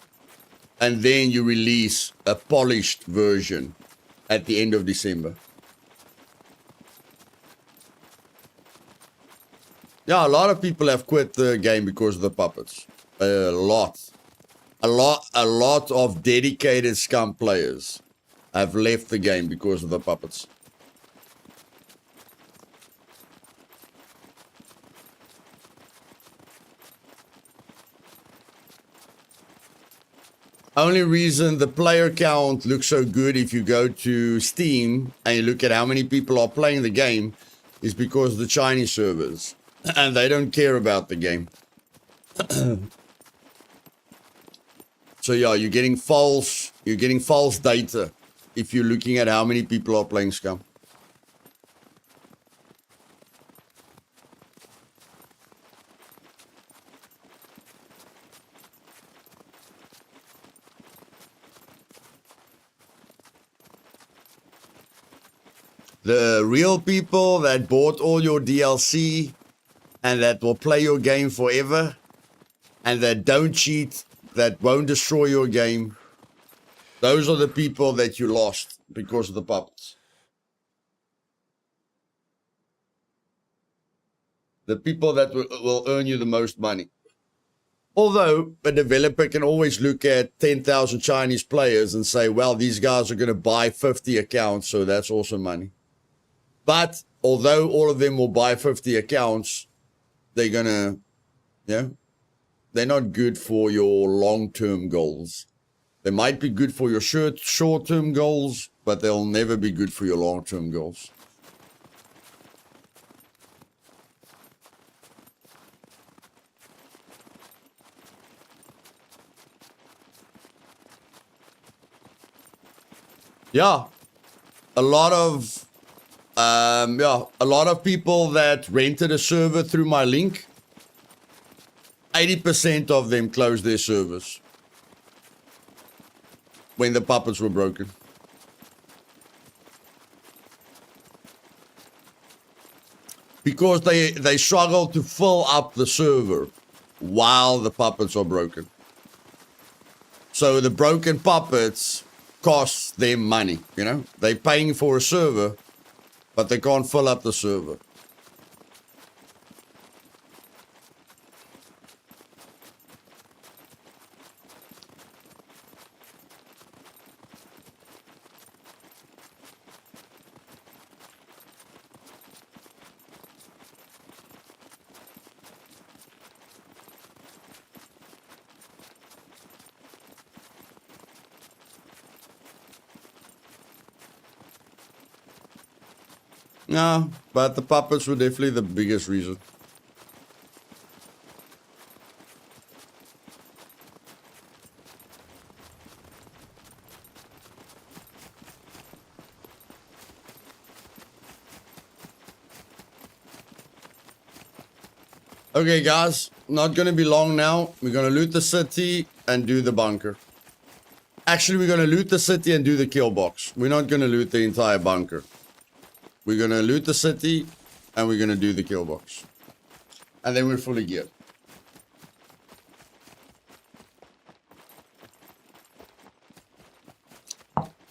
And then you release a polished version at the end of December. Yeah, a lot of people have quit the game because of the puppets. A lot of dedicated Scum players have left the game because of the puppets. Only reason the player count looks so good if you go to Steam and you look at how many people are playing the game is because of the Chinese servers. And they don't care about the game. So yeah, you're getting false You're getting false data if you're looking at how many people are playing Scum. The real people that bought all your DLC and that will play your game forever and that don't cheat, that won't destroy your game, those are the people that you lost because of the puppets. The people that will earn you the most money. Although a developer can always look at 10,000 Chinese players and say, well, these guys are going to buy 50 accounts, so that's also money. But although all of them will buy 50 accounts, they're going to, they're not good for your long-term goals. They might be good for your short-term goals, but they'll never be good for your long-term goals. Yeah, a lot of people that rented a server through my link, 80% of them closed their servers when the puppets were broken. Because they struggle to fill up the server while the puppets are broken. So the broken puppets costs them money, They're paying for a server, but they can't fill up the server. No, but the puppets were definitely the biggest reason. Okay, guys, not going to be long now. We're going to loot the city and do the bunker. Actually, we're going to loot the city and do the kill box. We're not going to loot the entire bunker. We're going to loot the city and we're going to do the kill box. And then we're fully geared.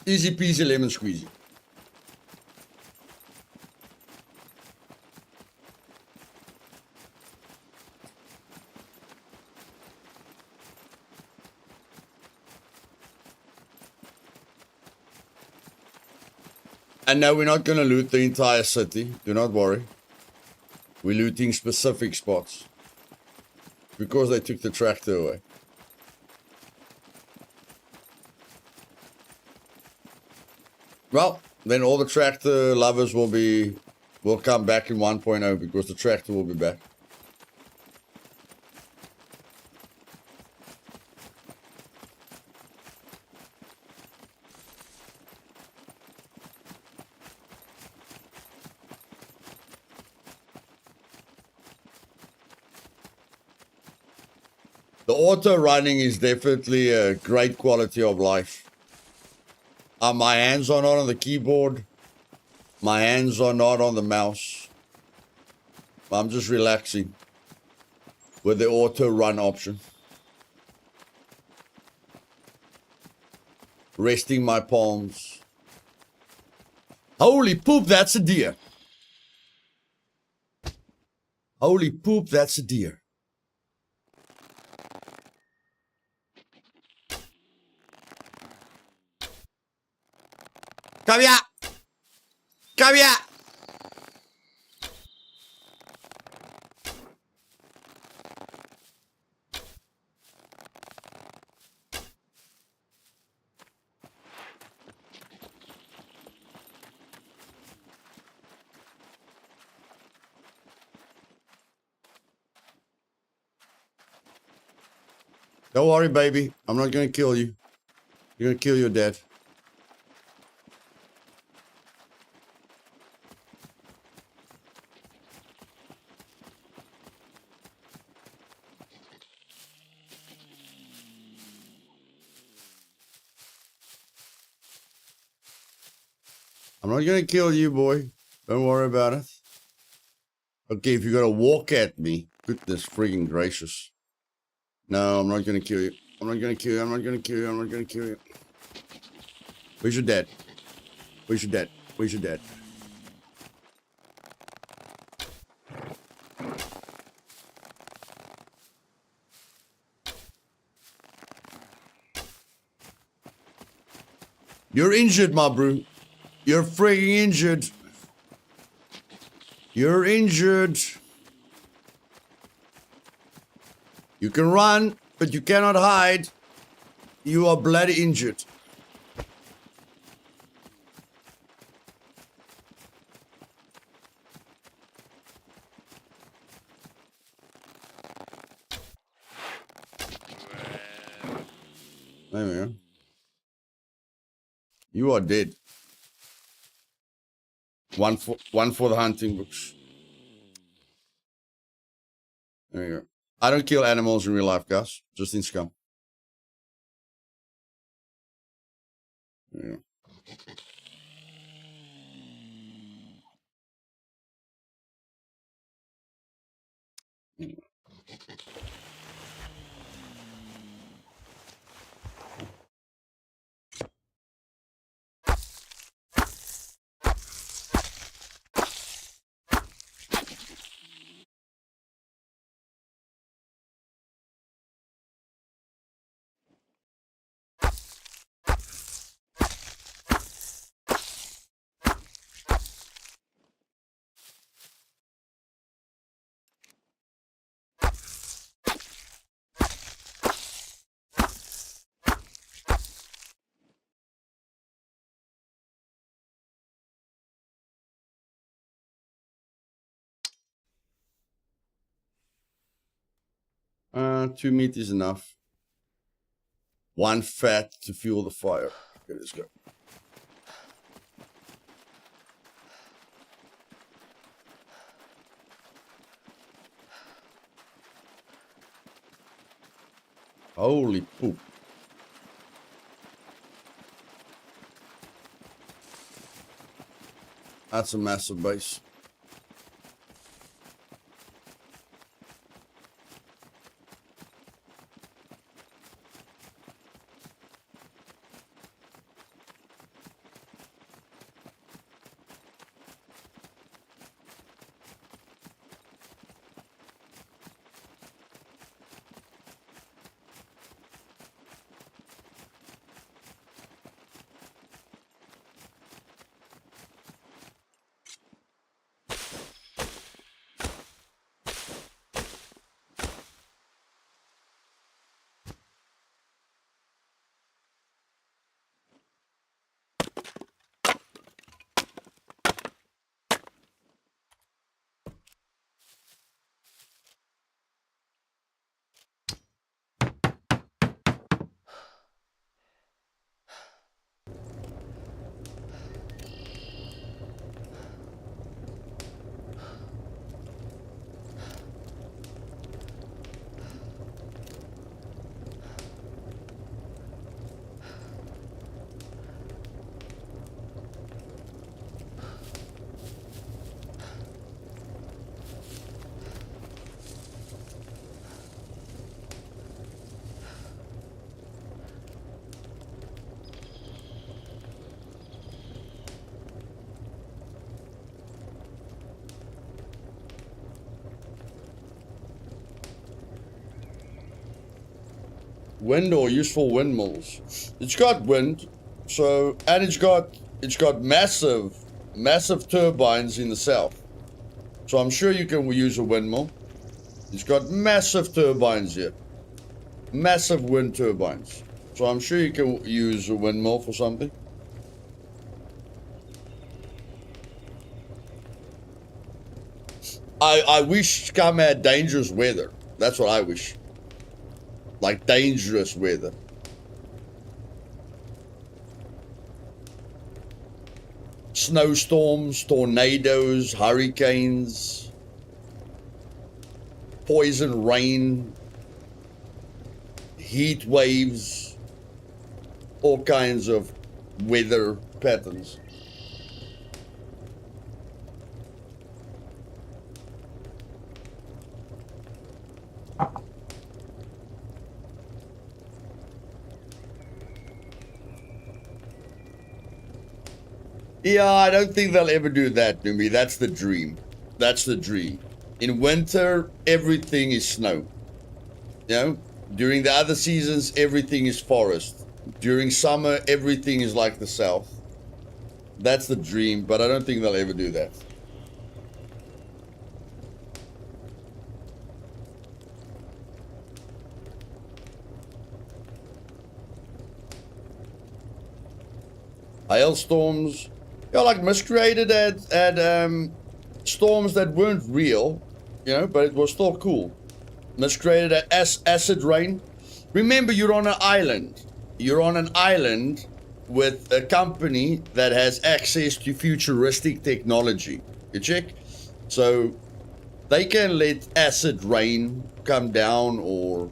Easy peasy lemon squeezy. And no, we're not going to loot the entire city. Do not worry. We're looting specific spots. Because they took the tractor away. Well, then all the tractor lovers will come back in 1.0 because the tractor will be back. The auto running is definitely a great quality of life. My hands are not on the keyboard. My hands are not on the mouse. I'm just relaxing with the auto run option. Resting my palms. Holy poop, that's a deer. Holy poop, that's a deer. Come here! Come here! Don't worry, baby. I'm not going to kill you. You're gonna kill your dad. I'm not gonna kill you, boy. Don't worry about it. Okay, if you're gonna walk at me, goodness friggin' gracious. No, I'm not gonna kill you. I'm not gonna kill you. I'm not gonna kill you. I'm not gonna kill you. Where's your dad? Where's your dad? Where's your dad? You're injured, my bro. You're friggin' injured. You're injured. You can run, but you cannot hide. You are bloody injured. There we go. You are dead. One for the hunting books. There you go. I don't kill animals in real life, guys. Just in Scum. There you go. Two meat is enough. One fat to fuel the fire. Okay, let's go. Holy poop. That's a massive base. Wind or useful windmills. It's got wind, so and it's got massive turbines in the south. So I'm sure you can use a windmill. It's got massive turbines here. Massive wind turbines. So I'm sure you can use a windmill for something. I wish Scum had dangerous weather. That's what I wish. Like dangerous weather. snowstorms, tornadoes, hurricanes, poison rain, heat waves, all kinds of weather patterns. Yeah, I don't think they'll ever do that, Numi. That's the dream. That's the dream. In winter, everything is snow. You know? During the other seasons, everything is forest. During summer, everything is like the south. That's the dream, but I don't think they'll ever do that. Hailstorms. Yeah, like miscreated at storms that weren't real, you know, but it was still cool. Miscreated at acid rain. Remember, you're on an island. You're on an island with a company that has access to futuristic technology. You check? So they can let acid rain come down, or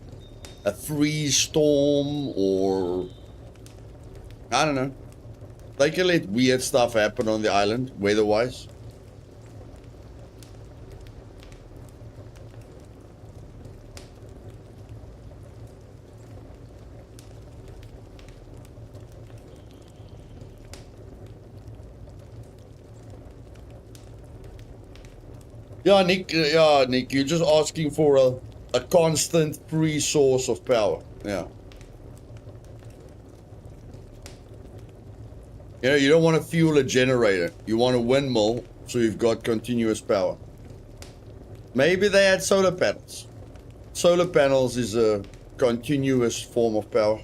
a freeze storm, or I don't know. They can let weird stuff happen on the island, weather-wise. Yeah, Nick, you're just asking for a constant free source of power. Yeah. You know, you don't want to fuel a generator. You want a windmill, so you've got continuous power. Maybe they had solar panels. Solar panels is a continuous form of power.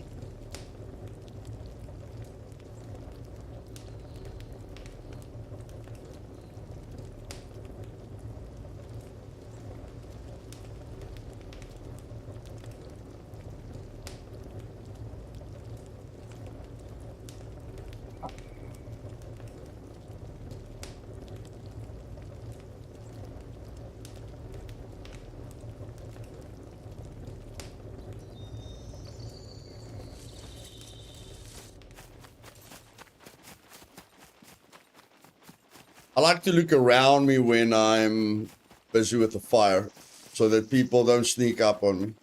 I like to look around me when I'm busy with the fire, so that people don't sneak up on me.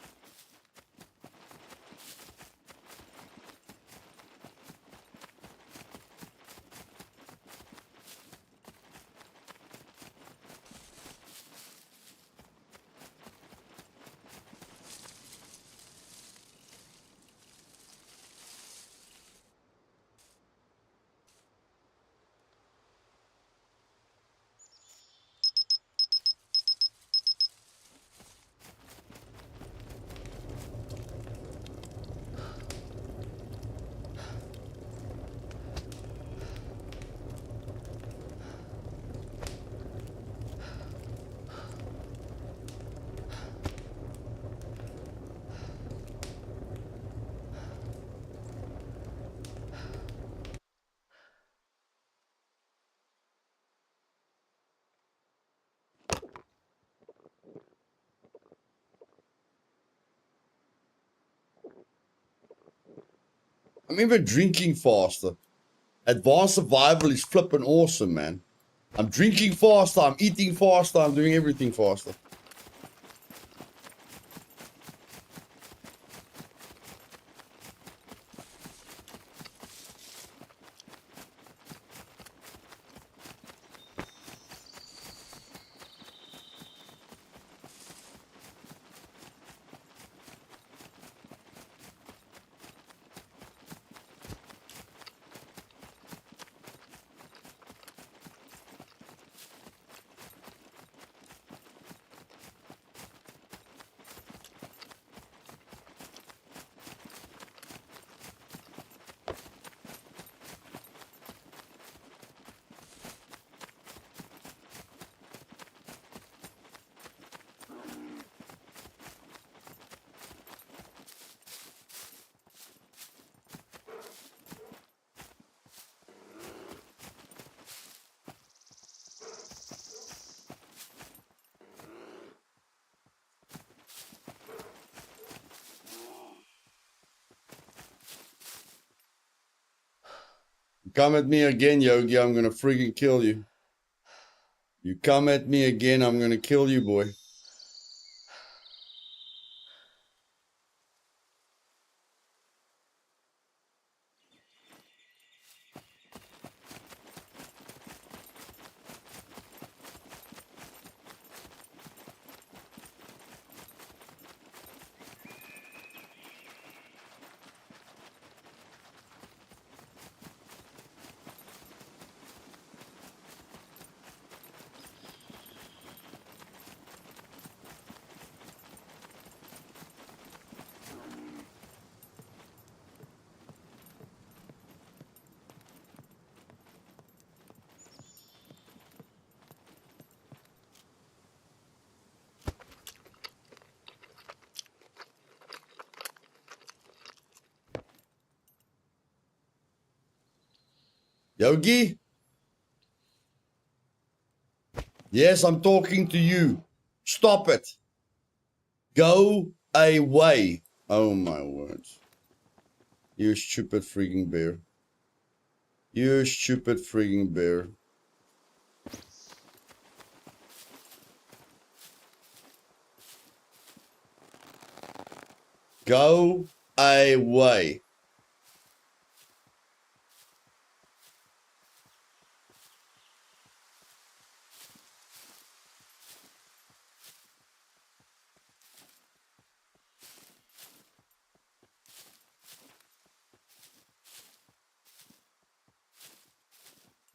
I'm even drinking faster. Advanced survival is flipping awesome, man. I'm drinking faster, I'm eating faster, I'm doing everything faster. come at me again, Yogi, I'm gonna freaking kill you. You come at me again, I'm gonna kill you, boy. Yogi? Yes, I'm talking to you. Stop it. Go away. Oh my words. You stupid freaking bear. You stupid freaking bear. Go away.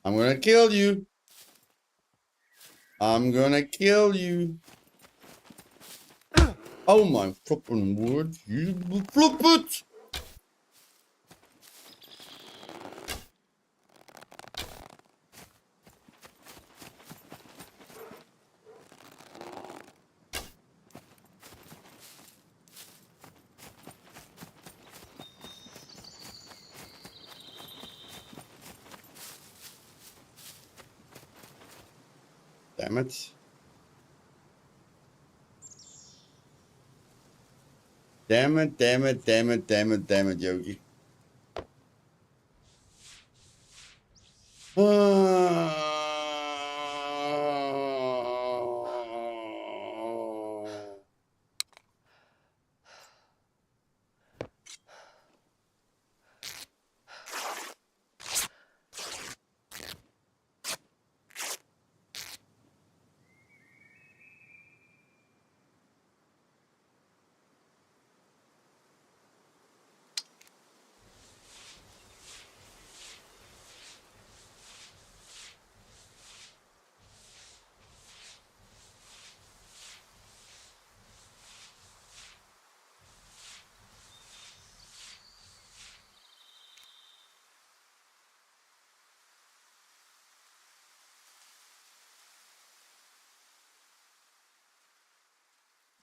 I'm gonna kill you. I'm gonna kill you. Oh my flippin' word. You flip it. Damn it. Damn it, damn it, damn it, damn it, damn it, Yogi.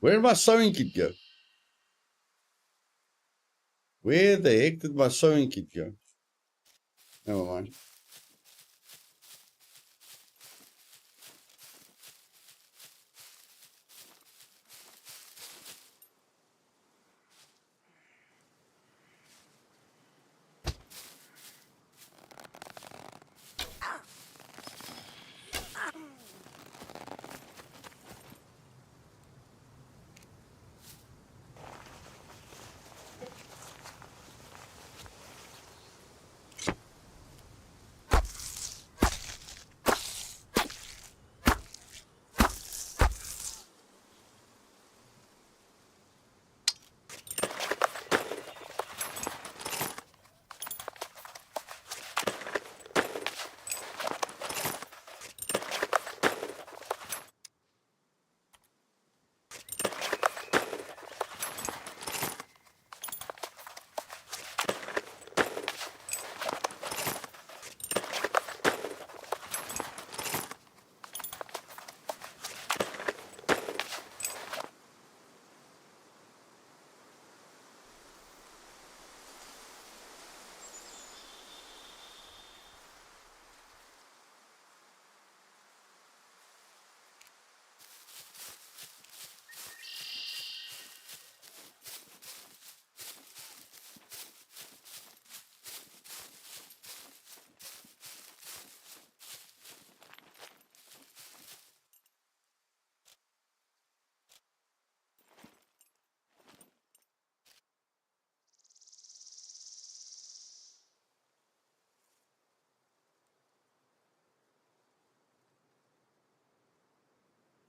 Where did my sewing kit go? Where the heck did my sewing kit go? Never mind.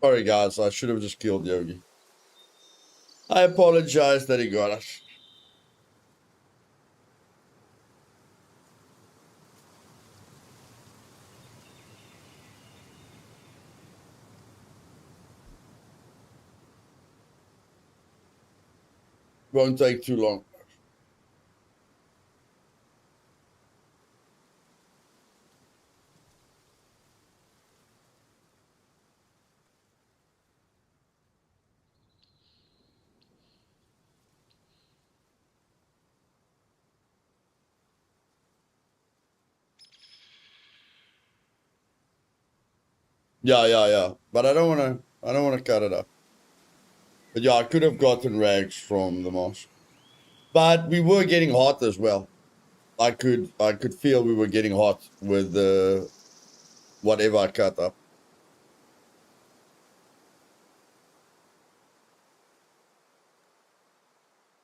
Sorry, guys. I should have just killed Yogi. I apologize that he got us. Won't take too long. Yeah. But I don't wanna cut it up. But yeah, I could have gotten rags from the mosque. But we were getting hot as well. I could feel we were getting hot with whatever I cut up.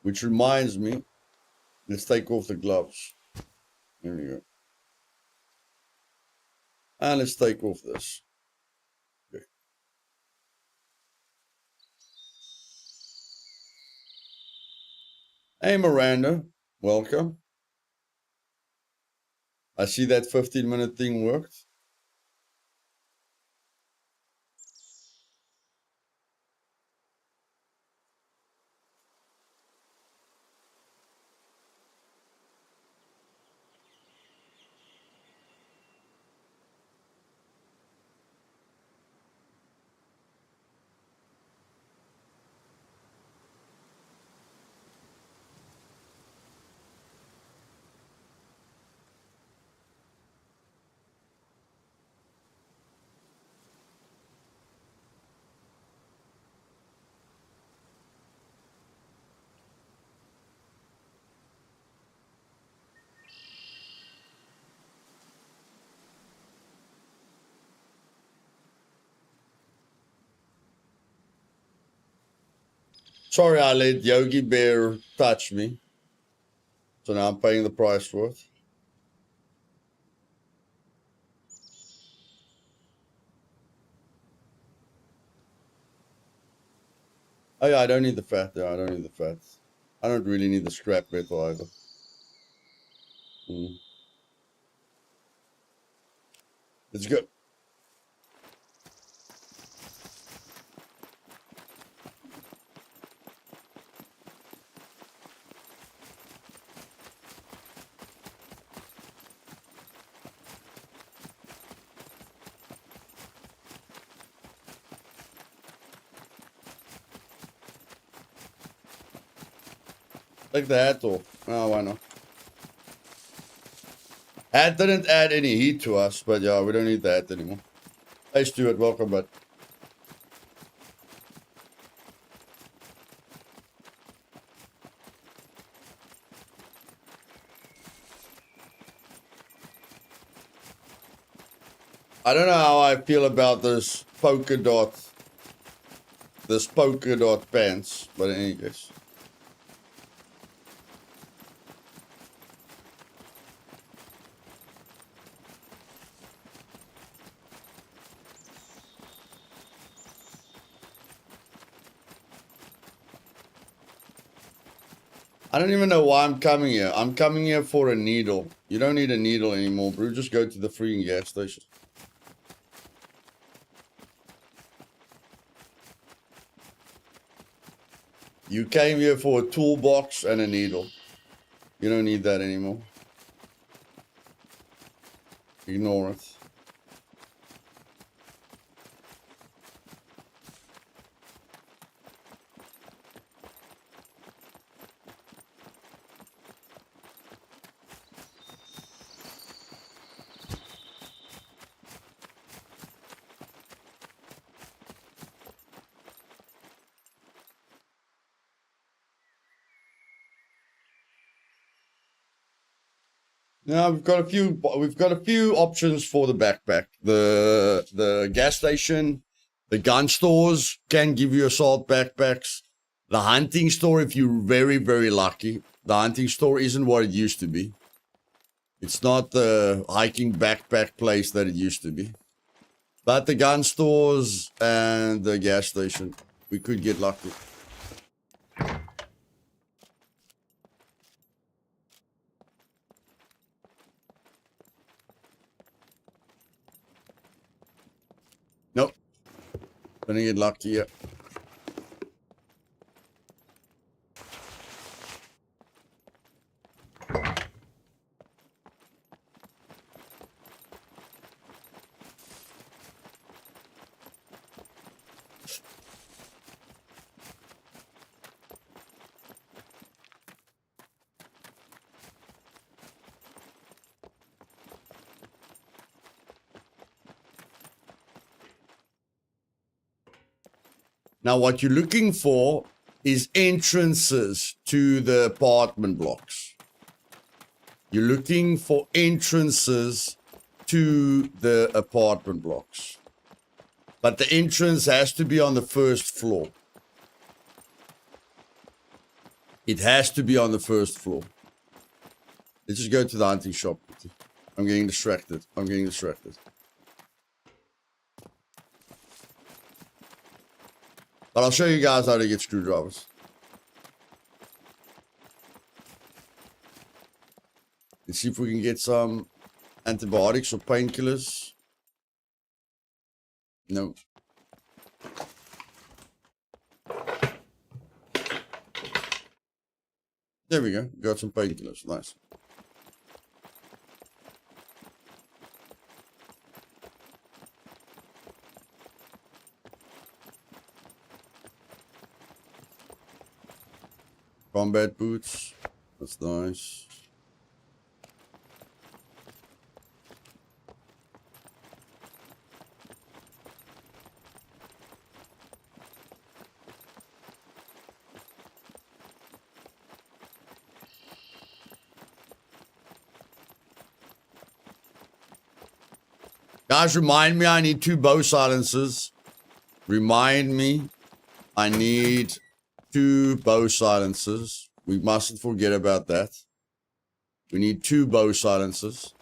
Which reminds me, let's take off the gloves. There we go. And let's take off this. Okay. Hey Miranda, welcome. I see that 15-minute thing worked. Sorry I let Yogi Bear touch me. So now I'm paying the price for it. Oh yeah, I don't need the fat. Yeah, I don't need the fat. I don't really need the scrap metal either. Let's go. Take the hat off. Oh, why not? Hat didn't add any heat to us, but yeah, we don't need that anymore. Hey Stuart, welcome back. I don't know how I feel about this polka dot pants, but in any case. I don't even know why I'm coming here. I'm coming here for a needle. You don't need a needle anymore, bro. Just go to the freaking gas station. You came here for a toolbox and a needle. You don't need that anymore. Ignore it. Now we've got a few options for the backpack. The gas station, the gun stores can give you assault backpacks. The hunting store, if you're very, very lucky, the hunting store isn't what it used to be. It's not the hiking backpack place that it used to be. But the gun stores and the gas station, we could get lucky. Nope. Gonna get lucky here. Now, what you're looking for is entrances to the apartment blocks. You're looking for entrances to the apartment blocks. But the entrance has to be on the first floor. It has to be on the first floor. Let's just go to the hunting shop. I'm getting distracted. I'm getting distracted. But I'll show you guys how to get screwdrivers. Let's see if we can get some antibiotics or painkillers. No. There we go. Got some painkillers. Nice. Combat boots. That's nice. Guys, remind me I need 2 bow silencers. Remind me I need 2 bow silencers. We mustn't forget about that. We need 2 bow silencers.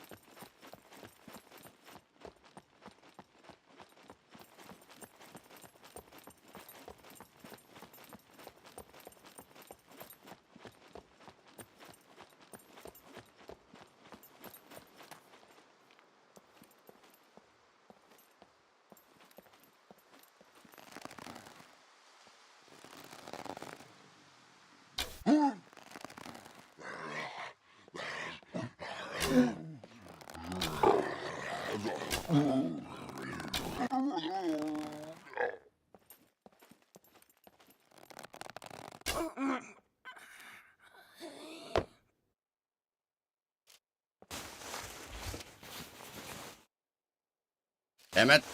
Damn it.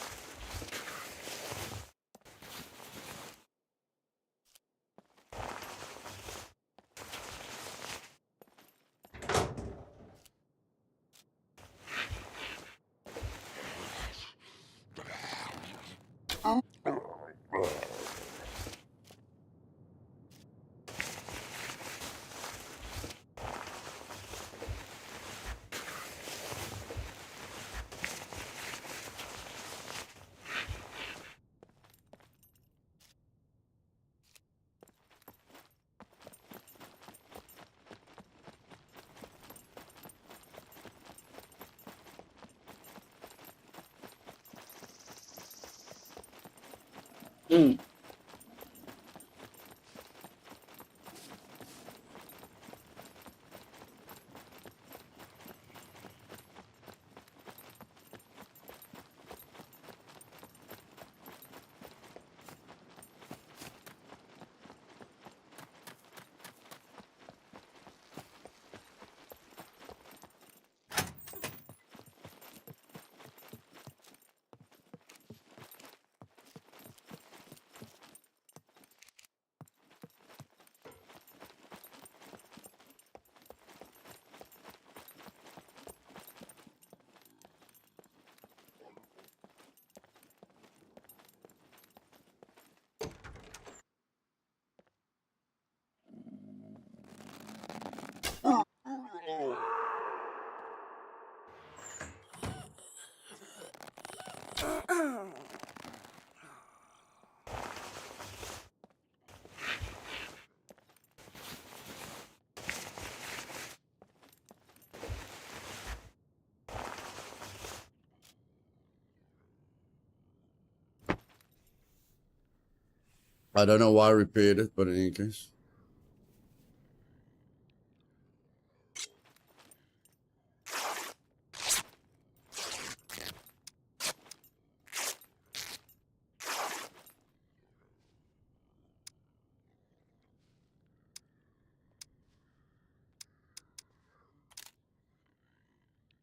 I don't know why I repaired it, but in any case.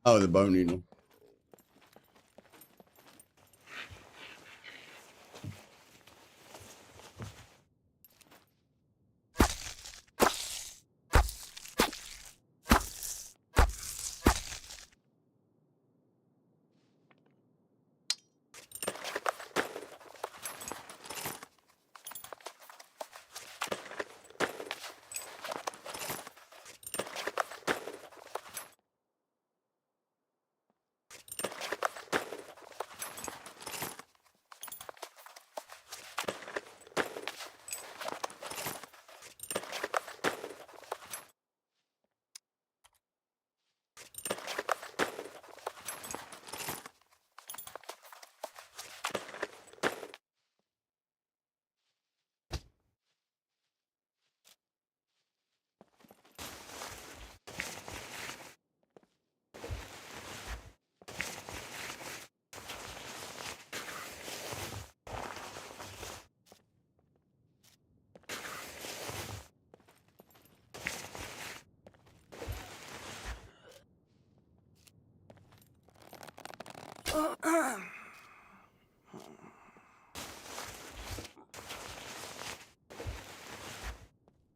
Oh, the bone needle.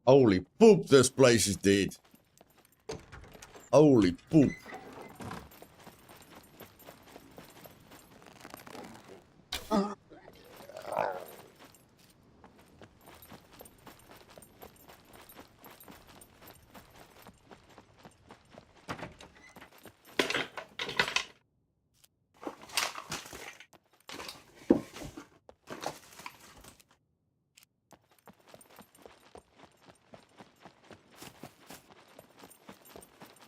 Holy poop, this place is dead. Holy poop.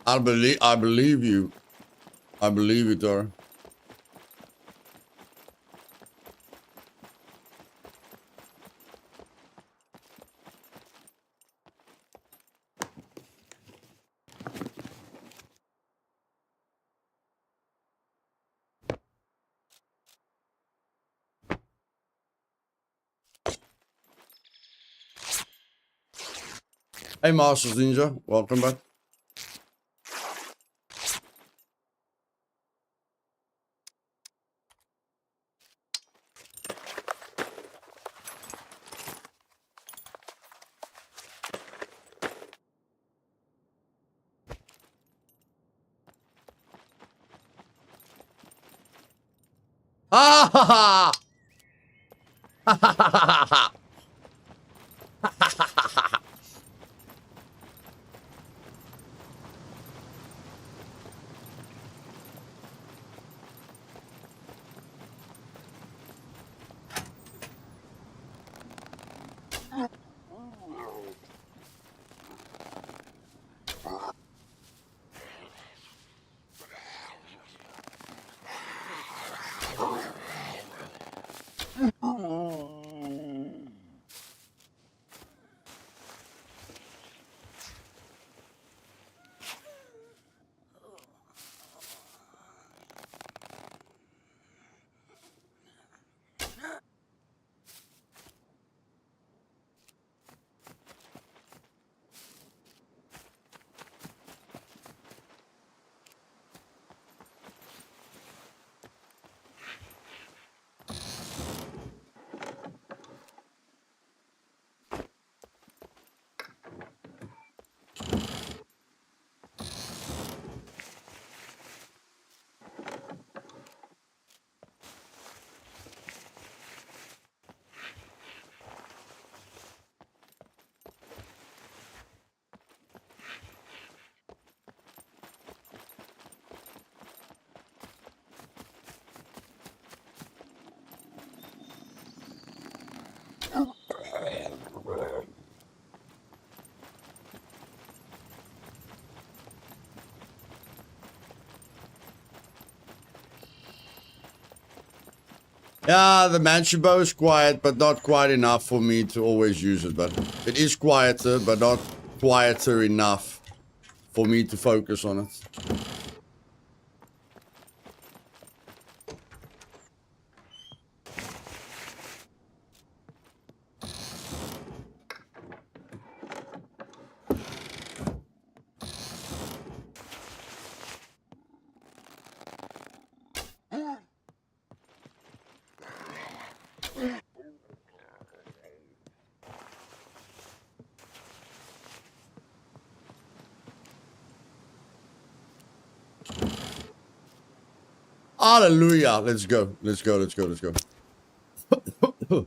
I believe you. I believe you, Dora. Hey, Masters Ninja, welcome back. Ha ha ha! Ha ha ha ha ha! Yeah, the Manchibo is quiet, but not quite enough for me to always use it. But it is quieter, but not quieter enough for me to focus on it. Hallelujah. Let's go. Let's go. Let's go. Let's go.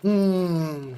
Hmm.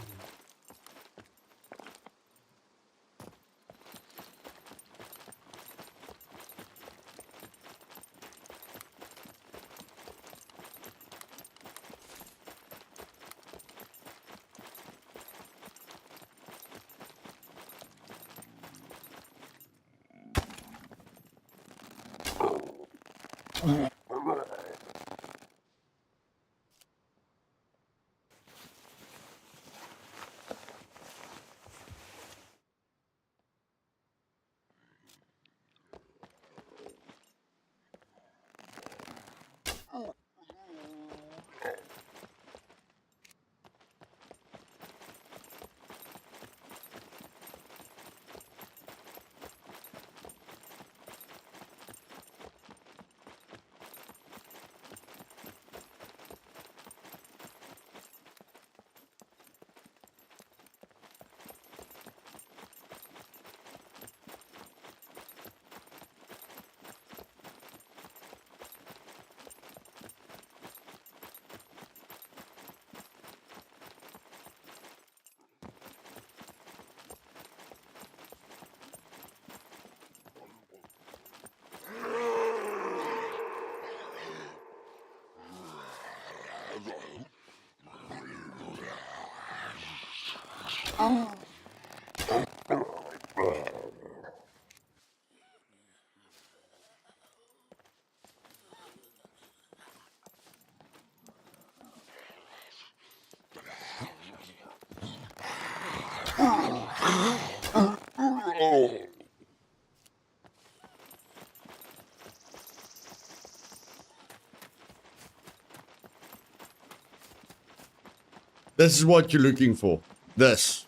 This is what you're looking for. This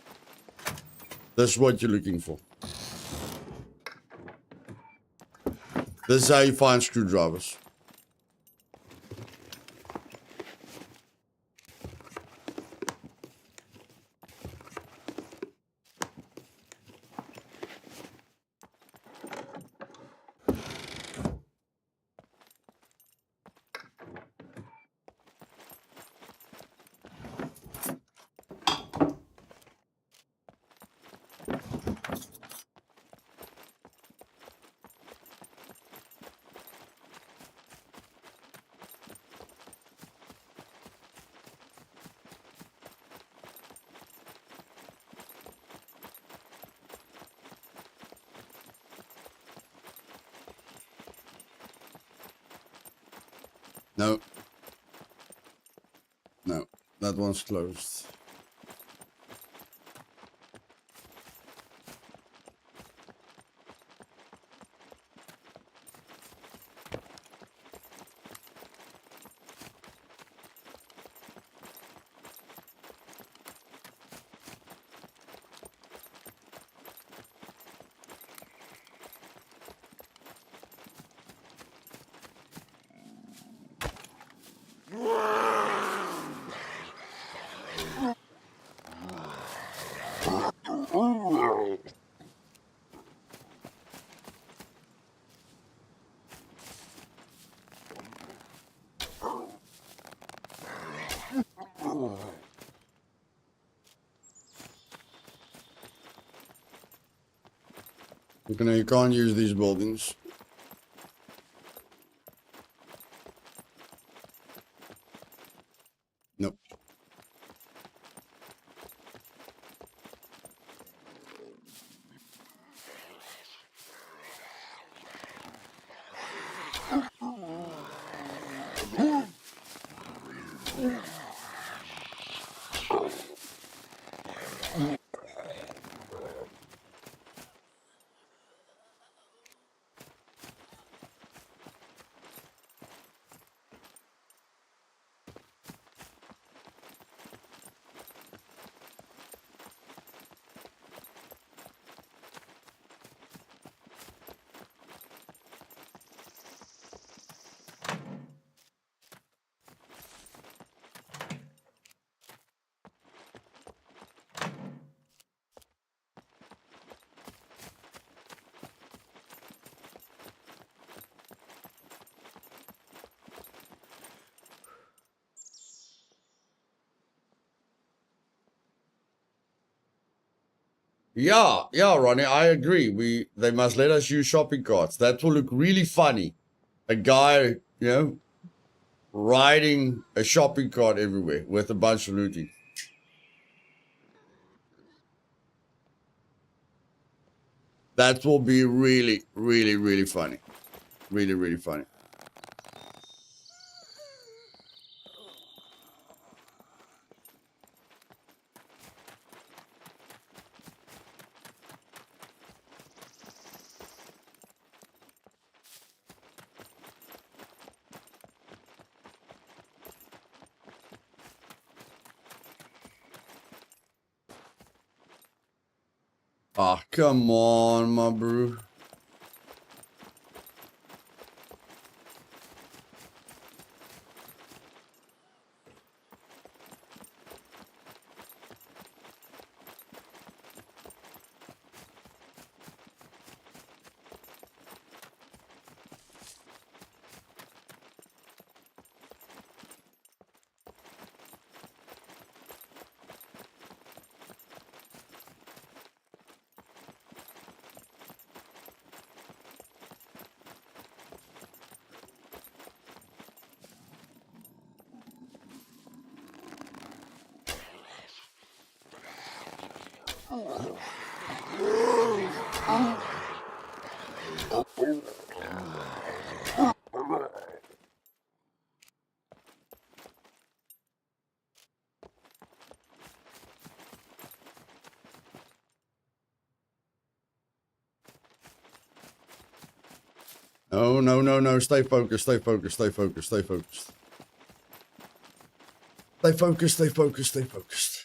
is what you're looking for. This is how you find screwdrivers. No. No, that one's closed. You can't use these buildings. Nope. Yeah, Ronnie, I agree. They must let us use shopping carts. That will look really funny. A guy, riding a shopping cart everywhere with a bunch of looting. That will be really, really, really funny. Really, really funny. Ah, come on, my bro. No. Stay focused. Stay focused, stay focused, stay focused.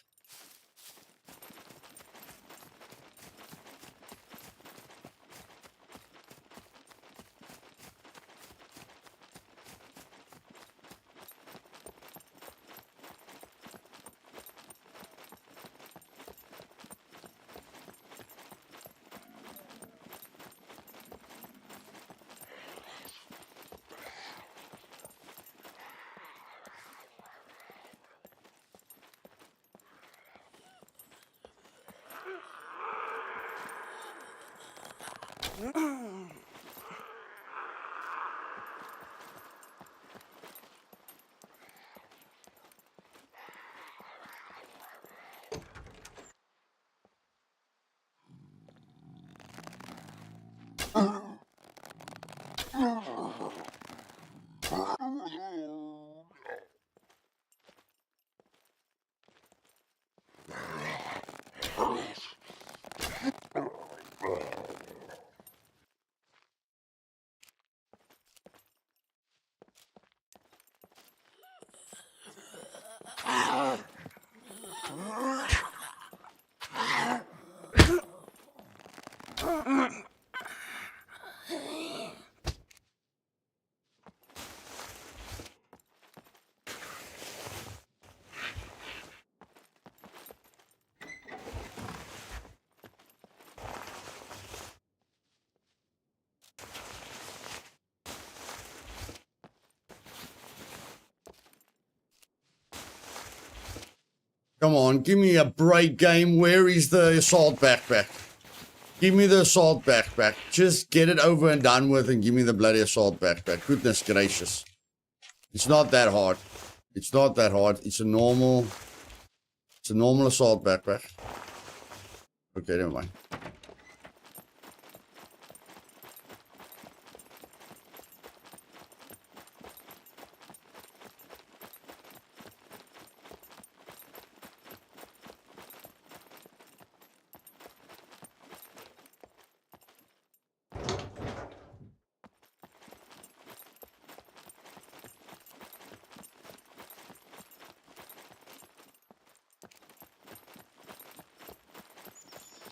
Come on, give me a break, game. Where is the assault backpack? Give me the assault backpack. Just get it over and done with and give me the bloody assault backpack. Goodness gracious. It's not that hard. It's not that hard. It's a normal assault backpack. Okay, never mind.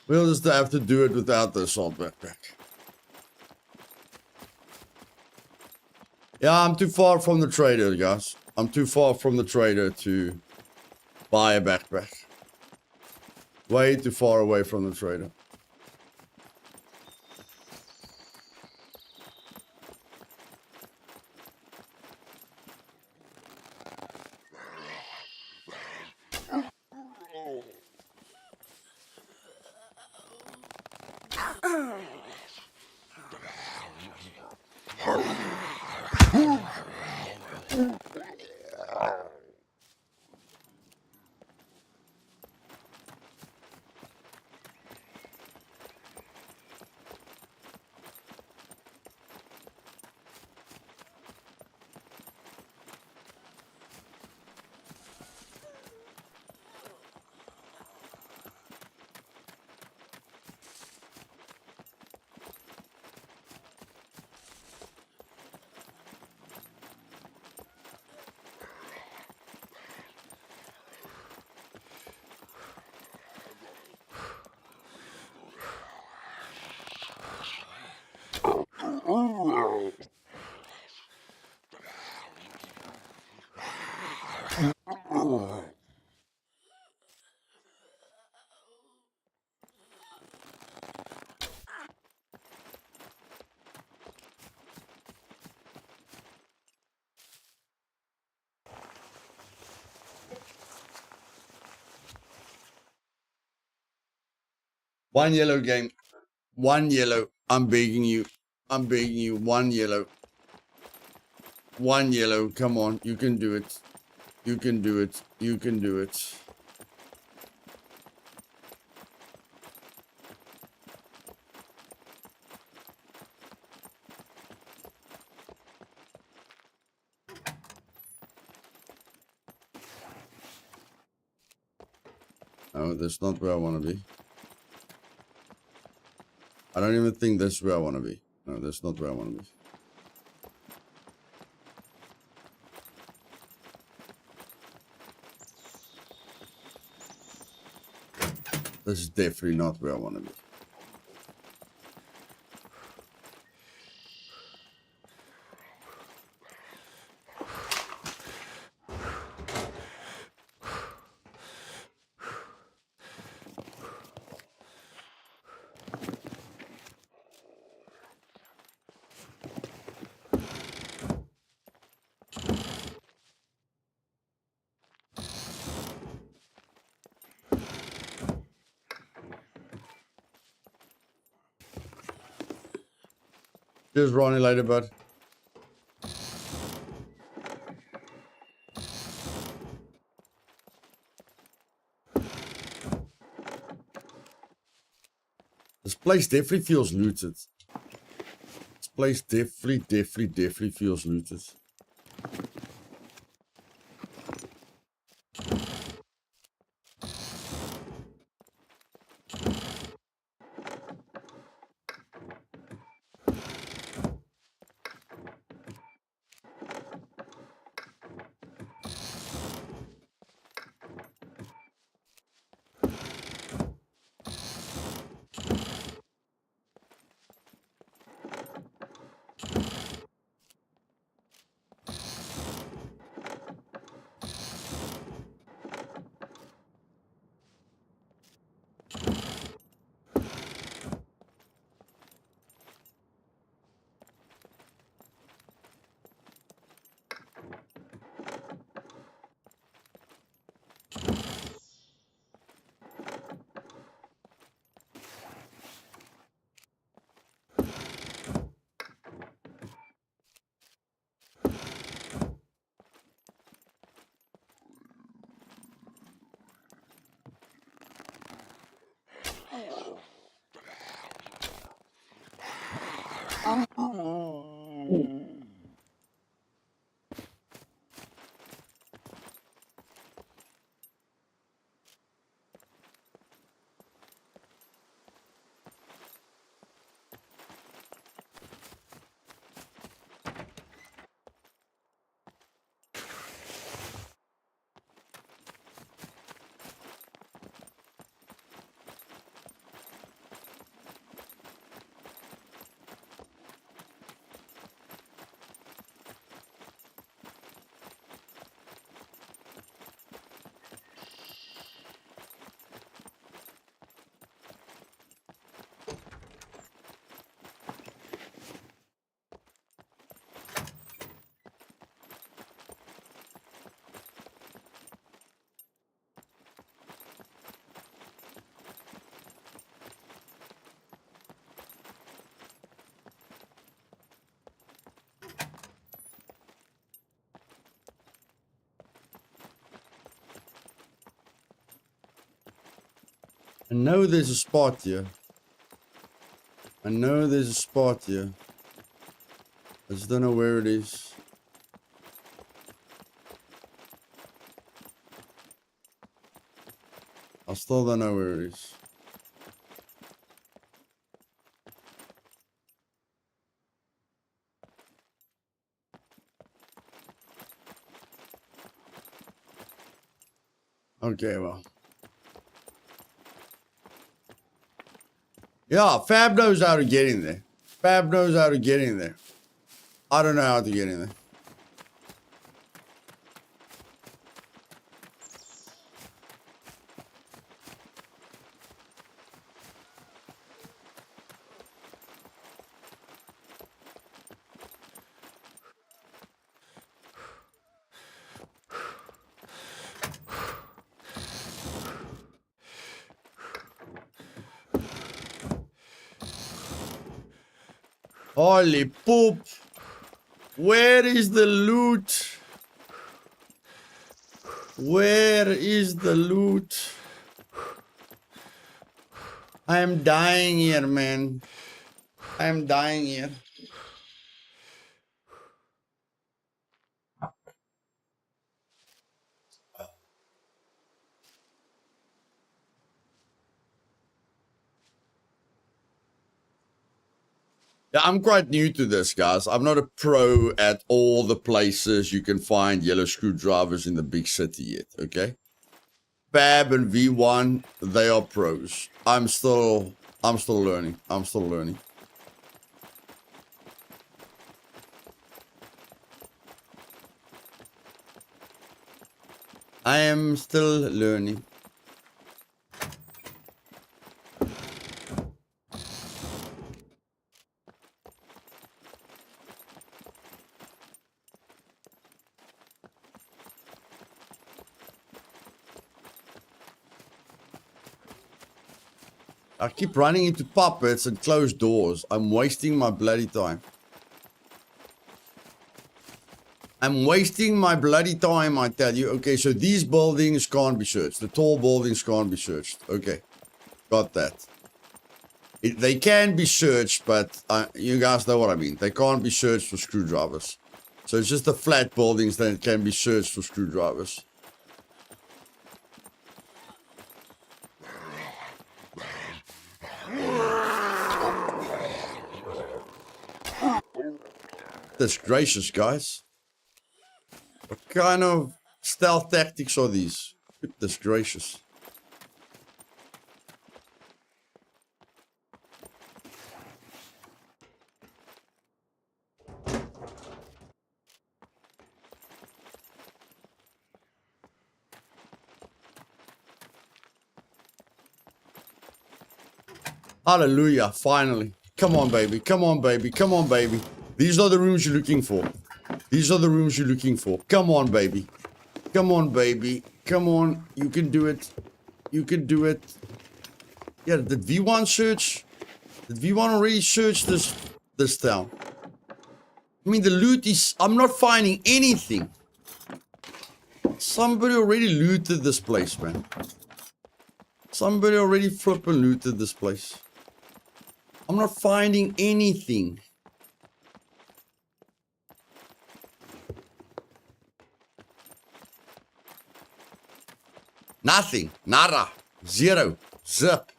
We'll just have to do it without the assault backpack. Yeah, I'm too far from the trader, guys. I'm too far from the trader to buy a backpack. Way too far away from the trader. One yellow game. One yellow. I'm begging you. I'm begging you. One yellow. One yellow. Come on. You can do it. You can do it. You can do it. No, that's not where I want to be. I don't even think that's where I want to be. No, that's not where I want to be. This is definitely not where I want to be. Cheers, Ronnie, later, bud. This place definitely feels looted. This place definitely feels looted. I know there's a spot here. I know there's a spot here. I just don't know where it is. I still don't know where it is. Okay, well. Yeah, Fab knows how to get in there. Fab knows how to get in there. I don't know how to get in there. Holy poop. Where is the loot? Where is the loot? I am dying here, man. I am dying here. Yeah, I'm quite new to this, guys. I'm not a pro at all the places you can find yellow screwdrivers in the big city yet, okay? Fab and V1, they are pros. I'm still learning. I'm still learning. I am still learning. I keep running into puppets and closed doors. I'm wasting my bloody time. I'm wasting my bloody time, I tell you. Okay, so these buildings can't be searched. The tall buildings can't be searched. Okay, got that. They can be searched, but you guys know what I mean. They can't be searched for screwdrivers. So it's just the flat buildings that can be searched for screwdrivers. That's gracious, guys. What kind of stealth tactics are these? Goodness gracious. Hallelujah, finally. Come on, baby. Come on, baby. Come on, baby. These are the rooms you're looking for. These are the rooms you're looking for. Come on, baby. Come on, baby. Come on. You can do it. You can do it. Yeah, did V1 search? Did V1 already search this town? I mean, the loot is... I'm not finding anything. Somebody already looted this place, man. Somebody already flippin' looted this place. I'm not finding anything. Nothing. Nada. Zero. Zip.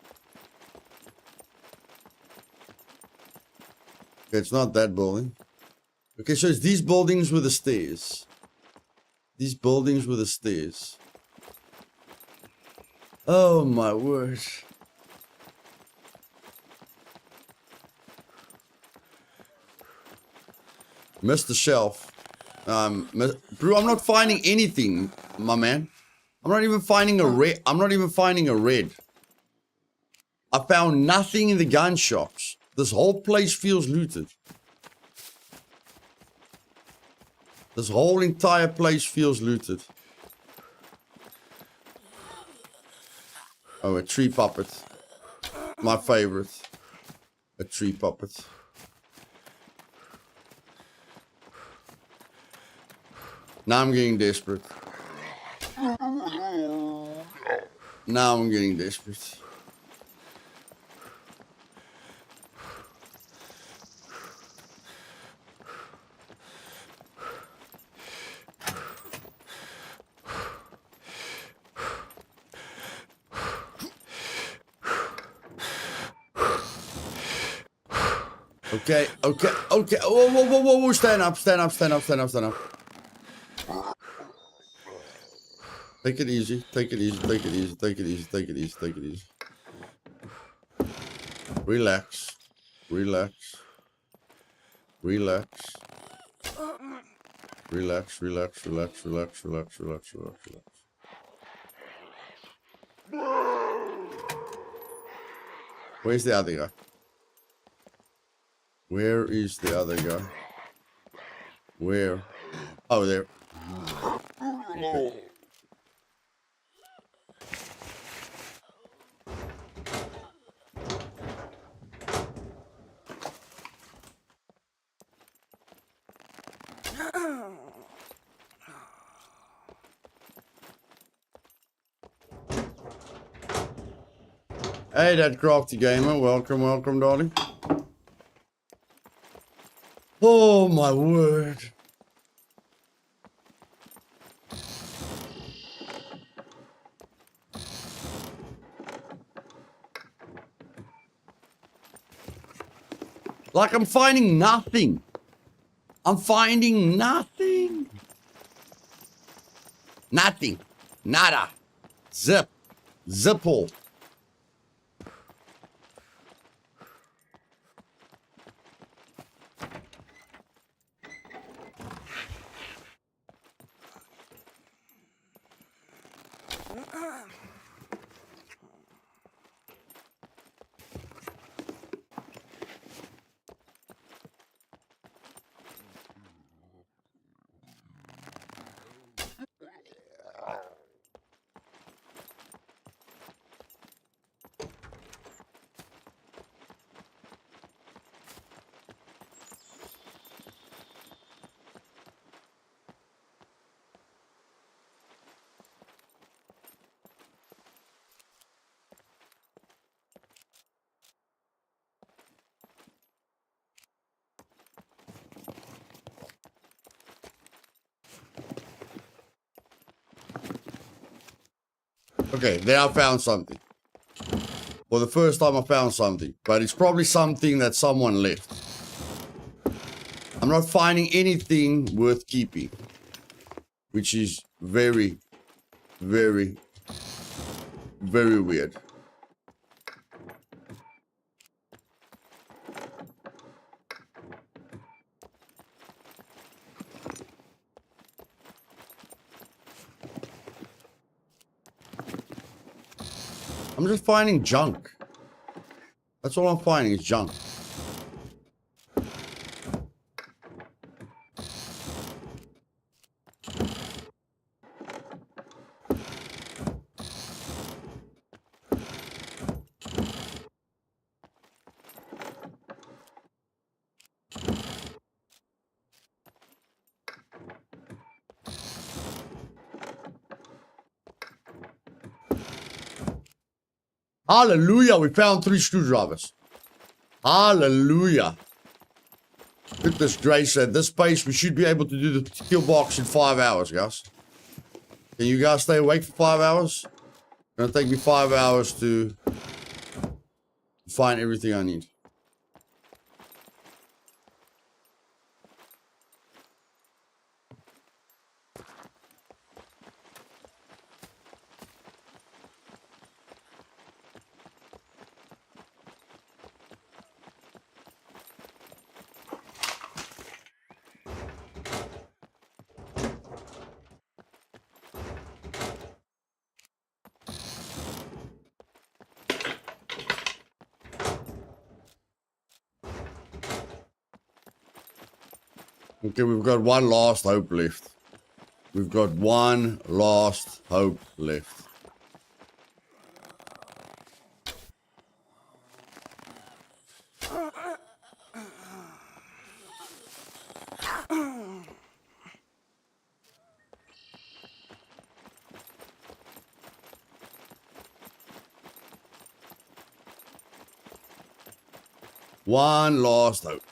Okay, it's not that building. Okay, so it's these buildings with the stairs. These buildings with the stairs. Oh my word. Missed the shelf. Bro, I'm not finding anything, my man. I'm not even finding a red. I'm not even finding a red. I found nothing in the gun shops. This whole place feels looted. This whole entire place feels looted. Oh, a tree puppet. My favorite. A tree puppet. Now I'm getting desperate. Now I'm getting desperate. Okay, okay, okay. Whoa, whoa, whoa, whoa, whoa. Stand up, stand up, stand up, stand up, stand up. Take it easy, take it easy, take it easy, take it easy, take it easy, take it easy. Relax, relax, relax. Relax, relax, relax, relax, relax, relax, relax, relax. Where's the other guy? Where is the other guy? Where? Oh, there. Okay. Hey, that crafty gamer. Welcome, welcome, darling. Oh, my word. Like, I'm finding nothing. I'm finding nothing. Nothing. Nada. Zip. Zipple. Okay, there I found something. For the first time I found something. But it's probably something that someone left. I'm not finding anything worth keeping. Which is very, very, very weird. I'm just finding junk. That's all I'm finding is junk. Hallelujah, we found 3 screwdrivers. Hallelujah. Goodness grace, at this pace, we should be able to do the kill box in 5 hours, guys. Can you guys stay awake for 5 hours? It's gonna take me 5 hours to find everything I need. Okay, we've got one last hope left. We've got one last hope left. One last hope.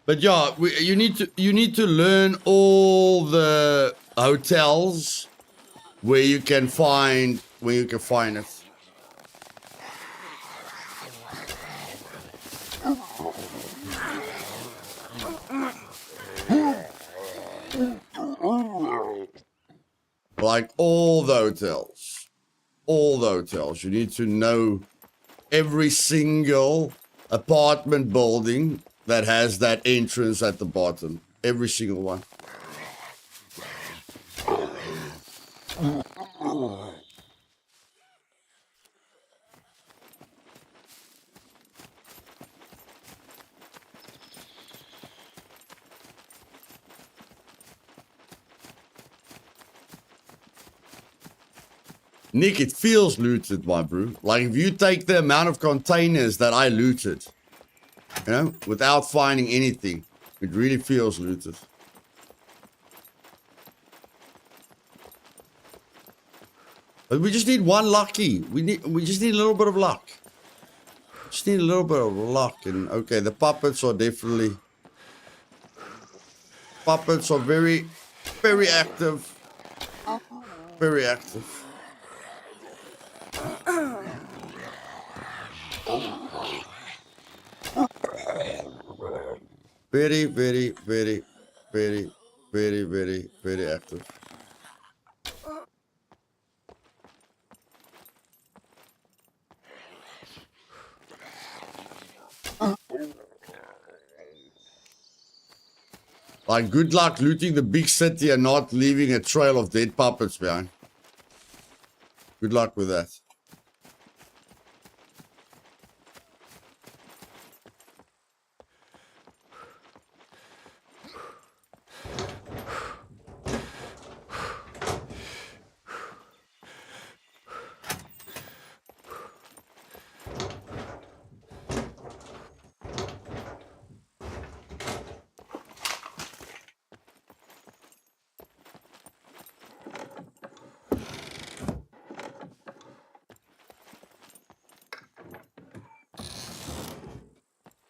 But yeah, you need to learn all the hotels where you can find it. Like all the hotels. All the hotels. You need to know every single apartment building that has that entrance at the bottom. Every single one. Nick, it feels looted, my bro. Like if you take the amount of containers that I looted, you know, without finding anything, it really feels looted. But we just need one lucky. We just need a little bit of luck. Just need a little bit of luck. And okay, the puppets are definitely... Puppets are very, very active. Very active. Very, very, very, very, very, very, very active. Like, good luck looting the big city and not leaving a trail of dead puppets behind. Good luck with that.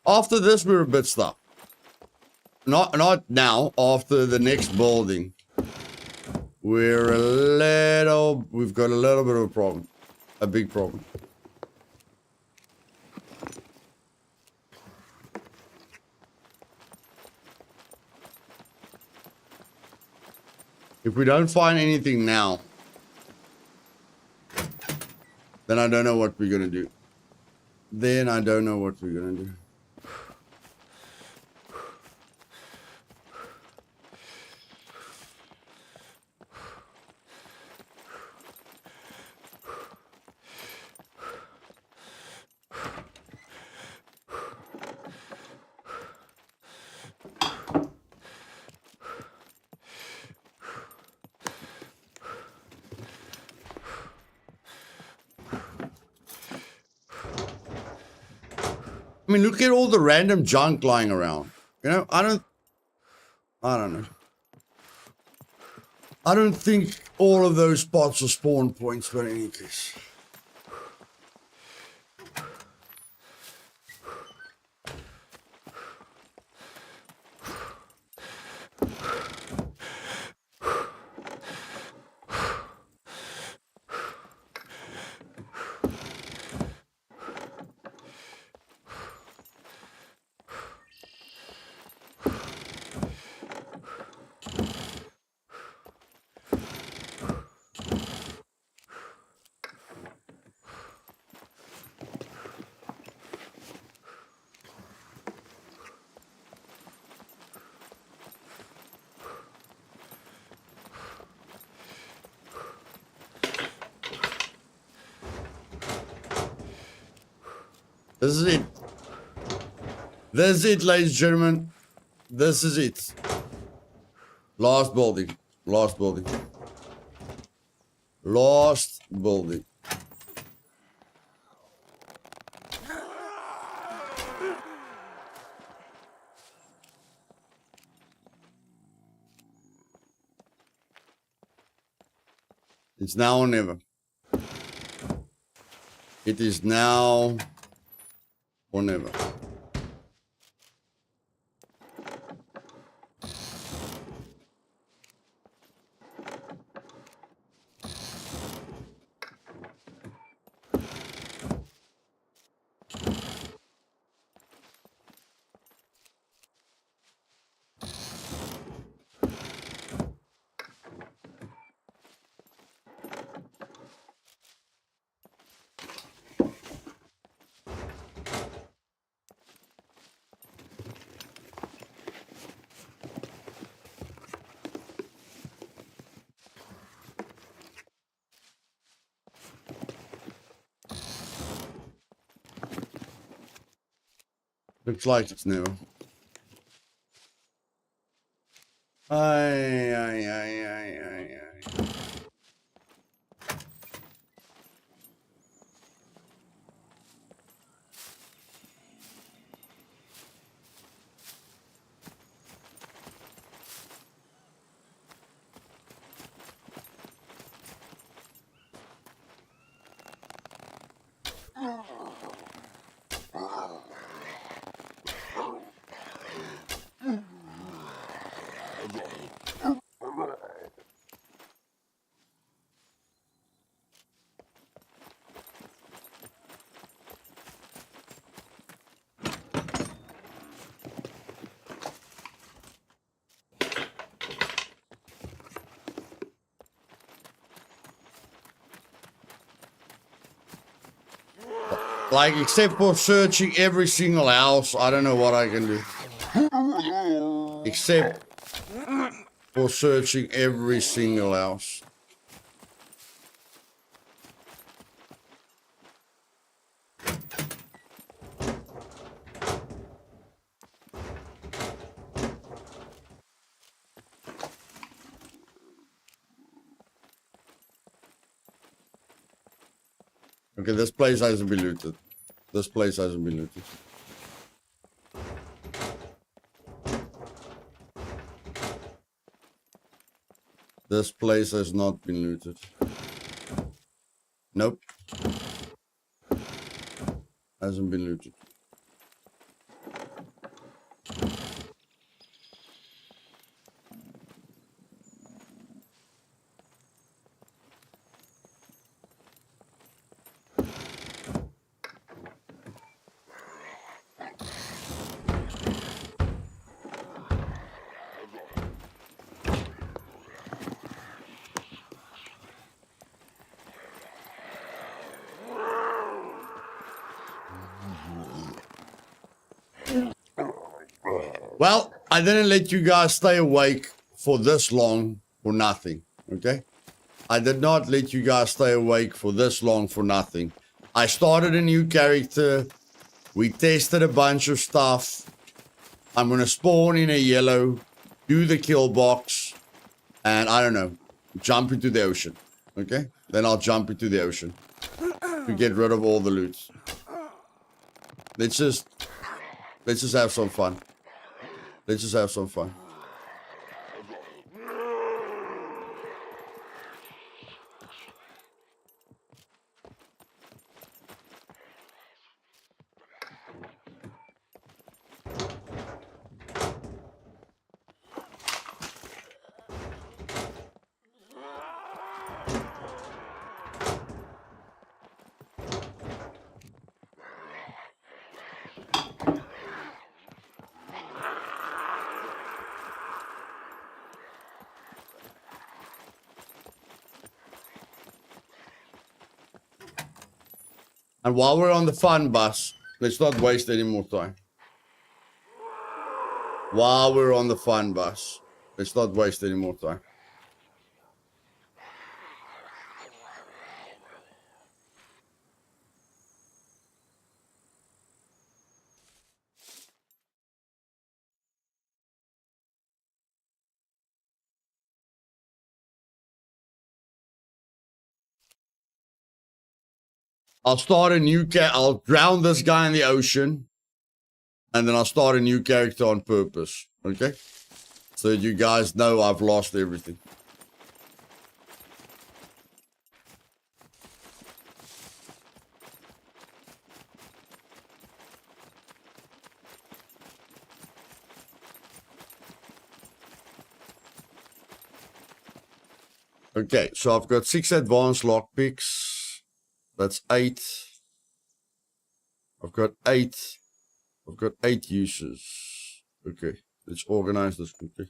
After this, we're a bit stuck. Not now. After the next building, we've got a little bit of a problem, a big problem. If we don't find anything now, then I don't know what we're gonna do. Then I don't know what we're gonna do. I mean, look at all the random junk lying around. You know, I don't know. I don't think all of those spots are spawn points, but in any case. This is it. This is it, ladies and gentlemen. This is it. Last building. Last building. Last building. It's now or never. It is now or never. Looks like it's never. Ay. Like, except for searching every single house, I don't know what I can do. Except for searching every single house. Okay, this place hasn't been looted. This place hasn't been looted. This place has not been looted. Nope. Hasn't been looted. Well, I didn't let you guys stay awake for this long for nothing, okay? I did not let you guys stay awake for this long for nothing. I started a new character. We tested a bunch of stuff. I'm going to spawn in a yellow, do the kill box, and I don't know, jump into the ocean, okay? Then I'll jump into the ocean to get rid of all the loot. Let's just have some fun. Let's just have some fun. And while we're on the fun bus, let's not waste any more time. While we're on the fun bus, let's not waste any more time. I'll start a new I'll drown this guy in the ocean. And then I'll start a new character on purpose. Okay? So that you guys know I've lost everything. Okay, so I've got 6 advanced lockpicks. That's 8. I've got 8. I've got 8 uses. Okay, let's organize this quickly.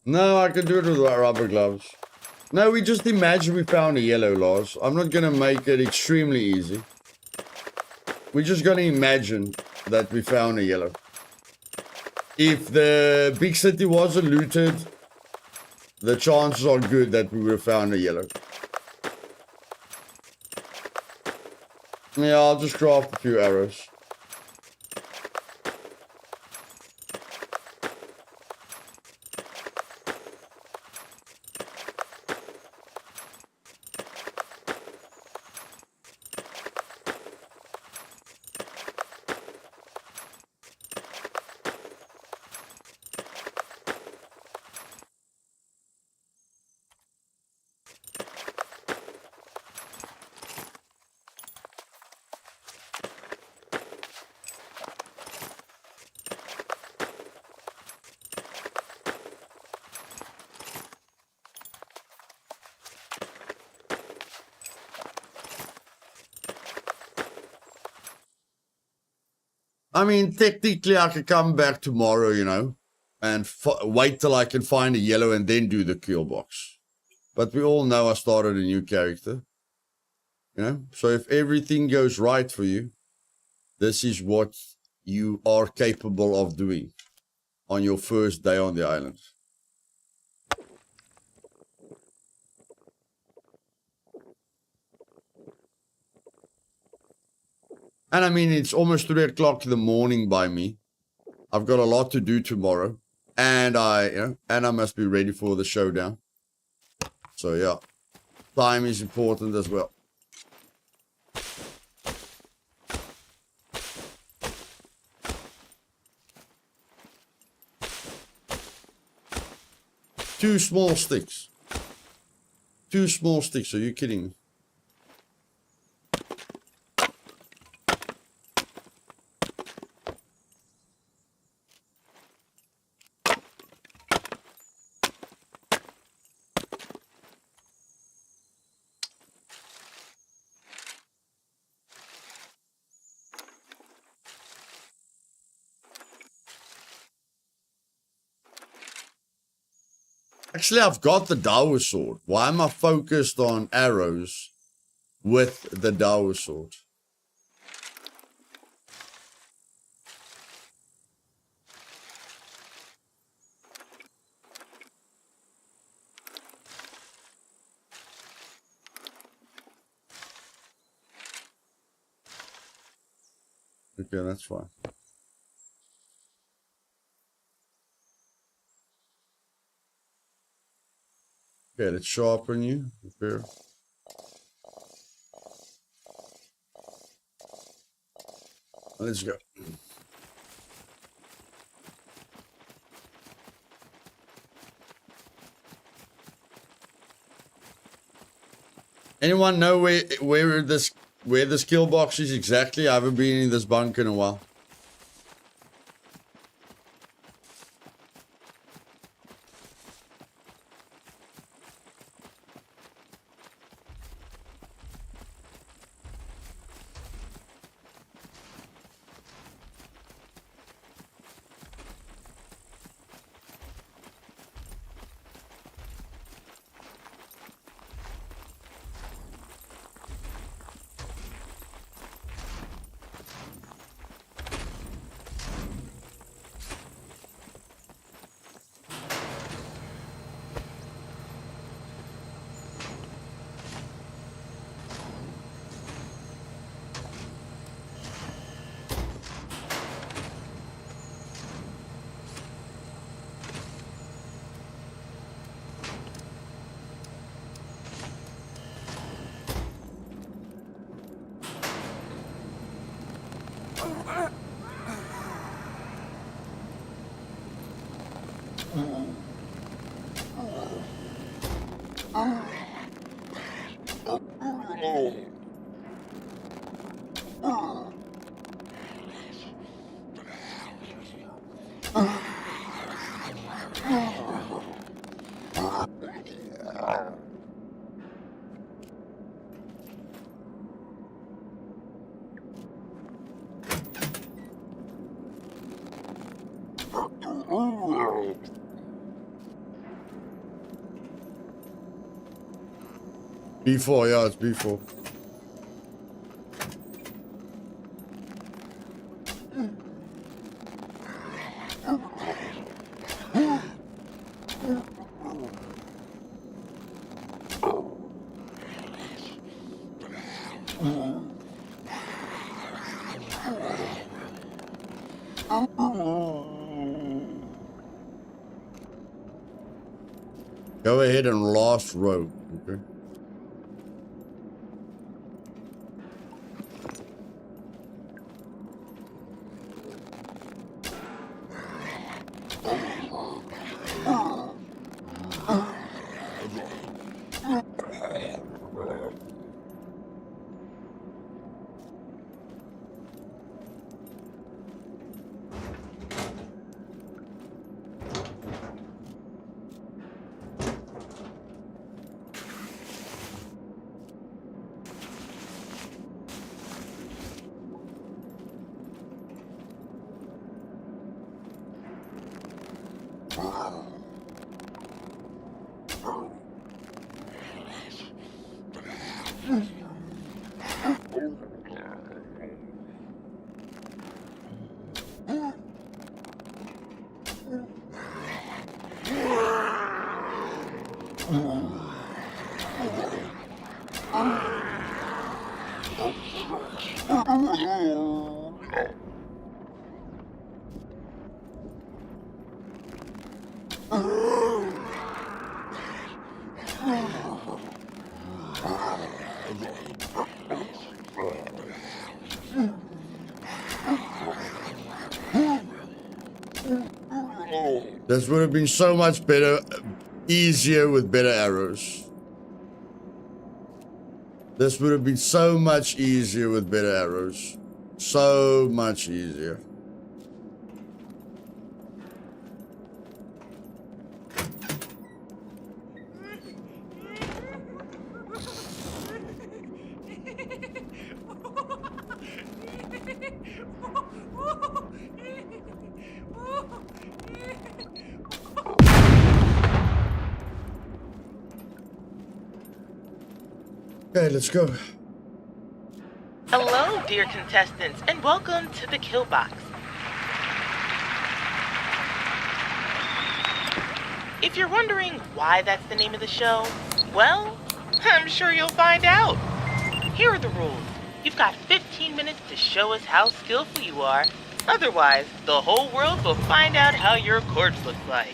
No, I can do it with rubber gloves. No, we just imagine we found a yellow, Lars. I'm not going to make it extremely easy. We're just going to imagine that we found a yellow. If the big city wasn't looted, the chances are good that we would have found a yellow. Yeah, I'll just craft a few arrows. I mean, technically, I could come back tomorrow, you know, and wait till I can find a yellow and then do the kill box. But we all know I started a new character, you know. So if everything goes right for you, this is what you are capable of doing on your first day on the island. And I mean, it's almost 3 o'clock in the morning by me. I've got a lot to do tomorrow, and I must be ready for the showdown. So yeah, time is important as well. Two small sticks. 2 small sticks. Are you kidding me? Actually, I've got the Dao sword. Why am I focused on arrows with the Dao sword? Okay, that's fine. Okay, let's sharpen you. Prepare. Let's go. Anyone know where the skill box is exactly? I haven't been in this bunker in a while. B4, yeah, it's B4. Go ahead and lost rope, okay? This would have been so much better, easier with better arrows. This would have been so much easier with better arrows. So much easier. Okay, let's go. Hello, dear contestants, and welcome to the Kill Box. If you're wondering why that's the name of the show, well, I'm sure you'll find out. Here are the rules. You've got 15 minutes to show us how skillful you are. Otherwise, the whole world will find out how your corpse looks like.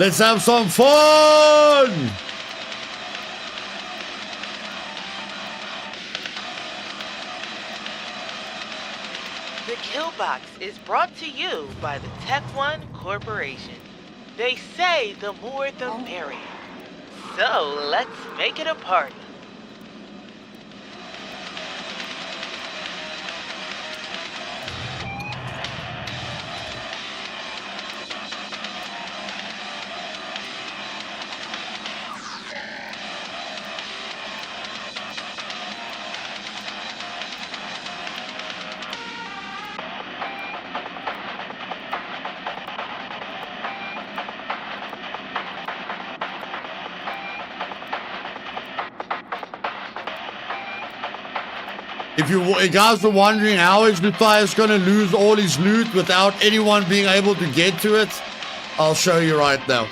Let's have some fun! The Kill Box is brought to you by the Tech One Corporation. They say the more the merrier. So let's make it a party. If you guys were wondering how is Luthais going to lose all his loot without anyone being able to get to it, I'll show you right now.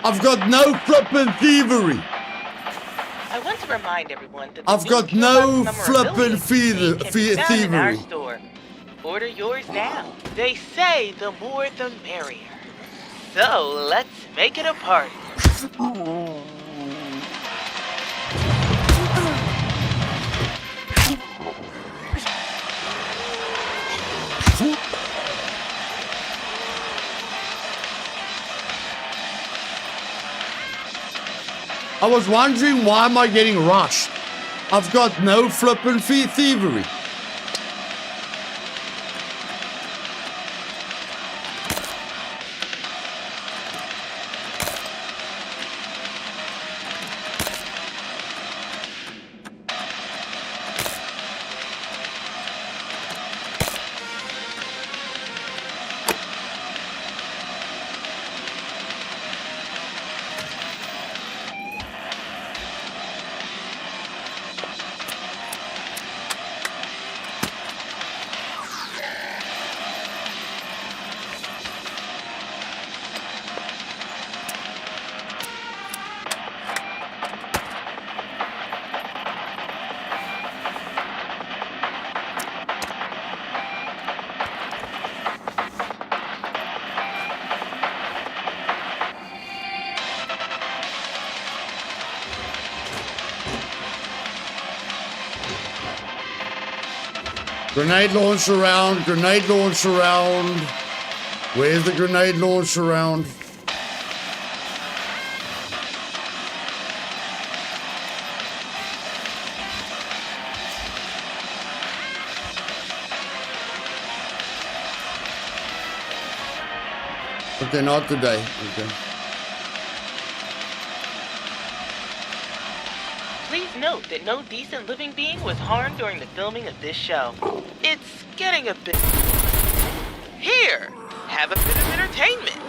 I've got no flippin' thievery. want to remind everyone that I've the got new no Killbox flippin' memorabilia can be found in our thievery. store. Order yours now. They say the more the merrier. So let's make it a party. I was wondering, why am I getting rushed? I've got no flippin' thievery. Grenade launch around, grenade launch around. Where's the grenade launch around? Okay, not today. Okay. Please note that no decent living being was harmed during the filming of this show. It's getting a bit... Here! Have a bit of entertainment!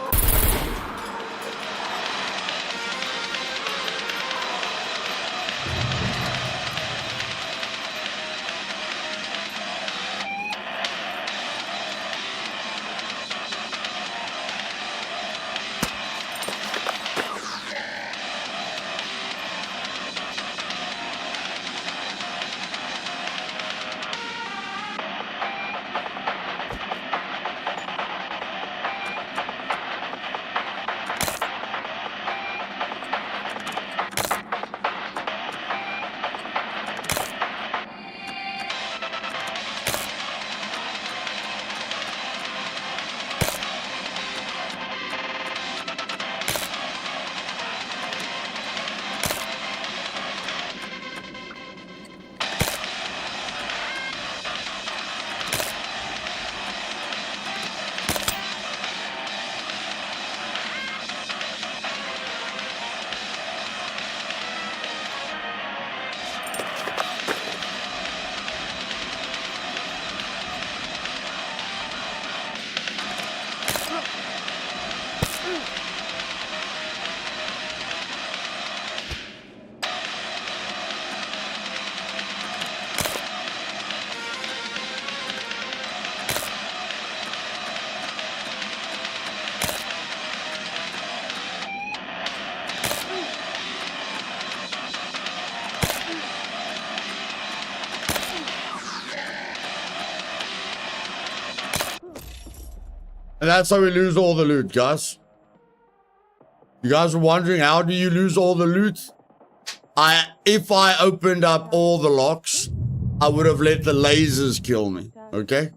And that's how we lose all the loot, guys. You guys are wondering, how do you lose all the loot? If I opened up all the locks, I would have let the lasers kill me, okay?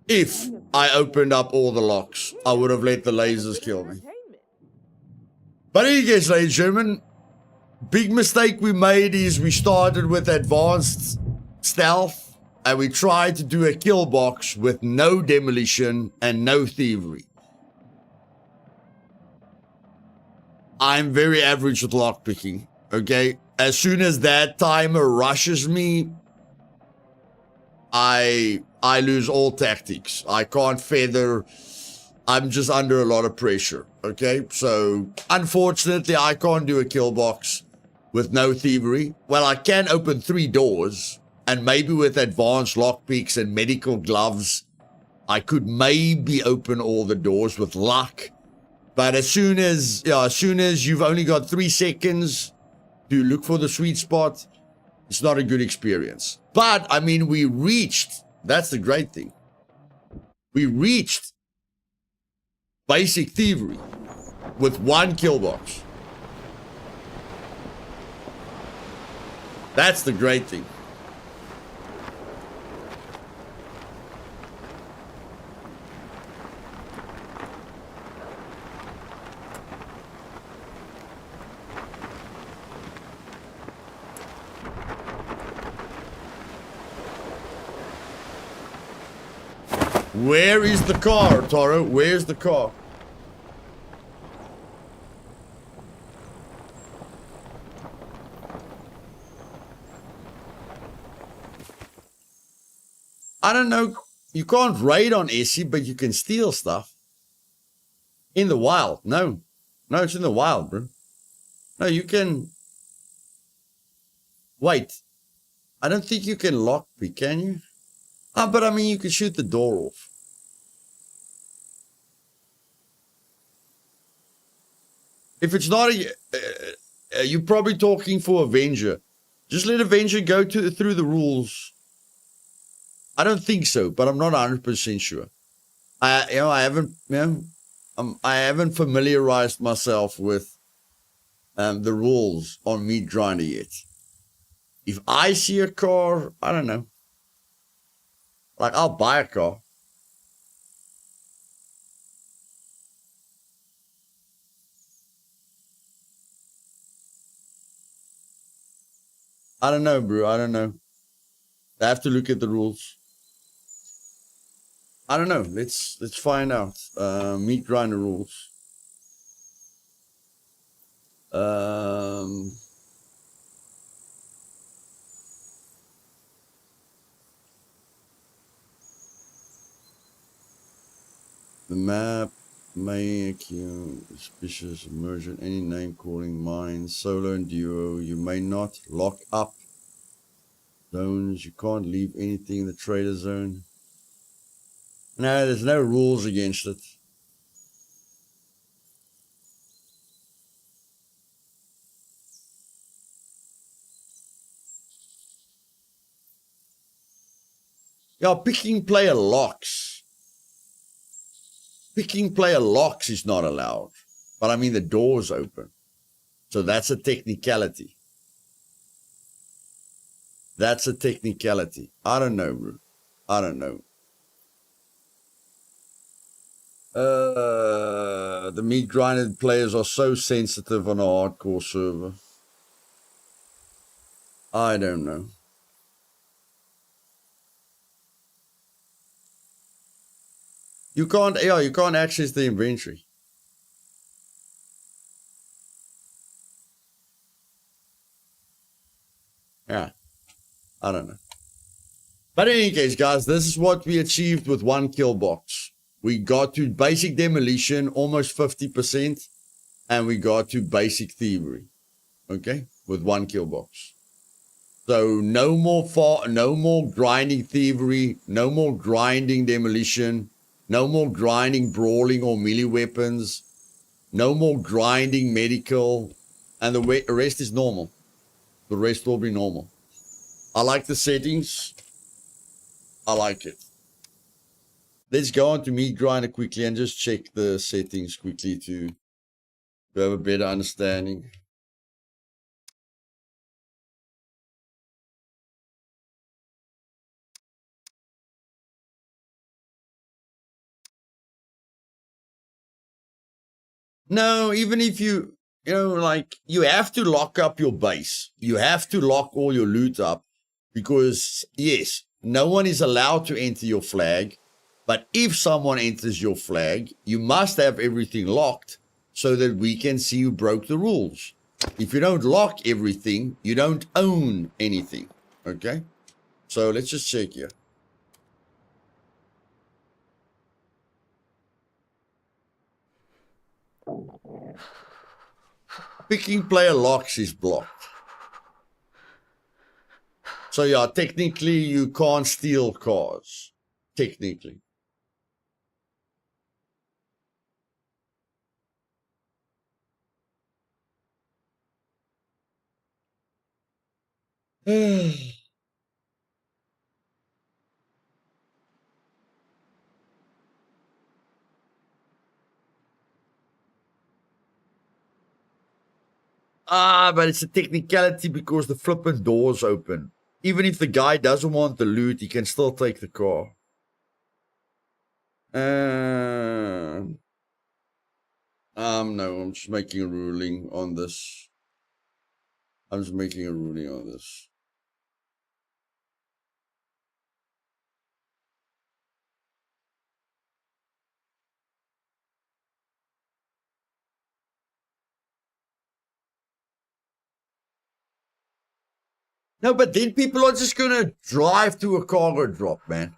If I opened up all the locks, I would have let the lasers kill me. But in any case, ladies and gentlemen, big mistake we made is we started with advanced stealth and we tried to do a kill box with no demolition and no thievery. I'm very average with lockpicking, okay? As soon as that timer rushes me, I lose all tactics. I can't feather. I'm just under a lot of pressure, okay? So, unfortunately, I can't do a kill box with no thievery. Well, I can open 3 doors, and maybe with advanced lockpicks and medical gloves, I could maybe open all the doors with luck. But as soon as you've only got 3 seconds to look for the sweet spot, it's not a good experience. But, I mean, we reached, that's the great thing. We reached basic thievery with 1 kill box. That's the great thing. Where is the car, Toro? Where's the car? I don't know. You can't raid on Essie, but you can steal stuff. In the wild. No. No, it's in the wild, bro. No, you can... Wait. I don't think you can lockpick, can you? Ah, but I mean, you can shoot the door off. If it's not a... you're probably talking for Avenger. Just let Avenger go through the rules. I don't think so, but I'm not 100% sure. I haven't familiarized myself with the rules on Meat Grinder yet. If I see a car, I don't know. Like, I'll buy a car. I don't know, bro. I don't know. I have to look at the rules. I don't know. Let's find out. Meat Grinder rules. The map make you suspicious, emergent, any name calling mine, solo and duo. You may not lock up zones. You can't leave anything in the trader zone. No, there's no rules against it. Yeah, picking player locks. Picking player locks is not allowed. But I mean, the door's open. So that's a technicality. That's a technicality. I don't know, bro. I don't know. The Meat Grinder players are so sensitive on a hardcore server. I don't know. You can't access the inventory. Yeah. I don't know. But in any case, guys, this is what we achieved with 1 kill box. We got to basic demolition, almost 50%, and we got to basic thievery. Okay? With 1 kill box. So no more grinding thievery, no more grinding demolition, no more grinding brawling or melee weapons, no more grinding medical, and the rest is normal. The rest will be normal. I like the settings. I like it. Let's go on to Meat Grinder quickly and just check the settings quickly to have a better understanding. No, even if you like, you have to lock up your base. You have to lock all your loot up because, yes, no one is allowed to enter your flag. But if someone enters your flag, you must have everything locked so that we can see who broke the rules. If you don't lock everything, you don't own anything. Okay? So let's just check here. Picking player locks is blocked. So yeah, technically you can't steal cars. Technically. But it's a technicality because the flipping door's open. Even if the guy doesn't want the loot, he can still take the car. No, I'm just making a ruling on this. I'm just making a ruling on this. No, but then people are just gonna drive to a cargo drop, man.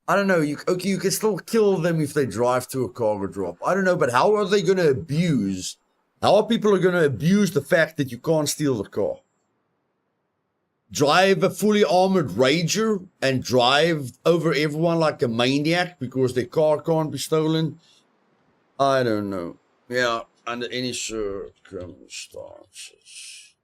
I don't know. You can still kill them if they drive to a cargo drop. I don't know, but how are they gonna abuse? How are people gonna abuse the fact that you can't steal the car? Drive a fully armored Rager and drive over everyone like a maniac because their car can't be stolen? I don't know. Yeah, under any circumstances.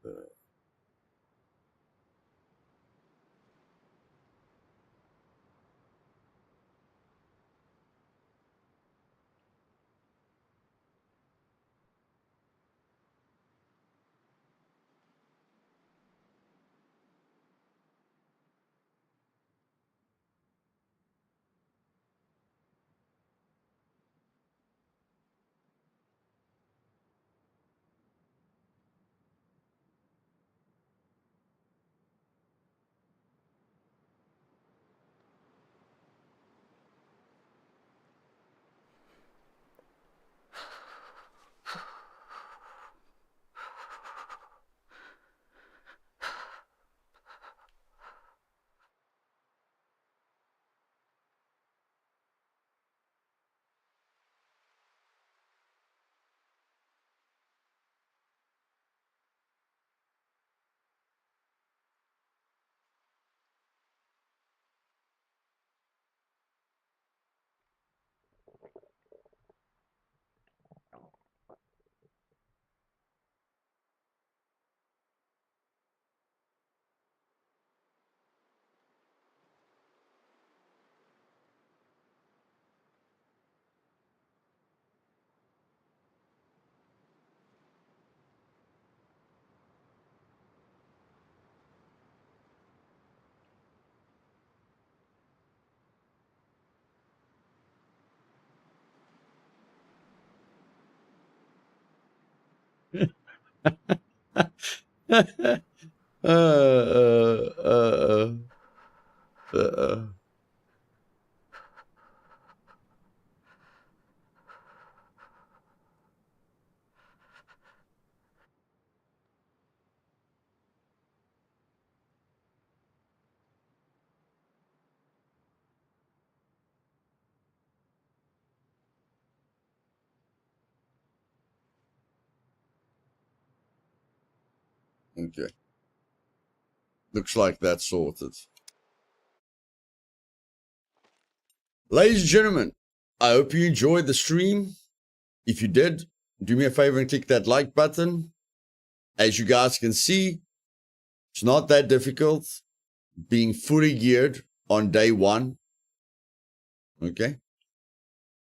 Okay. Looks like that's sorted. Ladies and gentlemen, I hope you enjoyed the stream. If you did, do me a favor and click that like button. As you guys can see, it's not that difficult being fully geared on day one. Okay.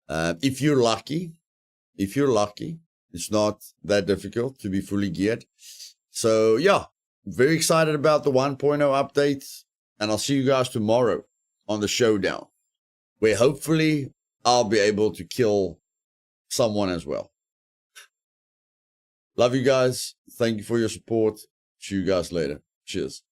If you're lucky, it's not that difficult to be fully geared. So yeah, very excited about the 1.0 update, and I'll see you guys tomorrow on the showdown, where hopefully I'll be able to kill someone as well. Love you guys. Thank you for your support. See you guys later. Cheers.